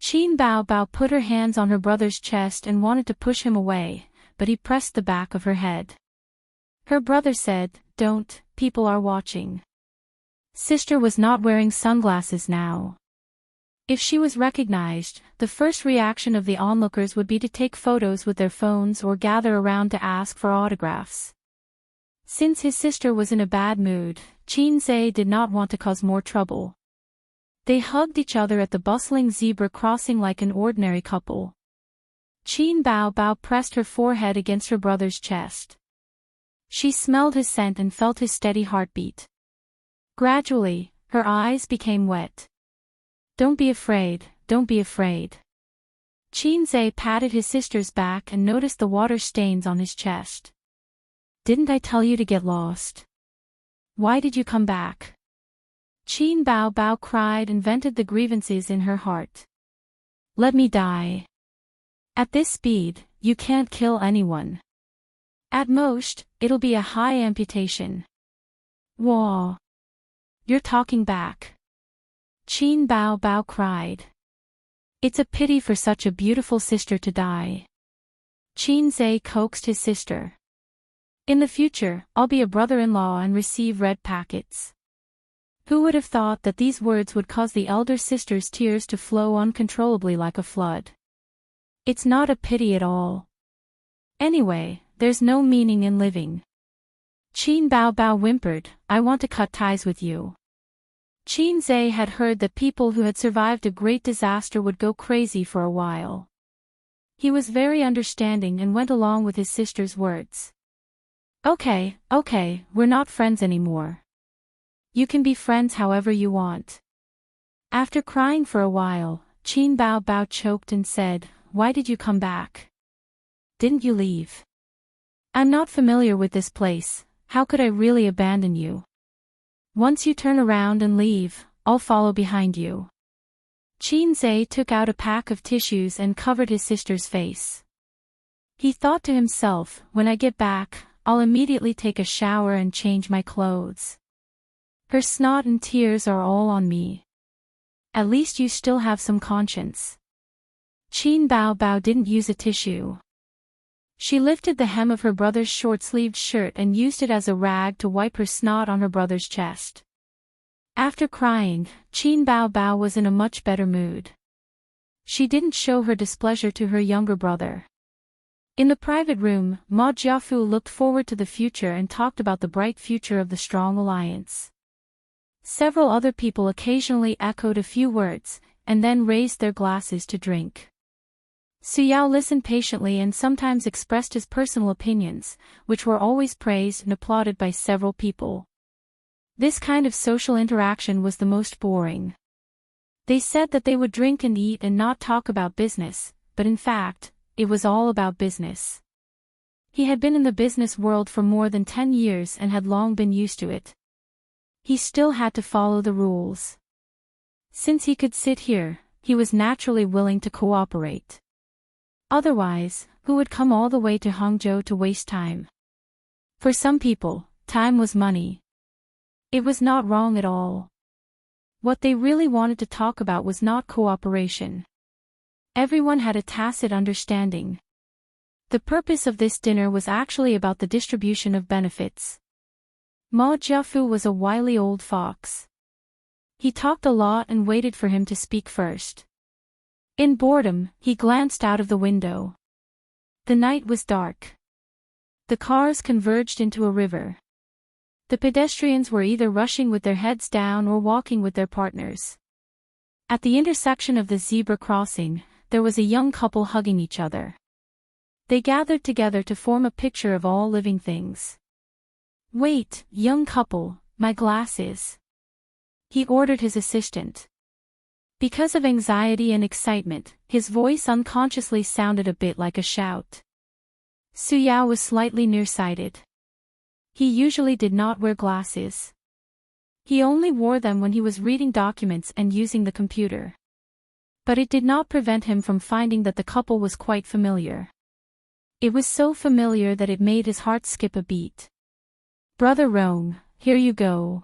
Speaker 1: Qin Bao Bao put her hands on her brother's chest and wanted to push him away, but he pressed the back of her head. Her brother said, "Don't, people are watching." Sister was not wearing sunglasses now. If she was recognized, the first reaction of the onlookers would be to take photos with their phones or gather around to ask for autographs. Since his sister was in a bad mood, Qin Zhe did not want to cause more trouble. They hugged each other at the bustling zebra crossing like an ordinary couple. Qin Bao Bao pressed her forehead against her brother's chest. She smelled his scent and felt his steady heartbeat. Gradually, her eyes became wet. Don't be afraid, don't be afraid. Qin Zhe patted his sister's back and noticed the water stains on his chest. Didn't I tell you to get lost? Why did you come back? Qin Bao Bao cried and vented the grievances in her heart. Let me die. At this speed, you can't kill anyone. At most, it'll be a high amputation. Wah. you're talking back. Qin Bao Bao cried. It's a pity for such a beautiful sister to die. Qin Zhe coaxed his sister. In the future, I'll be a brother-in-law and receive red packets. Who would have thought that these words would cause the elder sister's tears to flow uncontrollably like a flood? It's not a pity at all. Anyway, there's no meaning in living. Qin Bao Bao whimpered, I want to cut ties with you. Qin Zhe had heard that people who had survived a great disaster would go crazy for a while. He was very understanding and went along with his sister's words. Okay, we're not friends anymore. You can be friends however you want. After crying for a while, Qin Bao Bao choked and said, Why did you come back? Didn't you leave? I'm not familiar with this place, how could I really abandon you? Once you turn around and leave, I'll follow behind you. Qin Zhe took out a pack of tissues and covered his sister's face. He thought to himself, when I get back, I'll immediately take a shower and change my clothes. Her snot and tears are all on me. At least you still have some conscience. Qin Bao Bao didn't use a tissue. She lifted the hem of her brother's short-sleeved shirt and used it as a rag to wipe her snot on her brother's chest. After crying, Qin Bao Bao was in a much better mood. She didn't show her displeasure to her younger brother. In the private room, Ma Jiafu looked forward to the future and talked about the bright future of the strong alliance. Several other people occasionally echoed a few words, and then raised their glasses to drink. Suyao listened patiently and sometimes expressed his personal opinions, which were always praised and applauded by several people. This kind of social interaction was the most boring. They said that they would drink and eat and not talk about business, but in fact, it was all about business. He had been in the business world for more than 10 years and had long been used to it. He still had to follow the rules. Since he could sit here, he was naturally willing to cooperate. Otherwise, who would come all the way to Hangzhou to waste time? For some people, time was money. It was not wrong at all. What they really wanted to talk about was not cooperation. Everyone had a tacit understanding. The purpose of this dinner was actually about the distribution of benefits. Ma Jiafu was a wily old fox. He talked a lot and waited for him to speak first. In boredom, he glanced out of the window. The night was dark. The cars converged into a river. The pedestrians were either rushing with their heads down or walking with their partners. At the intersection of the zebra crossing, there was a young couple hugging each other. They gathered together to form a picture of all living things. Wait, young couple, my glasses. He ordered his assistant. Because of anxiety and excitement, his voice unconsciously sounded a bit like a shout. Suyao was slightly nearsighted. He usually did not wear glasses. He only wore them when he was reading documents and using the computer. But it did not prevent him from finding that the couple was quite familiar. It was so familiar that it made his heart skip a beat. Brother Rong, here you go.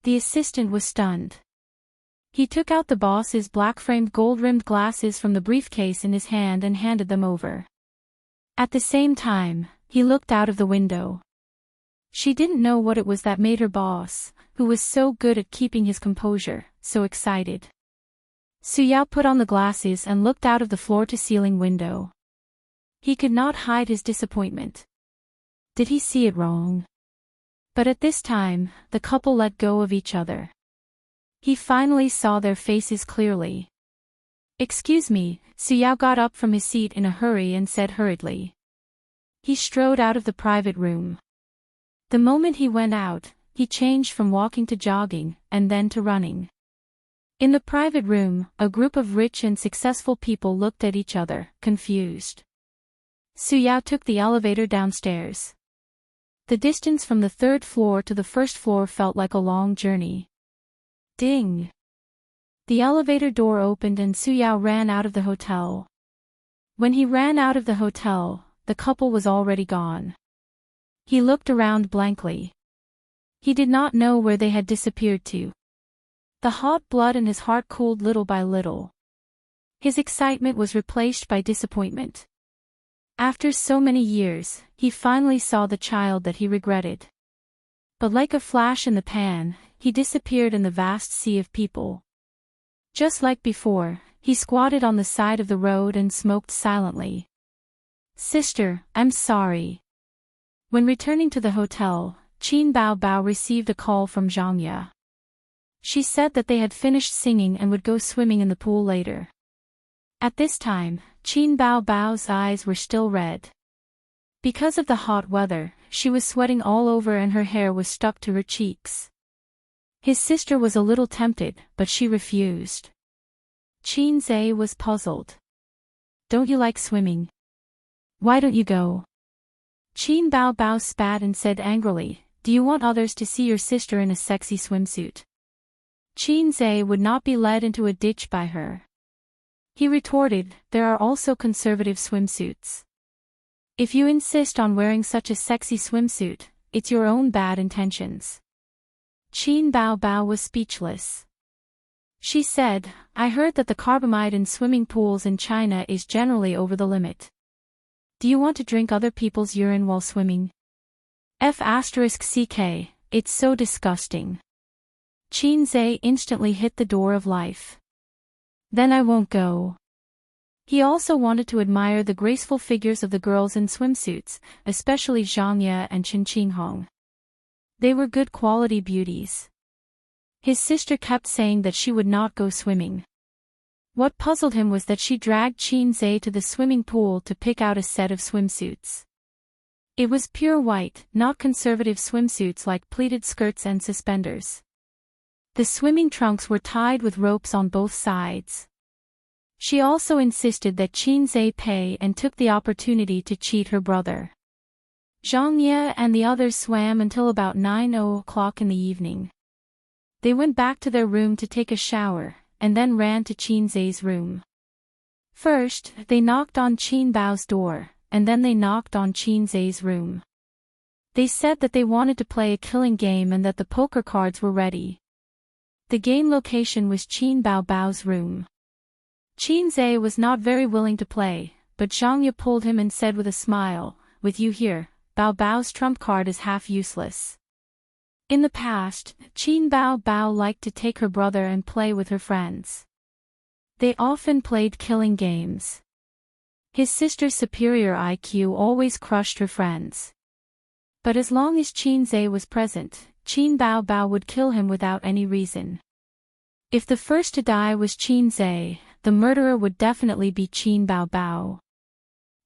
Speaker 1: The assistant was stunned. He took out the boss's black-framed gold-rimmed glasses from the briefcase in his hand and handed them over. At the same time, he looked out of the window. She didn't know what it was that made her boss, who was so good at keeping his composure, so excited. Suyao put on the glasses and looked out of the floor-to-ceiling window. He could not hide his disappointment. Did he see it wrong? But at this time, the couple let go of each other. He finally saw their faces clearly. Excuse me, Suyao got up from his seat in a hurry and said hurriedly. He strode out of the private room. The moment he went out, he changed from walking to jogging, and then to running. In the private room, a group of rich and successful people looked at each other, confused. Suyao took the elevator downstairs. The distance from the third floor to the first floor felt like a long journey. Ding! The elevator door opened and Suyao ran out of the hotel. When he ran out of the hotel, the couple was already gone. He looked around blankly. He did not know where they had disappeared to. The hot blood in his heart cooled little by little. His excitement was replaced by disappointment. After so many years, he finally saw the child that he regretted. But like a flash in the pan, he disappeared in the vast sea of people. Just like before, he squatted on the side of the road and smoked silently. "Sister, I'm sorry." When returning to the hotel, Qin Bao Bao received a call from Xianxia. She said that they had finished singing and would go swimming in the pool later. At this time, Qin Bao Bao's eyes were still red. Because of the hot weather, she was sweating all over and her hair was stuck to her cheeks. His sister was a little tempted, but she refused. Qin Zhe was puzzled. "Don't you like swimming? Why don't you go?" Qin Bao Bao spat and said angrily, "Do you want others to see your sister in a sexy swimsuit?" Qin Zhe would not be led into a ditch by her. He retorted, "There are also conservative swimsuits. If you insist on wearing such a sexy swimsuit, it's your own bad intentions." Qin Bao Bao was speechless. She said, "I heard that the carbamide in swimming pools in China is generally over the limit. Do you want to drink other people's urine while swimming? *CK, it's so disgusting." Qin Zhe instantly hit the door of life. "Then I won't go." He also wanted to admire the graceful figures of the girls in swimsuits, especially Xianxia and Qinqinghong. They were good quality beauties. His sister kept saying that she would not go swimming. What puzzled him was that she dragged Qin Zhe to the swimming pool to pick out a set of swimsuits. It was pure white, not conservative swimsuits like pleated skirts and suspenders. The swimming trunks were tied with ropes on both sides. She also insisted that Qin Zhe pay and took the opportunity to cheat her brother. Xianxia and the others swam until about 9 o'clock in the evening. They went back to their room to take a shower, and then ran to Qin Zhe's room. First, they knocked on Qin Bao's door, and then they knocked on Qin Zhe's room. They said that they wanted to play a killing game and that the poker cards were ready. The game location was Qin Bao Bao's room. Qin Zhe was not very willing to play, but Xianxia pulled him and said with a smile, "With you here, Bao Bao's trump card is half useless." In the past, Qin Bao Bao liked to take her brother and play with her friends. They often played killing games. His sister's superior IQ always crushed her friends. But as long as Qin Zhe was present, Qin Bao Bao would kill him without any reason. If the first to die was Qin Zhe, the murderer would definitely be Qin Bao Bao.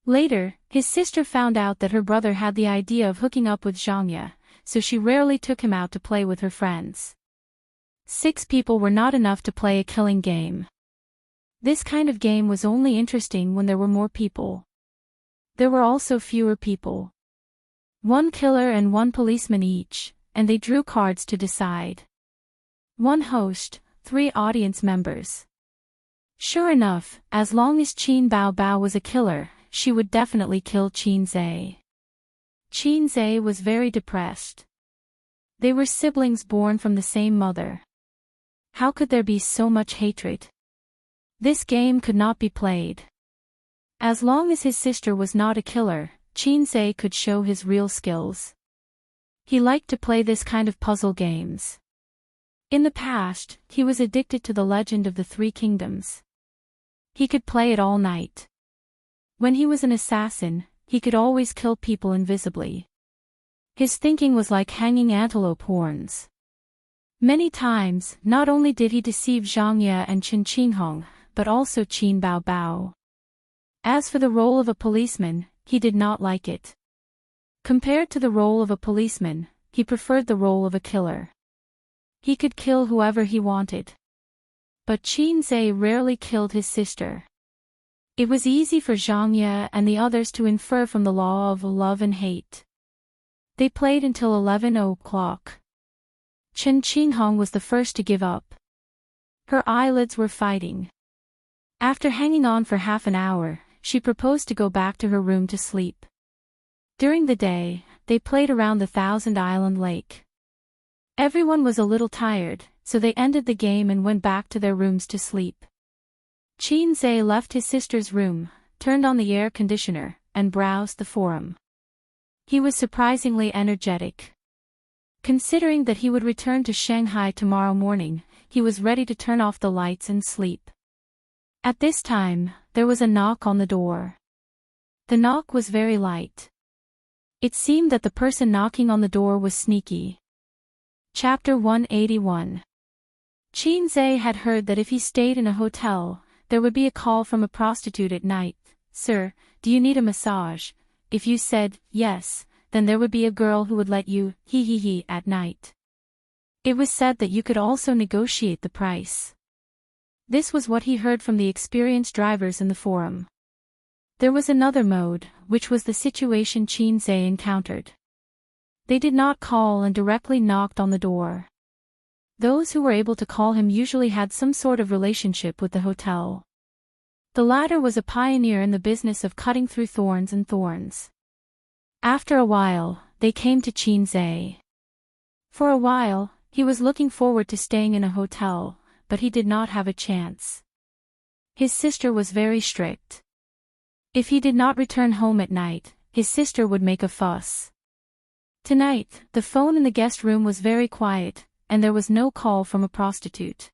Speaker 1: Later, his sister found out that her brother had the idea of hooking up with Xianxia, so she rarely took him out to play with her friends. 6 people were not enough to play a killing game. This kind of game was only interesting when there were more people. There were also fewer people. 1 killer and 1 policeman each, and they drew cards to decide. 1 host, 3 audience members. Sure enough, as long as Qin Bao Bao was a killer, she would definitely kill Qin Zhe. Qin Zhe was very depressed. They were siblings born from the same mother. How could there be so much hatred? This game could not be played. As long as his sister was not a killer, Qin Zhe could show his real skills. He liked to play this kind of puzzle games. In the past, he was addicted to the Legend of the Three Kingdoms. He could play it all night. When he was an assassin, he could always kill people invisibly. His thinking was like hanging antelope horns. Many times, not only did he deceive Xianxia and Qinqinghong, but also Qin Bao Bao. As for the role of a policeman, he did not like it. Compared to the role of a policeman, he preferred the role of a killer. He could kill whoever he wanted. But Qin Zhe rarely killed his sister. It was easy for Xianxia and the others to infer from the law of love and hate. They played until 11 o'clock. Qinqinghong was the first to give up. Her eyelids were fighting. After hanging on for half an hour, she proposed to go back to her room to sleep. During the day, they played around the Thousand Island Lake. Everyone was a little tired, so they ended the game and went back to their rooms to sleep. Xianxia left his sister's room, turned on the air conditioner, and browsed the forum. He was surprisingly energetic. Considering that he would return to Shanghai tomorrow morning, he was ready to turn off the lights and sleep. At this time, there was a knock on the door. The knock was very light. It seemed that the person knocking on the door was sneaky. Chapter 181. Xianxia had heard that if he stayed in a hotel, there would be a call from a prostitute at night. "Sir, do you need a massage?" If you said, yes, then there would be a girl who would let you, at night. It was said that you could also negotiate the price. This was what he heard from the experienced drivers in the forum. There was another mode, which was the situation Xianxia encountered. They did not call and directly knocked on the door. Those who were able to call him usually had some sort of relationship with the hotel. The latter was a pioneer in the business of cutting through thorns and thorns. After a while, they came to Xianxia. For a while, he was looking forward to staying in a hotel, but he did not have a chance. His sister was very strict. If he did not return home at night, his sister would make a fuss. Tonight, the phone in the guest room was very quiet, and there was no call from a prostitute.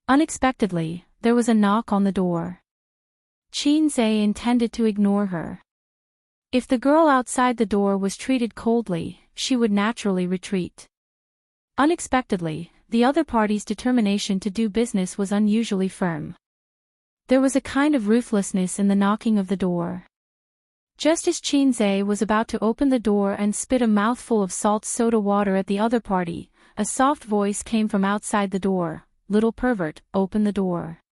Speaker 1: Unexpectedly, there was a knock on the door. Xianxia intended to ignore her. If the girl outside the door was treated coldly, she would naturally retreat. Unexpectedly, the other party's determination to do business was unusually firm. There was a kind of ruthlessness in the knocking of the door. Just as Xianxia was about to open the door and spit a mouthful of salt soda water at the other party, a soft voice came from outside the door. "Little pervert, open the door.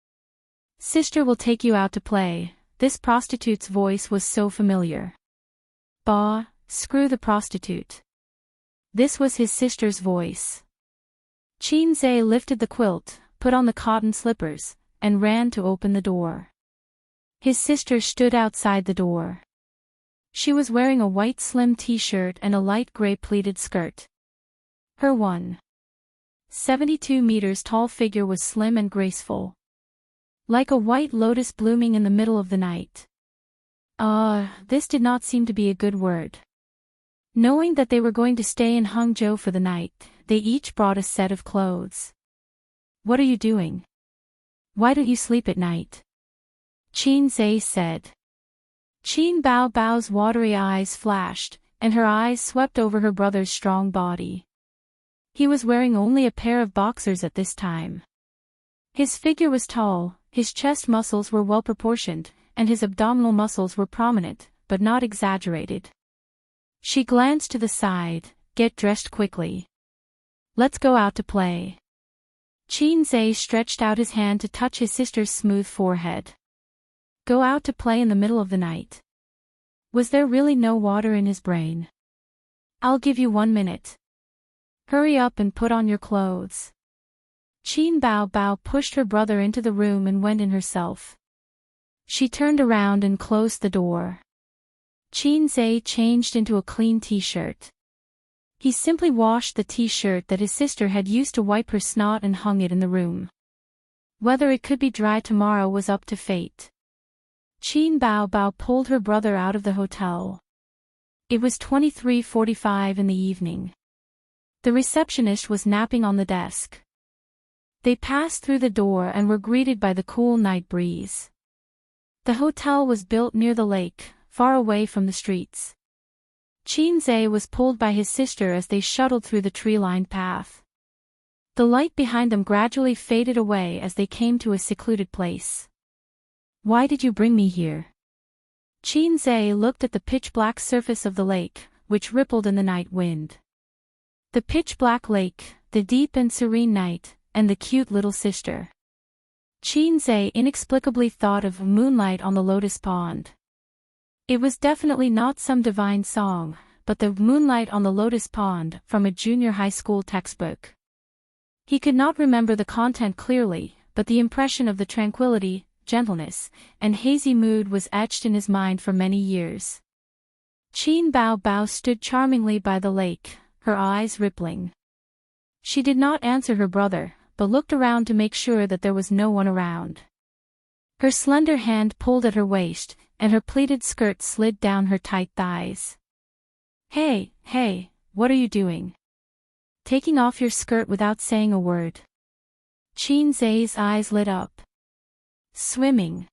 Speaker 1: Sister will take you out to play." This prostitute's voice was so familiar. "Bah, screw the prostitute." This was his sister's voice. Xianxia lifted the quilt, put on the cotton slippers, and ran to open the door. His sister stood outside the door. She was wearing a white slim t-shirt and a light gray pleated skirt. Her 1.72 meters tall figure was slim and graceful. Like a white lotus blooming in the middle of the night. This did not seem to be a good word. Knowing that they were going to stay in Hangzhou for the night, they each brought a set of clothes. "What are you doing? Why don't you sleep at night?" Xianxia said. Qin Bao Bao's watery eyes flashed, and her eyes swept over her brother's strong body. He was wearing only a pair of boxers at this time. His figure was tall, his chest muscles were well proportioned, and his abdominal muscles were prominent, but not exaggerated. She glanced to the side. "Get dressed quickly. Let's go out to play." Xianxia stretched out his hand to touch his sister's smooth forehead. Go out to play in the middle of the night. Was there really no water in his brain? "I'll give you 1 minute. Hurry up and put on your clothes." Qin Bao Bao pushed her brother into the room and went in herself. She turned around and closed the door. Xianxia changed into a clean t-shirt. He simply washed the t-shirt that his sister had used to wipe her snot and hung it in the room. Whether it could be dry tomorrow was up to fate. Qin Bao Bao pulled her brother out of the hotel. It was 23:45 in the evening. The receptionist was napping on the desk. They passed through the door and were greeted by the cool night breeze. The hotel was built near the lake, far away from the streets. Xianxia was pulled by his sister as they shuttled through the tree-lined path. The light behind them gradually faded away as they came to a secluded place. "Why did you bring me here?" Xianxia looked at the pitch-black surface of the lake, which rippled in the night wind. The pitch-black lake, the deep and serene night, and the cute little sister. Xianxia inexplicably thought of moonlight on the lotus pond. It was definitely not some divine song, but the moonlight on the lotus pond from a junior high school textbook. He could not remember the content clearly, but the impression of the tranquility, gentleness, and hazy mood was etched in his mind for many years. Qin Bao Bao stood charmingly by the lake, her eyes rippling. She did not answer her brother, but looked around to make sure that there was no one around. Her slender hand pulled at her waist, and her pleated skirt slid down her tight thighs. Hey, what are you doing? Taking off your skirt without saying a word. Xianxia's eyes lit up. Swimming.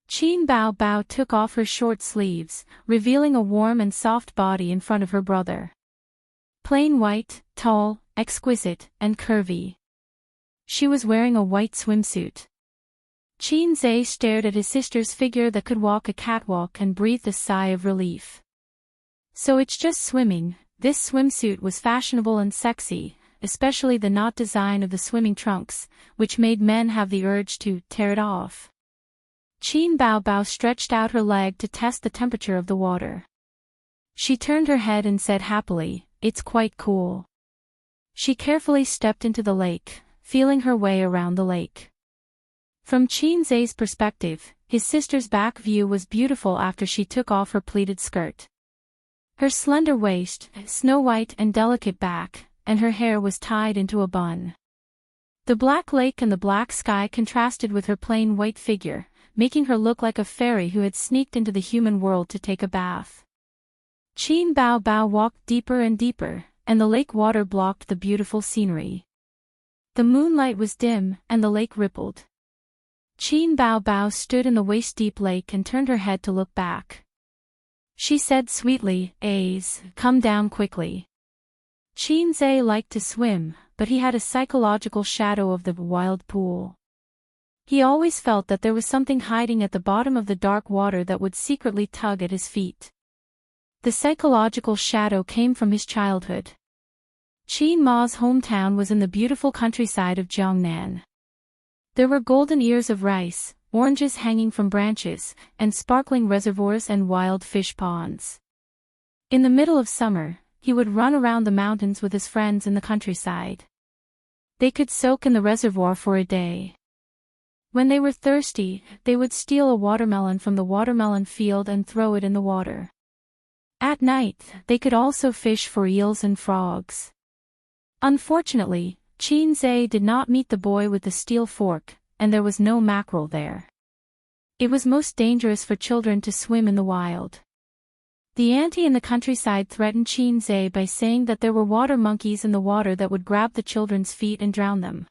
Speaker 1: Qin Bao Bao took off her short sleeves, revealing a warm and soft body in front of her brother. Plain white, tall, exquisite, and curvy. She was wearing a white swimsuit. Xianxia stared at his sister's figure that could walk a catwalk and breathed a sigh of relief. So it's just swimming. This swimsuit was fashionable and sexy, especially the knot design of the swimming trunks, which made men have the urge to tear it off. Qin Bao Bao stretched out her leg to test the temperature of the water. She turned her head and said happily, "It's quite cool." She carefully stepped into the lake, feeling her way around the lake. From Xianxia's perspective, his sister's back view was beautiful after she took off her pleated skirt. Her slender waist, snow-white and delicate back, and her hair was tied into a bun. The black lake and the black sky contrasted with her plain white figure, making her look like a fairy who had sneaked into the human world to take a bath. Qin Bao Bao walked deeper and deeper, and the lake water blocked the beautiful scenery. The moonlight was dim, and the lake rippled. Qin Bao Bao stood in the waist-deep lake and turned her head to look back. She said sweetly, "Come down quickly." Xianxia liked to swim, but he had a psychological shadow of the wild pool. He always felt that there was something hiding at the bottom of the dark water that would secretly tug at his feet. The psychological shadow came from his childhood. Qin Ma's hometown was in the beautiful countryside of Jiangnan. There were golden ears of rice, oranges hanging from branches, and sparkling reservoirs and wild fish ponds. In the middle of summer, he would run around the mountains with his friends in the countryside. They could soak in the reservoir for a day. When they were thirsty, they would steal a watermelon from the watermelon field and throw it in the water. At night, they could also fish for eels and frogs. Unfortunately, Xianxia did not meet the boy with the steel fork, and there was no mackerel there. It was most dangerous for children to swim in the wild. The auntie in the countryside threatened Xianxia by saying that there were water monkeys in the water that would grab the children's feet and drown them.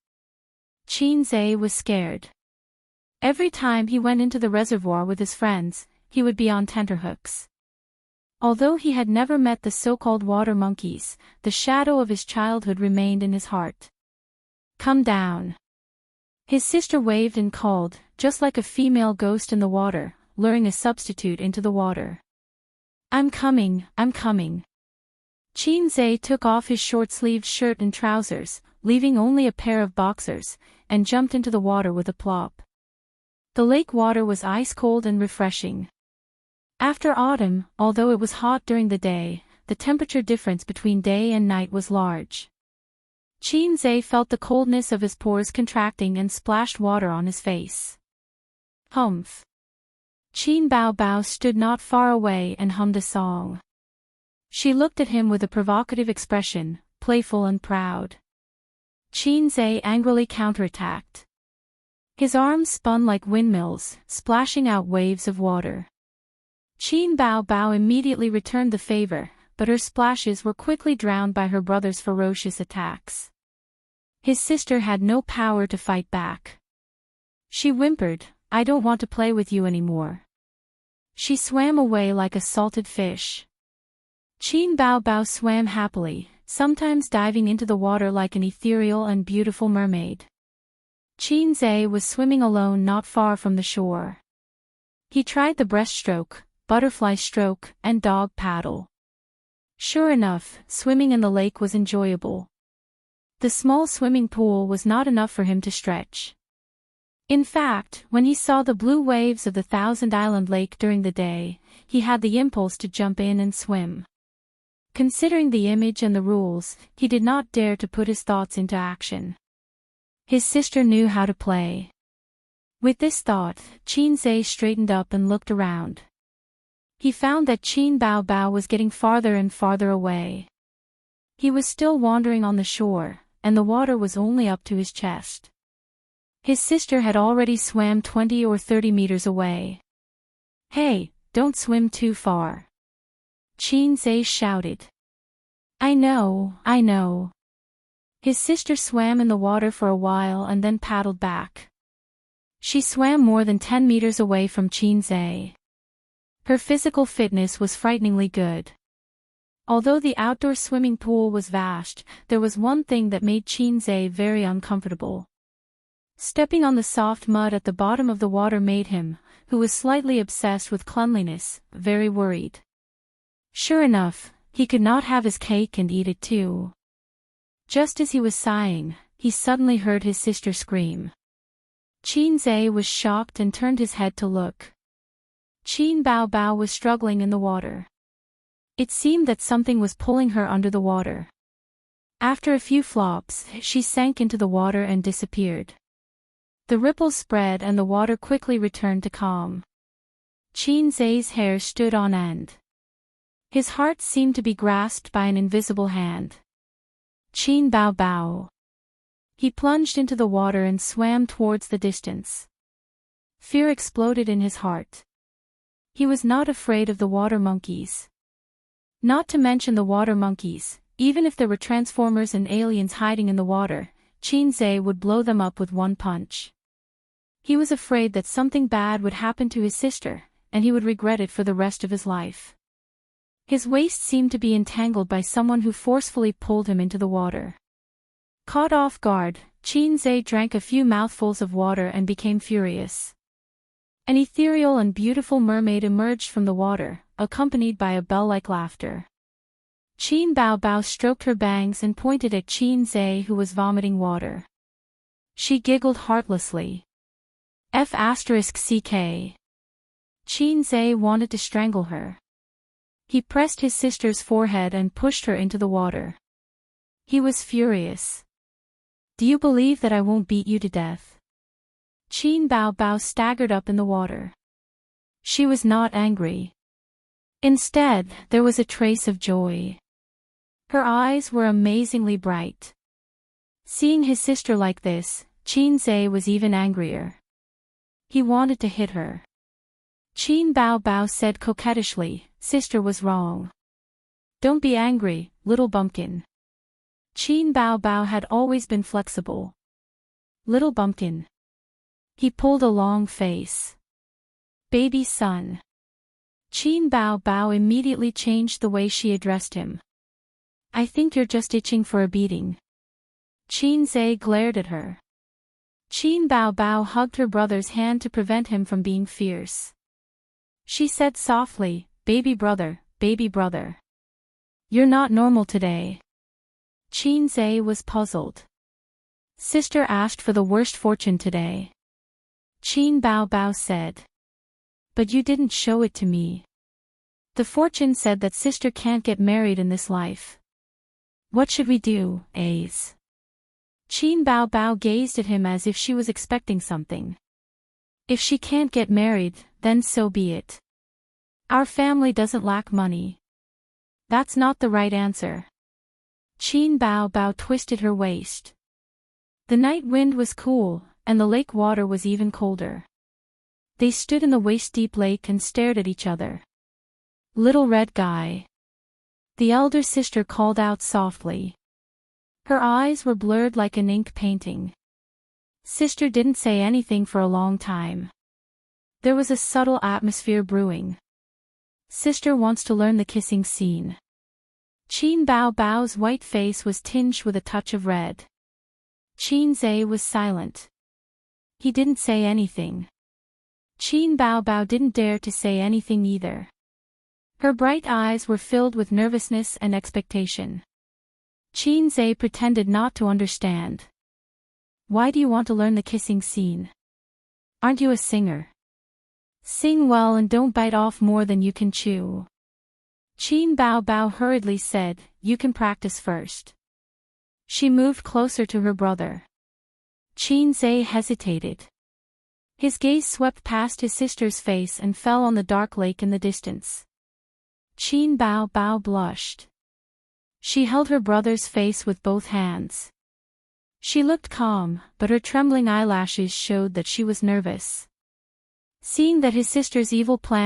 Speaker 1: Xianxia was scared. Every time he went into the reservoir with his friends, he would be on tenterhooks. Although he had never met the so-called water monkeys, the shadow of his childhood remained in his heart. "Come down." His sister waved and called, just like a female ghost in the water, luring a substitute into the water. I'm coming." Xianxia took off his short-sleeved shirt and trousers, leaving only a pair of boxers, and jumped into the water with a plop. The lake water was ice-cold and refreshing. After autumn, although it was hot during the day, the temperature difference between day and night was large. Xianxia felt the coldness of his pores contracting and splashed water on his face. Humph. Qin Bao Bao stood not far away and hummed a song. She looked at him with a provocative expression, playful and proud. Xianxia angrily counterattacked. His arms spun like windmills, splashing out waves of water. Qin Bao Bao immediately returned the favor, but her splashes were quickly drowned by her brother's ferocious attacks. His sister had no power to fight back. She whimpered, "I don't want to play with you anymore." She swam away like a salted fish. Qin Bao Bao swam happily, sometimes diving into the water like an ethereal and beautiful mermaid. Xianxia was swimming alone not far from the shore. He tried the breaststroke, butterfly stroke, and dog paddle. Sure enough, swimming in the lake was enjoyable. The small swimming pool was not enough for him to stretch. In fact, when he saw the blue waves of the Thousand Island Lake during the day, he had the impulse to jump in and swim. Considering the image and the rules, he did not dare to put his thoughts into action. His sister knew how to play. With this thought, Xianxia straightened up and looked around. He found that Qin Bao Bao was getting farther and farther away. He was still wandering on the shore, and the water was only up to his chest. His sister had already swam 20 or 30 meters away. "Hey, don't swim too far," Xianxia shouted. I know. His sister swam in the water for a while and then paddled back. She swam more than 10 meters away from Xianxia. Her physical fitness was frighteningly good. Although the outdoor swimming pool was vast, there was one thing that made Xianxia very uncomfortable. Stepping on the soft mud at the bottom of the water made him, who was slightly obsessed with cleanliness, very worried. Sure enough, he could not have his cake and eat it too. Just as he was sighing, he suddenly heard his sister scream. Xianxia was shocked and turned his head to look. Qin Bao Bao was struggling in the water. It seemed that something was pulling her under the water. After a few flops, she sank into the water and disappeared. The ripples spread and the water quickly returned to calm. Xianxia's hair stood on end. His heart seemed to be grasped by an invisible hand. Qin Bao Bao. He plunged into the water and swam towards the distance. Fear exploded in his heart. He was not afraid of the water monkeys. Not to mention the water monkeys, even if there were transformers and aliens hiding in the water, Xianxia would blow them up with one punch. He was afraid that something bad would happen to his sister, and he would regret it for the rest of his life. His waist seemed to be entangled by someone who forcefully pulled him into the water. Caught off guard, Xianxia drank a few mouthfuls of water and became furious. An ethereal and beautiful mermaid emerged from the water, accompanied by a bell-like laughter. Qin Bao Bao stroked her bangs and pointed at Xianxia, who was vomiting water. She giggled heartlessly. F***ck. Xianxia wanted to strangle her. He pressed his sister's forehead and pushed her into the water. He was furious. "Do you believe that I won't beat you to death?" Qin Bao Bao staggered up in the water. She was not angry. Instead, there was a trace of joy. Her eyes were amazingly bright. Seeing his sister like this, Xianxia was even angrier. He wanted to hit her. Qin Bao Bao said coquettishly, "Sister was wrong. Don't be angry, little bumpkin." Qin Bao Bao had always been flexible. "Little bumpkin." He pulled a long face. "Baby son." Qin Bao Bao immediately changed the way she addressed him. "I think you're just itching for a beating." Xianxia glared at her. Qin Bao Bao hugged her brother's hand to prevent him from being fierce. She said softly, baby brother. You're not normal today." Xianxia was puzzled. "Sister asked for the worst fortune today," Qin Bao Bao said. "But you didn't show it to me. The fortune said that sister can't get married in this life. What should we do, Ace?" Qin Bao Bao gazed at him as if she was expecting something. "If she can't get married, then so be it. Our family doesn't lack money." "That's not the right answer." Qin Bao Bao twisted her waist. The night wind was cool, and the lake water was even colder. They stood in the waist-deep lake and stared at each other. "Little red guy." The elder sister called out softly. Her eyes were blurred like an ink painting. Sister didn't say anything for a long time. There was a subtle atmosphere brewing. Sister wants to learn the kissing scene. Qin Bao Bao's white face was tinged with a touch of red. Xianxia was silent. He didn't say anything. Qin Bao Bao didn't dare to say anything either. Her bright eyes were filled with nervousness and expectation. Xianxia pretended not to understand. "Why do you want to learn the kissing scene? Aren't you a singer? Sing well and don't bite off more than you can chew." Qin Bao Bao hurriedly said, "You can practice first." She moved closer to her brother. Xianxia hesitated. His gaze swept past his sister's face and fell on the dark lake in the distance. Qin Bao Bao blushed. She held her brother's face with both hands. She looked calm, but her trembling eyelashes showed that she was nervous. Seeing that his sister's evil plan